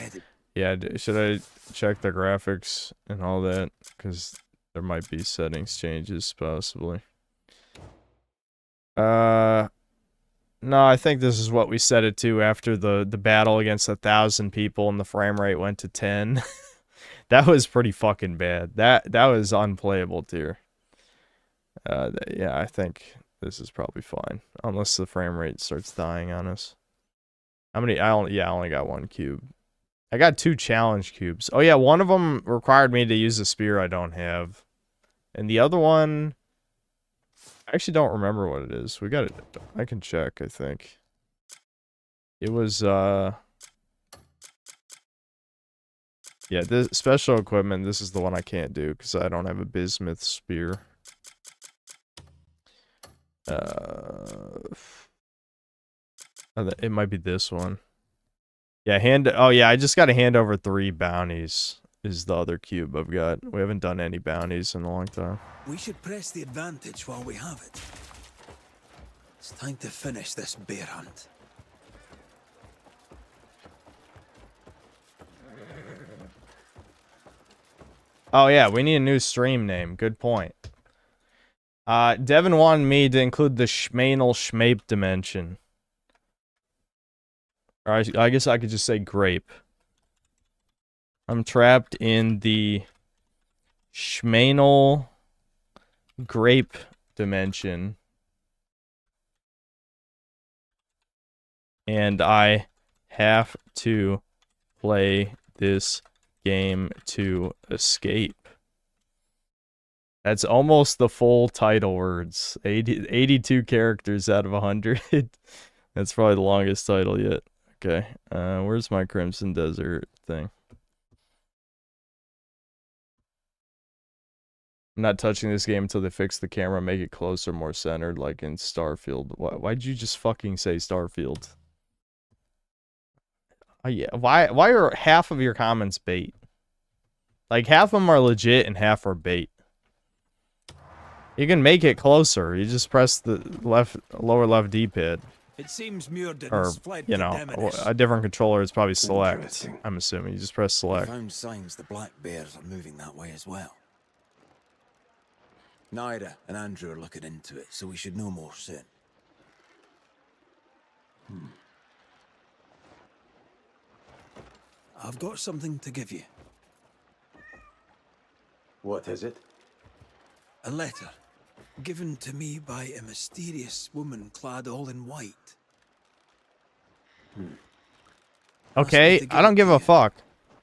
Yeah, should I check the graphics and all that? Because there might be settings changes, possibly. No, I think this is what we set it to after the battle against 1,000 people and the frame rate went to 10. That was pretty fucking bad. That was unplayable tier. Yeah, I think this is probably fine. Unless the frame rate starts dying on us. How many? I only got 1 cube. I got 2 challenge cubes. Oh yeah, one of them required me to use a spear I don't have. And the other one, I actually don't remember what it is. We got it. I can check, I think. It was, yeah, this special equipment, this is the one I can't do because I don't have a bismuth spear. It might be this one. Yeah, oh yeah, I just got to hand over 3 bounties is the other cube I've got. We haven't done any bounties in a long time. We should press the advantage while we have it. It's time to finish this bear hunt. Oh yeah, we need a new stream name. Good point. Devin wanted me to include the Schmanel Schmape dimension. Or I guess I could just say grape. I'm trapped in the Schmanel grape dimension. And I have to play this game to escape. That's almost the full title words. 82 characters out of 100. That's probably the longest title yet. Okay, where's my Crimson Desert thing? I'm not touching this game until they fix the camera, make it closer, more centered, like in Starfield. Why'd you just fucking say Starfield? Yeah, why are half of your comments bait? Like, half of them are legit and half are bait. You can make it closer. You just press the lower left D-pad. It seems Muirden Or, has fled you to know, Demonis. a different controller is probably select. I'm assuming. You just press We select. found signs the black bears are moving that way as well. Naira and Andrew are looking into it, so we should know more soon. I've got something to give you. What is it? A letter, given to me by a mysterious woman clad all in white. Okay, I don't give a fuck.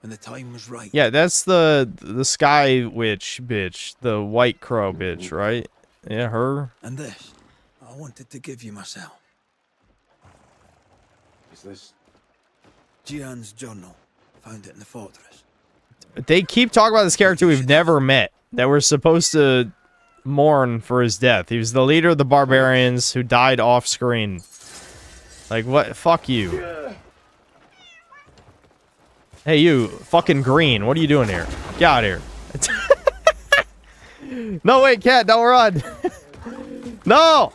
When the time was right. Yeah, that's the sky witch bitch, the white crow bitch, right? Yeah, her. And this, I wanted to give you myself. Is this Jian's journal. Found it in the fortress. They keep talking about this character we've never met, that we're supposed to mourn for his death. He was the leader of the barbarians who died off screen. Like, what? Fuck you. Hey, you, fucking green. What are you doing here? Get out of here. No, wait, cat, don't run. No!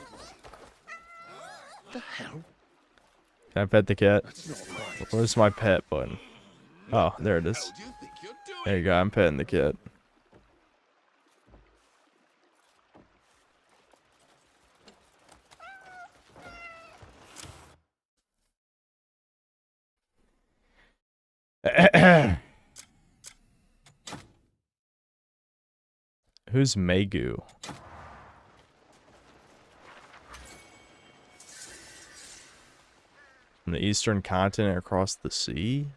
What the hell? Can I pet the cat? Where's my pet button? Oh, there it is. There you go, I'm petting the cat. Who's Megu? From the eastern continent across the sea?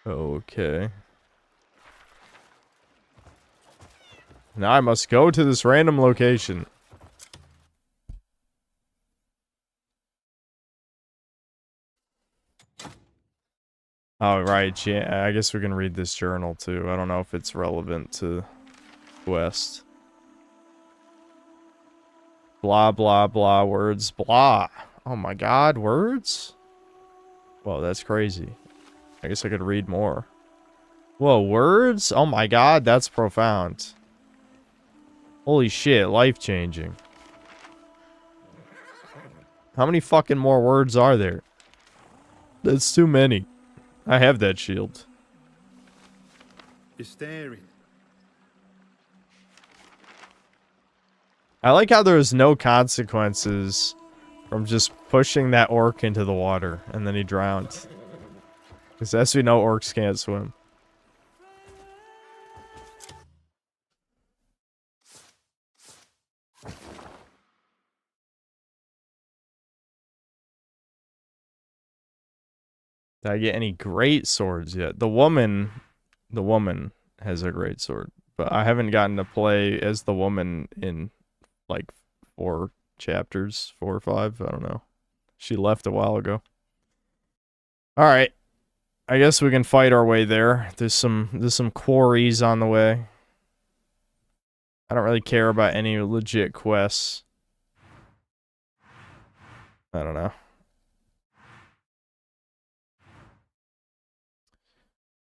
Okay. Now I must go to this random location. Oh, right. Yeah, I guess we can read this journal, too. I don't know if it's relevant to Quest. Blah, blah, blah, words, blah. Oh my god, words? Whoa, that's crazy. I guess I could read more. Whoa, words? Oh my god, that's profound. Holy shit, life-changing. How many fucking more words are there? That's too many. I have that shield. You're staring. I like how there's no consequences from just pushing that orc into the water, and then he drowned. Because as we know, orcs can't swim. Did I get any great swords yet? The woman has a great sword, but I haven't gotten to play as the woman in like 4 chapters, 4 or 5, I don't know. She left a while ago. All right. I guess we can fight our way there. There's some quarries on the way. I don't really care about any legit quests. I don't know.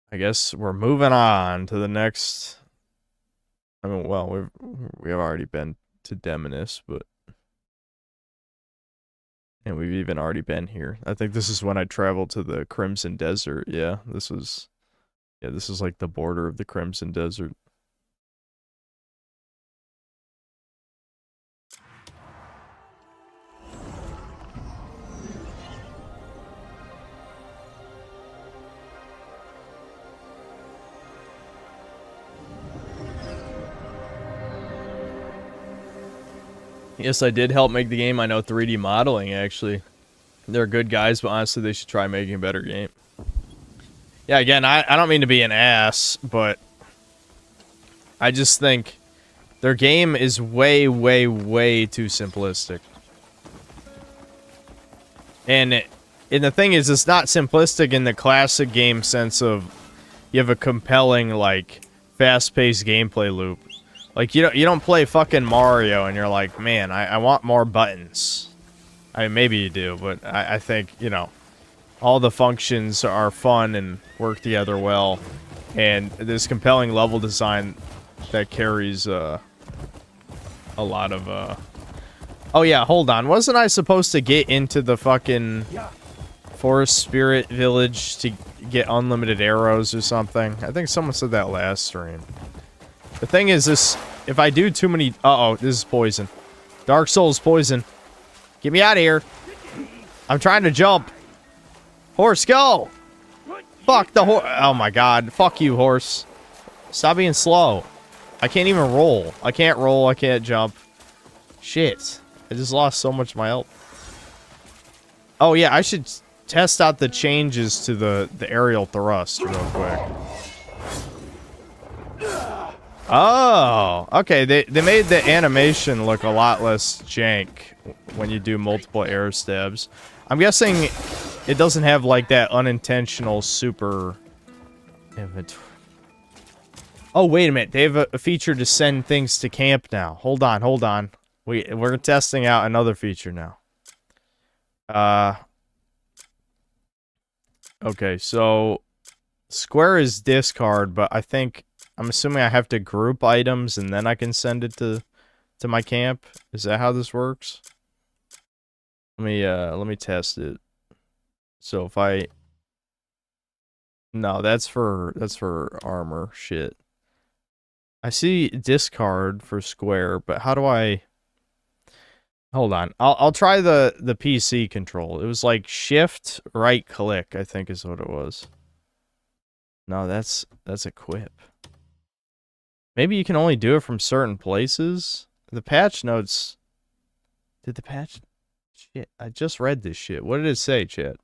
I guess we're moving on to the next. I mean, well, we have already been to Demonis, but and we've even already been here. I think this is when I traveled to the Crimson Desert. Yeah, this is like the border of the Crimson Desert. Yes, I did help make the game. I know 3D modeling, actually. They're good guys, but honestly, they should try making a better game. Yeah, again, I don't mean to be an ass, but I just think their game is way, way, way too simplistic. And the thing is, it's not simplistic in the classic game sense of you have a compelling, like, fast-paced gameplay loop. Like, you don't play fucking Mario and you're like, man, I want more buttons. I mean, maybe you do, but I think, you know, all the functions are fun and work together well. And there's compelling level design that carries a lot of... Oh, yeah, hold on. Wasn't I supposed to get into the fucking Forest Spirit Village to get unlimited arrows or something? I think someone said that last stream. The thing is, if I do too many... Uh-oh, this is poison. Dark Souls poison. Get me out of here. I'm trying to jump. Horse, go! Fuck the horse. Oh my god. Fuck you, horse. Stop being slow. I can't even roll. I can't roll. I can't jump. Shit. I just lost so much of my health. Oh yeah, I should test out the changes to the aerial thrust real quick. Oh, okay. They made the animation look a lot less jank when you do multiple air stabs. I'm guessing it doesn't have like that unintentional super inventory. Oh, wait a minute. They have a feature to send things to camp now. Hold on. We're testing out another feature now. Okay, so square is discard, but I'm assuming I have to group items and then I can send it to my camp. Is that how this works? Let me test it. So if I... No, that's for armor shit. I see discard for square, but how do I... Hold on. I'll try the PC control. It was like shift right click, I think is what it was. No, that's equip. Maybe you can only do it from certain places. The patch notes... Did the patch... Shit, I just read this shit. What did it say, chat?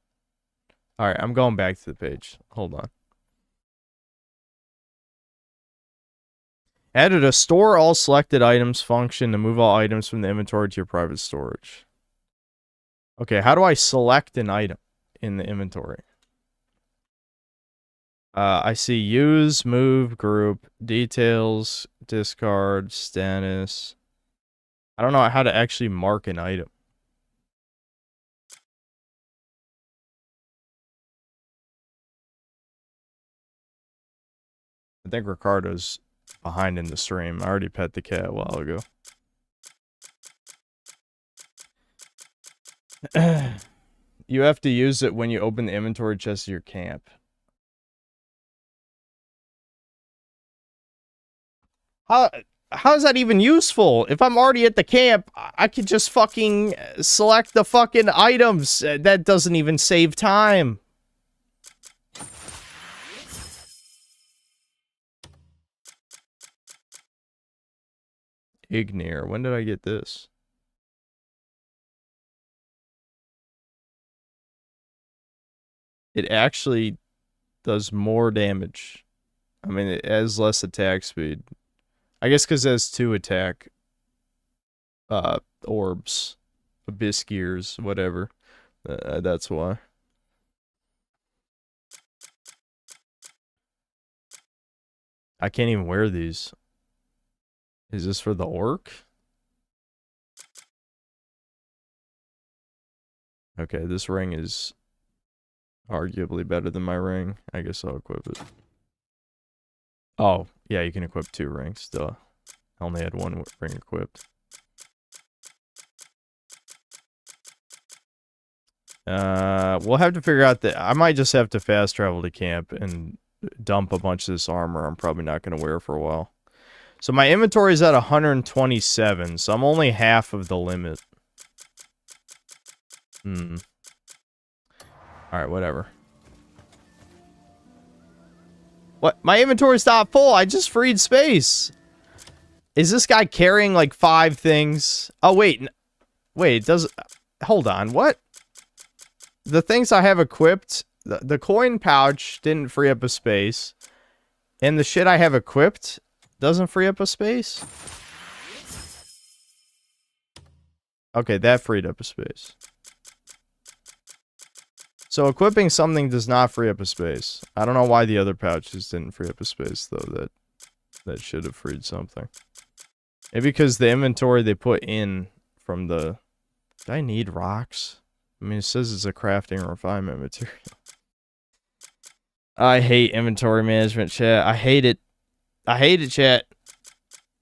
Alright, I'm going back to the page. Hold on. Added a store all selected items function to move all items from the inventory to your private storage. Okay, how do I select an item in the inventory? I see use, move, group, details, discard, status. I don't know how to actually mark an item. I think Ricardo's behind in the stream. I already pet the cat a while ago. You have to use it when you open the inventory chest of your camp. How is that even useful? If I'm already at the camp, I could just fucking select the fucking items. That doesn't even save time. Ignir. When did I get this? It actually does more damage. I mean, it has less attack speed. I guess because it has 2 attack orbs. Abyss gears, whatever. That's why. I can't even wear these. Is this for the orc? Okay, this ring is arguably better than my ring. I guess I'll equip it. Oh, yeah, you can equip 2 rings. Duh. I only had 1 ring equipped. We'll have to figure out that I might just have to fast travel to camp and dump a bunch of this armor I'm probably not going to wear for a while. So my inventory is at 127, so I'm only half of the limit. Alright, whatever. What? My inventory's not full. I just freed space. Is this guy carrying like 5 things? Oh, wait. Wait, does... Hold on. What? The things I have equipped... The coin pouch didn't free up a space. And the shit I have equipped doesn't free up a space? Okay, that freed up a space. So equipping something does not free up a space. I don't know why the other pouches didn't free up a space, though. That should have freed something. Maybe because the inventory they put in from the... Do I need rocks? I mean, it says it's a crafting and refinement material. I hate inventory management, chat. I hate it. I hate it, chat.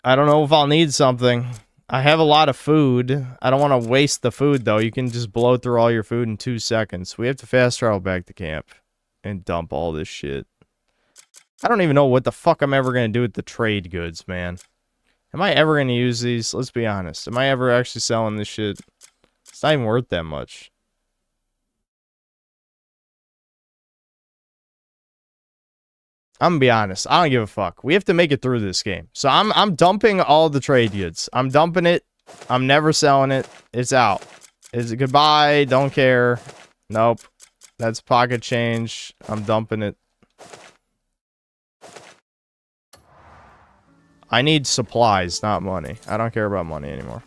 I don't know if I'll need something. I have a lot of food. I don't want to waste the food, though. You can just blow through all your food in 2 seconds. We have to fast travel back to camp and dump all this shit. I don't even know what the fuck I'm ever going to do with the trade goods, man. Am I ever going to use these? Let's be honest. Am I ever actually selling this shit? It's not even worth that much. I'm gonna be honest. I don't give a fuck. We have to make it through this game. So I'm dumping all the trade goods. I'm dumping it. I'm never selling it. It's out. It's goodbye. Don't care. Nope. That's pocket change. I'm dumping it. I need supplies, not money. I don't care about money anymore.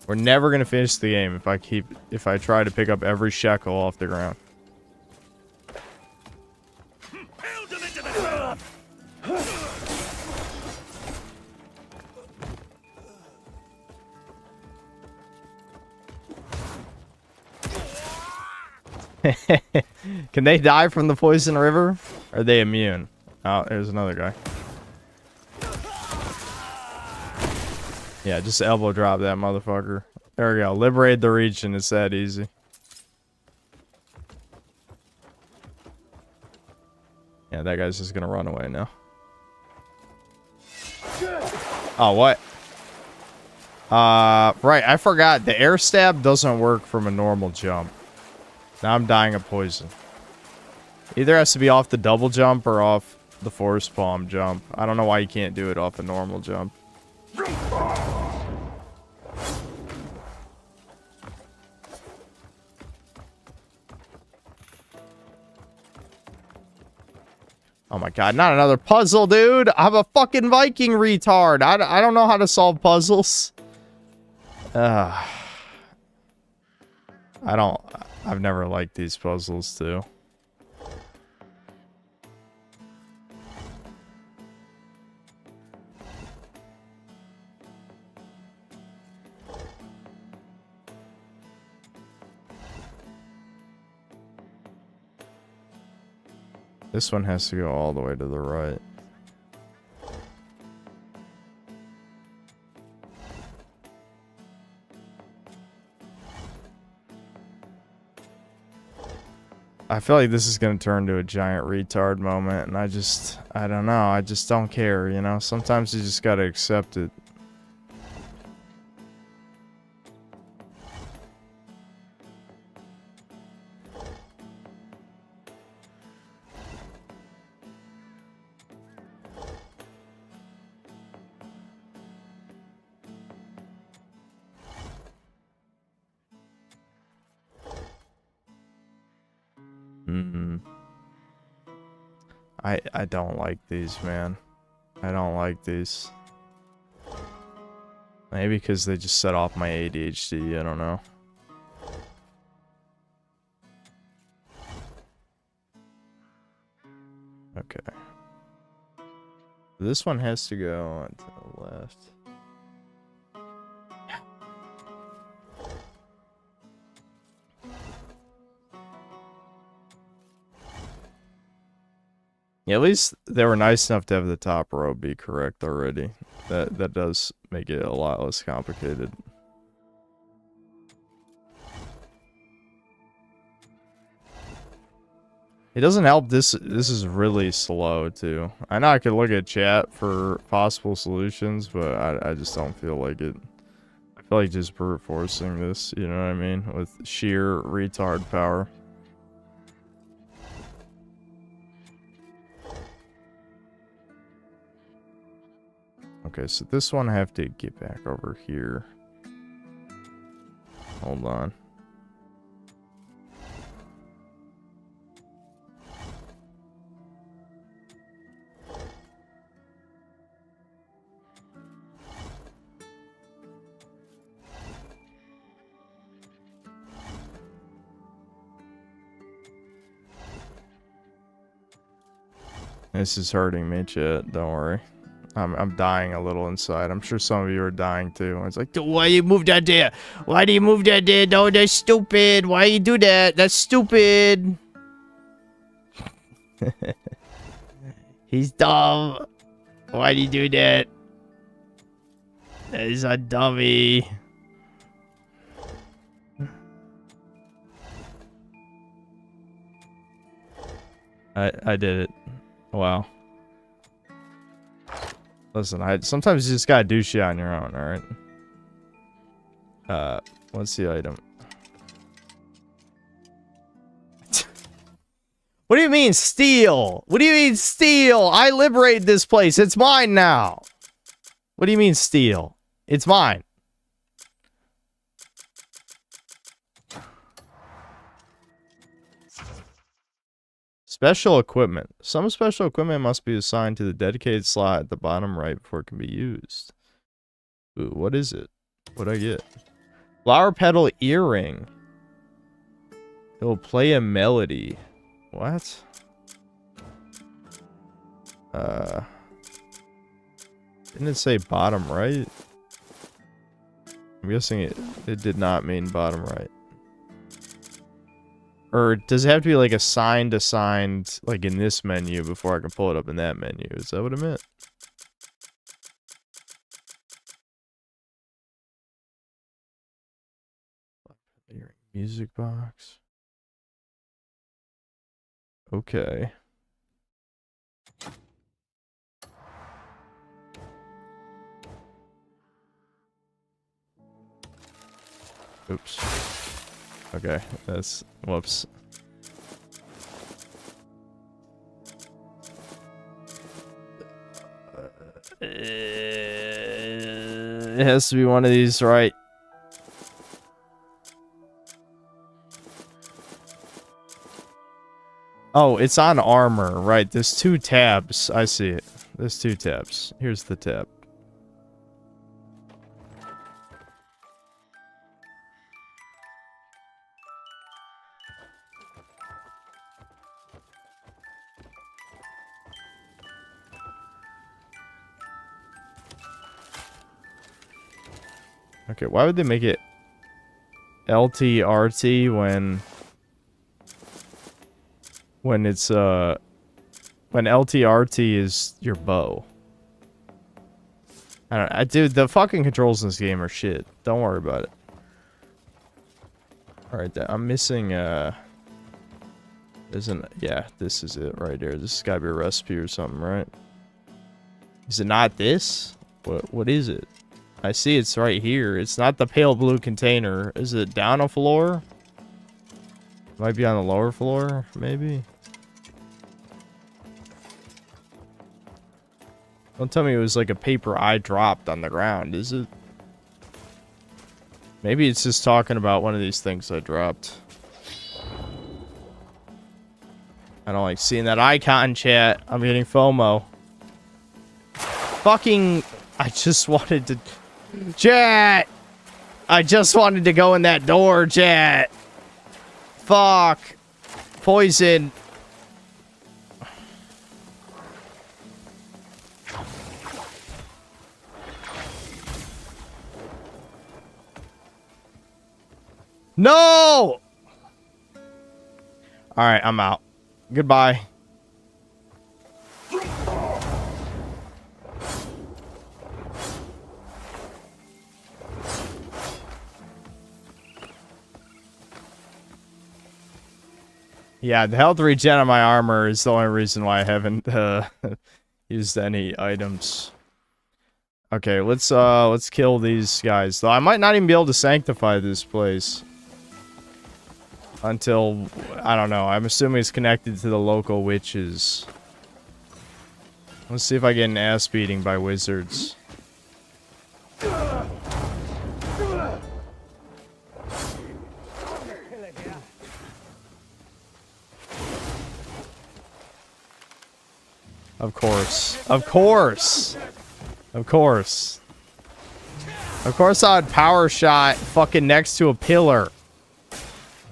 We're never gonna finish the game if I try to pick up every shekel off the ground. Can they die from the poison river? Or are they immune? Oh, there's another guy. Yeah, just elbow drop that motherfucker. There we go. Liberate the region. It's that easy. Yeah, that guy's just gonna run away now. Oh, what? Right, I forgot. The air stab doesn't work from a normal jump. Now I'm dying of poison. Either has to be off the double jump or off the forest palm jump. I don't know why you can't do it off a normal jump. Oh my god, not another puzzle, dude! I'm a fucking Viking retard! I don't know how to solve puzzles. I've never liked these puzzles, too. This one has to go all the way to the right. I feel like this is going to turn to a giant retard moment, and I don't know, I just don't care, you know? Sometimes you just gotta accept it. I don't like these, man. I don't like these. Maybe because they just set off my ADHD, I don't know. Okay. This one has to go to the left. Yeah, at least they were nice enough to have the top row be correct already. That does make it a lot less complicated. It doesn't help this is really slow too. I know I could look at chat for possible solutions, but I just don't feel like it. I feel like just brute forcing this, you know what I mean? With sheer retard power. Okay, so this one I have to get back over here. Hold on. This is hurting me, chat. Don't worry. I'm dying a little inside. I'm sure some of you are dying too. It's like, why you move that there? Why do you move that there? No, that's stupid. Why you do that? That's stupid. He's dumb. Why do you do that? That is a dummy. I did it. Wow. Listen, sometimes you just gotta do shit on your own, alright? What's the item? What do you mean, steal? What do you mean, steal? I liberated this place. It's mine now. What do you mean, steal? It's mine. Special equipment. Some special equipment must be assigned to the dedicated slot at the bottom right before it can be used. Ooh, what is it? What'd I get? Flower petal earring. It will play a melody. What? Didn't it say bottom right? I'm guessing it did not mean bottom right. Or does it have to be like assigned, like in this menu before I can pull it up in that menu? Is that what it meant? Music box. Okay. Oops. Okay, that's... whoops. It has to be one of these, right? Oh, it's on armor, right? There's 2 tabs. I see it. There's 2 tabs. Here's the tab. Okay, why would they make it LTRT when it's when LTRT is your bow. I don't know. Dude, the fucking controls in this game are shit. Don't worry about it. Alright, I'm missing, isn't... Yeah, this is it right here. This has gotta be a recipe or something, right? Is it not this? What is it? I see it's right here. It's not the pale blue container. Is it down a floor? Might be on the lower floor, maybe? Don't tell me it was like a paper I dropped on the ground, is it? Maybe it's just talking about one of these things I dropped. I don't like seeing that icon, chat. I'm getting FOMO. Fucking... I just wanted to... Chat! I just wanted to go in that door, chat. Fuck. Poison. No! Alright, I'm out. Goodbye. Yeah, the health regen on my armor is the only reason why I haven't used any items. Okay, let's kill these guys. Though I might not even be able to sanctify this place until, I don't know. I'm assuming it's connected to the local witches. Let's see if I get an ass beating by wizards. Of course. Of course. Of course. Of course I'd power shot fucking next to a pillar.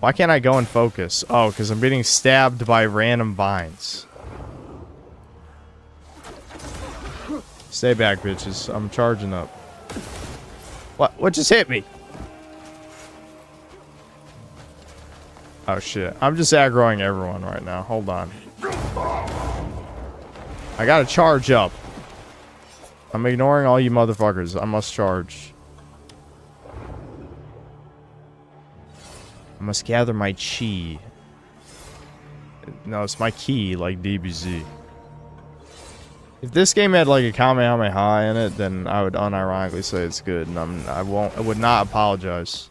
Why can't I go and focus? Oh, because I'm getting stabbed by random vines. Stay back, bitches. I'm charging up. What just hit me? Oh, shit. I'm just aggroing everyone right now. Hold on. I gotta charge up. I'm ignoring all you motherfuckers. I must charge. I must gather my chi. No, it's my key, like DBZ. If this game had like a Kamehameha in it, then I would unironically say it's good, and I would not apologize.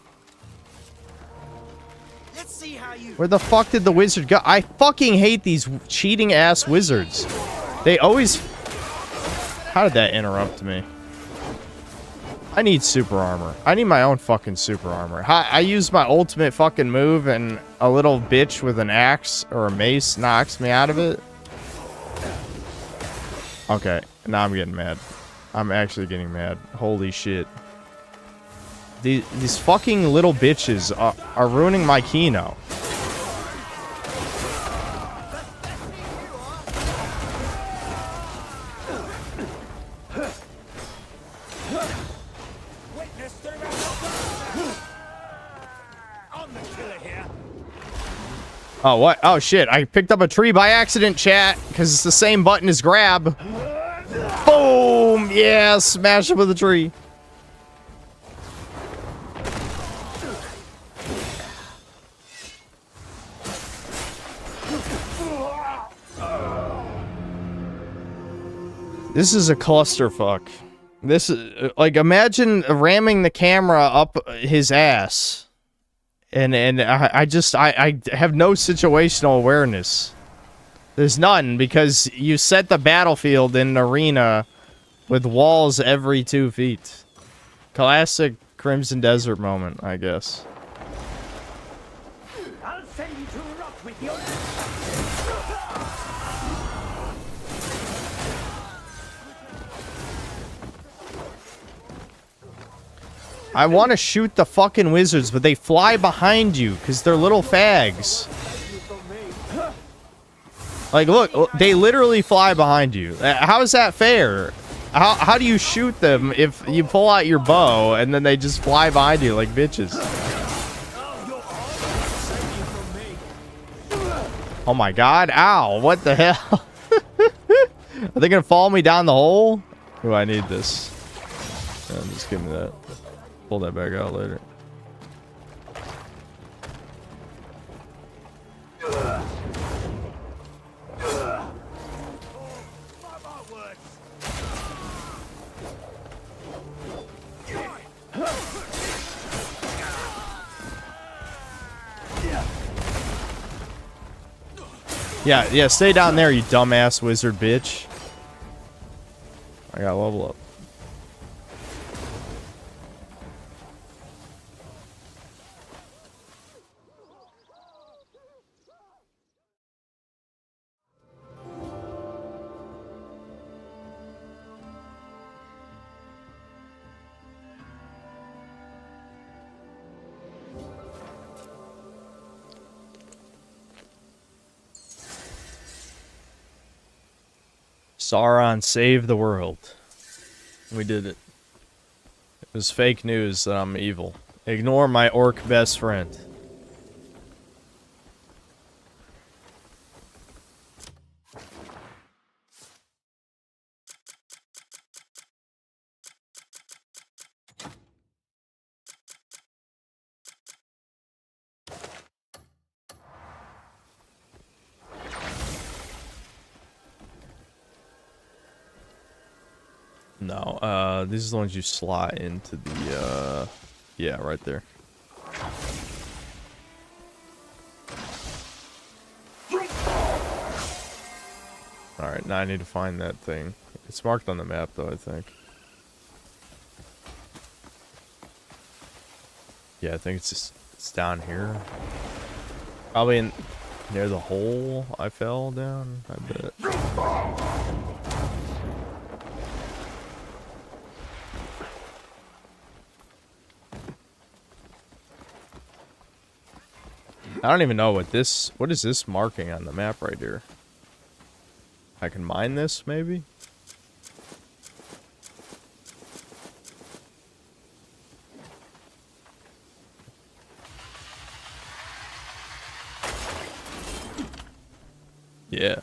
Where the fuck did the wizard go? I fucking hate these cheating ass wizards. They always... How did that interrupt me? I need super armor. I need my own fucking super armor. I use my ultimate fucking move and a little bitch with an axe or a mace knocks me out of it. Okay, now I'm getting mad. I'm actually getting mad. Holy shit. These fucking little bitches are ruining my Kino. Oh, what? Oh, shit. I picked up a tree by accident, chat, because it's the same button as grab. Boom! Yeah, smash it with a tree. This is a clusterfuck. This is, like, imagine ramming the camera up his ass. And I have no situational awareness. There's none, because you set the battlefield in an arena with walls every 2 feet. Classic Crimson Desert moment, I guess. I'll send you to rock with your... I want to shoot the fucking wizards, but they fly behind you because they're little fags. Like, look, they literally fly behind you. How is that fair? How do you shoot them if you pull out your bow and then they just fly behind you like bitches? Oh my god, ow, what the hell? Are they gonna follow me down the hole? Oh, I need this. Yeah, just give me that. Pull that back out later. Yeah, stay down there, you dumbass wizard bitch. I gotta level up. Sauron saved the world. We did it. It was fake news that I'm evil. Ignore my orc best friend. No, these are the ones you slot into the, yeah, right there. Alright, now I need to find that thing. It's marked on the map, though, I think. Yeah, I think it's down here. Probably near the hole I fell down, I bet. I don't even know what is this marking on the map right here? I can mine this, maybe? Yeah.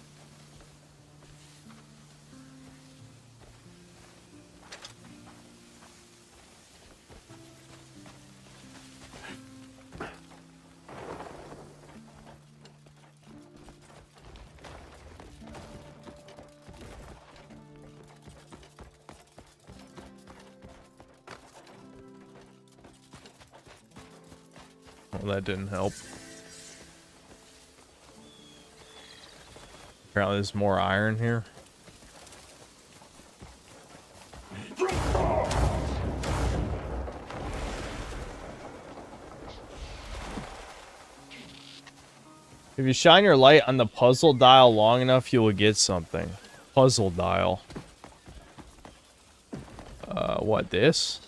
Well, that didn't help. Apparently there's more iron here. If you shine your light on the puzzle dial long enough, you will get something. Puzzle dial. What, this?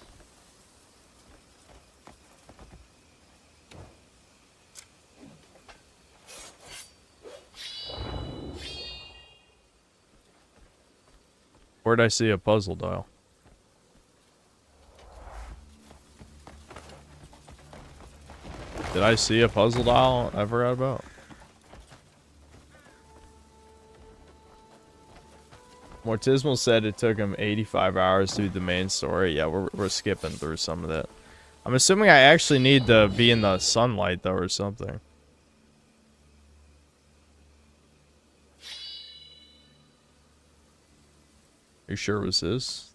Where'd I see a puzzle dial? Did I see a puzzle dial I forgot about? Mortismal said it took him 85 hours to do the main story. Yeah, we're skipping through some of that. I'm assuming I actually need to be in the sunlight, though, or something. You sure it was this?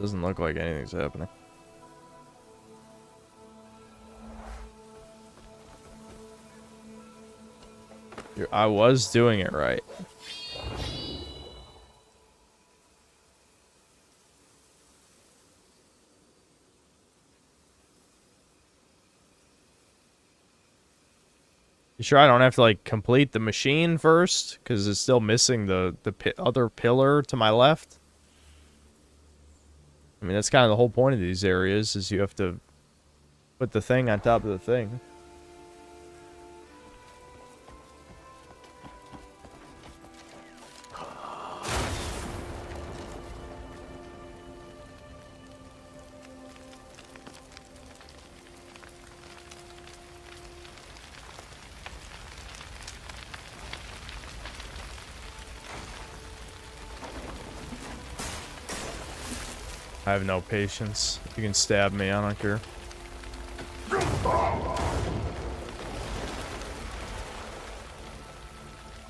Doesn't look like anything's happening. I was doing it right. You sure I don't have to, like, complete the machine first? Because it's still missing the other pillar to my left? I mean, that's kind of the whole point of these areas, is you have to put the thing on top of the thing. I have no patience. You can stab me, I don't care.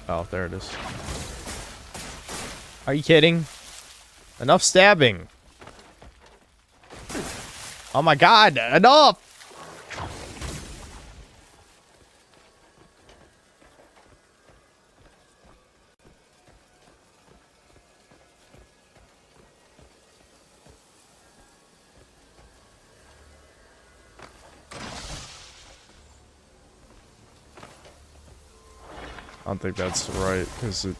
Oh, there it is. Are you kidding? Enough stabbing. Oh my god, enough! I don't think that's right, because it...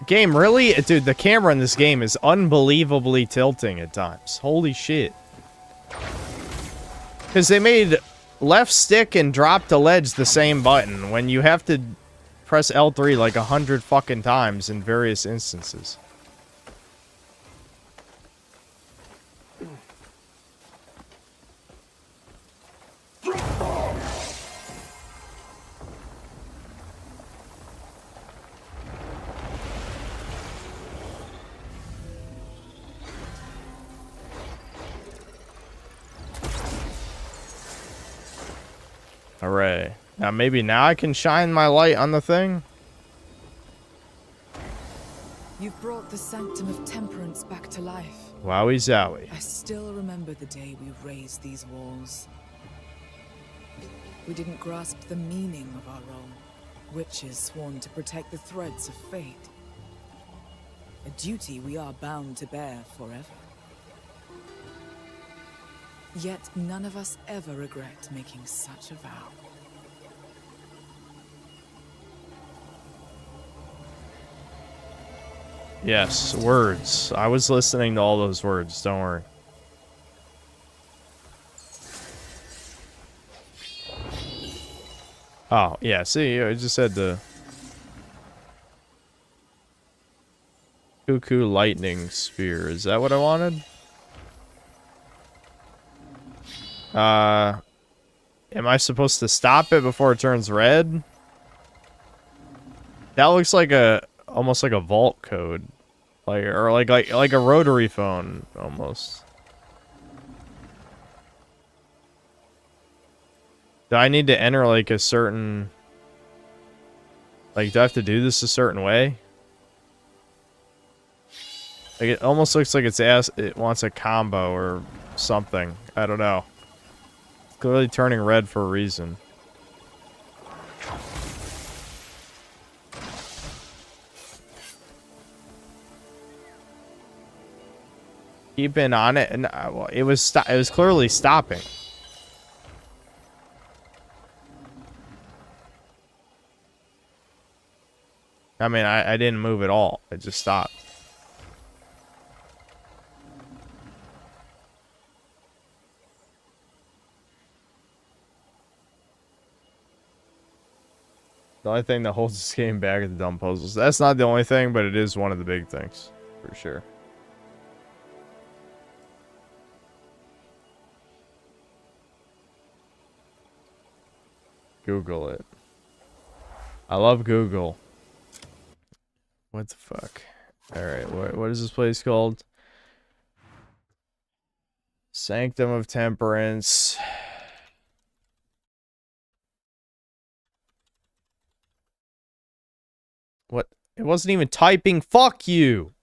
game, really? Dude, the camera in this game is unbelievably tilting at times. Holy shit. Because they made left stick and drop to ledge the same button when you have to press L3 like 100 fucking times in various instances. Hooray. Now maybe now I can shine my light on the thing? You've brought the sanctum of temperance back to life. Wowie zowie. I still remember the day we raised these walls. We didn't grasp the meaning of our role. Witches sworn to protect the threads of fate. A duty we are bound to bear forever. Yet none of us ever regret making such a vow. Yes, words. I was listening to all those words, don't worry. Oh, yeah, see, I just said the... Cuckoo lightning spear. Is that what I wanted? Am I supposed to stop it before it turns red? That looks like almost like a vault code. Like a rotary phone, almost. Do I need to enter, like, a certain... Like, do I have to do this a certain way? Like, it almost looks like it wants a combo or something. I don't know. It's clearly turning red for a reason. Keeping on it, and well, it was clearly stopping. I mean, I didn't move at all. It just stopped. The only thing that holds this game back are the dumb puzzles. That's not the only thing, but it is one of the big things, for sure. Google it. I love Google. What the fuck? Alright, what is this place called? Sanctum of Temperance. What? It wasn't even typing. Fuck you!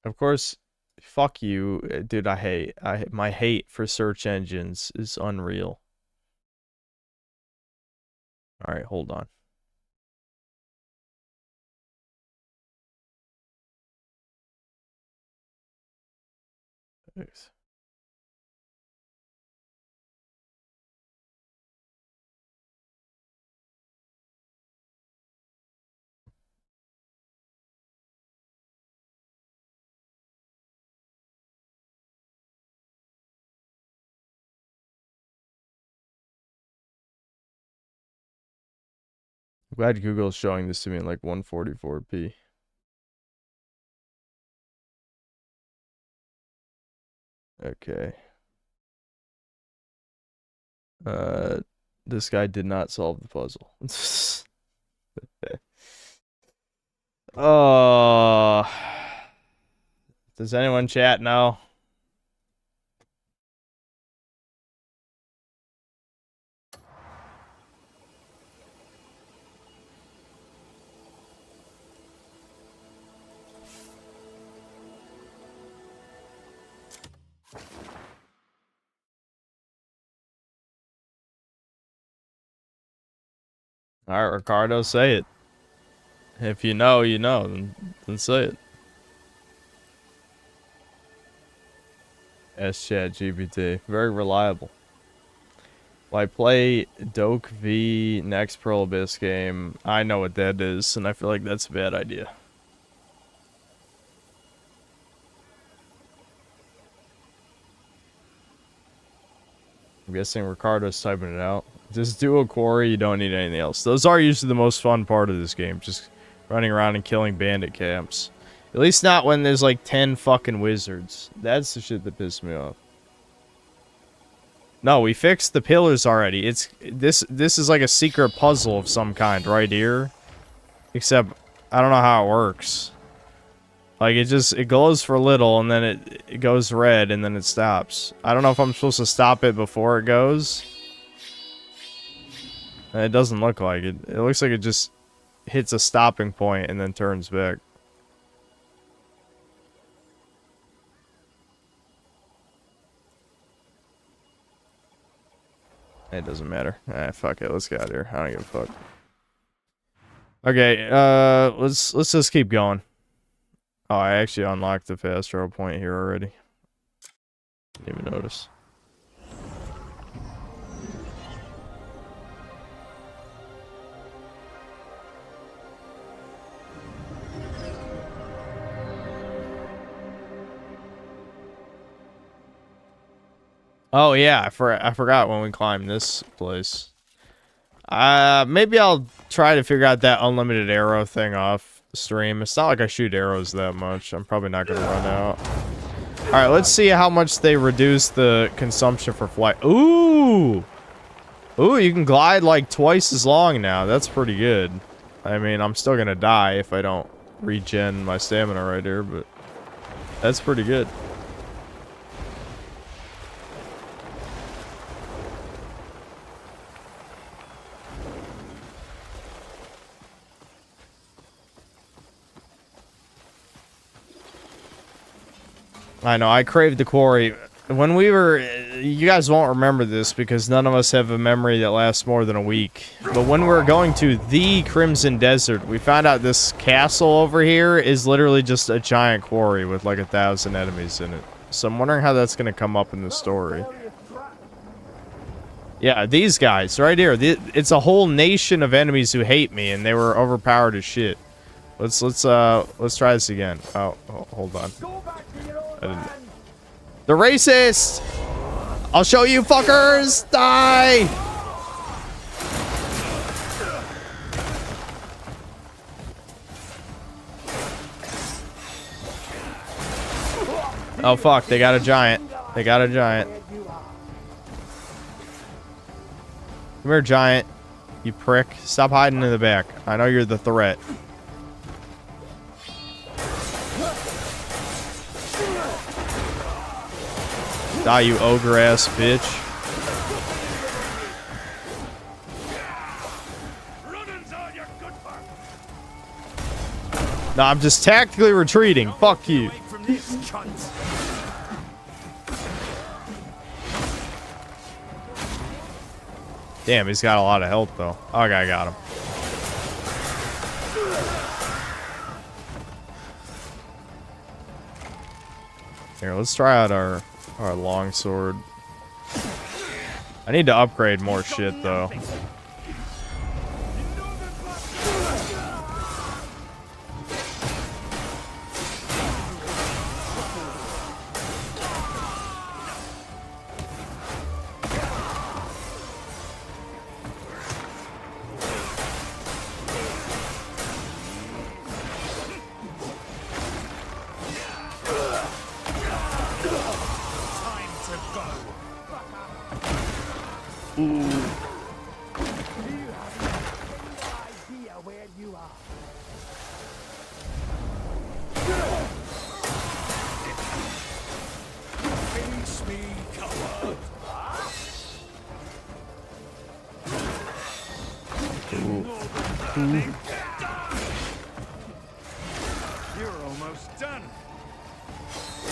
Of course, fuck you, dude. My hate for search engines is unreal. All right, hold on. Thanks. I'm glad Google's showing this to me in like 144p. Okay. This guy did not solve the puzzle. Oh. Does anyone chat now? All right, Ricardo, say it. If you know, you know. Then say it. S-Chat GPT. Very reliable. Well, I play Doke v next Pearl Abyss game. I know what that is, and I feel like that's a bad idea. I'm guessing Ricardo's typing it out. Just do a quarry, you don't need anything else. Those are usually the most fun part of this game, just running around and killing bandit camps. At least not when there's like 10 fucking wizards. That's the shit that pissed me off. No, we fixed the pillars already. It's this is like a secret puzzle of some kind right here. Except I don't know how it works. Like it glows for a little and then it goes red and then it stops. I don't know if I'm supposed to stop it before it goes. It doesn't look like it. It looks like it just hits a stopping point and then turns back. It doesn't matter. Fuck it. Let's get out of here. I don't give a fuck. Okay, let's just keep going. Oh, I actually unlocked the fast travel point here already. Didn't even notice. Oh yeah, I forgot when we climbed this place. Maybe I'll try to figure out that unlimited arrow thing off stream. It's not like I shoot arrows that much. I'm probably not gonna run out. All right, let's see how much they reduce the consumption for flight. Ooh, you can glide like twice as long now. That's pretty good. I mean, I'm still gonna die if I don't regen my stamina right here, but that's pretty good. I know, I craved the quarry. When we were... You guys won't remember this because none of us have a memory that lasts more than a week. But when we were going to the Crimson Desert, we found out this castle over here is literally just a giant quarry with like 1,000 enemies in it. So I'm wondering how that's going to come up in the story. Yeah, these guys right here. It's a whole nation of enemies who hate me and they were overpowered as shit. Let's try this again. Oh, hold on. The racist! I'll show you fuckers! Die! Oh fuck, they got a giant. They got a giant. Come here, giant. You prick. Stop hiding in the back. I know you're the threat. Die, you ogre-ass bitch. No, I'm just tactically retreating. Fuck you. Damn, he's got a lot of health, though. Okay, I got him. Here, let's try out our longsword. I need to upgrade more shit, though. idea where you are. Face me, coward. You're almost done.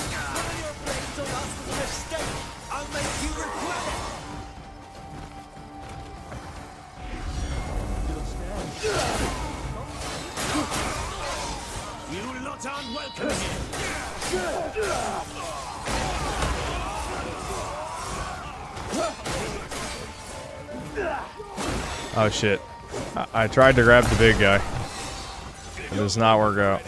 Your blades on us was a mistake. I'll make you regret it. You lot aren't welcome here. Oh shit. I tried to grab the big guy. It does not work out.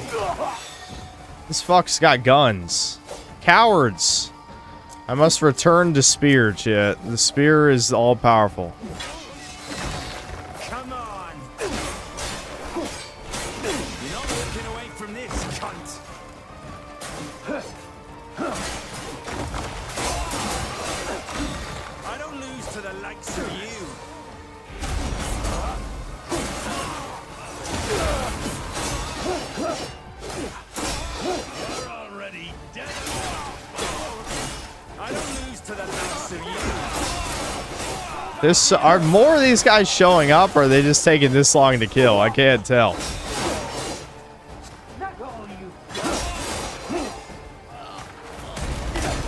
This fuck's got guns. Cowards! I must return to spear, chat. The spear is all powerful. Come on. You're not walking away from this, cunt. I don't lose to the likes of you. You're already dead. I don't lose to the likes of you. This are more of these guys showing up, or are they just taking this long to kill? I can't tell. That's all you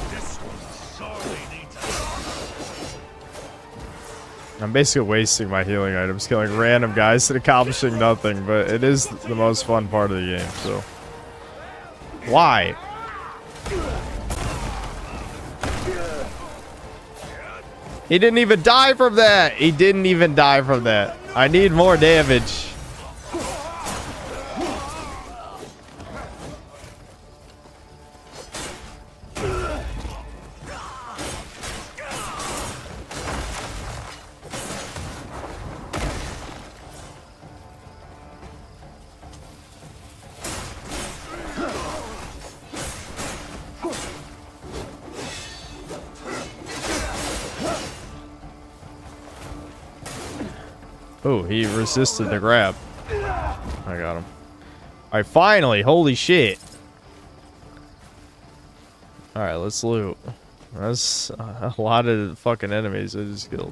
This one's sorely needed. I'm basically wasting my healing items, killing random guys and accomplishing nothing, but it is the most fun part of the game, so. Why? He didn't even die from that! He didn't even die from that. I need more damage. Oh, he resisted the grab. I got him. Alright, finally! Holy shit! Alright, let's loot. That's a lot of fucking enemies I just killed.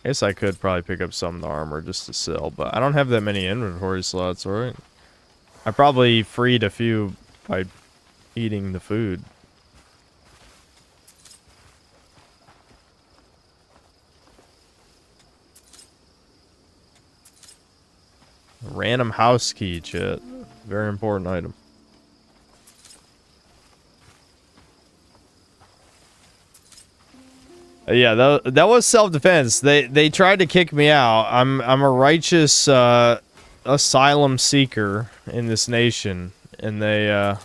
I guess I could probably pick up some of the armor just to sell, but I don't have that many inventory slots, right? I probably freed a few by eating the food. Random house key, chat. Very important item. Yeah, that was self-defense. They tried to kick me out. I'm a righteous asylum seeker in this nation, and they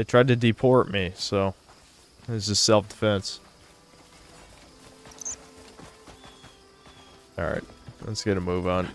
tried to deport me. So it's just self-defense. All right, let's get a move on.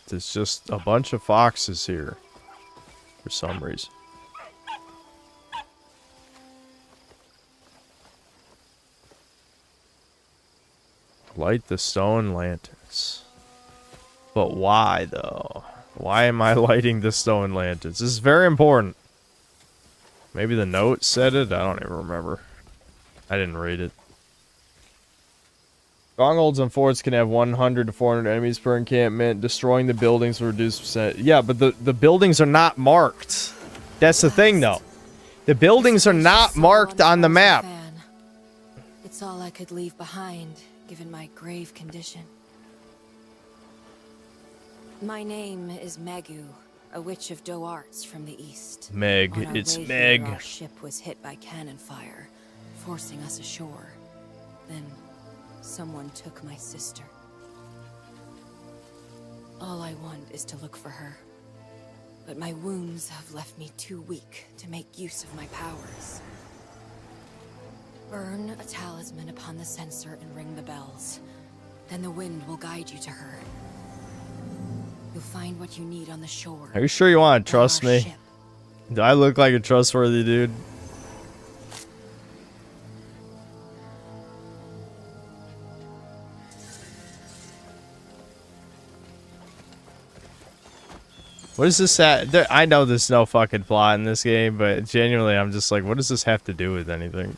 There's just a bunch of foxes here for some reason. Light the stone lanterns. But why, though? Why am I lighting the stone lanterns? This is very important. Maybe the note said it? I don't even remember. I didn't read it. Strongholds and forts can have 100 to 400 enemies per encampment. Destroying the buildings will reduce percent. Yeah, but the buildings are not marked. That's the thing, though. The buildings are not marked on the map. It's all I could leave behind, given my grave condition. My name is Megu, a witch of Doarts from the east. Meg, On our it's way Meg. Here, our ship was hit by cannon fire, forcing us ashore. Then someone took my sister. All I want is to look for her. but my wounds have left me too weak to make use of my powers. Burn a talisman upon the censer and ring the bells. Then the wind will guide you to her. You'll find what you need on the shore. Are you sure you want to trust me? Do I look like a trustworthy dude? What is this at? I know there's no fucking plot in this game, but genuinely I'm just like, what does this have to do with anything?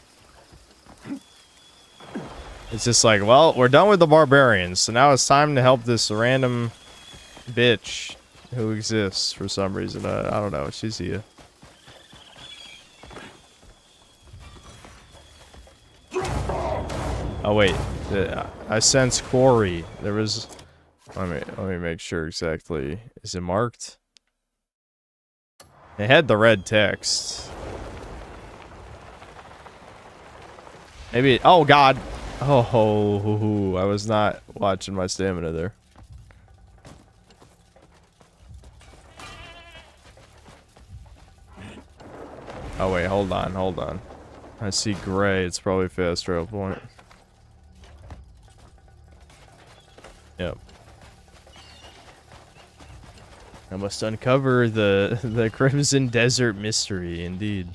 It's just like, well, we're done with the barbarians, so now it's time to help this random bitch who exists for some reason. I don't know. She's here. Oh wait, I sense quarry. There was. Let me make sure exactly. Is it marked? It had the red text. Maybe. Oh God. Oh, I was not watching my stamina there. Oh wait, hold on. I see gray. It's probably fast travel point. Yep. I must uncover the Crimson Desert mystery, indeed.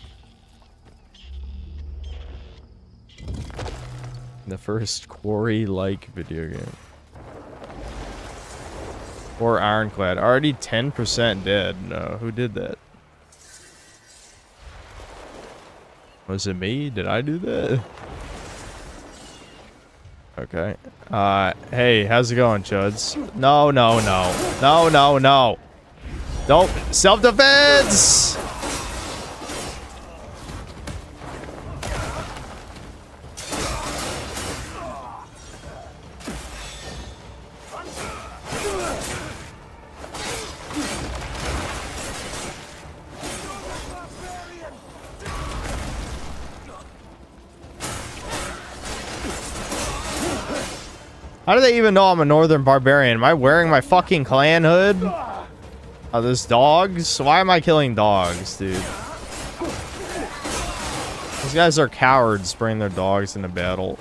The first quarry-like video game. Or Ironclad. Already 10% dead. No, who did that? Was it me? Did I do that? Okay. Hey, how's it going, Chuds? No. Don't. Self-defense! How do they even know I'm a northern barbarian? Am I wearing my fucking clan hood? Oh, there's dogs? Why am I killing dogs, dude? These guys are cowards bringing their dogs into battle.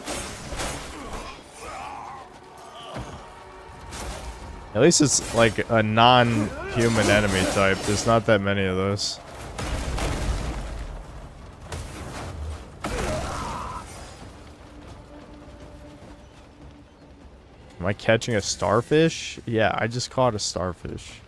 At least it's like a non-human enemy type. There's not that many of those. Am I catching a starfish? Yeah, I just caught a starfish.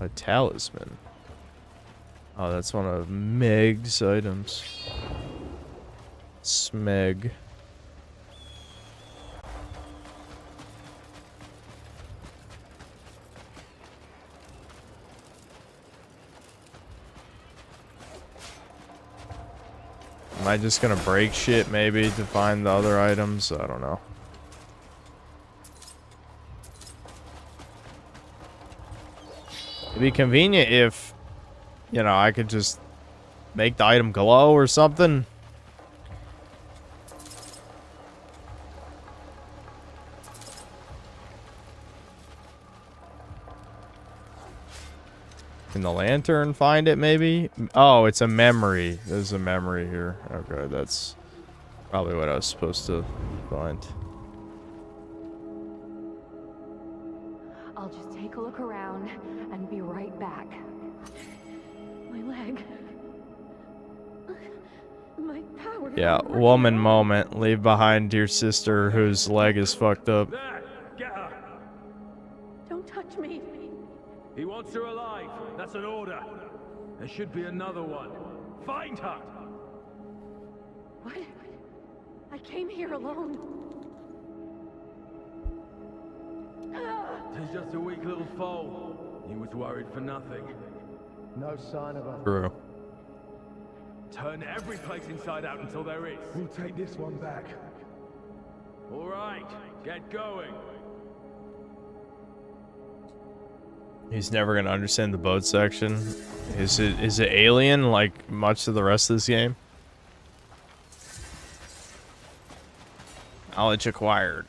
A talisman. Oh, that's one of Meg's items. Smeg. Am I just gonna break shit maybe to find the other items? I don't know. It'd be convenient if, you know, I could just make the item glow or something. Can the lantern find it, maybe? Oh, it's a memory. There's a memory here. Okay, that's probably what I was supposed to find. I'll just take a look around and be right back. My leg. My power. Yeah, woman moment. Leave behind your sister whose leg is fucked up. Don't touch me. He wants her alive. That's an order. There should be another one. Find her! What? I came here alone. She's just a weak little foal. He was worried for nothing. No sign of her. True. Turn every place inside out until there is. We'll take this one back. All right, get going. He's never gonna understand the boat section. Is it alien like much of the rest of this game? Knowledge acquired.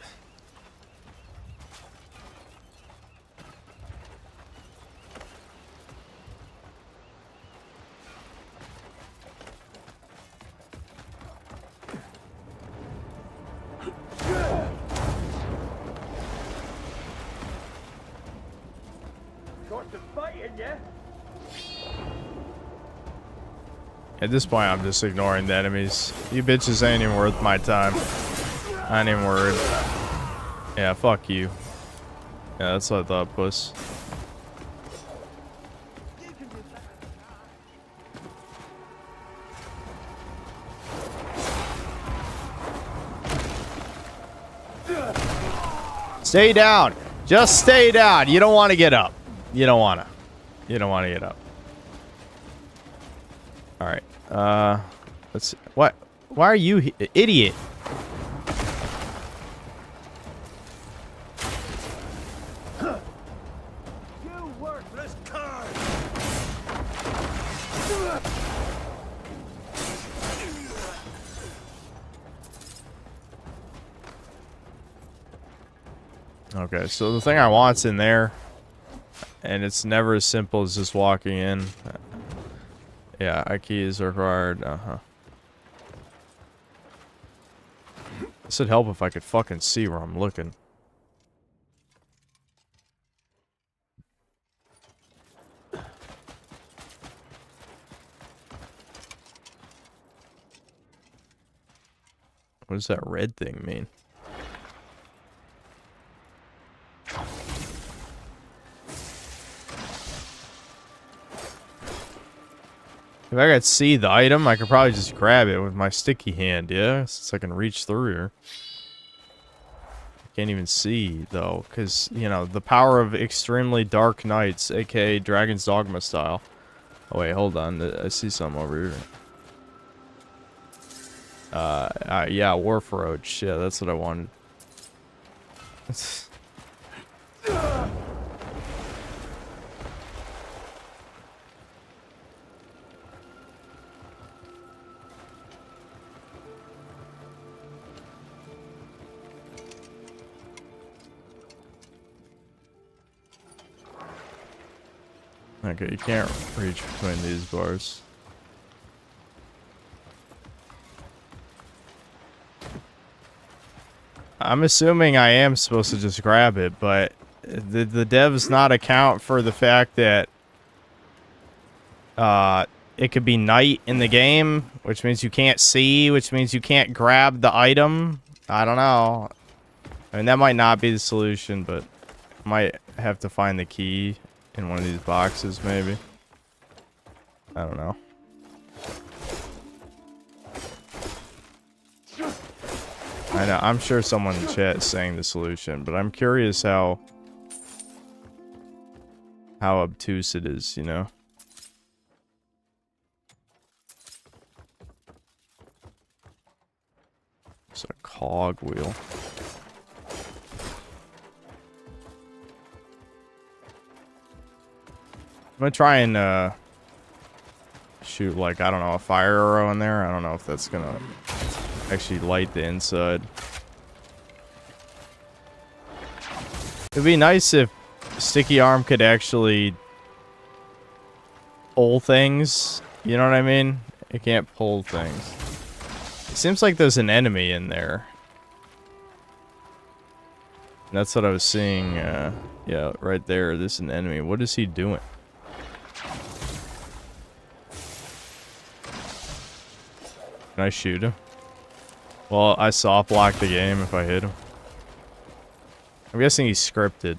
At this point, I'm just ignoring the enemies. You bitches ain't even worth my time. I ain't even worried. Yeah, fuck you. Yeah, that's what I thought, puss. Stay down. Just stay down. You don't want to get up. You don't want to. You don't want to get up. All right. Let's see. What? Why are you idiot? You worthless card. Okay, so the thing I want's in there, and it's never as simple as just walking in. Yeah, a key is required. This would help if I could fucking see where I'm looking. What does that red thing mean? If I could see the item, I could probably just grab it with my sticky hand, yeah? Since I can reach through here. Can't even see, though, because, you know, the power of extremely dark nights, aka Dragon's Dogma style. Oh, wait, hold on. I see something over here. Yeah, Warforged. Yeah, that's what I wanted. Okay, you can't reach between these bars. I'm assuming I am supposed to just grab it, but the devs not account for the fact that it could be night in the game, which means you can't see, which means you can't grab the item. I don't know. I mean, that might not be the solution, but I might have to find the key in one of these boxes, maybe. I don't know. I know, I'm sure someone in chat is saying the solution, but I'm curious how obtuse it is, you know? It's a cog wheel. I'm gonna try and shoot, like, I don't know, a fire arrow in there. I don't know if that's gonna actually light the inside. It'd be nice if Sticky Arm could actually pull things. You know what I mean? It can't pull things. It seems like there's an enemy in there. And that's what I was seeing. Yeah, right there. This is an enemy. What is he doing? Can I shoot him? Well, I soft block the game if I hit him. I'm guessing he's scripted.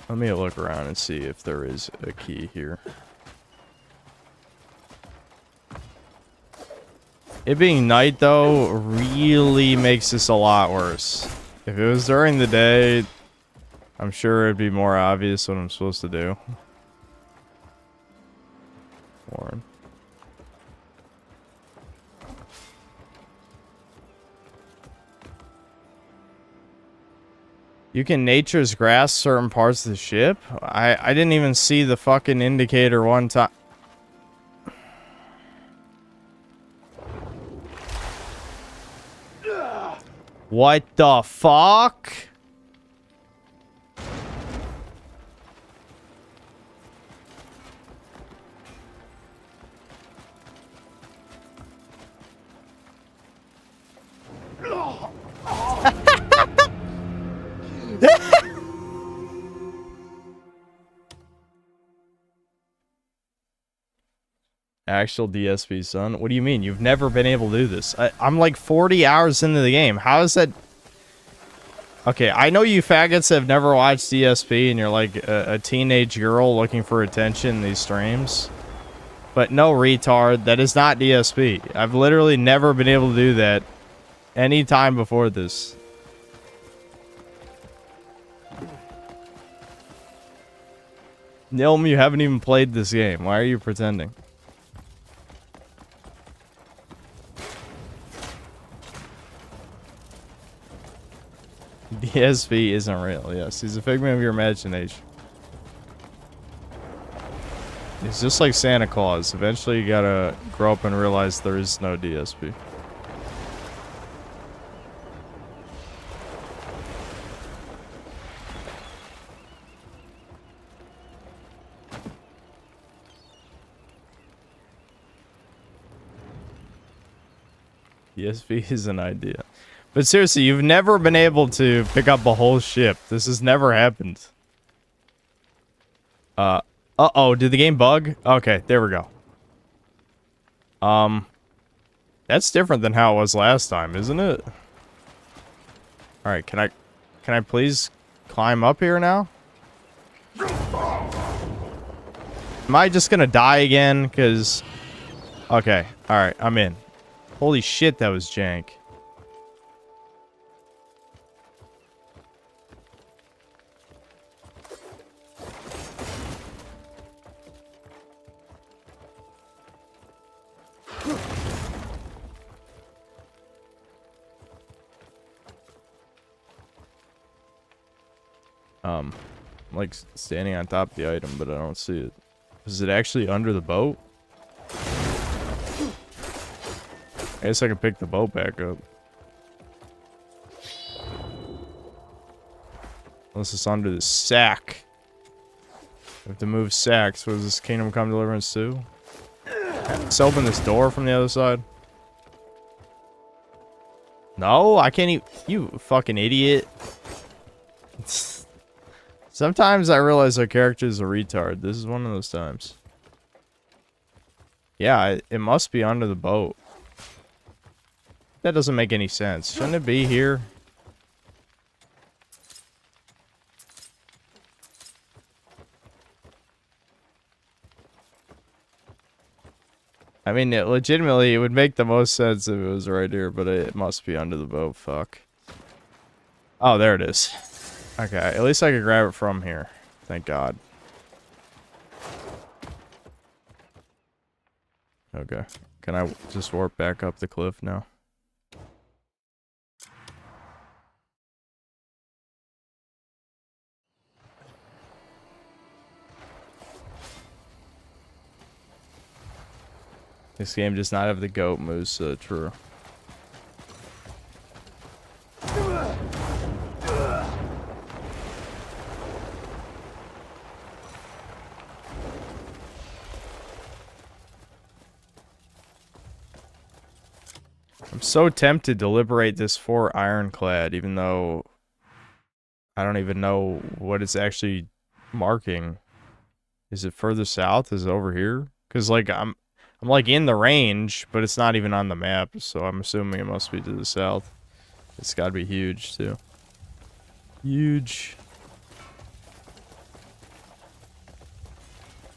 Let me look around and see if there is a key here. It being night, though, really makes this a lot worse. If it was during the day, I'm sure it'd be more obvious what I'm supposed to do. Warren. You can nature's grasp certain parts of the ship? I didn't even see the fucking indicator one time. What the fuck? Actual DSP, son. What do you mean? You've never been able to do this. I'm like 40 hours into the game. How is that? Okay, I know you faggots have never watched DSP and you're like a teenage girl looking for attention in these streams. But no, retard, that is not DSP. I've literally never been able to do that any time before this. Nilm, you haven't even played this game. Why are you pretending? DSP isn't real, yes. He's a figment of your imagination. It's just like Santa Claus. Eventually you gotta grow up and realize there is no DSP. DSP is an idea. But seriously, you've never been able to pick up a whole ship. This has never happened. Uh-oh, did the game bug? Okay, there we go. That's different than how it was last time, isn't it? Alright, can I please climb up here now? Am I just gonna die again? Cause okay, alright, I'm in. Holy shit, that was jank. I'm like standing on top of the item, but I don't see it. Is it actually under the boat? I guess I can pick the boat back up. Unless it's under the sack. I have to move sacks. What is this, Kingdom Come Deliverance 2? Let's open this door from the other side. No, I can't even. You fucking idiot. Sometimes I realize our character is a retard. This is one of those times. Yeah, it must be under the boat. That doesn't make any sense. Shouldn't it be here? I mean, legitimately, it would make the most sense if it was right here, but it must be under the boat. Fuck. Oh, there it is. Okay, at least I could grab it from here. Thank God. Okay. Can I just warp back up the cliff now? This game does not have the goat moves, true. I'm so tempted to liberate this fort ironclad, even though I don't even know what it's actually marking. Is it further south? Is it over here? Because like I'm like in the range, but it's not even on the map, so I'm assuming it must be to the south. It's gotta be huge too. Huge.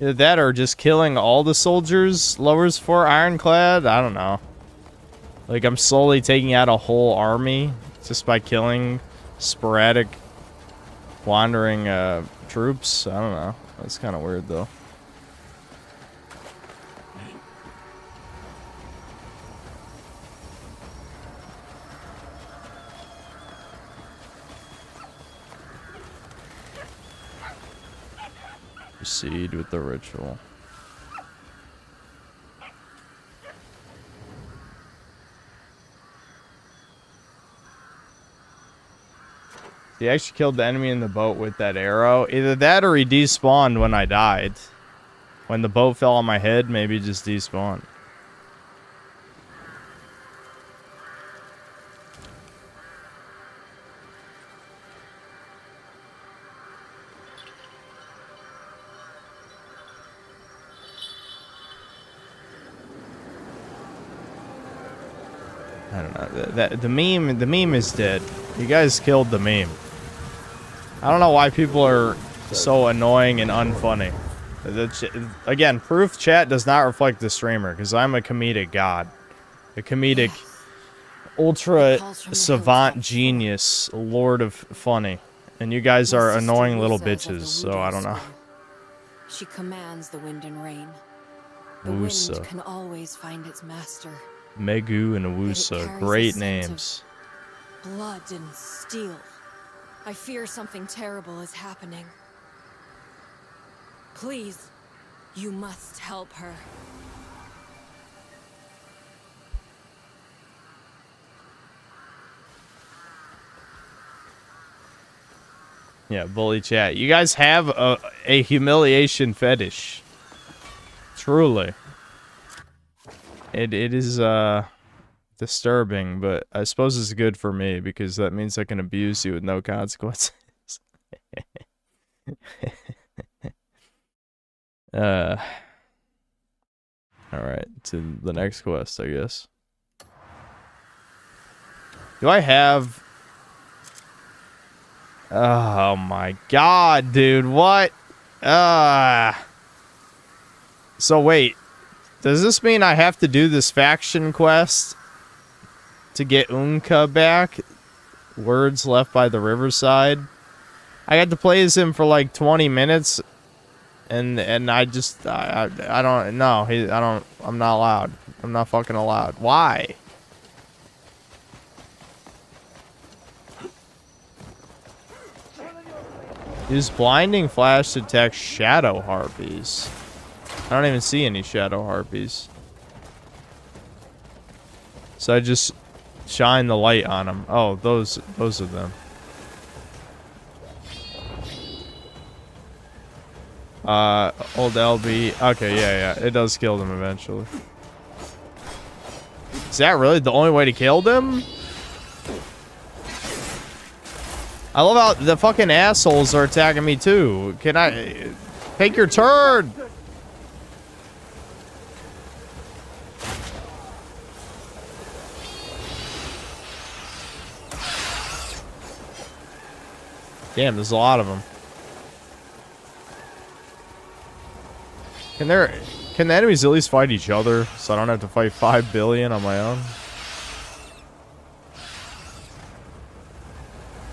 Either that or just killing all the soldiers lowers for ironclad? I don't know. Like I'm slowly taking out a whole army just by killing sporadic wandering troops. I don't know. That's kind of weird though. Proceed with the ritual. He actually killed the enemy in the boat with that arrow. Either that or he despawned when I died. When the boat fell on my head, maybe he just despawned. I don't know. The meme is dead. You guys killed the meme. I don't know why people are so annoying and unfunny. Again, proof chat does not reflect the streamer, because I'm a comedic god. A comedic, ultra savant genius, lord of funny. And you guys are annoying little bitches, so I don't know. She commands the wind and rain. The Wusa. wind can always find its master. Megu and Wusa, carries great a scent names. Blood and steel. I fear something terrible is happening. Please, you must help her. Yeah, bully chat. You guys have a humiliation fetish. Truly. It is disturbing, but I suppose it's good for me because that means I can abuse you with no consequences. Alright, to the next quest, I guess. Do I have... Oh my god, dude, what? So wait, does this mean I have to do this faction quest to get Unka back? Words left by the riverside. I got to play as him for like 20 minutes, and I just I don't know. I'm not allowed. I'm not fucking allowed. Why? Use blinding flash to detect shadow harpies. I don't even see any shadow harpies. So I just shine the light on them. Oh, those are them. Old LB. Okay, yeah. It does kill them eventually. Is that really the only way to kill them? I love how the fucking assholes are attacking me too. Can I take your turn? Damn, there's a lot of them. Can the enemies at least fight each other so I don't have to fight 5 billion on my own?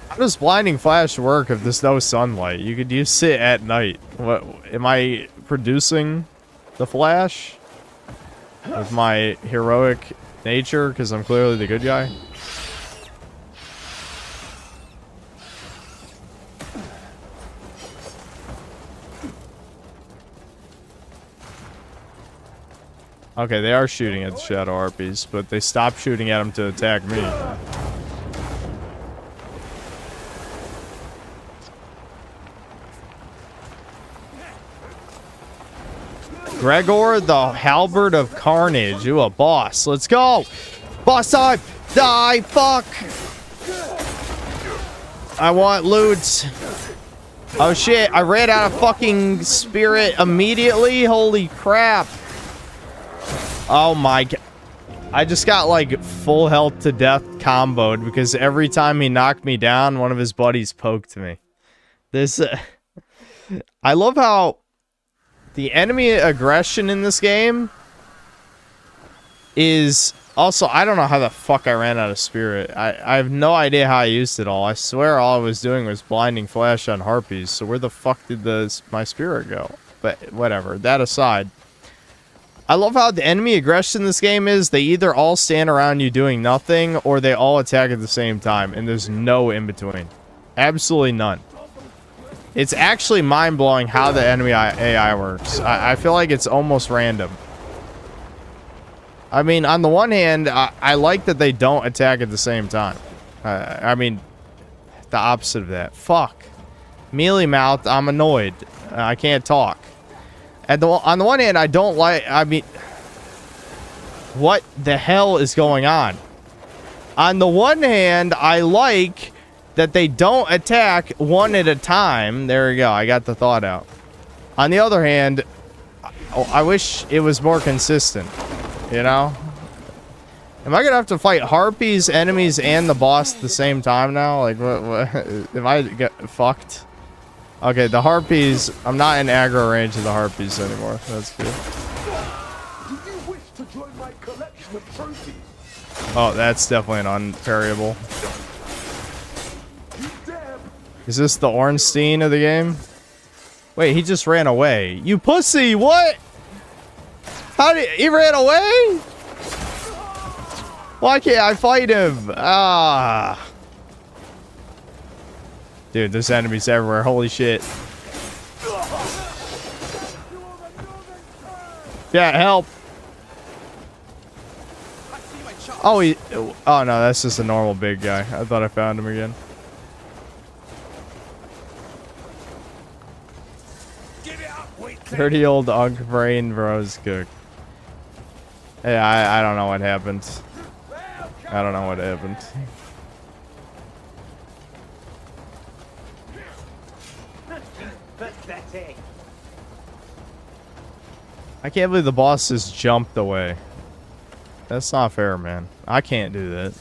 How does blinding flash work if there's no sunlight? You could use it at night. What am I producing the flash with my heroic nature because I'm clearly the good guy? Okay, they are shooting at the shadow harpies, but they stopped shooting at them to attack me. Gregor, the Halberd of Carnage. You a boss. Let's go. Boss time. Die. Fuck. I want loot. Oh shit. I ran out of fucking spirit immediately. Holy crap. Oh my god. I just got like full health to death comboed because every time he knocked me down, one of his buddies poked me. This... I love how... the enemy aggression in this game is also... I don't know how the fuck I ran out of spirit. I have no idea how I used it all. I swear all I was doing was blinding flash on harpies. So where the fuck did my spirit go? But whatever. That aside. I love how the enemy aggression in this game is they either all stand around you doing nothing or they all attack at the same time. And there's no in between. Absolutely none. It's actually mind-blowing how the enemy AI works. I feel like it's almost random. I mean, on the one hand, I like that they don't attack at the same time. I mean, the opposite of that. Fuck. Mealy mouth, I'm annoyed. I can't talk. On the one hand, I don't like... I mean... What the hell is going on? On the one hand, I like that they don't attack one at a time. There we go. I got the thought out. On the other hand, I wish it was more consistent. You know? Am I gonna have to fight harpies, enemies, and the boss at the same time now? Like, what am I get fucked? Okay, the harpies. I'm not in aggro range of the harpies anymore. That's good. Do you wish to join my collection of trophies? Oh, that's definitely an unparryable. Is this the Ornstein of the game? Wait, he just ran away. You pussy, what? How did he ran away? Why can't I fight him? Ah. Dude, there's enemies everywhere. Holy shit. Yeah, help. Oh, oh no, that's just a normal big guy. I thought I found him again. Dirty old Unk Brain Bros cook. Hey, I don't know what happened. I don't know what happened. I can't believe the boss just jumped away. That's not fair, man. I can't do that.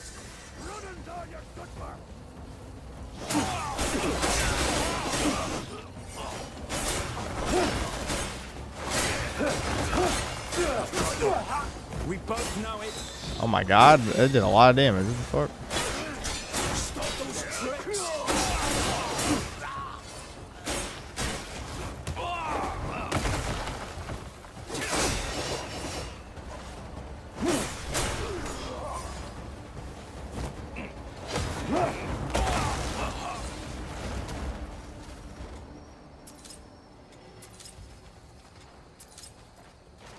We both know it. Oh my god, it did a lot of damage. What the fuck?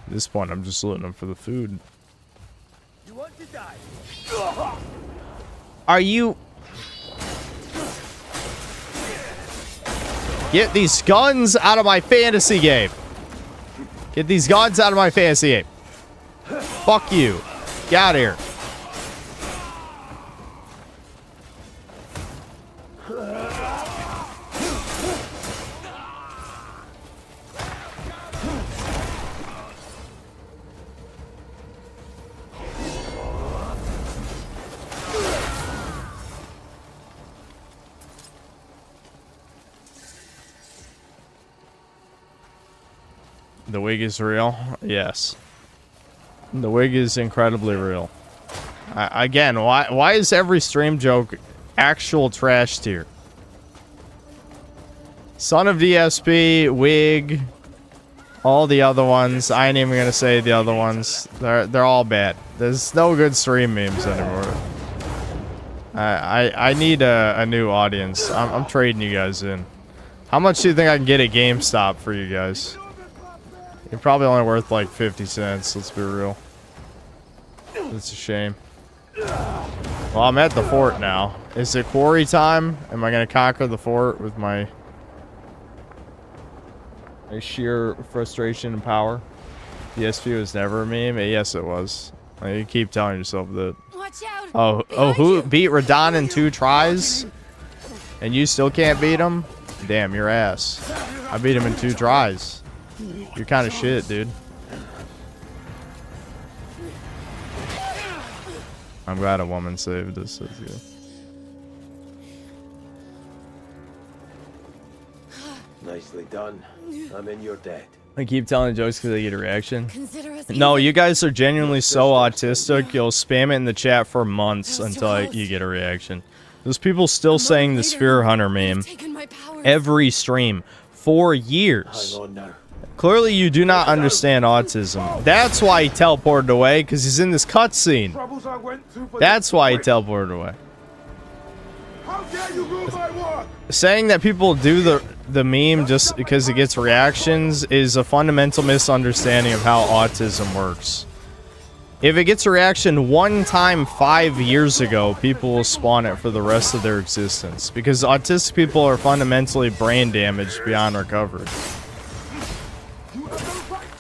At this point, I'm just looting them for the food. You want to die? Are you... Get these guns out of my fantasy game. Get these guns out of my fantasy game. Fuck you. Get out of here. The wig is real? Yes. The wig is incredibly real. Again, why is every stream joke actual trash tier? Son of DSP, wig, all the other ones. I ain't even gonna say the other ones. They're all bad. There's no good stream memes anymore. I need a new audience. I'm trading you guys in. How much do you think I can get at GameStop for you guys? You're probably only worth like 50 cents, let's be real. It's a shame. Well, I'm at the fort now. Is it quarry time? Am I gonna conquer the fort with my sheer frustration and power? DSP was never a meme? Yes, it was. You keep telling yourself that. Watch out. Oh, who beat Radon in 2 tries? And you still can't beat him? Damn, your ass. I beat him in 2 tries. You're kind of shit, dude. I'm glad a woman saved us. That's good. Nicely done. I'm in your debt. I keep telling jokes because I get a reaction. No, you guys are genuinely so autistic, you'll spam it in the chat for months until you get a reaction. There's people still saying the Sphere Hunter meme every stream for years. Hang on now. Clearly, you do not understand autism. That's why he teleported away, because he's in this cutscene. That's why he teleported away. How dare you rule my work? Saying that people do the the meme just because it gets reactions is a fundamental misunderstanding of how autism works. If it gets a reaction one time 5 years ago, people will spawn it for the rest of their existence. Because autistic people are fundamentally brain damaged beyond recovery.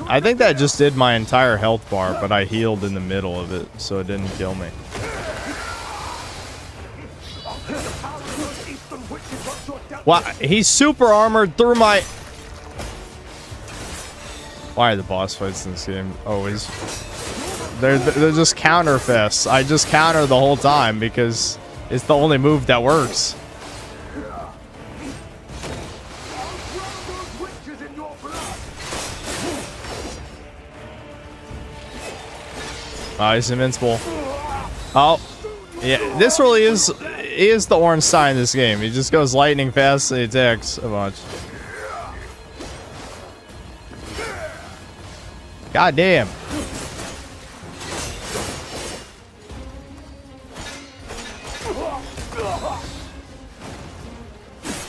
I think that just did my entire health bar, but I healed in the middle of it, so it didn't kill me. Wow, he's super armored through my... Why are the boss fights in this game always... They're just counter fests. I just counter the whole time because it's the only move that works. Oh, he's invincible. Oh, yeah. This really is the orange sign in this game. He just goes lightning fast and he attacks a bunch. God damn.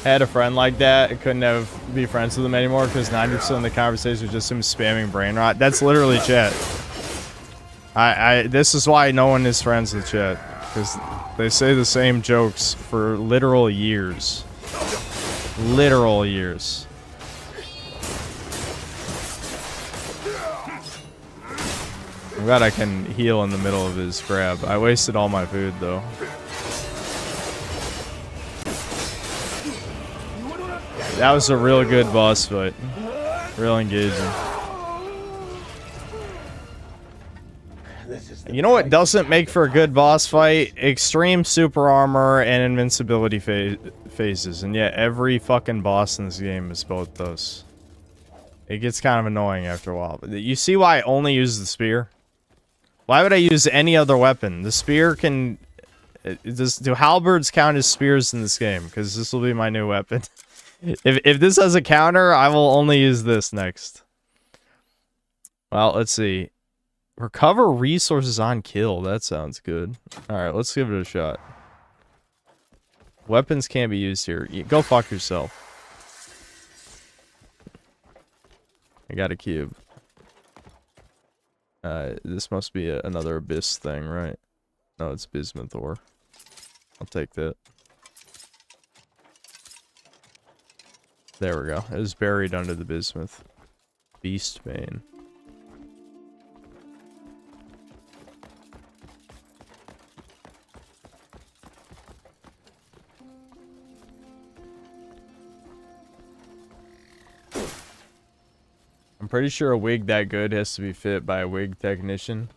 I had a friend like that. I couldn't be friends with him anymore because 90% of the conversation was just him spamming brain rot. That's literally chat. This is why no one is friends with chat, because they say the same jokes for literal years. Literal years. I'm glad I can heal in the middle of his grab. I wasted all my food though. That was a real good boss fight. Real engaging. You know what doesn't make for a good boss fight? Extreme super armor and invincibility phases. And yet every fucking boss in this game is both those. It gets kind of annoying after a while. But you see why I only use the spear? Why would I use any other weapon? The spear can... do halberds count as spears in this game? Because this will be my new weapon. If this has a counter, I will only use this next. Well, let's see. Recover resources on kill. That sounds good. Alright, let's give it a shot. Weapons can't be used here. Go fuck yourself. I got a cube. This must be another abyss thing, right? No, it's bismuth ore. I'll take that. There we go. It was buried under the bismuth. Beast vein. I'm pretty sure a wig that good has to be fit by a wig technician.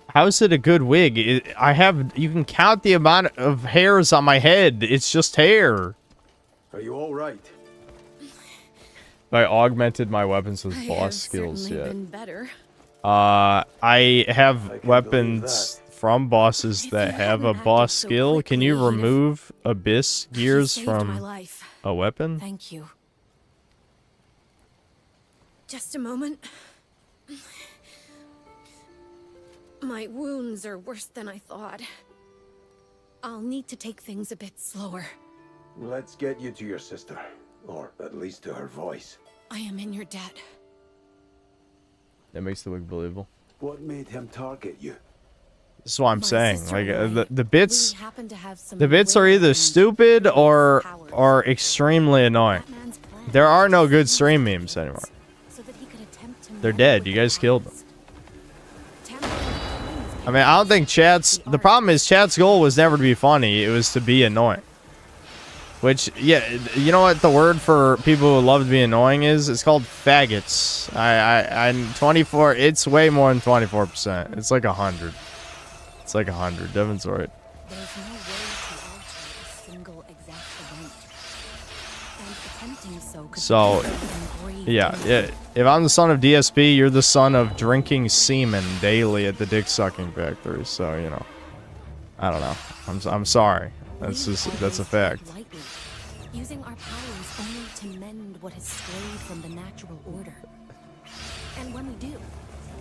How is it a good wig? You can count the amount of hairs on my head. It's just hair. Are you all right? I augmented my weapons with boss skills yet. Been better. I have weapons from bosses that have a boss skill. Can you remove abyss gears from a weapon? Thank you. Just a moment. My wounds are worse than I thought. I'll need to take things a bit slower. Let's get you to your sister. Or at least to her voice. I am in your debt. That makes the wig believable. What made him target you? This is what I'm saying. Like the bits are either stupid or extremely annoying. There are no good stream memes anymore. They're dead. You guys killed them. I mean, I don't think the problem is chat's goal was never to be funny. It was to be annoying. Which, yeah, you know what the word for people who love to be annoying is? It's called faggots. I'm 24. It's way more than 24%. It's like 100. It's like 100. Devin's right. There's no way to alter a single exact event. And attempting so could So, yeah. If I'm the son of DSP, you're the son of drinking semen daily at the dick sucking factory. So, you know, I don't know. I'm sorry. That's a fact. Using our powers only to mend what has strayed from the natural order. And when we do,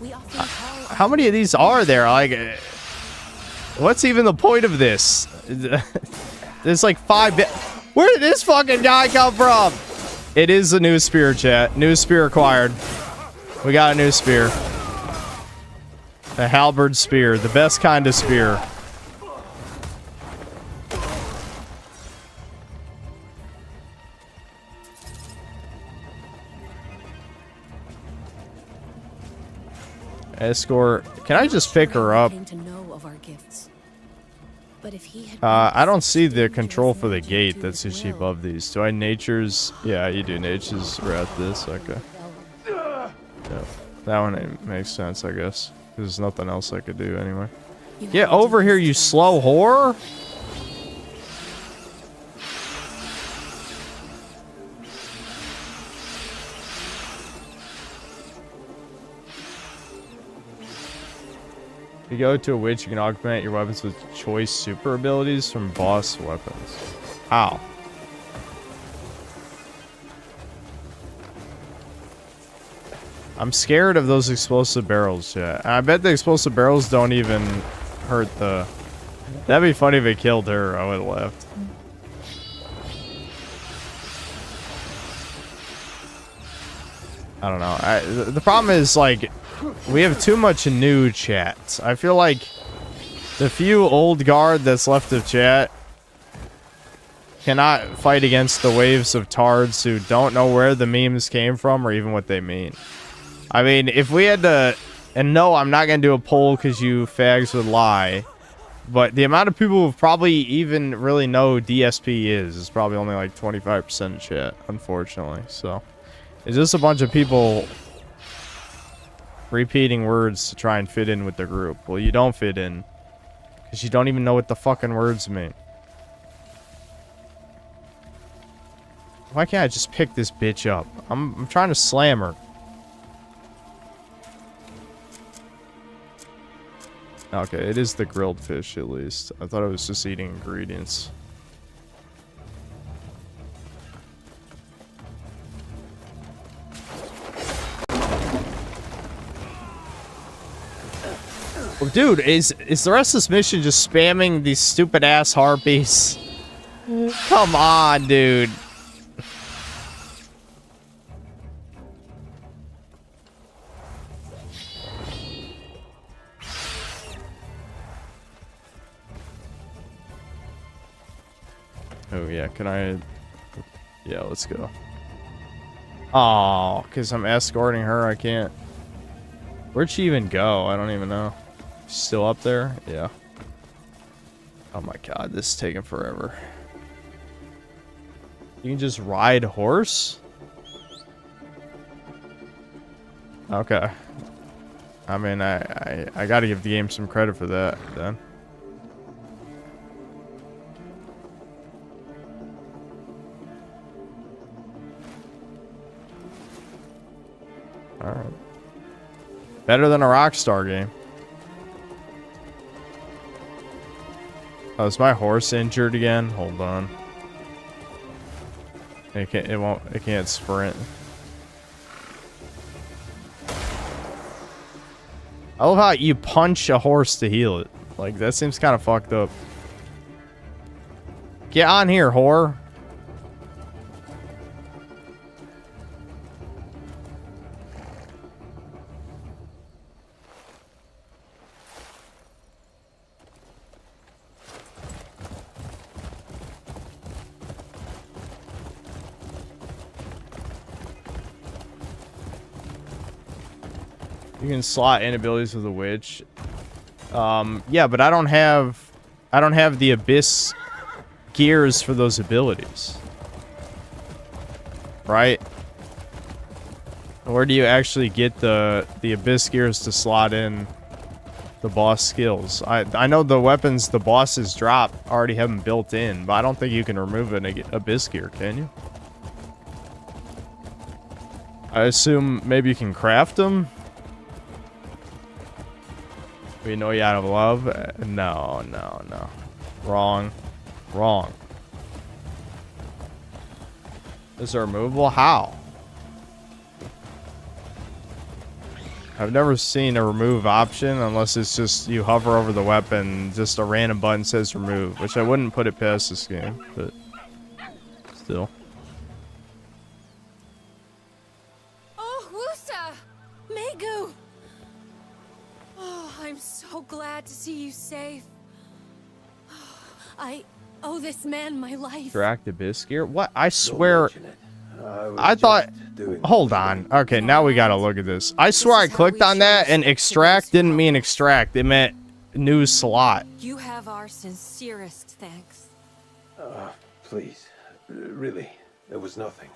we often call how many of these are there? Like, what's even the point of this? There's like 5 Where did this fucking guy come from? It is a new spear, chat. New spear acquired. We got a new spear. The halberd spear. The best kind of spear. Escort. Can I just pick her up? I don't see the control for the gate that's usually above these. Do I nature's? Yeah, you do. Nature's are at this. Okay. Yeah. That one makes sense, I guess. There's nothing else I could do anyway. Get over here, you slow whore! If you go to a witch, you can augment your weapons with choice super abilities from boss weapons. How? I'm scared of those explosive barrels, yeah. I bet the explosive barrels don't even hurt the... That'd be funny if it killed her. I would have left. I don't know. The problem is, like, we have too much new chat. I feel like the few old guard that's left of chat cannot fight against the waves of tards who don't know where the memes came from or even what they mean. I mean, if we had to... And no, I'm not going to do a poll because you fags would lie. But the amount of people who probably even really know DSP is probably only like 25% of chat, unfortunately. So, it's just a bunch of people repeating words to try and fit in with the group. Well, you don't fit in because you don't even know what the fucking words mean. Why can't I just pick this bitch up? I'm trying to slam her. Okay, it is the grilled fish at least. I thought it was just eating ingredients. Well, dude, is the rest of this mission just spamming these stupid ass harpies? Come on, dude. Oh, yeah, can I... Yeah, let's go. Oh, because I'm escorting her, I can't... Where'd she even go? I don't even know. She's still up there? Yeah. Oh my god, this is taking forever. You can just ride horse? Okay. I mean, I gotta give the game some credit for that, then. Alright. Better than a Rockstar game. Oh, is my horse injured again? Hold on. It can't sprint. I love how you punch a horse to heal it. Like, that seems kind of fucked up. Get on here, whore. You can slot in abilities with a witch. Yeah, but I don't have the abyss gears for those abilities. Right? Where do you actually get the abyss gears to slot in the boss skills? I know the weapons the bosses drop already have them built in, but I don't think you can remove an abyss gear, can you? I assume maybe you can craft them. We know you out of love? No. Wrong. Is it removable? How? I've never seen a remove option unless it's just you hover over the weapon, just a random button says remove, which I wouldn't put it past this game, but still. Riku! Oh, I'm so glad to see you safe. I owe this man my life. Extract abyss gear? What? I swear. I thought. Hold on. Okay, now we gotta look at this. I swear I clicked on that and extract didn't mean extract. It meant new slot. You have our sincerest thanks. Please. Really, it was nothing.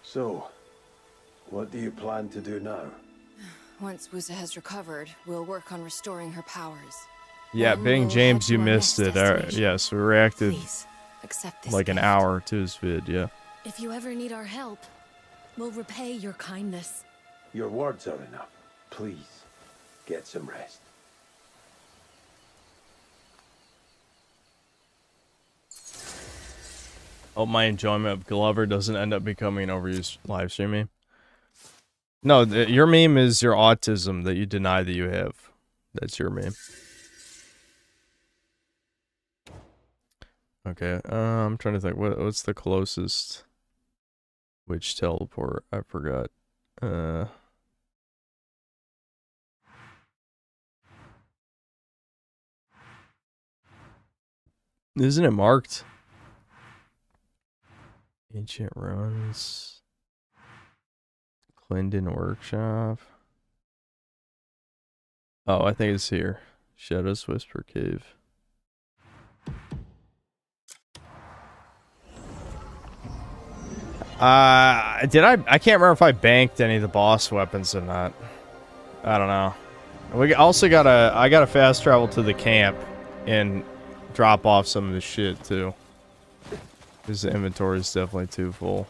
So, what do you plan to do now? Once Wusa has recovered, we'll work on restoring her powers. Yeah, Then Bing we'll James, head you to our missed next it. destination. Yes, we reacted Please, accept this like an gift. hour to his vid, yeah. If you ever need our help, we'll repay your kindness. Your words are enough. Please, get some rest. Hope my enjoyment of Glover doesn't end up becoming an overused live stream meme. No, your meme is your autism that you deny that you have. That's your meme. Okay, I'm trying to think. What's the closest witch teleport? I forgot. Isn't it marked? Ancient Ruins. Clendon Workshop. Oh, I think it's here. Shadows Whisper Cave. I can't remember if I banked any of the boss weapons or not. I don't know. We also I gotta fast travel to the camp and drop off some of the shit too. Because the inventory is definitely too full.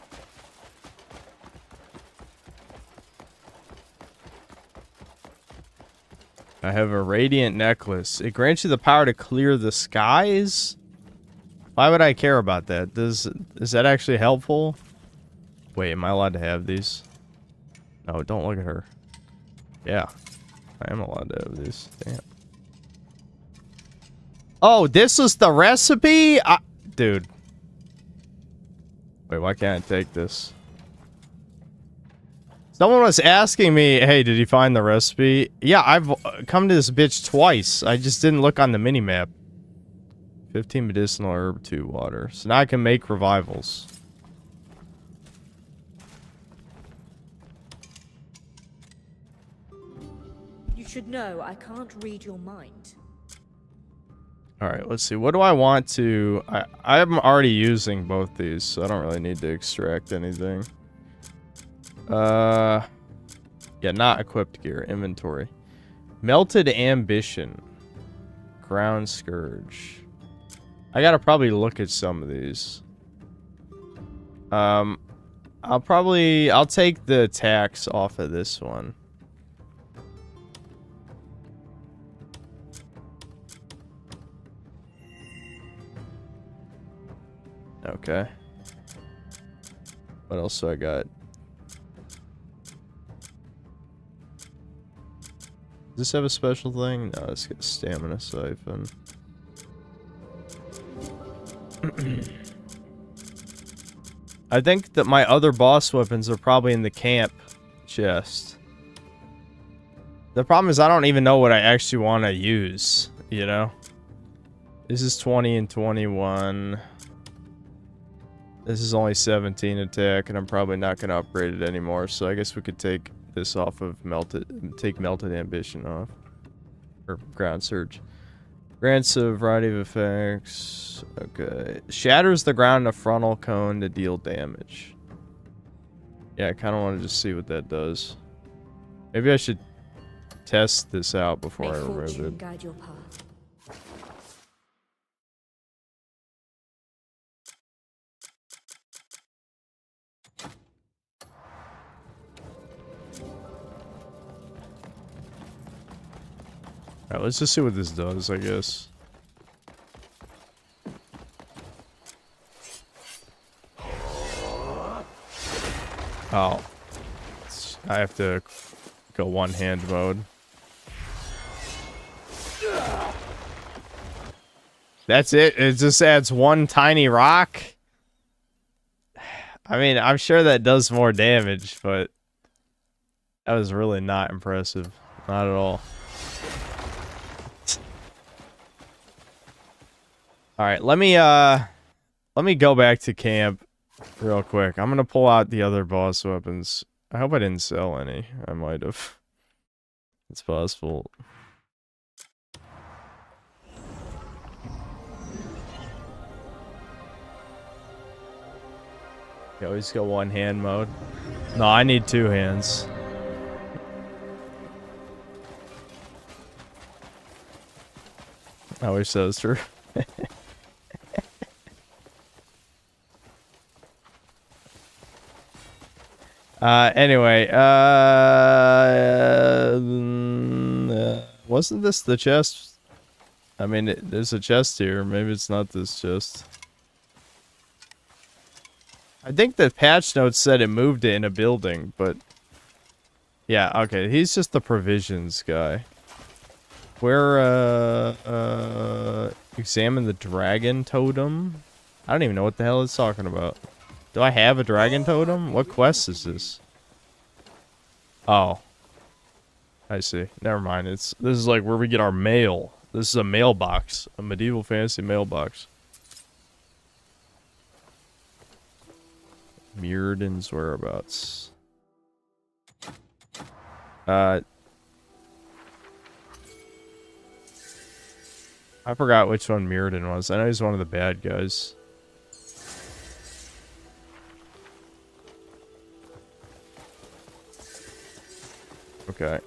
I have a radiant necklace. It grants you the power to clear the skies? Why would I care about that? Is that actually helpful? Wait, am I allowed to have these? No, don't look at her. Yeah. I am allowed to have these. Damn. Oh, this was the recipe? Dude. Wait, why can't I take this? Someone was asking me, hey, did you find the recipe? Yeah, I've come to this bitch twice. I just didn't look on the minimap. 15 medicinal herb, 2 water. So now I can make revivals. You should know I can't read your mind. Alright, let's see. What do I want to... I'm already using both these, so I don't really need to extract anything. Yeah, not equipped gear. Inventory. Melted Ambition. Ground Scourge. I gotta probably look at some of these. I'll take the tax off of this one. Okay. What else do I got? Does this have a special thing? No, it's got stamina siphon. I think that my other boss weapons are probably in the camp chest. The problem is I don't even know what I actually want to use, you know? This is 20 and 21. This is only 17 attack, and I'm probably not going to upgrade it anymore, so I guess we could take this off of Melted Ambition off. Or Ground Surge. Grants a variety of effects. Okay. Shatters the ground in a frontal cone to deal damage. Yeah, I kind of want to just see what that does. Maybe I should test this out before I remove it. Guide your path. Alright, let's just see what this does, I guess. Oh. I have to go one-hand mode. That's it? It just adds one tiny rock? I mean, I'm sure that does more damage, but that was really not impressive. Not at all. Alright, let me go back to camp real quick. I'm gonna pull out the other boss weapons. I hope I didn't sell any. I might have. It's possible. You always go one hand mode. No, I need two hands. I wish that was true. Anyway, wasn't this the chest? I mean, there's a chest here. Maybe it's not this chest. I think the patch notes said it moved it in a building, but... Yeah, okay, he's just the provisions guy. Where, examine the dragon totem? I don't even know what the hell it's talking about. Do I have a dragon totem? What quest is this? Oh. I see. Never mind. This is like where we get our mail. This is a mailbox. A medieval fantasy mailbox. Mirrodin's whereabouts. I forgot which one Mirrodin was. I know he's one of the bad guys. Okay. I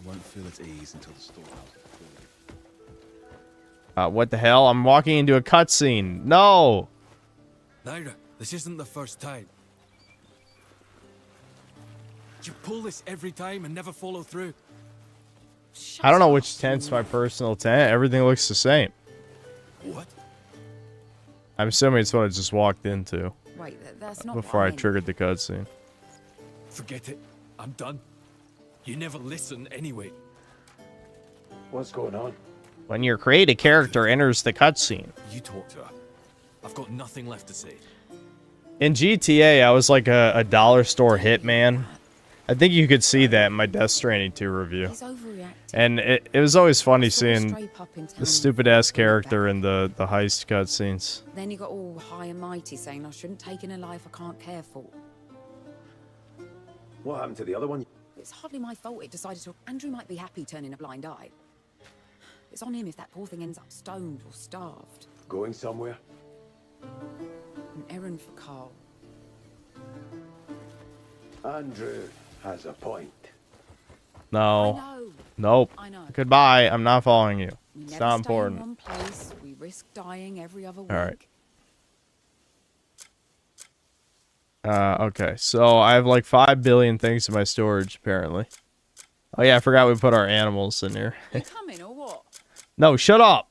won't feel at ease until the storehouse is full. What the hell? I'm walking into a cutscene. No! Naira, this isn't the first time. You pull this every time and never follow through. I don't know which tent's my personal tent. Everything looks the same. What? I'm assuming it's what I just walked into. Wait, that's not before I triggered the cutscene. Forget it. I'm done. You never listen anyway. What's going on? When your created character enters the cutscene. You talk to her. I've got nothing left to say. In GTA, I was like a dollar store hitman. I think you could see that in my Death Stranding 2 review. And it was always funny seeing the stupid-ass character in the heist cutscenes. Then you got all high and mighty saying I shouldn't take in a life I can't care for. What happened to the other one? It's hardly my fault it decided to. Andrew might be happy turning a blind eye. It's on him if that poor thing ends up stoned or starved. Going somewhere? An errand for Carl. Andrew has a point. No. Nope. I know. Goodbye. I'm not following you. We It's never not stay important. in one place. We risk dying every other week. Alright. Okay. So I have like 5 billion things in my storage, apparently. Oh yeah, I forgot we put our animals in here. You coming or what? No, shut up!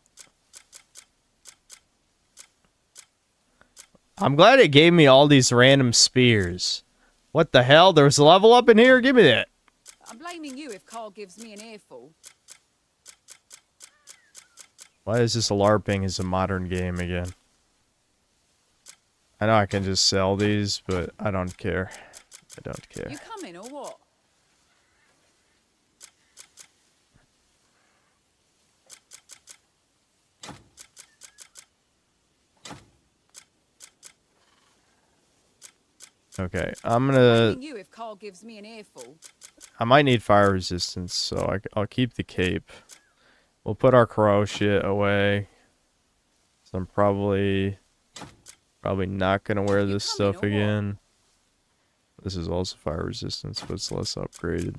I'm glad it gave me all these random spears. What the hell? There's a level up in here? Give me that. I'm blaming you if Carl gives me an earful. Why is this LARPing is a modern game again? I know I can just sell these, but I don't care. I don't care. You coming or what? Okay, I'm gonna... You if Carl gives me an earful. I might need fire resistance, so I'll keep the cape. We'll put our crow shit away. So I'm probably not gonna wear this stuff again. This is also fire resistance, but it's less upgraded.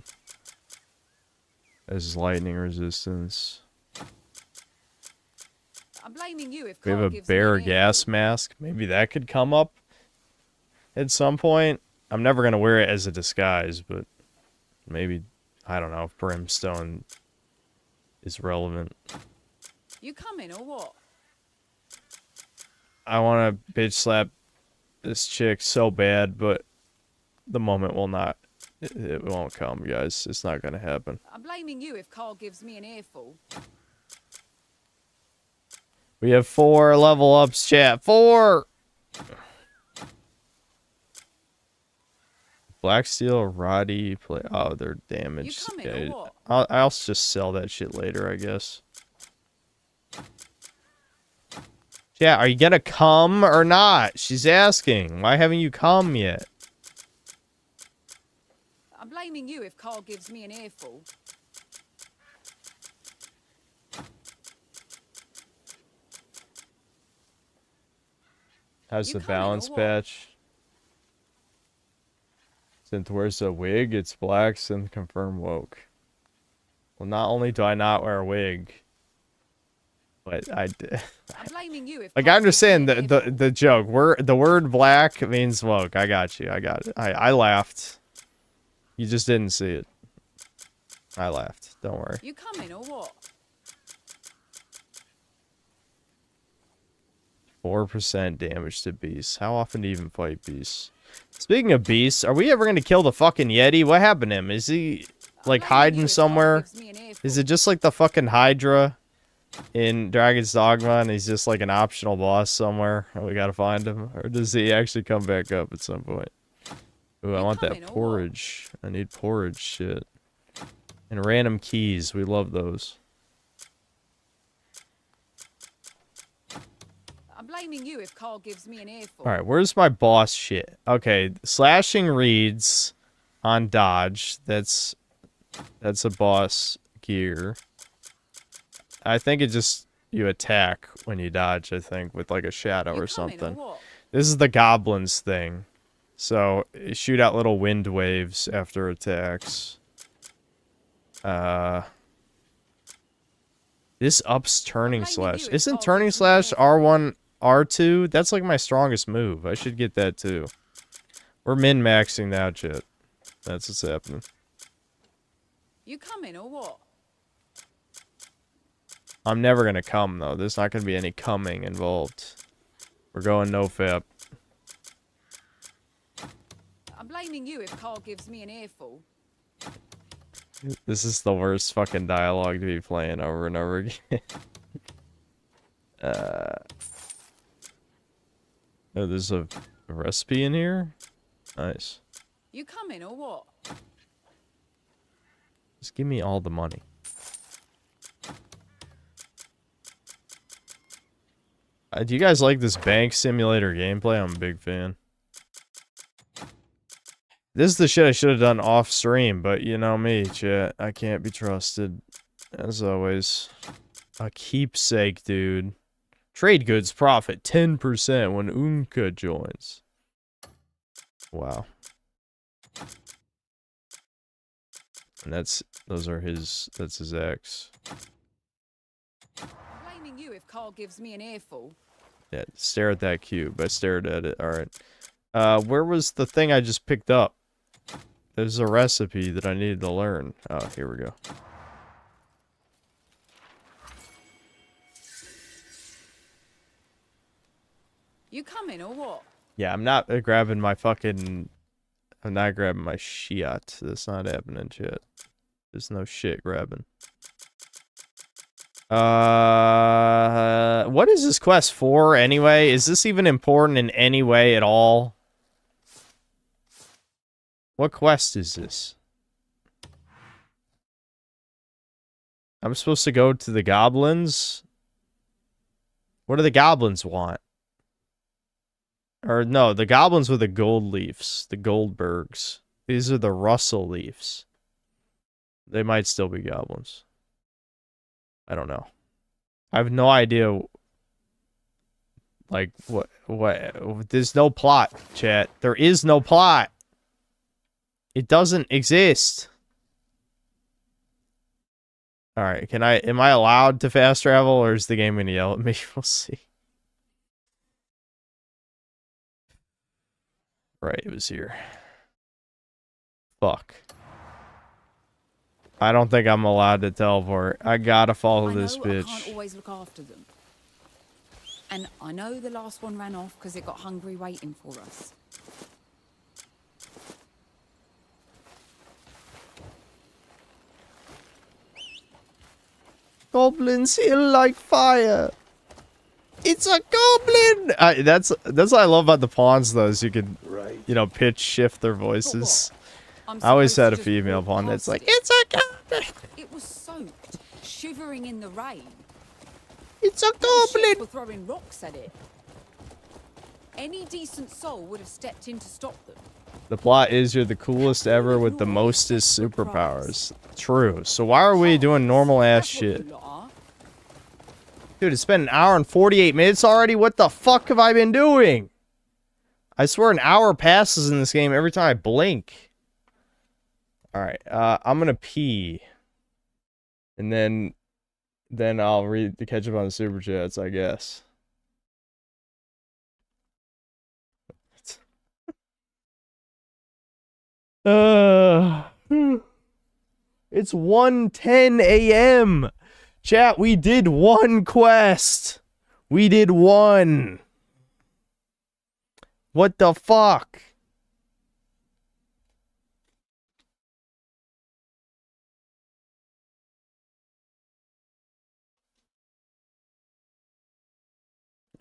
This is lightning resistance. I'm blaming you if We have Carl a gives me bear an gas mask. Maybe that could come up at some point. I'm never gonna wear it as a disguise, but maybe, I don't know, if brimstone is relevant. You coming or what? I want to bitch slap this chick so bad, but the moment will not. It won't come, guys. It's not gonna happen. I'm blaming you if Carl gives me an earful. We have 4 level ups, chat. 4! Black steel, Roddy, play. Oh, they're damaged. You coming Yeah, or what? I'll just sell that shit later, I guess. Yeah, are you gonna come or not? She's asking. Why haven't you come yet? I'm blaming you if Carl gives me an earful. How's the balance patch? Synth wears a wig, it's black, Synth confirm woke. Well, not only do I not wear a wig, but I did. I'm blaming you if Like, I understand the joke. The word black means woke. I got you. I got it. I laughed. You just didn't see it. I laughed. Don't worry. You coming or what? 4% damage to beasts. How often do you even fight beasts? Speaking of beasts, are we ever going to kill the fucking Yeti? What happened to him? Is he, like, hiding somewhere? Is it just like the fucking Hydra in Dragon's Dogma, and he's just like an optional boss somewhere, and we gotta find him? Or does he actually come back up at some point? Ooh, I want that porridge. I need porridge shit. And random keys. We love those. I'm blaming you if Carl gives me an earful. Alright, where's my boss shit? Okay, slashing reads on dodge. That's a boss gear. I think it just you attack when you dodge, I think, with like a shadow or something. This is the goblins thing. So you shoot out little wind waves after attacks. This ups turning slash. Isn't turning slash R1 R2? That's like my strongest move. I should get that too. We're min-maxing now, chat. That's what's happening. You coming or what? I'm never gonna come though. There's not gonna be any coming involved. We're going no fap. I'm blaming you if Carl gives me an earful. This is the worst fucking dialogue to be playing over and over again. Oh, there's a recipe in here? Nice. You coming or what? Just give me all the money. Do you guys like this bank simulator gameplay? I'm a big fan. This is the shit I should have done off stream, but you know me, chat. I can't be trusted. As always. A keepsake, dude. Trade goods profit 10% when Unka joins. Wow. And that's his ex. Blaming you if Carl gives me an earful. Yeah, stare at that cube. I stared at it. Alright. Where was the thing I just picked up? There's a recipe that I needed to learn. Oh, here we go. You coming or what? Yeah, I'm not grabbing my fucking... I'm not grabbing my shit. That's not happening, shit. There's no shit grabbing. What is this quest for, anyway? Is this even important in any way at all? What quest is this? I'm supposed to go to the goblins? What do the goblins want? Or no, the goblins with the gold leaves. The Goldbergs. These are the Russell leaves. They might still be goblins. I don't know. I have no idea. Like, what? There's no plot, chat. There is no plot. It doesn't exist. Alright, am I allowed to fast travel, or is the game gonna yell at me? We'll see. Right, it was here. Fuck. I don't think I'm allowed to teleport. I gotta follow this bitch. I can't always look after them. And I know the last one ran off because it got hungry waiting for us. Goblins here like fire. It's a goblin! That's what I love about the pawns, though, is you can you know, pitch shift their voices. I'm I always supposed had to a just female walk pawn that's past like, it. it's a goblin! It was soaked, shivering in the rain. It's a Little ships goblin! were throwing rocks at it. Any decent soul would have stepped in to stop them. The plot is you're the coolest ever with the mostest superpowers. True. So why are we doing normal ass shit? Dude, it's been an hour and 48 minutes already? What the fuck have I been doing? I swear an hour passes in this game every time I blink. Alright, I'm gonna pee. And then I'll read the catch up on the super chats, I guess. It's 1:10 a.m. Chat, we did one quest. We did one. What the fuck?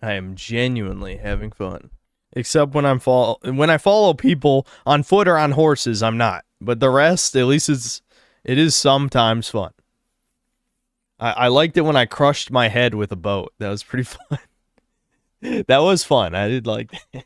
I am genuinely having fun. Except when when I follow people on foot or on horses, I'm not. But the rest, at least it is sometimes fun. I liked it when I crushed my head with a boat. That was pretty fun. That was fun. I did like that.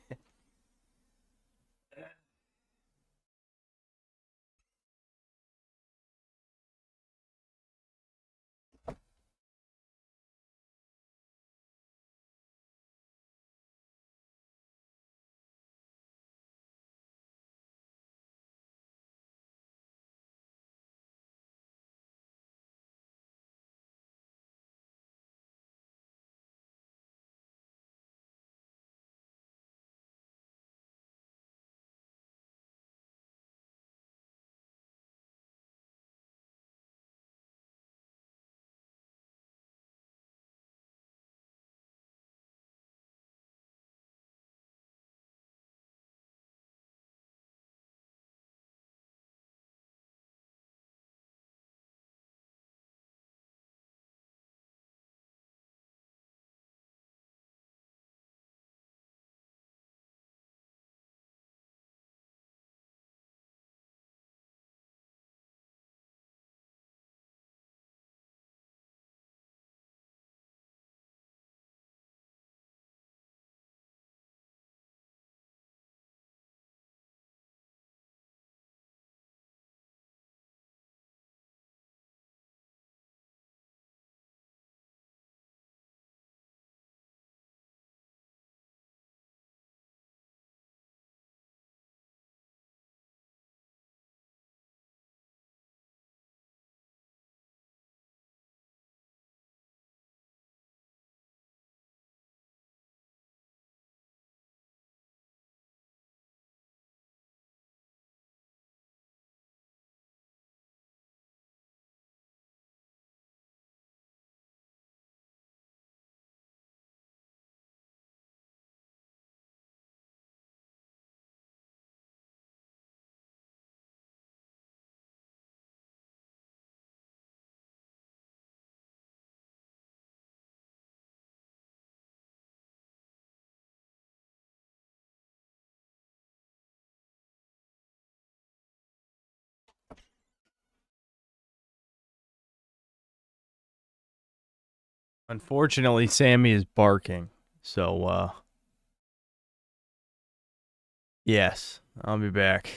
Unfortunately, Sammy is barking. So, yes, I'll be back.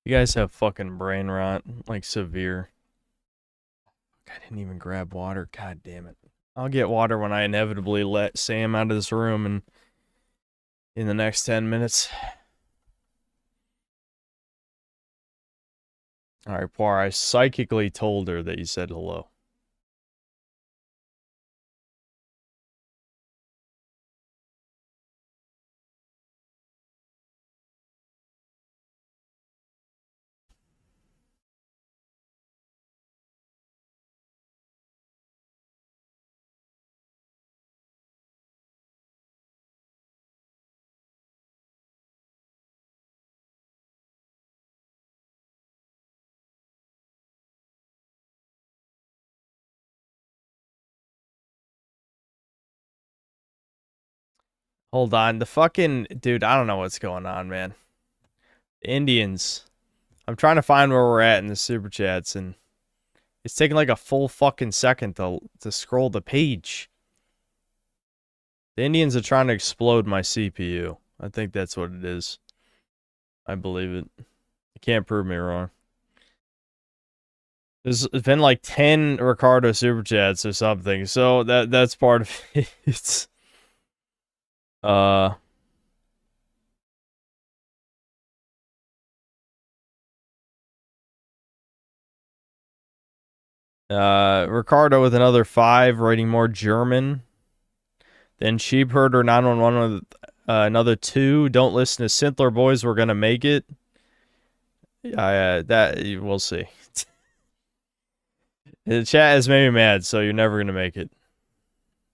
You guys have fucking brain rot, like severe. I didn't even grab water. God damn it. I'll get water when I inevitably let Sam out of this room and in the next 10 minutes. Alright, Poir, I psychically told her that you said hello. Hold on, the fucking... Dude, I don't know what's going on, man. The Indians. I'm trying to find where we're at in the super chats, and it's taking like a full fucking second to scroll the page. The Indians are trying to explode my CPU. I think that's what it is. I believe it. You can't prove me wrong. There's been like 10 Ricardo super chats or something, so that's part of it. It's Ricardo with another 5, writing more German. Then Sheepherder 911 with another 2. Don't listen to Sintler Boys, we're gonna make it. That we'll see. The chat has made me mad, so you're never gonna make it.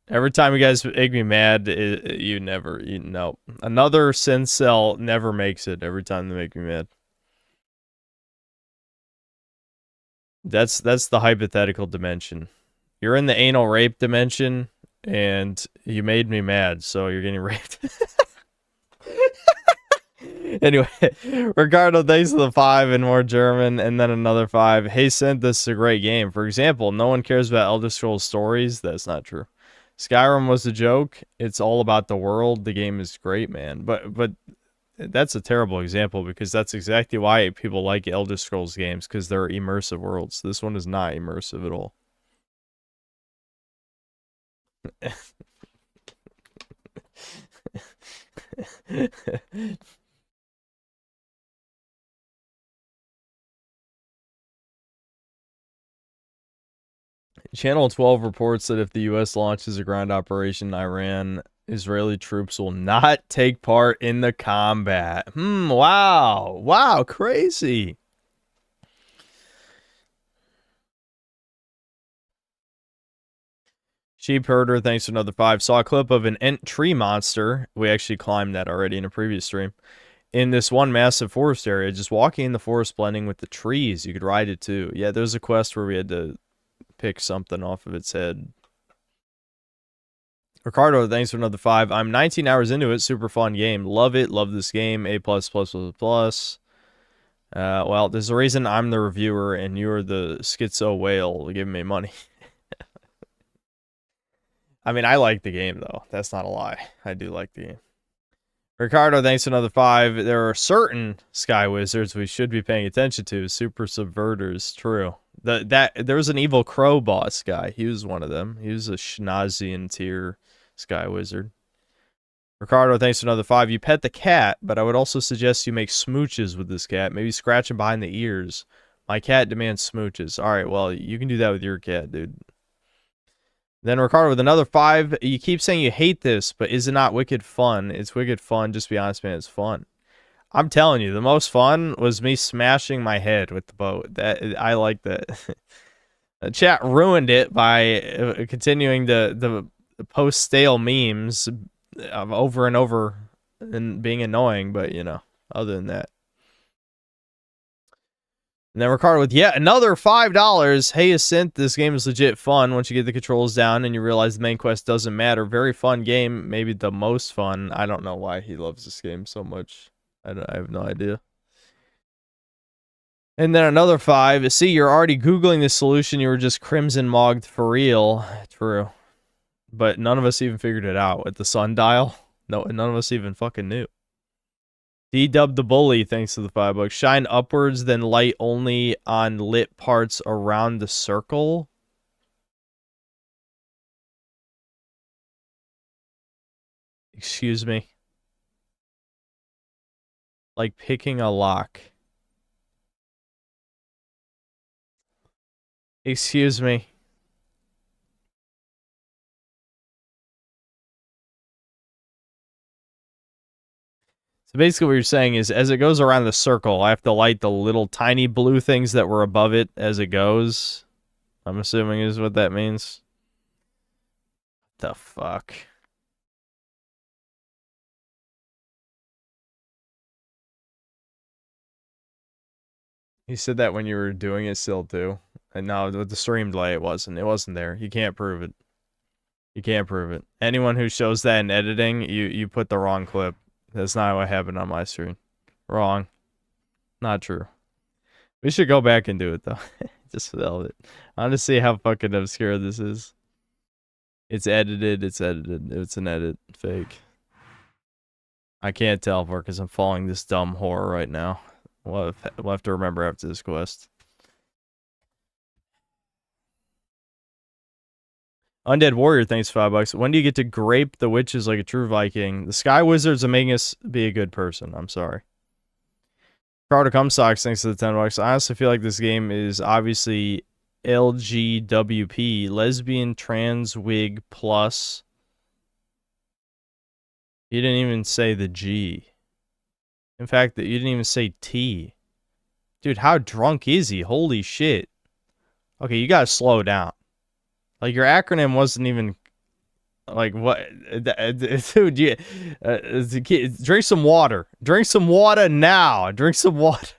Every time you guys make me mad, you know. Another Sincel never makes it every time they make me mad. That's the hypothetical dimension. You're in the anal rape dimension, and you made me mad, so you're getting raped. Anyway, Ricardo, thanks for the 5 and more German, and then another 5. Hey, Synth, this is a great game. For example, no one cares about Elder Scrolls stories. That's not true. Skyrim was a joke. It's all about the world. The game is great, man. But that's a terrible example, because that's exactly why people like Elder Scrolls games, because they're immersive worlds. This one is not immersive at all. Channel 12 reports that if the U.S. launches a ground operation in Iran, Israeli troops will not take part in the combat. Wow. Wow, crazy. Sheep Herder, thanks for another 5. Saw a clip of an Ent tree monster. We actually climbed that already in a previous stream. In this one massive forest area, just walking in the forest, blending with the trees. You could ride it too. Yeah, there's a quest where we had to pick something off of its head. Ricardo, thanks for another 5. I'm 19 hours into it. Super fun game. Love it. Love this game. A+++++. Well, there's a reason I'm the reviewer and you're the schizo whale giving me money. I mean, I like the game, though. That's not a lie. I do like the game. Ricardo, thanks for another 5. There are certain Sky Wizards we should be paying attention to. Super Subverters. True. There was an evil crow boss guy. He was one of them. He was a Schnazian tier Sky Wizard. Ricardo, thanks for another 5. You pet the cat, but I would also suggest you make smooches with this cat. Maybe scratch him behind the ears. My cat demands smooches. Alright, well, you can do that with your cat, dude. Then Ricardo with another 5. You keep saying you hate this, but is it not wicked fun? It's wicked fun. Just be honest, man. It's fun. I'm telling you, the most fun was me smashing my head with the boat. I like that. The chat ruined it by continuing the post stale memes over and over and being annoying, but you know, other than that. And then Ricardo with yet another $5. Hey, Ascent, this game is legit fun once you get the controls down and you realize the main quest doesn't matter. Very fun game, maybe the most fun. I don't know why he loves this game so much. I have no idea. And then another 5. See, you're already Googling the solution. You were just crimson mogged for real. True. But none of us even figured it out with the sundial. No, none of us even fucking knew. D-Dub the Bully, thanks to the $5. Shine upwards, then light only on lit parts around the circle. Excuse me. Like picking a lock. Excuse me. So basically what you're saying is as it goes around the circle, I have to light the little tiny blue things that were above it as it goes. I'm assuming is what that means. The fuck? He said that when you were doing it still too. And no, with the stream delay it wasn't. It wasn't there. You can't prove it. You can't prove it. Anyone who shows that in editing, you put the wrong clip. That's not what happened on my stream. Wrong. Not true. We should go back and do it though. Just for the hell of it. I want to see how fucking obscure this is. It's edited. It's edited. It's an edit. Fake. I can't tell because I'm following this dumb whore right now. We'll have to remember after this quest. Undead Warrior, thanks $5. When do you get to grape the witches like a true Viking? The Sky Wizards are making us be a good person. I'm sorry. Crowder Cumsocks, thanks to the $10. I honestly feel like this game is obviously LGWP, lesbian, trans, wig, plus. You didn't even say the G. In fact, you didn't even say T. Dude, how drunk is he? Holy shit. Okay, you gotta slow down. Like, your acronym wasn't even... Like, what? Dude, drink some water. Drink some water now. Drink some water.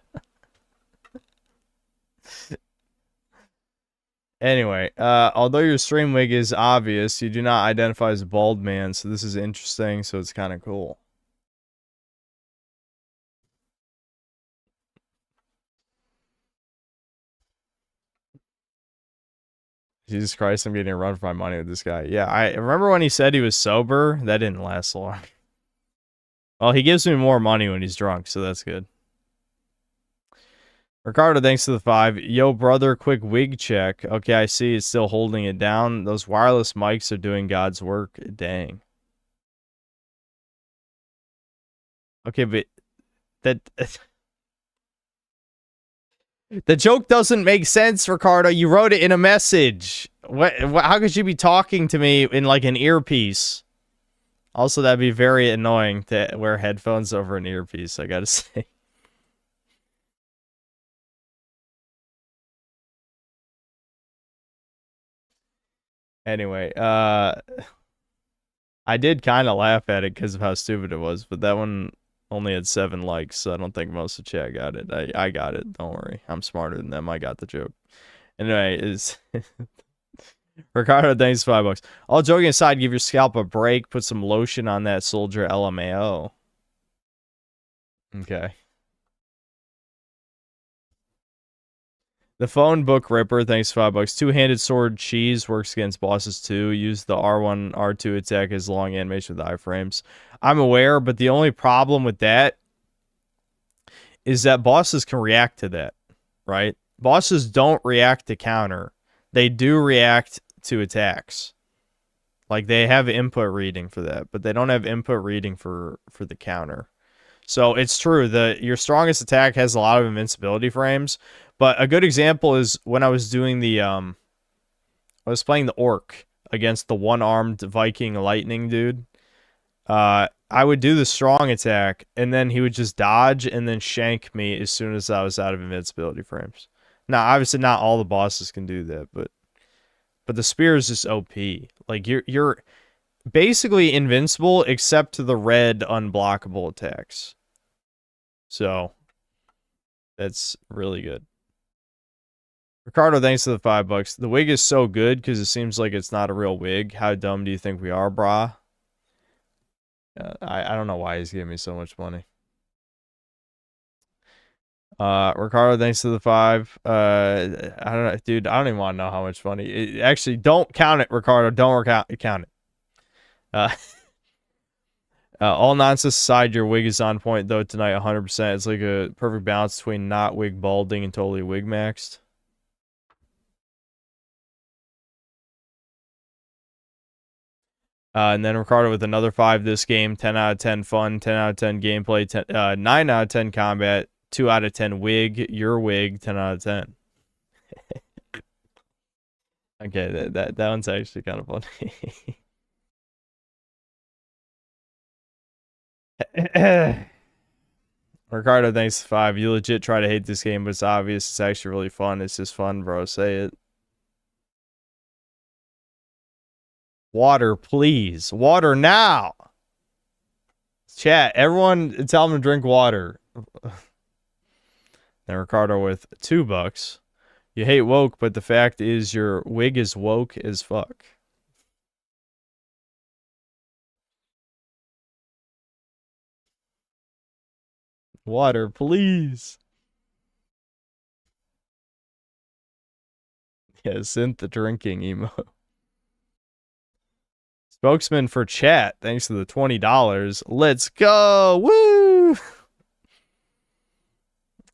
Anyway, although your stream wig is obvious, you do not identify as a bald man, so this is interesting, so it's kind of cool. Jesus Christ, I'm getting a run for my money with this guy. Yeah, I remember when he said he was sober. That didn't last long. Well, he gives me more money when he's drunk, so that's good. Ricardo, thanks to the 5. Yo, brother, quick wig check. Okay, I see it's still holding it down. Those wireless mics are doing God's work. Dang. Okay, but that... The joke doesn't make sense, Ricardo. You wrote it in a message. What? How could you be talking to me in like an earpiece? Also, that'd be very annoying to wear headphones over an earpiece, I gotta say. Anyway, I did kind of laugh at it because of how stupid it was, but that one only had 7 likes, so I don't think most of chat got it. I got it. Don't worry. I'm smarter than them. I got the joke. Anyway, is Ricardo, thanks $5. All joking aside, give your scalp a break. Put some lotion on that soldier. LMAO. Okay. The phone book ripper, thanks $5. Two-handed sword cheese works against bosses too. Use the R1, R2 attack as long animation with iframes. I'm aware, but the only problem with that is that bosses can react to that, right? Bosses don't react to counter. They do react to attacks. Like, they have input reading for that, but they don't have input reading for the counter. So it's true that your strongest attack has a lot of invincibility frames, but a good example is when I was doing the I was playing the orc against the one-armed Viking lightning dude. I would do the strong attack, and then he would just dodge and then shank me as soon as I was out of invincibility frames. Now, obviously, not all the bosses can do that, but the spear is just OP. Like, you're basically invincible except to the red unblockable attacks. So, that's really good. Ricardo, thanks to the $5. The wig is so good because it seems like it's not a real wig. How dumb do you think we are, brah? I don't know why he's giving me so much money. Ricardo, thanks to the 5. I don't know, dude. I don't even want to know how much money. Actually, don't count it, Ricardo. Don't count it. All nonsense aside, your wig is on point though tonight, 100%. It's like a perfect balance between not wig balding and totally wig maxed. And then Ricardo with another 5 this game. 10 out of 10 fun, 10 out of 10 gameplay, 9 out of 10 combat, 2 out of 10 wig. Your wig, 10 out of 10. Okay, that one's actually kind of funny. Ricardo, thanks for 5. You legit try to hate this game, but it's obvious. It's actually really fun. It's just fun, bro. Say it. Water, please. Water now. Chat, everyone tell them to drink water. Then Ricardo with $2. You hate woke, but the fact is your wig is woke as fuck. Water, please. Yeah, synth the drinking emo. Spokesman for chat, thanks to the $20. Let's go! Woo!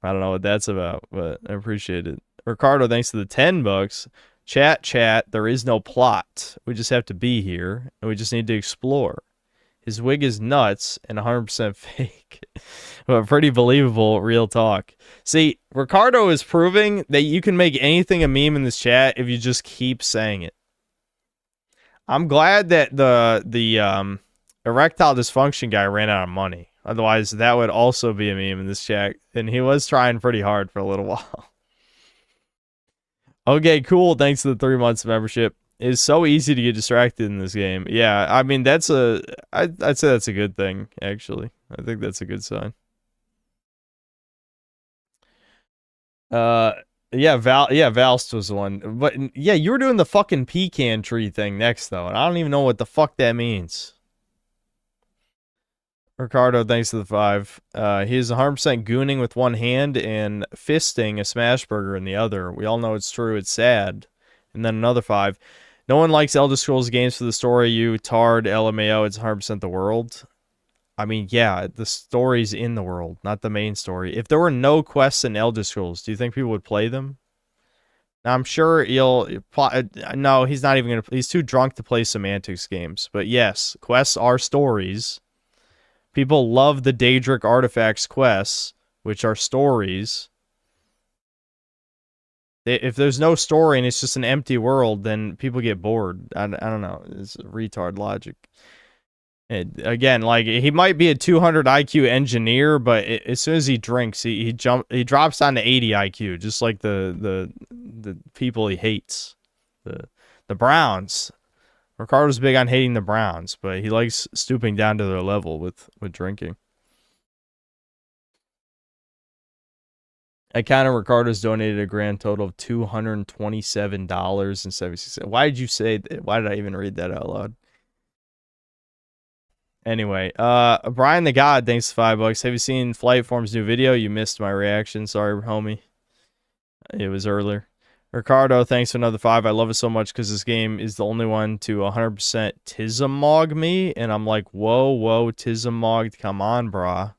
I don't know what that's about, but I appreciate it. Ricardo, thanks to the $10. Chat, there is no plot. We just have to be here, and we just need to explore. His wig is nuts and 100% fake. But pretty believable, real talk. See, Ricardo is proving that you can make anything a meme in this chat if you just keep saying it. I'm glad that the erectile dysfunction guy ran out of money. Otherwise, that would also be a meme in this chat. And he was trying pretty hard for a little while. Okay, cool. Thanks to the 3 months membership. It's so easy to get distracted in this game. Yeah, I mean, I'd say that's a good thing, actually. I think that's a good sign. Yeah, Valst was the one. But yeah, you were doing the fucking pecan tree thing next, though. And I don't even know what the fuck that means. Ricardo, thanks to the 5. He's 100% gooning with one hand and fisting a smash burger in the other. We all know it's true. It's sad. And then another 5. No one likes Elder Scrolls games for the story. You tard LMAO. It's 100% the world. I mean, yeah, the story's in the world, not the main story. If there were no quests in Elder Scrolls, do you think people would play them? Now, I'm sure no, he's not even going to... He's too drunk to play semantics games. But yes, quests are stories. People love the Daedric Artifacts quests, which are stories. If there's no story and it's just an empty world, then people get bored. I don't know. It's retard logic. And again, like, he might be a 200 IQ engineer, but as soon as he drinks, he drops down to 80 IQ, just like the people he hates. The Browns. Ricardo's big on hating the Browns, but he likes stooping down to their level with drinking. Account of Ricardo's donated a grand total of $227.76. Why did you say that? Why did I even read that out loud? Anyway, Brian the God, thanks for $5. Have you seen Flightform's new video? You missed my reaction. Sorry, homie. It was earlier. Ricardo, thanks for another 5. I love it so much because this game is the only one to 100% Tismog me. And I'm like, whoa, Tismogged. Come on, brah.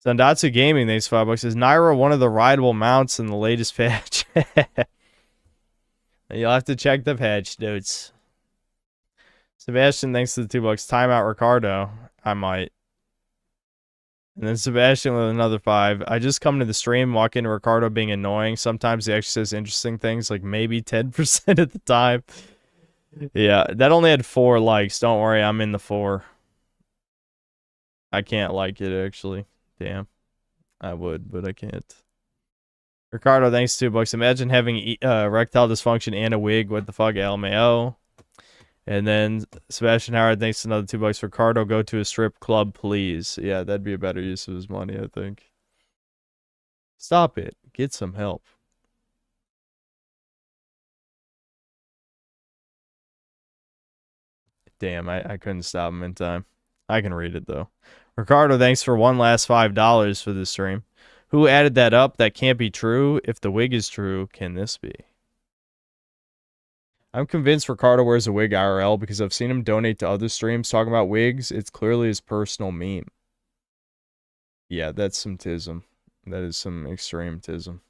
Zandatsu Gaming, thanks for $5. Is Naira one of the rideable mounts in the latest patch? You'll have to check the patch notes. Sebastian, thanks to the $2. Timeout Ricardo. I might. And then Sebastian with another 5. I just come to the stream, walk into Ricardo being annoying. Sometimes he actually says interesting things, like maybe 10% at the time. Yeah, that only had 4 likes. Don't worry, I'm in the 4. I can't like it, actually. Damn. I would, but I can't. Ricardo, thanks to $2. Imagine having erectile dysfunction and a wig. What the fuck, LMAO? And then Sebastian Howard, thanks to another $2. Ricardo, go to a strip club, please. Yeah, that'd be a better use of his money, I think. Stop it. Get some help. Damn, I couldn't stop him in time. I can read it, though. Ricardo, thanks for one last $5 for this stream. Who added that up? That can't be true. If the wig is true, can this be? I'm convinced Ricardo wears a wig IRL because I've seen him donate to other streams talking about wigs. It's clearly his personal meme. Yeah, that's some tism. That is some extreme tism.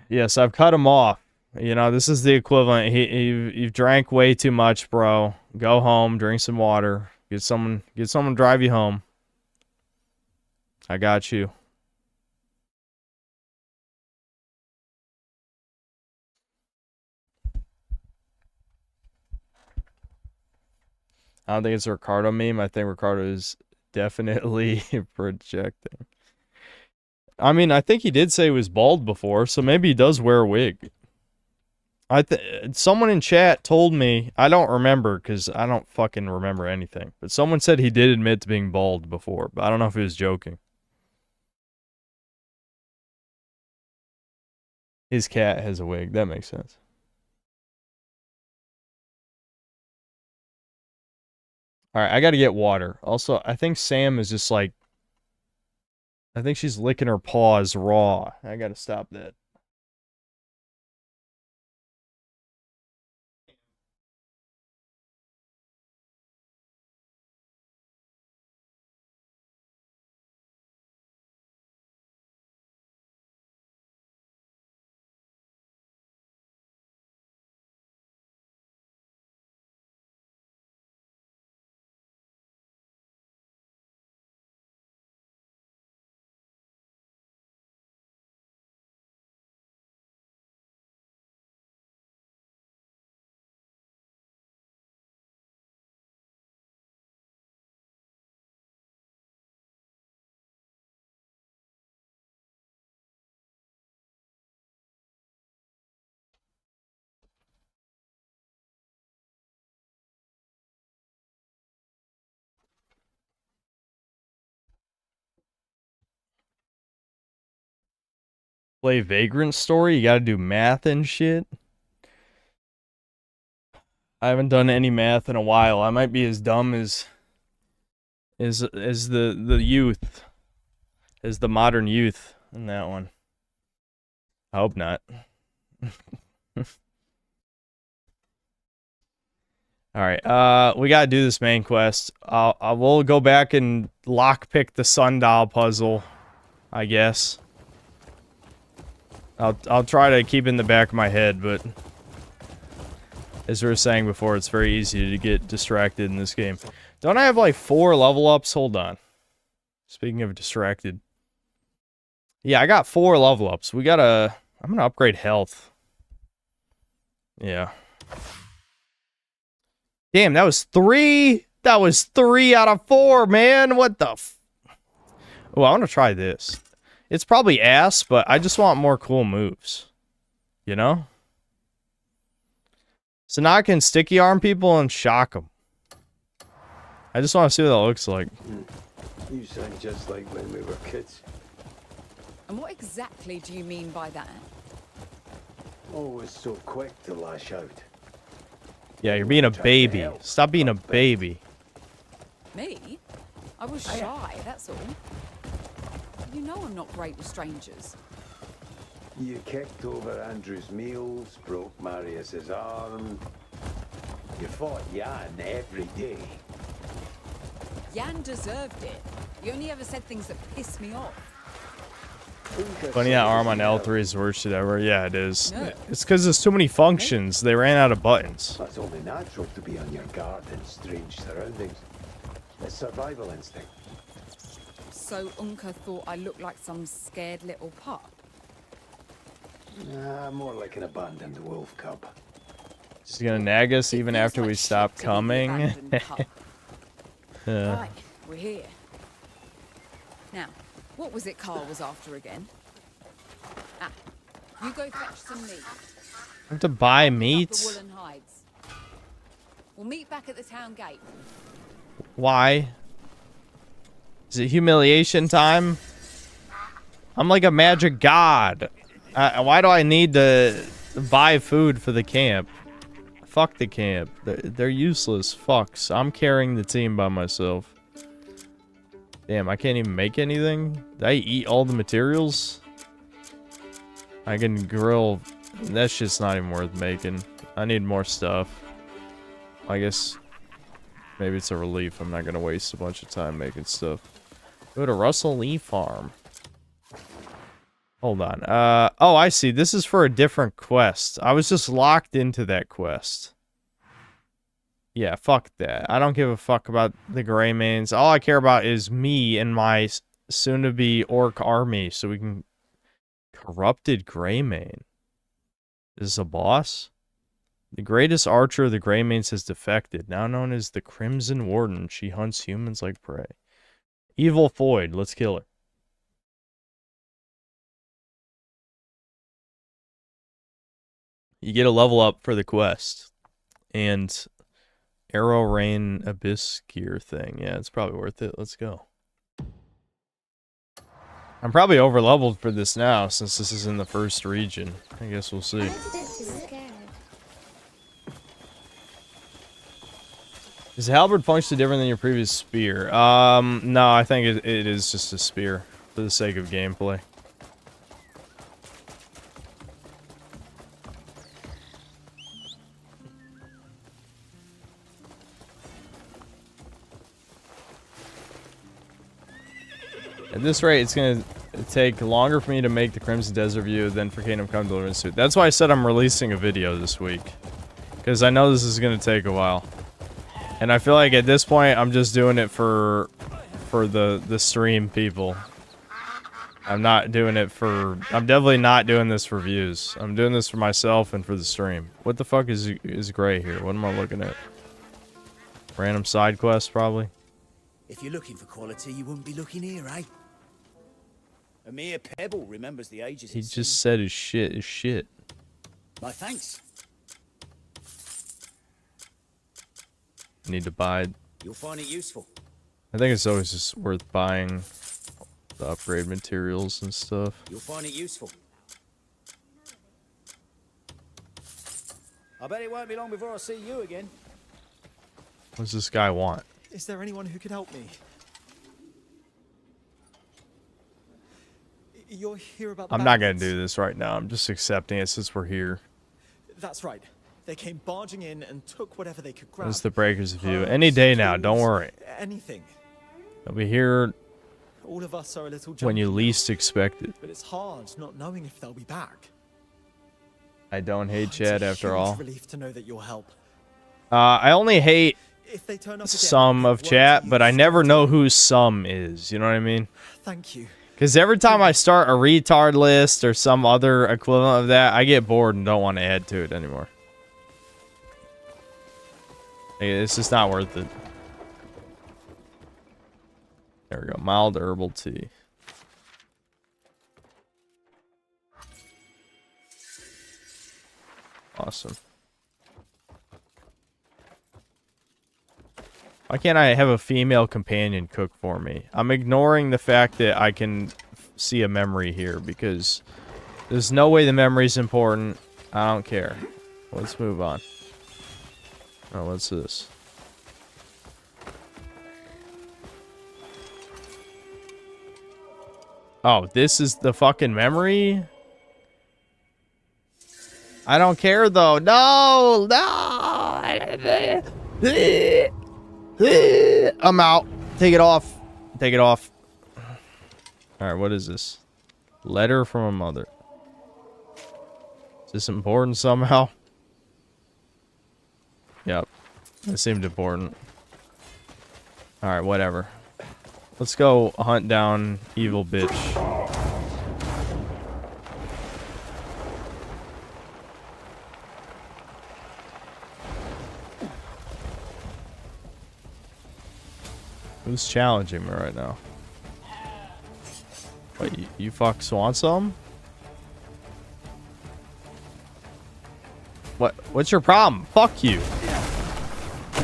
Yes, I've cut him off. You know, this is the equivalent. You've drank way too much, bro. Go home, drink some water. Get someone to drive you home. I got you. I don't think it's a Ricardo meme. I think Ricardo is definitely projecting. I mean, I think he did say he was bald before, so maybe he does wear a wig. Someone in chat told me, I don't remember because I don't fucking remember anything, but someone said he did admit to being bald before, but I don't know if he was joking. His cat has a wig. That makes sense. All right, I got to get water. Also, I think Sam is just like, I think she's licking her paws raw. I got to stop that. Play Vagrant Story? You gotta do math and shit? I haven't done any math in a while. I might be as dumb as the youth. As the modern youth in that one. I hope not. Alright, we gotta do this main quest. I will go back and lockpick the sundial puzzle, I guess. I'll try to keep it in the back of my head, but as we were saying before, it's very easy to get distracted in this game. Don't I have like 4 level ups? Hold on. Speaking of distracted. Yeah, I got 4 level ups. I'm gonna upgrade health. Yeah. Damn, that was 3. That was 3 out of 4, man. What the Oh, I want to try this. It's probably ass, but I just want more cool moves. You know? So now I can sticky arm people and shock them. I just want to see what that looks like. You sound just like when we were kids. And what exactly do you mean by that? Always so quick to lash out. Yeah, you're being a baby. Stop being a baby. Me? I was shy, that's all. You know I'm not great with strangers. You kicked over Andrew's meals, broke Marius's arm. You fought Jan every day. Jan deserved it. You only ever said things that piss me off. Funny that arm on L3 is the worst shit ever. Yeah, it is. No. It's because there's too many functions. They ran out of buttons. That's only natural to be on your guard in strange surroundings. It's survival instinct. So Unka thought I looked like some scared little pup? More like an abandoned wolf cub. She's gonna nag us even after we stop coming. Right, we're here. Now, what was it Carl was after again? Ah, you go fetch some meat. I have to buy The meat? woolen hides. We'll meet back at the town gate. Why? Is it humiliation time? I'm like a magic god. Why do I need to buy food for the camp? Fuck the camp. They're useless fucks. I'm carrying the team by myself. Damn, I can't even make anything? Did I eat all the materials? I can grill That shit's not even worth making. I need more stuff. I guess maybe it's a relief. I'm not gonna waste a bunch of time making stuff. Go to Russell Lee Farm. Hold on. Oh, I see. This is for a different quest. I was just locked into that quest. Yeah, fuck that. I don't give a fuck about the Greymanes. All I care about is me and my soon-to-be orc army, so we can... Corrupted Greymane. Is this a boss? The greatest archer of the Greymanes has defected. Now known as the Crimson Warden, she hunts humans like prey. Evil Foyd. Let's kill her. You get a level up for the quest. And Arrow Rain Abyss gear thing. Yeah, it's probably worth it. Let's go. I'm probably over leveled for this now since this is in the first region. I guess we'll see. Is the halberd functionally different than your previous spear? No, I think it is just a spear for the sake of gameplay. At this rate, it's going to take longer for me to make the Crimson Desert View than for Kingdom Come Deliverance Suit. That's why I said I'm releasing a video this week. Because I know this is going to take a while. And I feel like at this point, I'm just doing it for the stream people. I'm not doing it for... I'm definitely not doing this for views. I'm doing this for myself and for the stream. What the fuck is gray here? What am I looking at? Random side quest, probably? If you're looking for quality, you wouldn't be looking here, eh? A mere pebble remembers the ages. He just said his shit is shit. My thanks. Need to buy... You'll find it useful. I think it's always just worth buying the upgrade materials and stuff. You'll find it useful. I bet it won't be long before I see you again. What does this guy want? Is there anyone who could help me? You're here about the I'm not gonna bandits. do this right now. I'm just accepting it since we're here. That's right. They came barging in and took whatever they could grab. This is the Breakers View. Any day now, don't worry. Anything. They'll be here All of us are a little when you jumpy, least expect it. but it's hard not knowing if they'll be back. I don't hate It's Chad a after huge all. relief to know that you'll help. I only hate If they turn up again, some of chat, but I never know who some is. You know what I mean? Thank you. Because every time I start a retard list or some other equivalent of that, I get bored and don't want to add to it anymore. It's just not worth it. There we go. Mild herbal tea. Awesome. Why can't I have a female companion cook for me? I'm ignoring the fact that I can see a memory here because there's no way the memory's important. I don't care. Let's move on. Oh, what's this? Oh, this is the fucking memory? I don't care though. No! No! I'm out. Take it off. Take it off. Alright, what is this? Letter from a mother. Is this important somehow? Yep. It seemed important. Alright, whatever. Let's go hunt down evil bitch. Who's challenging me right now? Wait, you fucks want some? What's your problem? Fuck you.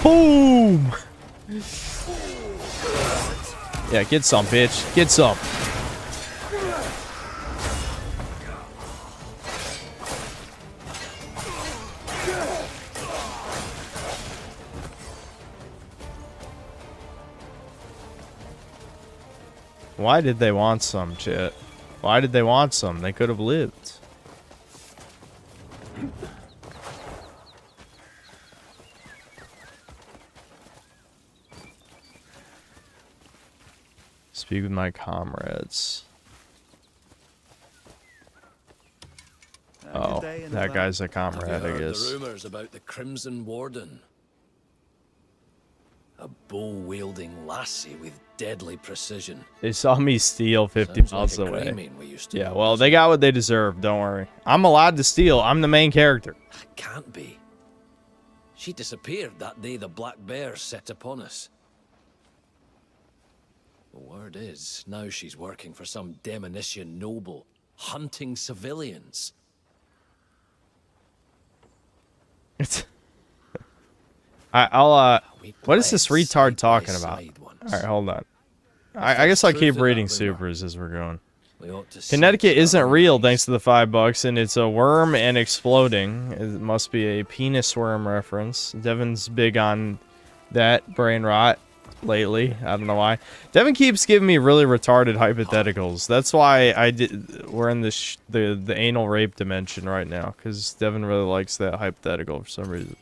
Boom! Yeah, get some, bitch. Get some. Why did they want some, chat? Why did they want some? They could have lived. Speak with my comrades. Oh, that guy's a comrade, I guess. The rumors about the Crimson Warden. A bow-wielding lassie with deadly precision. They saw me steal 50 miles like a away. Greymane we used to Yeah, know, well, doesn't they got what they deserve. Don't worry. I'm allowed to steal. I'm the main character. Can't be. She disappeared that day the Black Bear set upon us. The word is, now she's working for some Demonician noble, hunting civilians. What is this retard talking about? Alright, hold on. I guess I'll keep reading supers as we're going. Connecticut isn't real thanks to the $5, and it's a worm and exploding. It must be a penis worm reference. Devin's big on that brain rot lately. I don't know why. Devin keeps giving me really retarded hypotheticals. That's why we're in the anal rape dimension right now, because Devin really likes that hypothetical for some reason.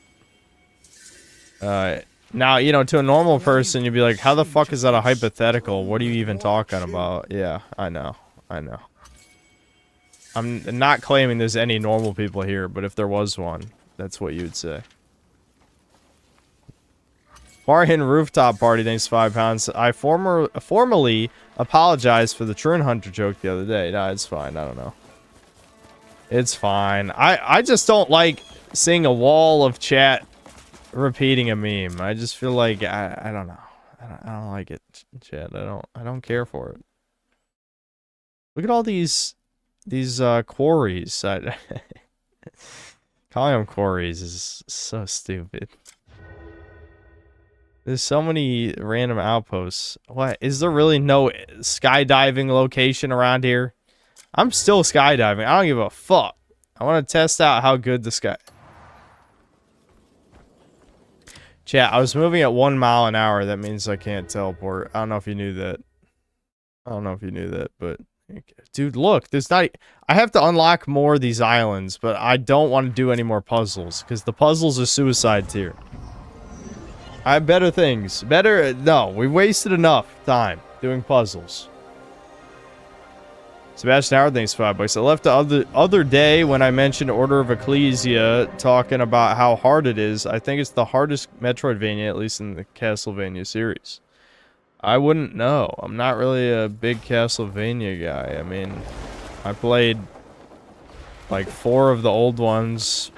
Now, you know, to a normal person, you'd be like, how the fuck is that a hypothetical? What are you even talking about? Yeah, I know. I'm not claiming there's any normal people here, but if there was one, that's what you would say. Marhin Rooftop Party, thanks £5. I formally apologized for the Trun Hunter joke the other day. No, it's fine. I don't know. It's fine. I just don't like seeing a wall of chat repeating a meme. I just feel like I don't know. I don't like it, chat. I don't care for it. Look at all these quarries. Calling them quarries is so stupid. There's so many random outposts. What? Is there really no skydiving location around here? I'm still skydiving. I don't give a fuck. I want to test out how good the sky... Chat, I was moving at 1 mile an hour. That means I can't teleport. I don't know if you knew that. But... Dude, look. There's not... I have to unlock more of these islands, but I don't want to do any more puzzles, because the puzzles are suicide tier. I have better things. No, we wasted enough time doing puzzles. Sebastian Howard, thanks $5. I left the other day when I mentioned Order of Ecclesia talking about how hard it is. I think it's the hardest Metroidvania, at least in the Castlevania series. I wouldn't know. I'm not really a big Castlevania guy. I mean, I played like 4 of the old ones,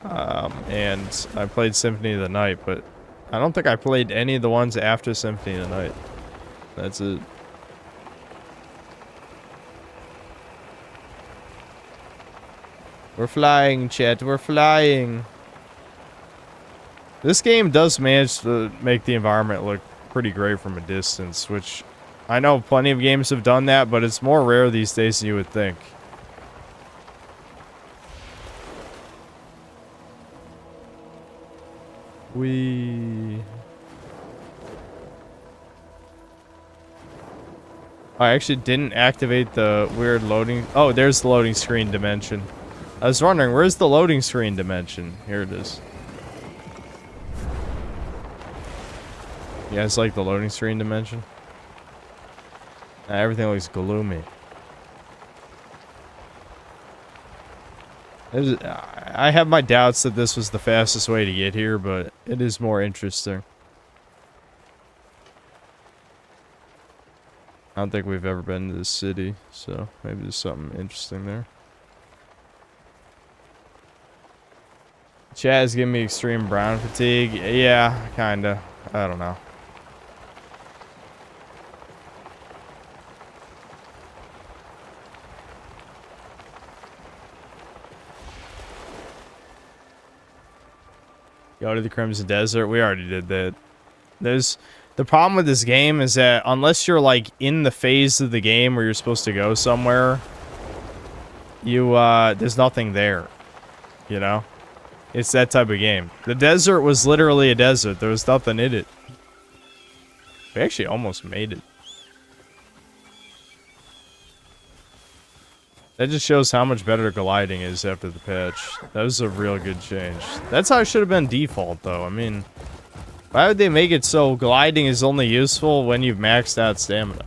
and I played Symphony of the Night, but I don't think I played any of the ones after Symphony of the Night. That's it. We're flying, chat. We're flying. This game does manage to make the environment look pretty great from a distance, which I know plenty of games have done that, but it's more rare these days than you would think. I actually didn't activate the weird loading. Oh, there's the loading screen dimension. I was wondering, where's the loading screen dimension? Here it is. You guys like the loading screen dimension? Everything looks gloomy. I have my doubts that this was the fastest way to get here, but it is more interesting. I don't think we've ever been to this city, so maybe there's something interesting there. Chat is giving me extreme brown fatigue. Yeah, kinda. I don't know. Go to the Crimson Desert. We already did that. The problem with this game is that unless you're like in the phase of the game where you're supposed to go somewhere, there's nothing there. You know? It's that type of game. The desert was literally a desert. There was nothing in it. We actually almost made it. That just shows how much better gliding is after the patch. That was a real good change. That's how it should have been default, though. I mean, why would they make it so gliding is only useful when you've maxed out stamina?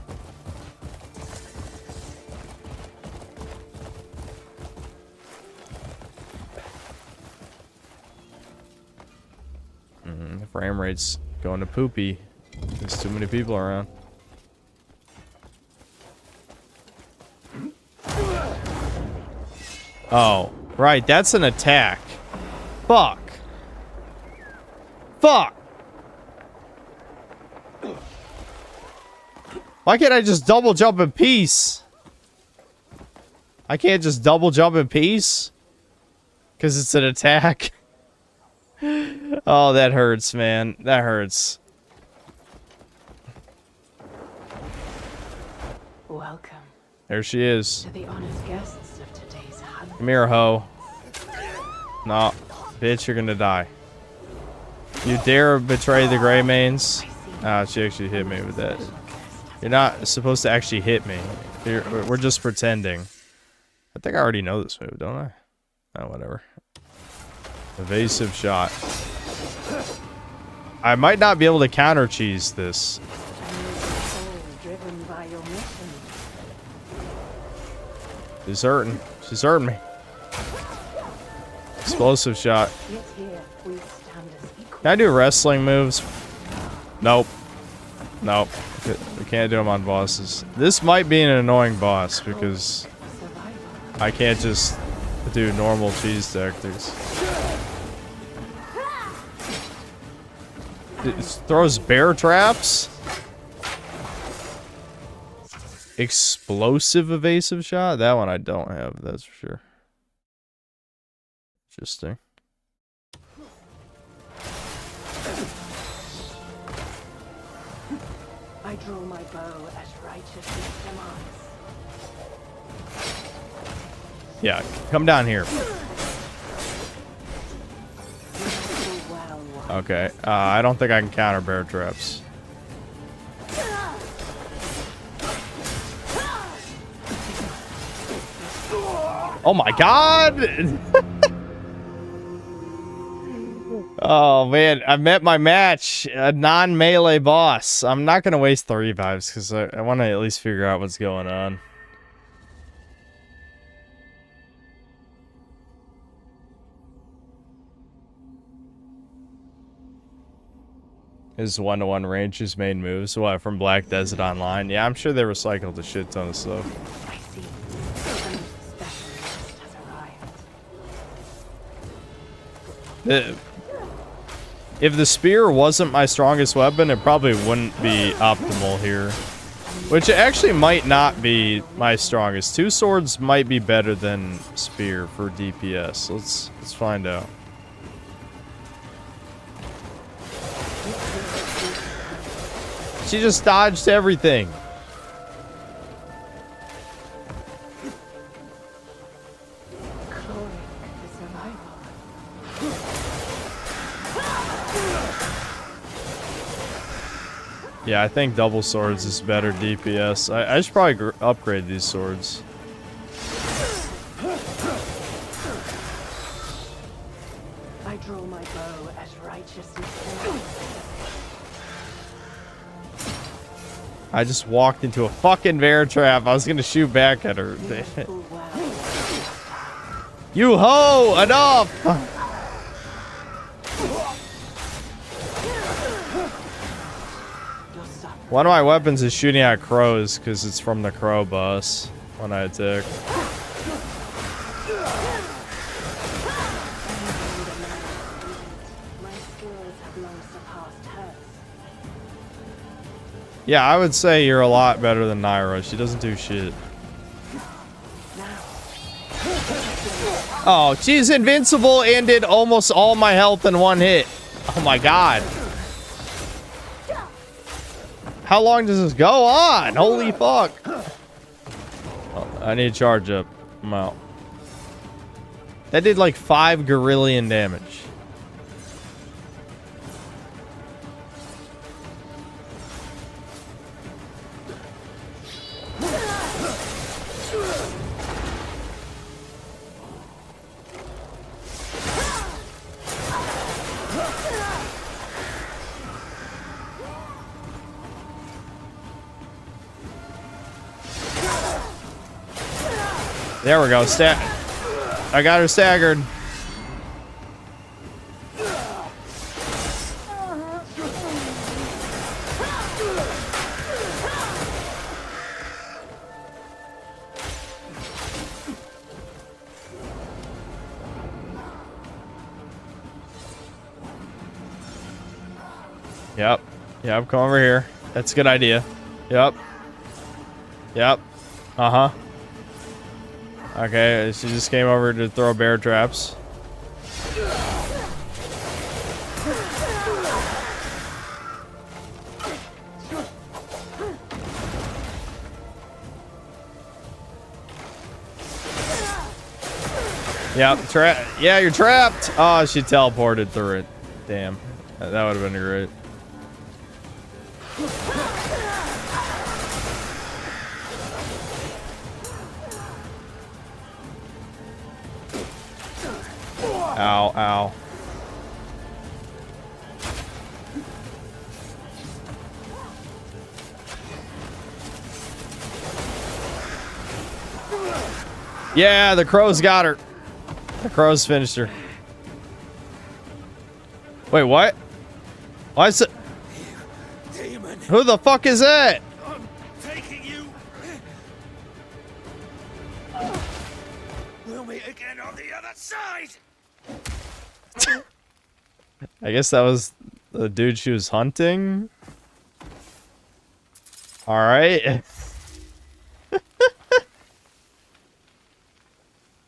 rate's going to poopy. There's too many people around. Oh, right, that's an attack. Fuck. Fuck. Why can't I just double jump in peace? I can't just double jump in peace? Because it's an attack. Oh, that hurts, man. That hurts. Welcome. There she is. To the honored guests of today's hunt. Come here, ho. No, bitch, you're gonna die. You dare betray the Grey Mains? Ah, she actually hit me with that. You're not supposed to actually hit me. We're just pretending. I think I already know this move, don't I? Oh, whatever. Evasive shot. I might not be able to counter cheese this. She's hurting. She's hurting me. Explosive shot. Can I do wrestling moves? Nope. Nope. We can't do them on bosses. This might be an annoying boss because I can't just do normal cheese tactics. It throws bear traps? Explosive evasive shot? That one I don't have, that's for sure. Interesting. I draw my bow as righteousness demands. Yeah, come down here. Okay, I don't think I can counter bear traps. Oh my god! Oh man, I met my match, a non-melee boss. I'm not gonna waste 3 revives because I want to at least figure out what's going on. His 1-to-1 range, his main moves. What, from Black Desert Online? Yeah, I'm sure they recycled a shit ton of stuff. If the spear wasn't my strongest weapon, it probably wouldn't be optimal here. Which actually might not be my strongest. 2 swords might be better than spear for DPS. Let's find out. She just dodged everything. Yeah, I think double swords is better DPS. I should probably upgrade these swords. I draw my bow as righteousness. I just walked into a fucking bear trap. I was gonna shoot back at her. You ho! Enough! One of my weapons is shooting at crows because it's from the crow boss when I attack. Yeah, I would say you're a lot better than Naira. She doesn't do shit. Oh, she's invincible and did almost all my health in 1 hit. Oh my god. How long does this go on? Holy fuck. Oh, I need to charge up. I'm out. That did like 5 Gorillion damage. There we go. I got her staggered. Yep. Yep, come over here. That's a good idea. Yep. Yep. Uh-huh. Okay, she just came over to throw bear traps. Yep, yeah, you're trapped. Oh, she teleported through it. Damn. That would have been great. Ow, ow. Yeah, the crows got her. The crows finished her. Wait, what? Why is it? Demon. Who the fuck is that? I'm taking you. We'll meet again on the other side. I guess that was the dude she was hunting. All right.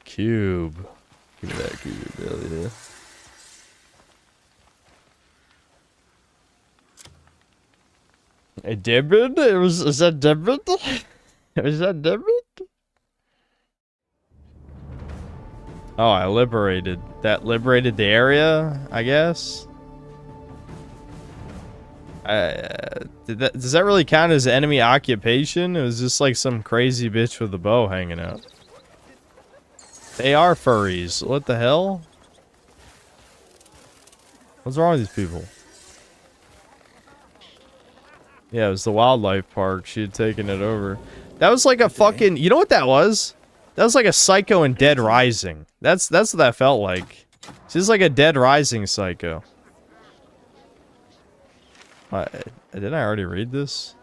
Cube. Give me that cube, really. A debit? Is that debit? Is that debit? Oh, I liberated. That liberated the area, I guess. Does that really count as enemy occupation? It was just like some crazy bitch with a bow hanging out. They are furries. What the hell? What's wrong with these people? Yeah, it was the wildlife park. She had taken it over. That was like a fucking... You know what that was? That was like a Psycho in Dead Rising. That's what that felt like. She's like a Dead Rising Psycho. Didn't I already read this?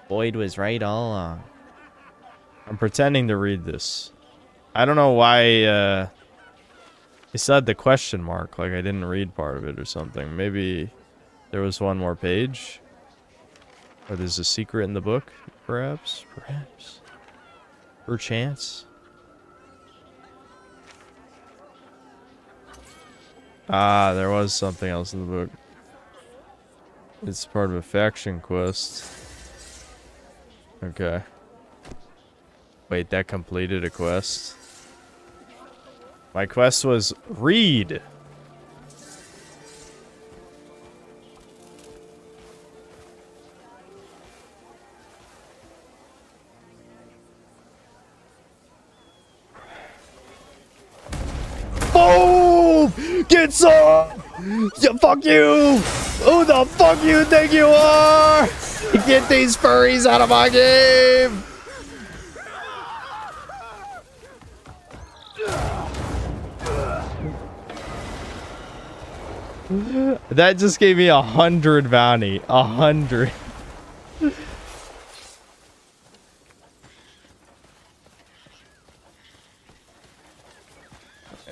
Boyd was right all along. I'm pretending to read this. I don't know why, it still had the question mark, like I didn't read part of it or something. Maybe there was one more page? Or there's a secret in the book? Perhaps? Perhaps? Perchance? Ah, there was something else in the book. It's part of a faction quest. Okay. Wait, that completed a quest? My quest was read. Boom! Get some! Yeah, fuck you! Who the fuck you think you are? Get these furries out of my game! That just gave me 100 bounty. 100.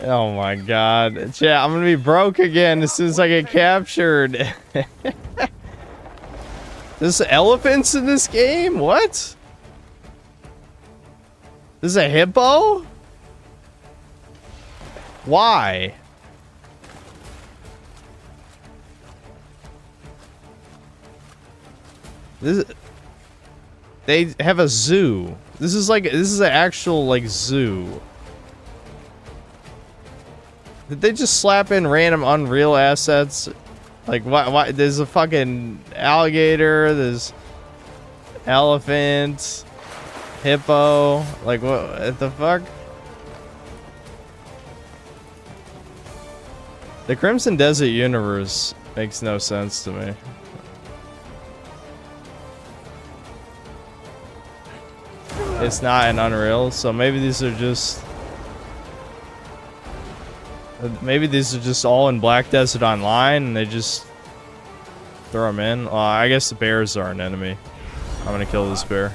Oh my god. Chat, I'm gonna be broke again as soon as I get captured. There's elephants in this game? What? This is a hippo? Why? They have a zoo. This is an actual like zoo. Did they just slap in random Unreal assets? Like why there's a fucking alligator, there's elephant, hippo, like what the fuck? The Crimson Desert universe makes no sense to me. It's not an Unreal, so maybe these are just... Maybe these are just all in Black Desert Online, and they just throw them in. I guess the bears are an enemy. I'm gonna kill this bear.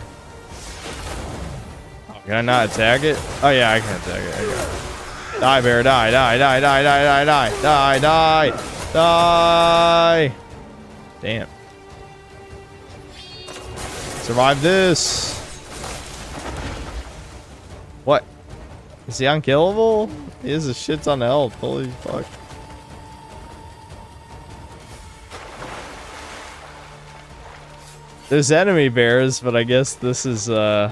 Oh Can I not attack it? Oh yeah, I can attack it. I got it. Die, bear, die, die, die, die, die, die, die, die, die, die. Damn. Survive this. What? Is he unkillable? He has a shit ton of health. Holy fuck. There's enemy bears, but I guess this is not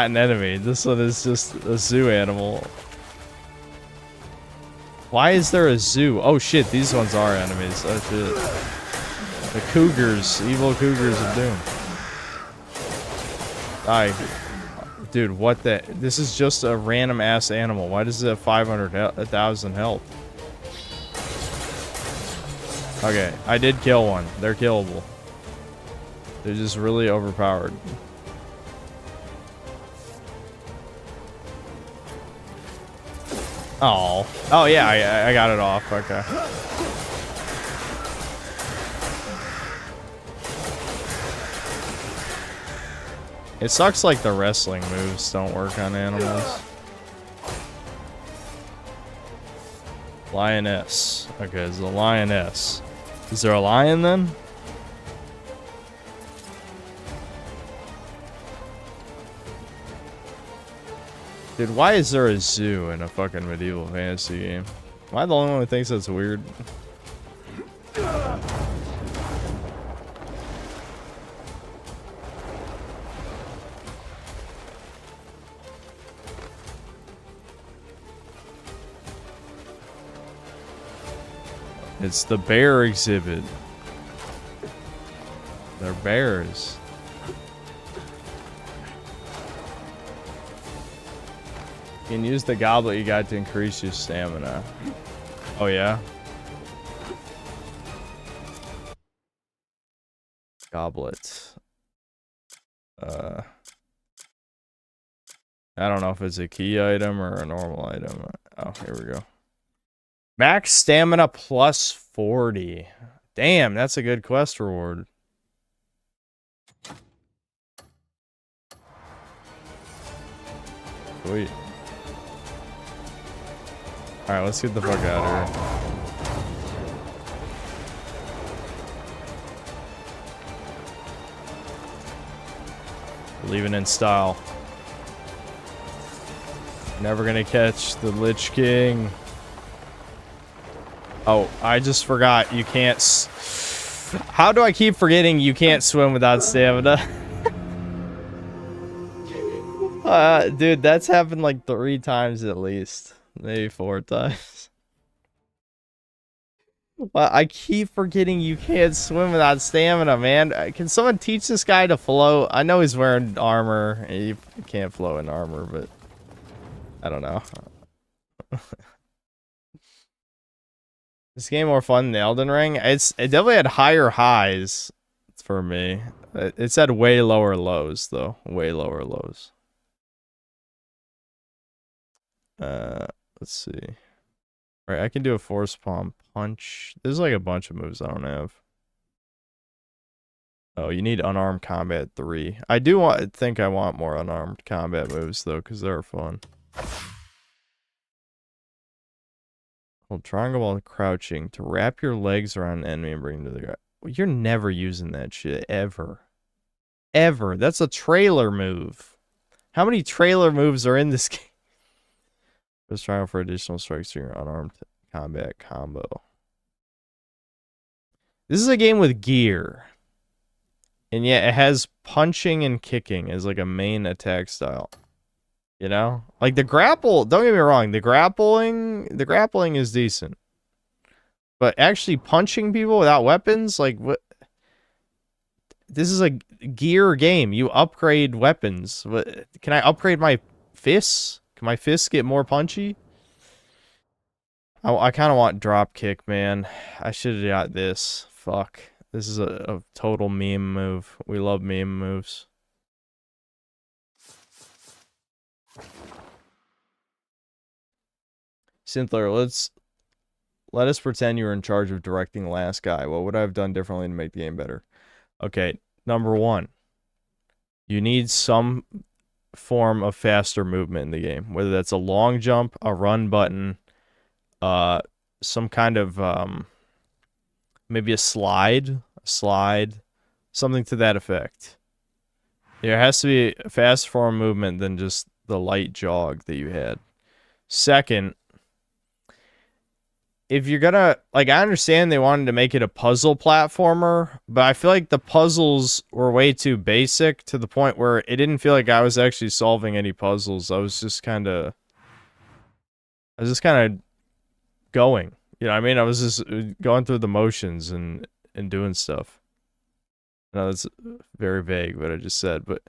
an enemy. This one is just a zoo animal. Why is there a zoo? Oh shit, these ones are enemies. Oh shit. The cougars, evil cougars of doom. Die. Dude, what the? This is just a random ass animal. Why does it have 1,000 health? Okay, I did kill one. They're killable. They're just really overpowered. Oh. Oh yeah, I got it off. Okay. It sucks like the wrestling moves don't work on animals. Lioness. Okay, it's a lioness. Is there a lion then? Dude, why is there a zoo in a fucking medieval fantasy game? Am I the only one who thinks that's weird? It's the bear exhibit. They're bears. You can use the goblet you got to increase your stamina. Oh yeah? Goblet. I don't know if it's a key item or a normal item. Oh, here we go. Max stamina plus 40. Damn, that's a good quest reward. Sweet. Alright, let's get the fuck out of here. Leaving in style. Never gonna catch the Lich King. Oh, I just forgot. You can't... How do I keep forgetting you can't swim without stamina? Dude, that's happened like 3 times at least. Maybe 4 times. Well, I keep forgetting you can't swim without stamina, man. Can someone teach this guy to float? I know he's wearing armor. He can't float in armor, but... I don't know. This game more fun than Elden Ring? It definitely had higher highs for me. It's had way lower lows, though. Way lower lows. Let's see. Alright, I can do a force palm punch. There's like a bunch of moves I don't have. Oh, you need unarmed combat 3. I do think I want more unarmed combat moves, though, because they're fun. Hold triangle while crouching to wrap your legs around an enemy and bring them to the ground. You're never using that shit, ever. Ever. That's a trailer move. How many trailer moves are in this game? Just trying for additional strikes to your unarmed combat combo. This is a game with gear. And yet it has punching and kicking as like a main attack style. You know? Like the grapple, don't get me wrong, the grappling is decent. But actually punching people without weapons, like what? This is a gear game. You upgrade weapons. What, can I upgrade my fists? Can my fists get more punchy? I kind of want drop kick, man. I should have got this. Fuck. This is a total meme move. We love meme moves. Synthler, let us pretend you were in charge of directing the last guy. What would I have done differently to make the game better? Okay, number 1. You need some form of faster movement in the game, whether that's a long jump, a run button, some kind of maybe a slide, something to that effect. There has to be a faster form of movement than just the light jog that you had. Second, if you're gonna, like, I understand they wanted to make it a puzzle platformer, but I feel like the puzzles were way too basic to the point where it didn't feel like I was actually solving any puzzles. I was just kind of going. You know what I mean? I was just going through the motions and doing stuff. No, that's very vague what I just said, but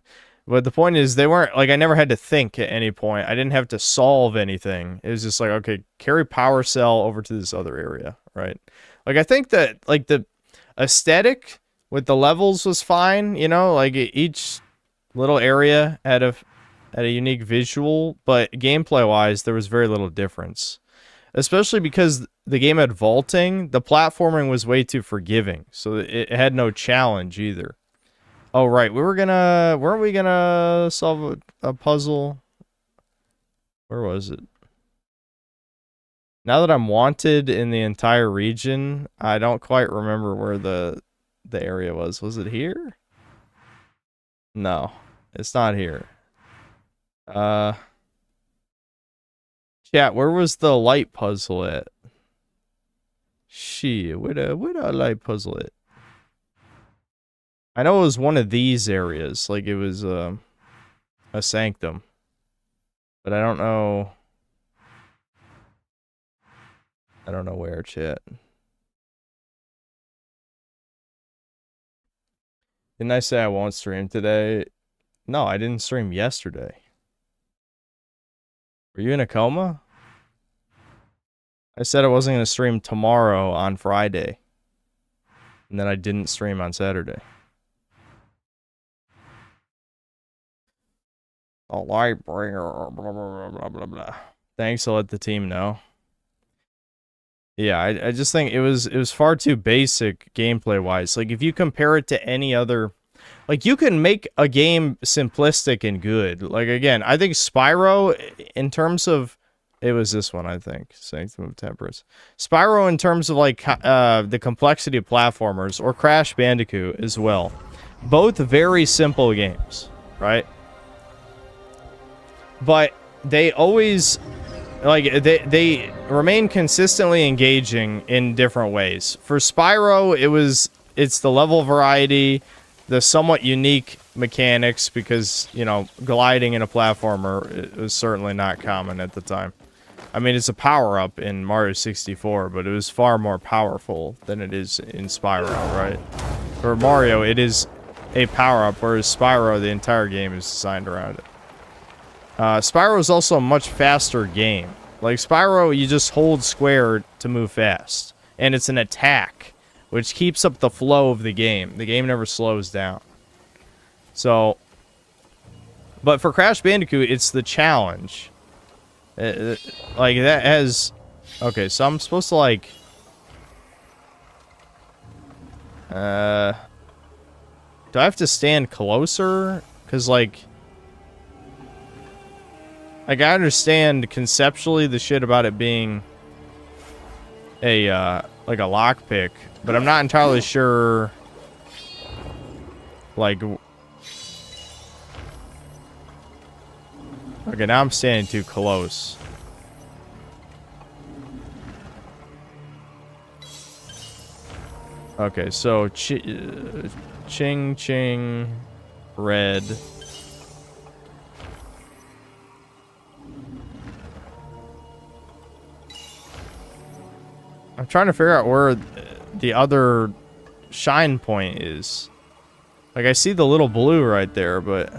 the point is they weren't, like, I never had to think at any point. I didn't have to solve anything. It was just like, okay, carry power cell over to this other area, right? Like, I think that, like, the aesthetic with the levels was fine, you know, like each little area had a unique visual, but gameplay wise there was very little difference. Especially because the game had vaulting, the platforming was way too forgiving, so it had no challenge either. Oh, right, weren't we gonna solve a puzzle? Where was it? Now that I'm wanted in the entire region, I don't quite remember where the area was. Was it here? No, it's not here. Chat, where was the light puzzle at? Shit, where the light puzzle at? I know it was one of these areas, like it was a sanctum. But I don't know where, chat. Didn't I say I won't stream today? No, I didn't stream yesterday. Were you in a coma? I said I wasn't going to stream tomorrow on Friday. And then I didn't stream on Saturday. A light bringer, blah, blah, blah, blah, blah. Thanks, I'll let the team know. Yeah, I just think it was far too basic gameplay-wise. Like, if you compare it to any other... Like, you can make a game simplistic and good. Like, again, I think Spyro, in terms of... It was this one, I think. Sanctum of Temperance. Spyro, in terms of, like, the complexity of platformers, or Crash Bandicoot as well. Both very simple games, right? But they always... Like, they remain consistently engaging in different ways. For Spyro, it's the level variety... the somewhat unique mechanics, because, you know, gliding in a platformer was certainly not common at the time. I mean, it's a power-up in Mario 64, but it was far more powerful than it is in Spyro, right? For Mario, it is a power-up, whereas Spyro, the entire game is designed around it. Spyro is also a much faster game. Like, Spyro, you just hold square to move fast, and it's an attack, which keeps up the flow of the game. The game never slows down. So, but for Crash Bandicoot, it's the challenge. Like, that has... Okay, so I'm supposed to, like... do I have to stand closer? Because, like... Like, I understand conceptually the shit about it being a, like a lockpick, but I'm not entirely sure, like... Okay, now I'm standing too close. Okay, so ching ching red. I'm trying to figure out where the other shine point is. Like, I see the little blue right there, but...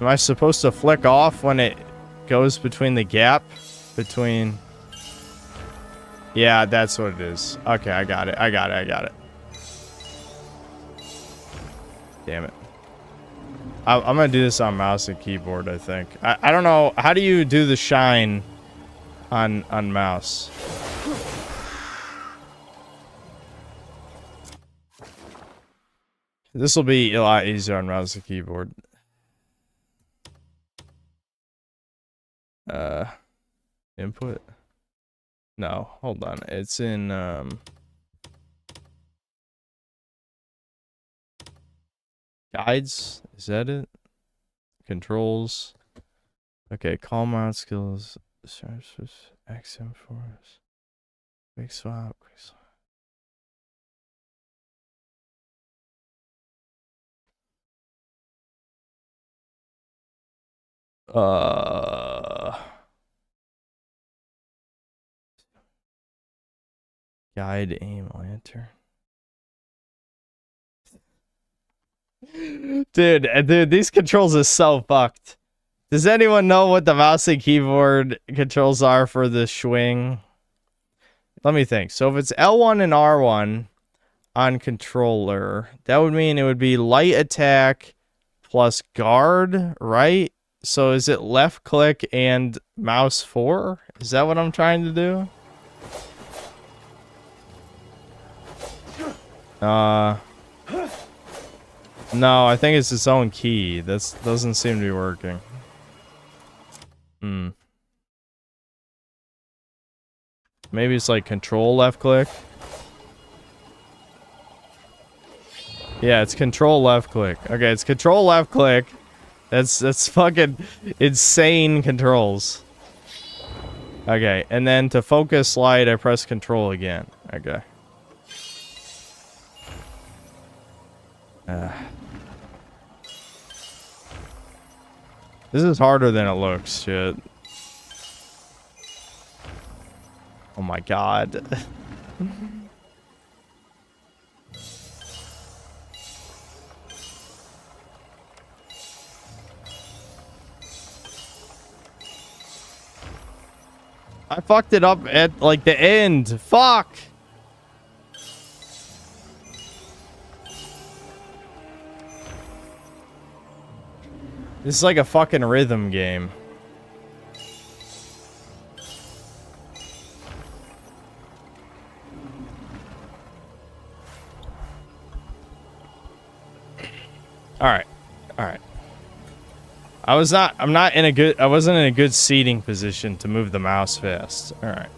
Am I supposed to flick off when it goes between the gap? Between... Yeah, that's what it is. Okay, I got it. I got it. Damn it. I'm gonna do this on mouse and keyboard, I think. I don't know. How do you do the shine on mouse? This will be a lot easier on mouse and keyboard. Input? No, hold on. It's in, guides? Is that it? Controls. Okay, call mouse skills. XM force. Quick swap. Quick swap. Guide aim lantern. Dude, these controls are so fucked. Does anyone know what the mouse and keyboard controls are for the swing? Let me think. So if it's L1 and R1 on controller, that would mean it would be light attack plus guard, right? So is it left click and mouse 4? Is that what I'm trying to do? No, I think it's its own key. This doesn't seem to be working. Maybe it's like control left click. Yeah, it's control left click. Okay, it's control left click. That's fucking insane controls. Okay, and then to focus slide, I press control again. Okay. This is harder than it looks, shit. Oh my god. I fucked it up at, like, the end. Fuck! This is like a fucking rhythm game. Alright. Alright. I wasn't in a good seating position to move the mouse fast. Alright.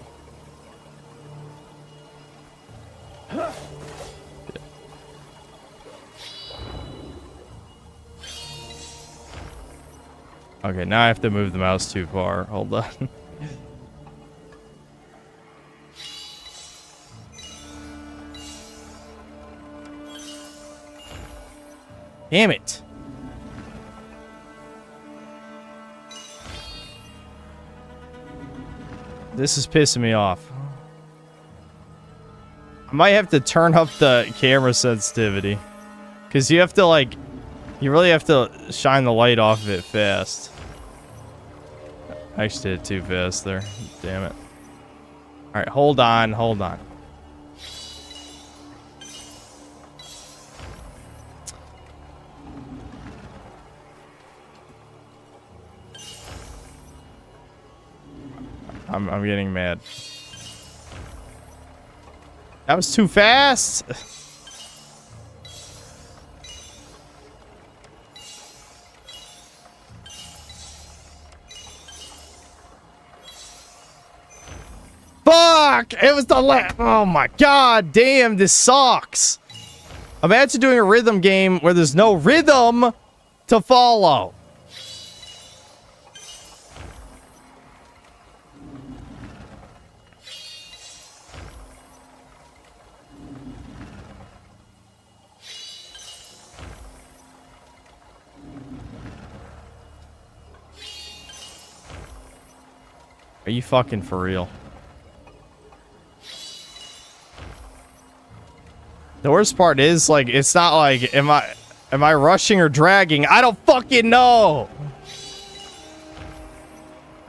Okay, now I have to move the mouse too far. Hold on. Damn it. This is pissing me off. I might have to turn up the camera sensitivity. Because you have to, like... You really have to shine the light off of it fast. I actually did it too fast there. Damn it. Alright, hold on, hold on. I'm getting mad. That was too fast! Fuck! It was the oh my god, damn, this sucks. Imagine doing a rhythm game where there's no rhythm to follow. Are you fucking for real? The worst part is, like, it's not like, am I rushing or dragging? I don't fucking know.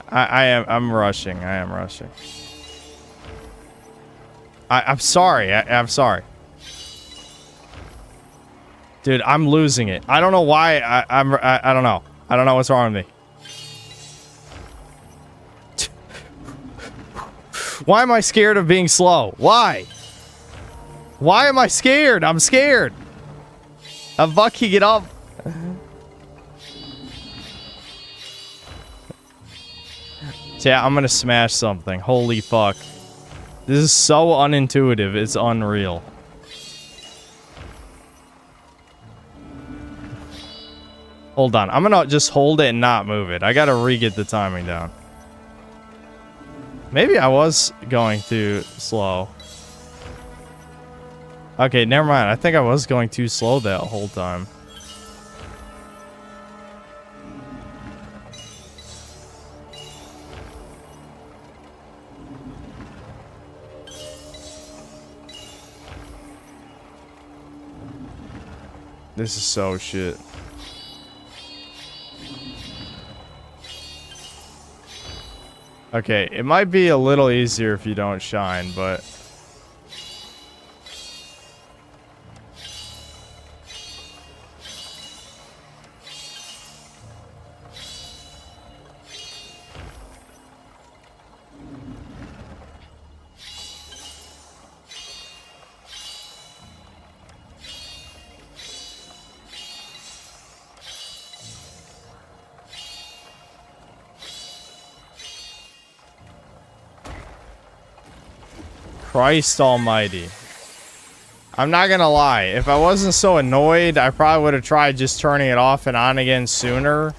I'm rushing. I am rushing. I'm sorry. I'm sorry. Dude, I'm losing it. I don't know why. I don't know. I don't know what's wrong with me. Why am I scared of being slow? Why? Why am I scared? I'm scared. I'm fucking it up. Yeah, I'm gonna smash something. Holy fuck. This is so unintuitive. It's unreal. Hold on. I'm gonna just hold it and not move it. I gotta re-get the timing down. Maybe I was going too slow. Okay, never mind. I think I was going too slow that whole time. This is so shit. Okay, it might be a little easier if you don't shine, but... Christ almighty. I'm not gonna lie. If I wasn't so annoyed, I probably would have tried just turning it off and on again sooner.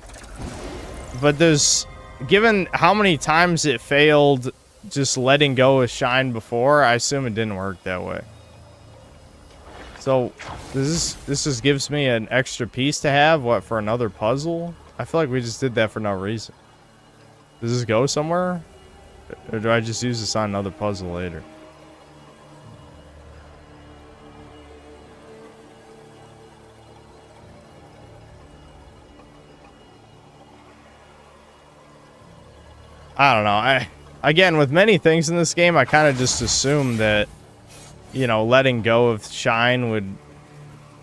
But there's... Given how many times it failed just letting go of shine before, I assume it didn't work that way. So, this just gives me an extra piece to have, what, for another puzzle? I feel like we just did that for no reason. Does this go somewhere? Or do I just use this on another puzzle later? I don't know. Again, with many things in this game, I kind of just assume that, you know, letting go of shine would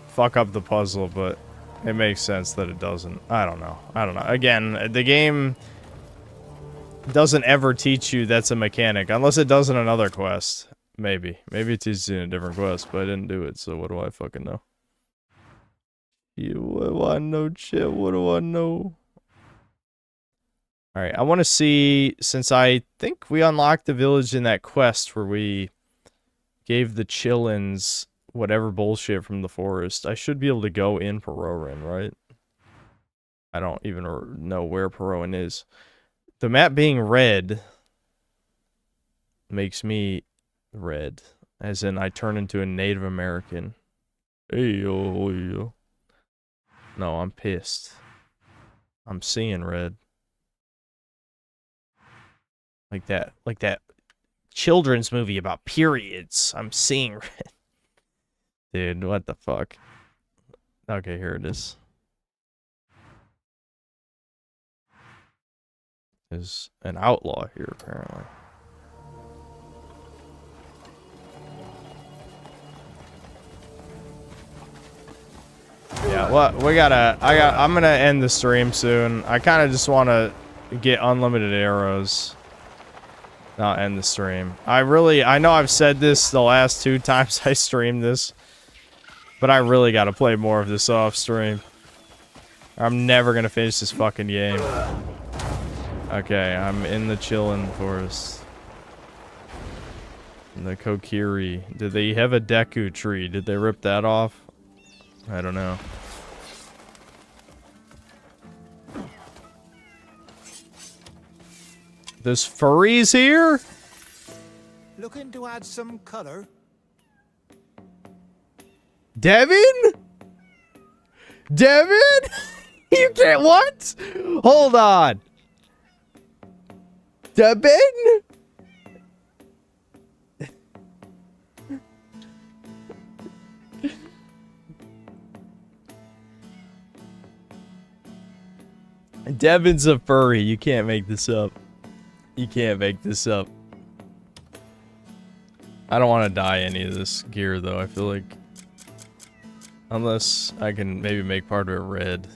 fuck up the puzzle, but it makes sense that it doesn't. I don't know. Again, the game doesn't ever teach you that's a mechanic, unless it does in another quest. Maybe. Maybe it teaches you in a different quest, but I didn't do it, so what do I fucking know? What do I know, shit? What do I know? Alright, I want to see, since I think we unlocked the village in that quest where we gave the Chillins whatever bullshit from the forest, I should be able to go in Perorin, right? I don't even know where Perorin is. The map being red makes me red, as in I turn into a Native American. Hey, yo, yo. No, I'm pissed. I'm seeing red. Like that children's movie about periods. I'm seeing red. Dude, what the fuck? Okay, here it is. There's an outlaw here, apparently. Yeah, well, I'm gonna end the stream soon. I kind of just want to get unlimited arrows. Not end the stream. I know I've said this the last 2 times I streamed this, but I really gotta play more of this off stream. I'm never gonna finish this fucking game. Okay, I'm in the Chillin Forest. The Kokiri. Did they have a Deku tree? Did they rip that off? I don't know. There's furries here? Looking to add some color? Devin? Devin? You can't, what? Hold on. Devin? Devin's a furry. You can't make this up. You can't make this up. I don't want to dye any of this gear, though. I feel like... Unless I can maybe make part of it red.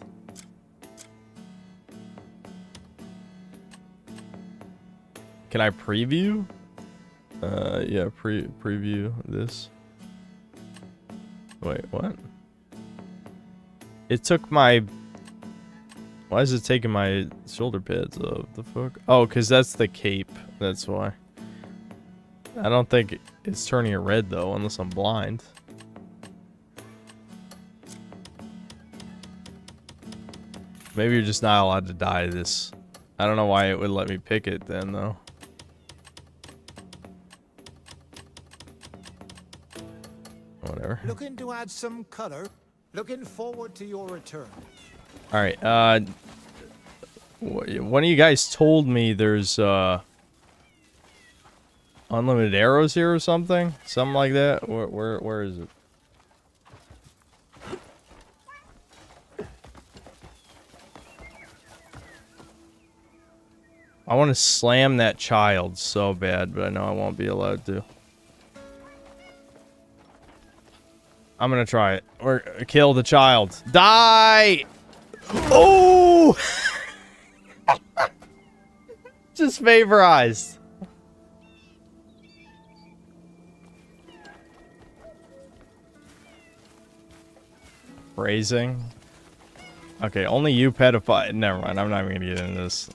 Can I preview? Yeah, preview this. Wait, what? It took my... Why is it taking my shoulder pads off? The fuck? Oh, because that's the cape. That's why. I don't think it's turning it red, though, unless I'm blind. Maybe you're just not allowed to dye this. I don't know why it would let me pick it then, though. Whatever. Looking to add some color. Looking forward to your return. Alright, one of you guys told me there's, unlimited arrows here or something? Something like that? Where is it? I want to slam that child so bad, but I know I won't be allowed to. I'm gonna try it. Or kill the child. Die! Oh! Just vaporized. Phrasing. Okay, only you pedophile. Never mind. I'm not even gonna get into this.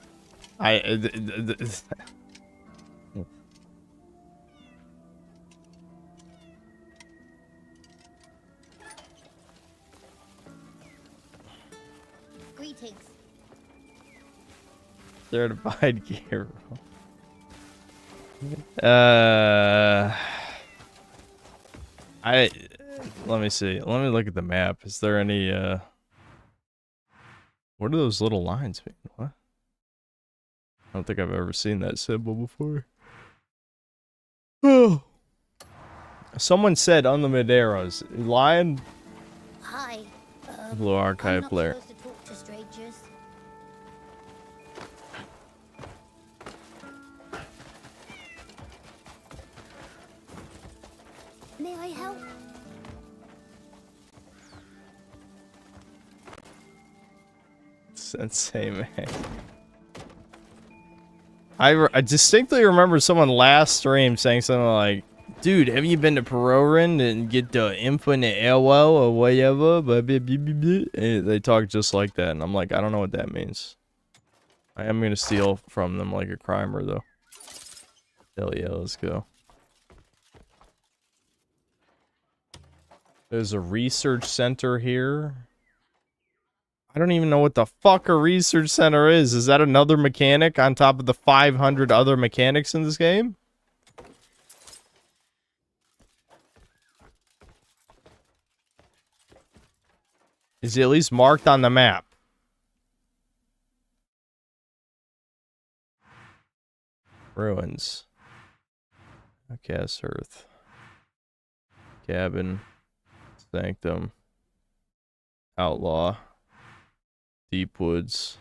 Greetings. Certified hero. Let me see. Let me look at the map. Is there any, what are those little lines mean? What? I don't think I've ever seen that symbol before. Oh. Someone said unlimited arrows. Lion? Hi. Blue archive I'm not player. supposed to talk to strangers. May I help? Sensei, man. I distinctly remember someone last stream saying something like, dude, have you been to Perorin and get the infinite arrow or whatever? And they talk just like that, and I'm like, I don't know what that means. I am gonna steal from them like a crimer, though. Hell yeah, let's go. There's a research center here. I don't even know what the fuck a research center is. Is that another mechanic on top of the 500 other mechanics in this game? Is it at least marked on the map? Ruins. Cast Earth. Cabin. Sanctum. Outlaw. Deep Woods.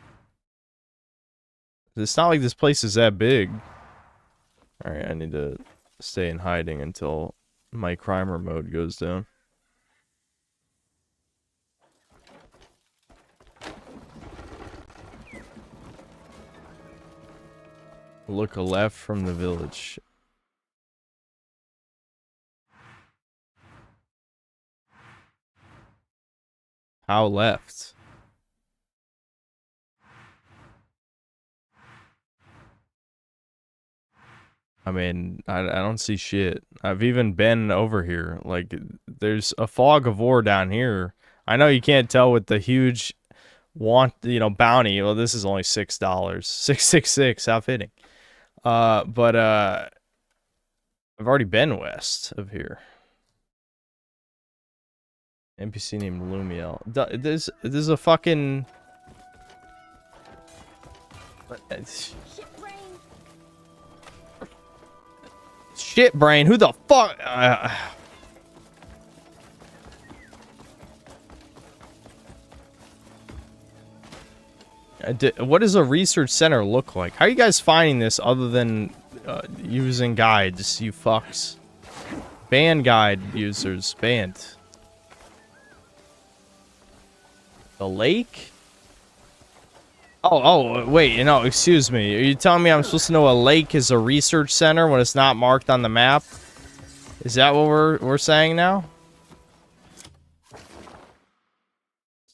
It's not like this place is that big. Alright, I need to stay in hiding until my crimer mode goes down. Look left from the village. How left? I mean, I don't see shit. I've even been over here. Like, there's a fog of war down here. I know you can't tell with the huge bounty. Well, this is only $6. 666, how fitting. But I've already been west of here. NPC named Lumiel. This is a fucking... Shit brain, who the fuck? What does a research center look like? How are you guys finding this other than using guides, you fucks? Ban guide users, banned. The lake? Oh, wait, no, excuse me. Are you telling me I'm supposed to know a lake is a research center when it's not marked on the map? Is that what we're saying now?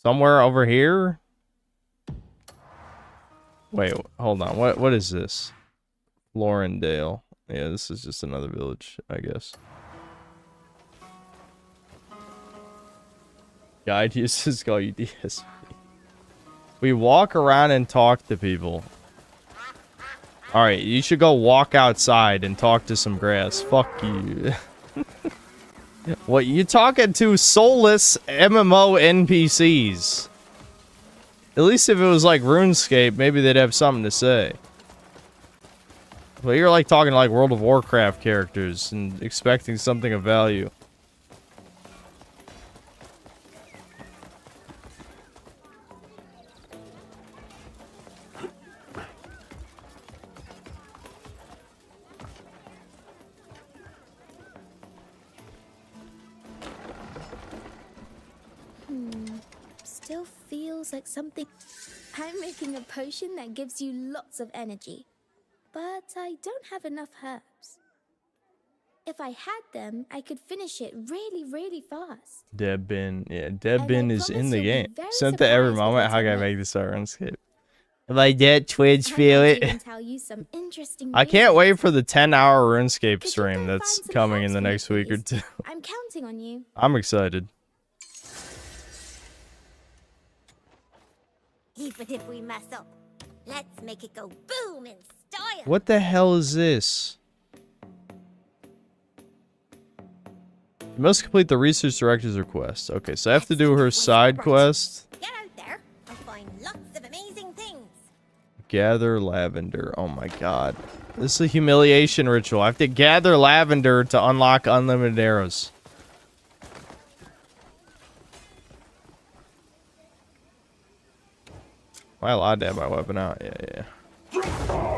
Somewhere over here? Wait, hold on. What is this? Laurendale. Yeah, this is just another village, I guess. Guide uses call you DSP. We walk around and talk to people. Alright, you should go walk outside and talk to some grass. Fuck you. What, you talking to soulless MMO NPCs? At least if it was like RuneScape, maybe they'd have something to say. But you're like talking to like World of Warcraft characters and expecting something of value. Still feels like something. I'm making a potion that gives you lots of energy, but I don't have enough herbs. If I had them, I could finish it really, really fast. Deadbin, yeah, Deadbin is in the you'll be game. very Sent to every surprised with moment. what How I can I know. make this our RuneScape? Like that Twitch feel I might it. even tell you some interesting I can't reasons. wait for the 10-hour RuneScape stream that's coming in the next week or two. I'm counting on you. I'm excited. Even if we mess up, let's make it go boom in style. What the hell is this? You must complete the research director's request. Okay, so I have to do her side quest. Get out there and find lots of amazing things. Gather lavender. Oh my god. This is a humiliation ritual. I have to gather lavender to unlock unlimited arrows. Am I allowed to have my weapon out? Yeah. I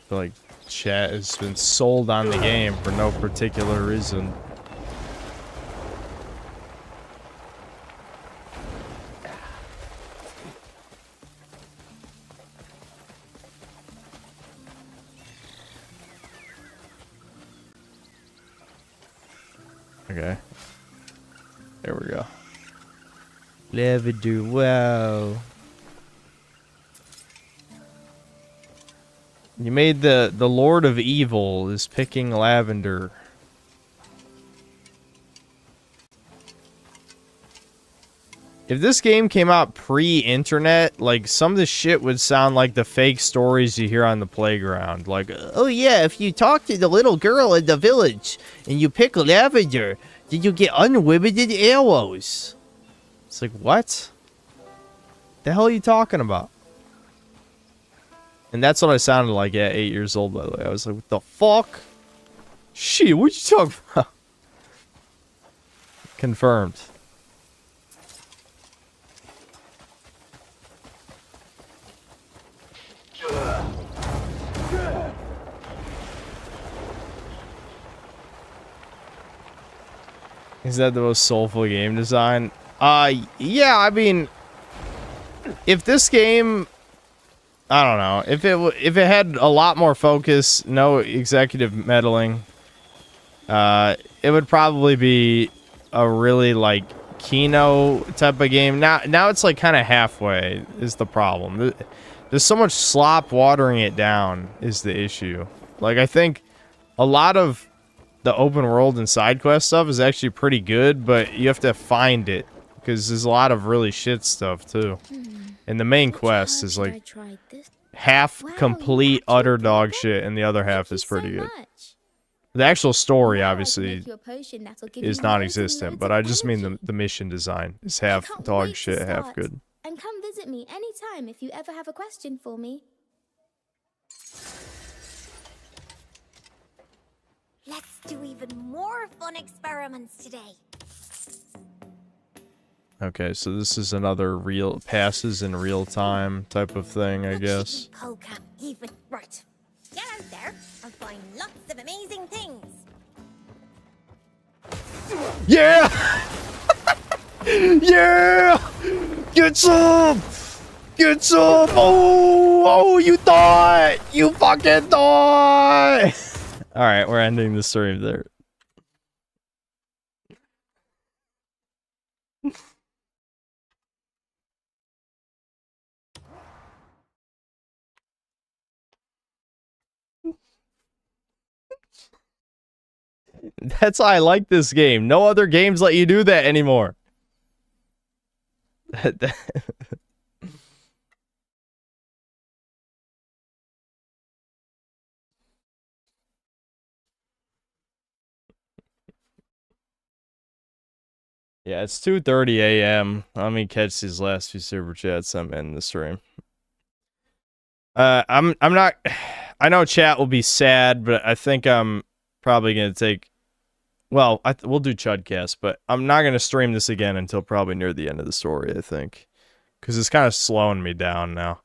feel like chat has been sold on the game for no particular reason. Okay. There we go. Lavender, wow. You made the Lord of Evil is picking lavender. If this game came out pre-internet, like, some of this shit would sound like the fake stories you hear on the playground. Like, oh yeah, if you talk to the little girl in the village and you pick lavender, then you get unlimited arrows. It's like, what? The hell are you talking about? And that's what I sounded like at 8 years old, by the way. I was like, what the fuck? Shit, what you talking about? Confirmed. Is that the most soulful game design? Yeah, I mean, if this game, I don't know, if it had a lot more focus, no executive meddling, it would probably be a really like Kino type of game. Now it's like kind of halfway is the problem. There's so much slop watering it down is the issue. Like, I think a lot of the open world and side quest stuff is actually pretty good, but you have to find it because there's a lot of really shit stuff too. And the main quest is like half complete utter dog shit and the other half is pretty good. The actual story obviously is non-existent, but I just mean the mission design is half dog shit, half good. And come visit me anytime if you ever have a question for me. Let's do even more fun experiments today. Okay, so this is another real passes in real time type of thing, I guess. Even right. Get out there and find lots of amazing things. Yeah! Yeah! Get some! Get some! Oh, you thought! You fucking thought! Alright, we're ending the stream there. That's why I like this game. No other games let you do that anymore. Yeah, it's 2:30 a.m. Let me catch these last few super chats. I'm ending the stream. I'm not. I know chat will be sad, but I think I'm probably gonna take. Well, we'll do Chudcast, but I'm not gonna stream this again until probably near the end of the story. I think, because it's kind of slowing me down now.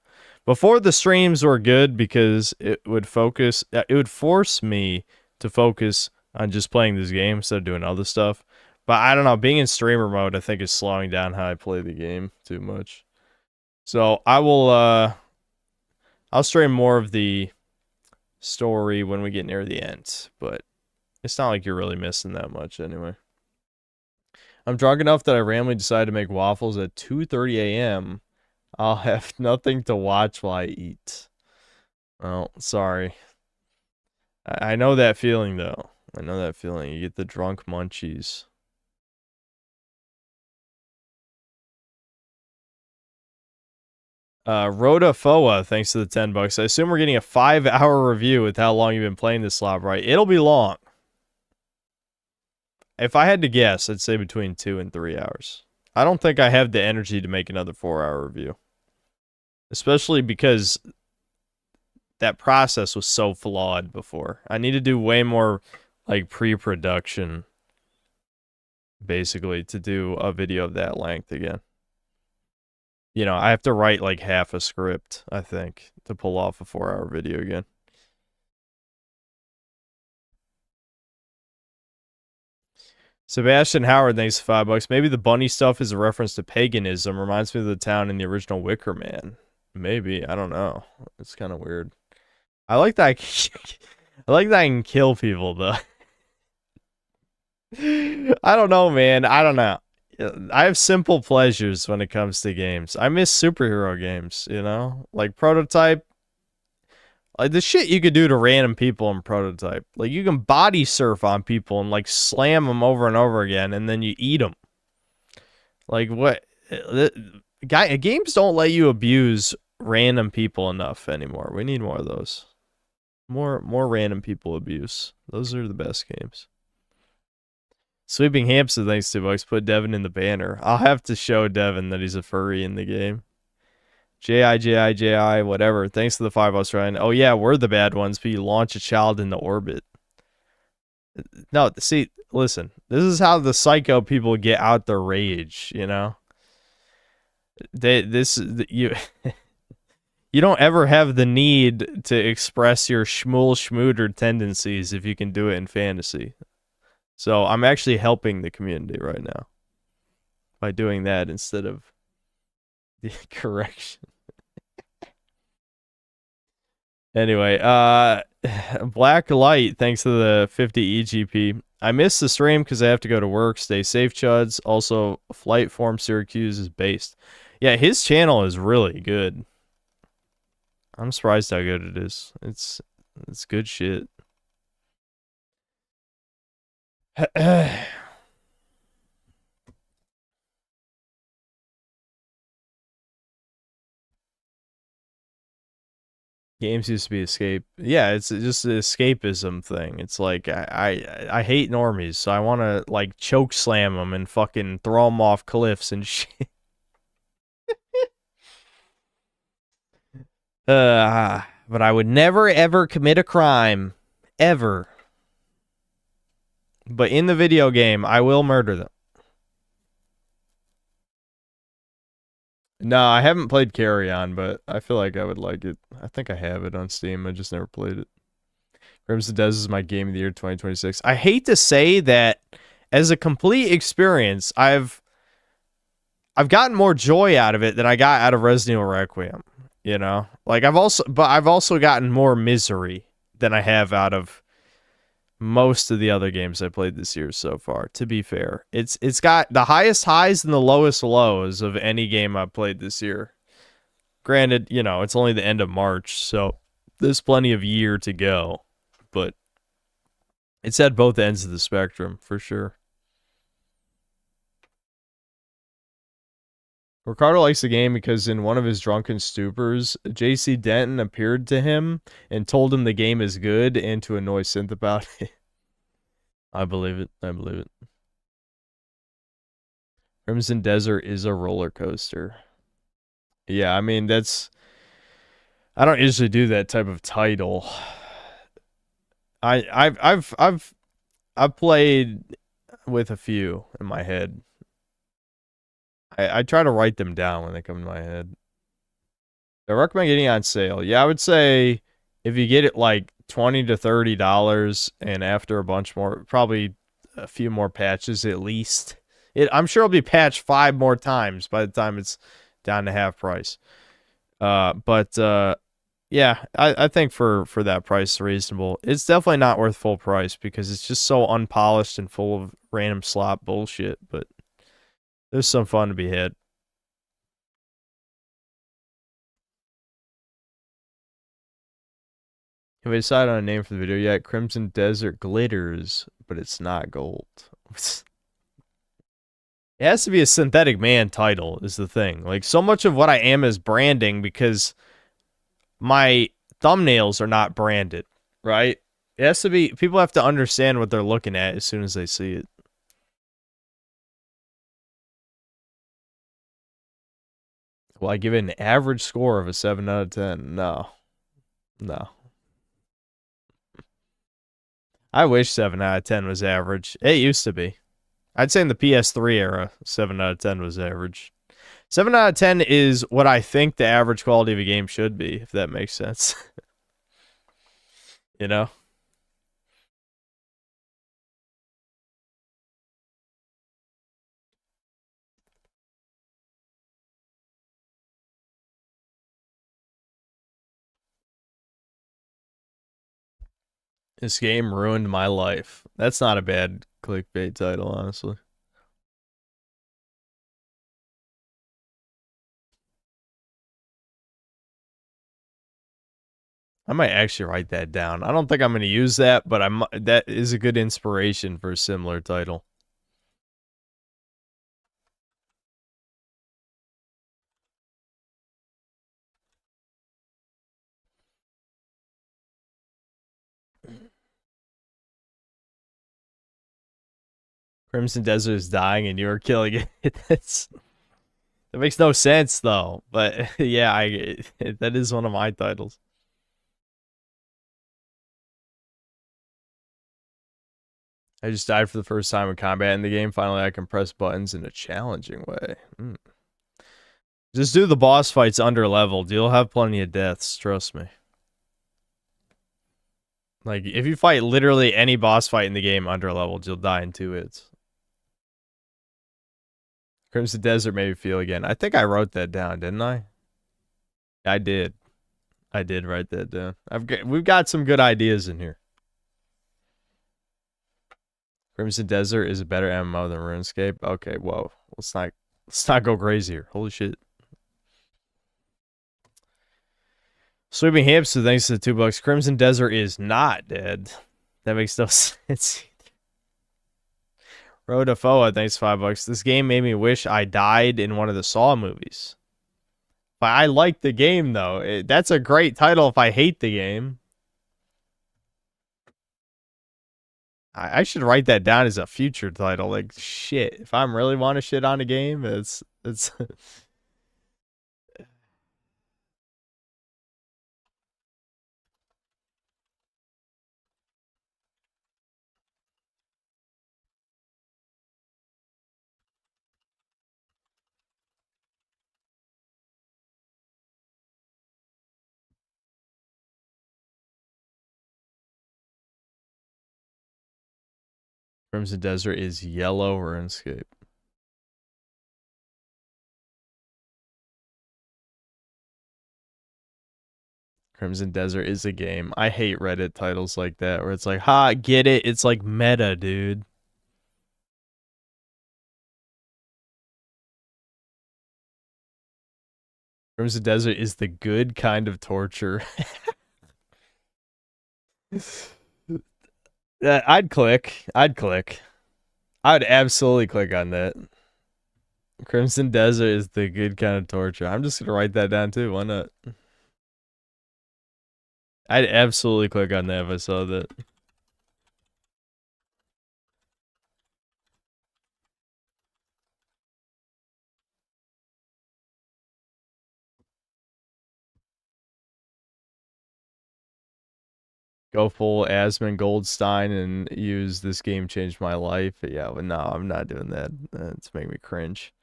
Before, the streams were good because it would focus. It would force me to focus on just playing this game instead of doing other stuff. But I don't know. Being in streamer mode, I think, is slowing down how I play the game too much. So I will. I'll stream more of the story when we get near the end, but it's not like you're really missing that much anyway. I'm drunk enough that I randomly decided to make waffles at 2:30 a.m. I'll have nothing to watch while I eat. Well, sorry. I know that feeling, though. I know that feeling. You get the drunk munchies. Rhoda Foa, thanks to the $10. I assume we're getting a 5-hour review with how long you've been playing this slot, right? It'll be long. If I had to guess, I'd say between 2 and 3 hours. I don't think I have the energy to make another 4-hour review. Especially because that process was so flawed before. I need to do way more, like, pre-production, basically, to do a video of that length again. You know, I have to write like half a script, I think, to pull off a 4-hour video again. Sebastian Howard, thanks for $5. Maybe the bunny stuff is a reference to paganism. Reminds me of the town in the original Wicker Man. Maybe, I don't know. It's kind of weird. I like that. I like that I can kill people though. I don't know, man. I don't know. I have simple pleasures when it comes to games. I miss superhero games, you know? Like Prototype. Like the shit you could do to random people in Prototype. Like you can body surf on people and like slam them over and over again and then you eat them. Like what? Games don't let you abuse random people enough anymore. We need more of those. More random people abuse. Those are the best games. Sweeping Hamster, thanks to $2. Put Devin in the banner. I'll have to show Devin that he's a furry in the game. J-I, whatever. Thanks to the $5, Ryan. Oh yeah, we're the bad ones, but you launch a child into orbit. No, see, listen. This is how the psycho people get out their rage, you know? You don't ever have the need to express your schmooter tendencies if you can do it in fantasy. So I'm actually helping the community right now by doing that instead of the correction. Anyway, Black Light, thanks to the 50 EGP. I missed the stream because I have to go to work. Stay safe, Chuds. Also, Flight Form Syracuse is based. Yeah, his channel is really good. I'm surprised how good it is. It's good shit. Games used to be escape. Yeah, it's just an escapism thing. It's like I hate normies, so I want to like choke slam them and fucking throw them off cliffs and shit. But I would never ever commit a crime, ever. But in the video game, I will murder them. No, I haven't played Carry On, but I feel like I would like it. I think I have it on Steam. I just never played it. Crimson Des is my game of the year 2026. I hate to say that as a complete experience, I've gotten more joy out of it than I got out of Resident Evil Requiem. You know, like I've also gotten more misery than I have out of most of the other games I played this year so far. To be fair, it's got the highest highs and the lowest lows of any game I've played this year. Granted, you know, it's only the end of March, so there's plenty of year to go, but it's at both ends of the spectrum for sure. Ricardo likes the game because in one of his drunken stupors, JC Denton appeared to him and told him the game is good and to annoy Synth about it. I believe it. I believe it. Crimson Desert is a roller coaster. Yeah, I mean I don't usually do that type of title. I've played with a few in my head. I try to write them down when they come to my head. I recommend getting it on sale. Yeah, I would say if you get it like $20 to $30 and after a bunch more, probably a few more patches at least. I'm sure it'll be patched 5 more times by the time it's down to half price. Yeah, I think for that price it's reasonable. It's definitely not worth full price because it's just so unpolished and full of random slop bullshit, but there's some fun to be had. Have we decided on a name for the video yet? Crimson Desert glitters, but it's not gold. It has to be a Synthetic Man title, is the thing. Like, so much of what I am is branding because my thumbnails are not branded, right? It has to be, people have to understand what they're looking at as soon as they see it. Will I give it an average score of a 7 out of 10? No. No. I wish 7 out of 10 was average. It used to be. I'd say in the PS3 era, 7 out of 10 was average. 7 out of 10 is what I think the average quality of a game should be, if that makes sense. You know? This game ruined my life. That's not a bad clickbait title, honestly. I might actually write that down. I don't think I'm going to use that, but that is a good inspiration for a similar title. Crimson Desert is dying and you're killing it. That makes no sense though. But yeah, that is one of my titles. I just died for the first time in combat in the game. Finally, I can press buttons in a challenging way. Just do the boss fights under leveled. You'll have plenty of deaths, trust me. Like, if you fight literally any boss fight in the game under leveled, you'll die in 2 hits. Crimson Desert made me feel again. I think I wrote that down, didn't I? I did. I did write that down. We've got some good ideas in here. Crimson Desert is a better MMO than RuneScape. Okay, whoa. Let's not go crazy here. Holy shit. Sweeping Hamster, thanks to the $2. Crimson Desert is not dead. That makes no sense. Rodafoa, thanks $5. This game made me wish I died in one of the Saw movies. But I like the game, though. That's a great title if I hate the game. I should write that down as a future title. Like, shit. If I'm really want to shit on a game, it's Crimson Desert is yellow RuneScape. Crimson Desert is a game. I hate Reddit titles like that where it's like, ha, get it? It's like meta, dude. Crimson Desert is the good kind of torture. I'd click. I would absolutely click on that. Crimson Desert is the good kind of torture. I'm just gonna write that down too. Why not? I'd absolutely click on that if I saw that. Go full Asmund Goldstein and use this game changed my life. Yeah, but no, I'm not doing that. It's making me cringe.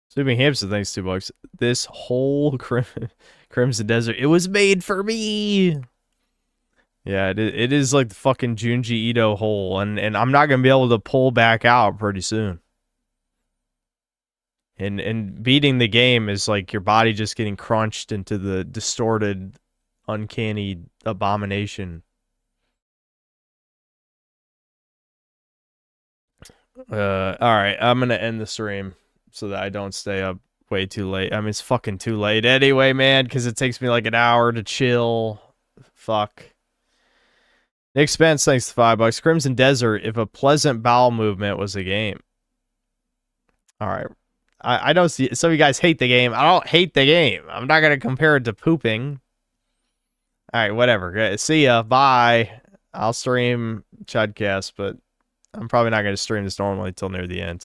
Sleeping Hamster, thanks $2. This whole Crimson Desert, it was made for me. Yeah, it is like the fucking Junji Ito hole, and I'm not gonna be able to pull back out pretty soon. And beating the game is like your body just getting crunched into the distorted, uncanny abomination. All right, I'm gonna end the stream so that I don't stay up way too late. I mean, it's fucking too late anyway, man, because it takes me like an hour to chill. Fuck. Nick Spence, thanks to $5. Crimson Desert, if a pleasant bowel movement was a game. All right. I don't see some of you guys hate the game. I don't hate the game. I'm not gonna compare it to pooping. All right, whatever. See ya. Bye. I'll stream Chudcast, but I'm probably not gonna stream this normally till near the end.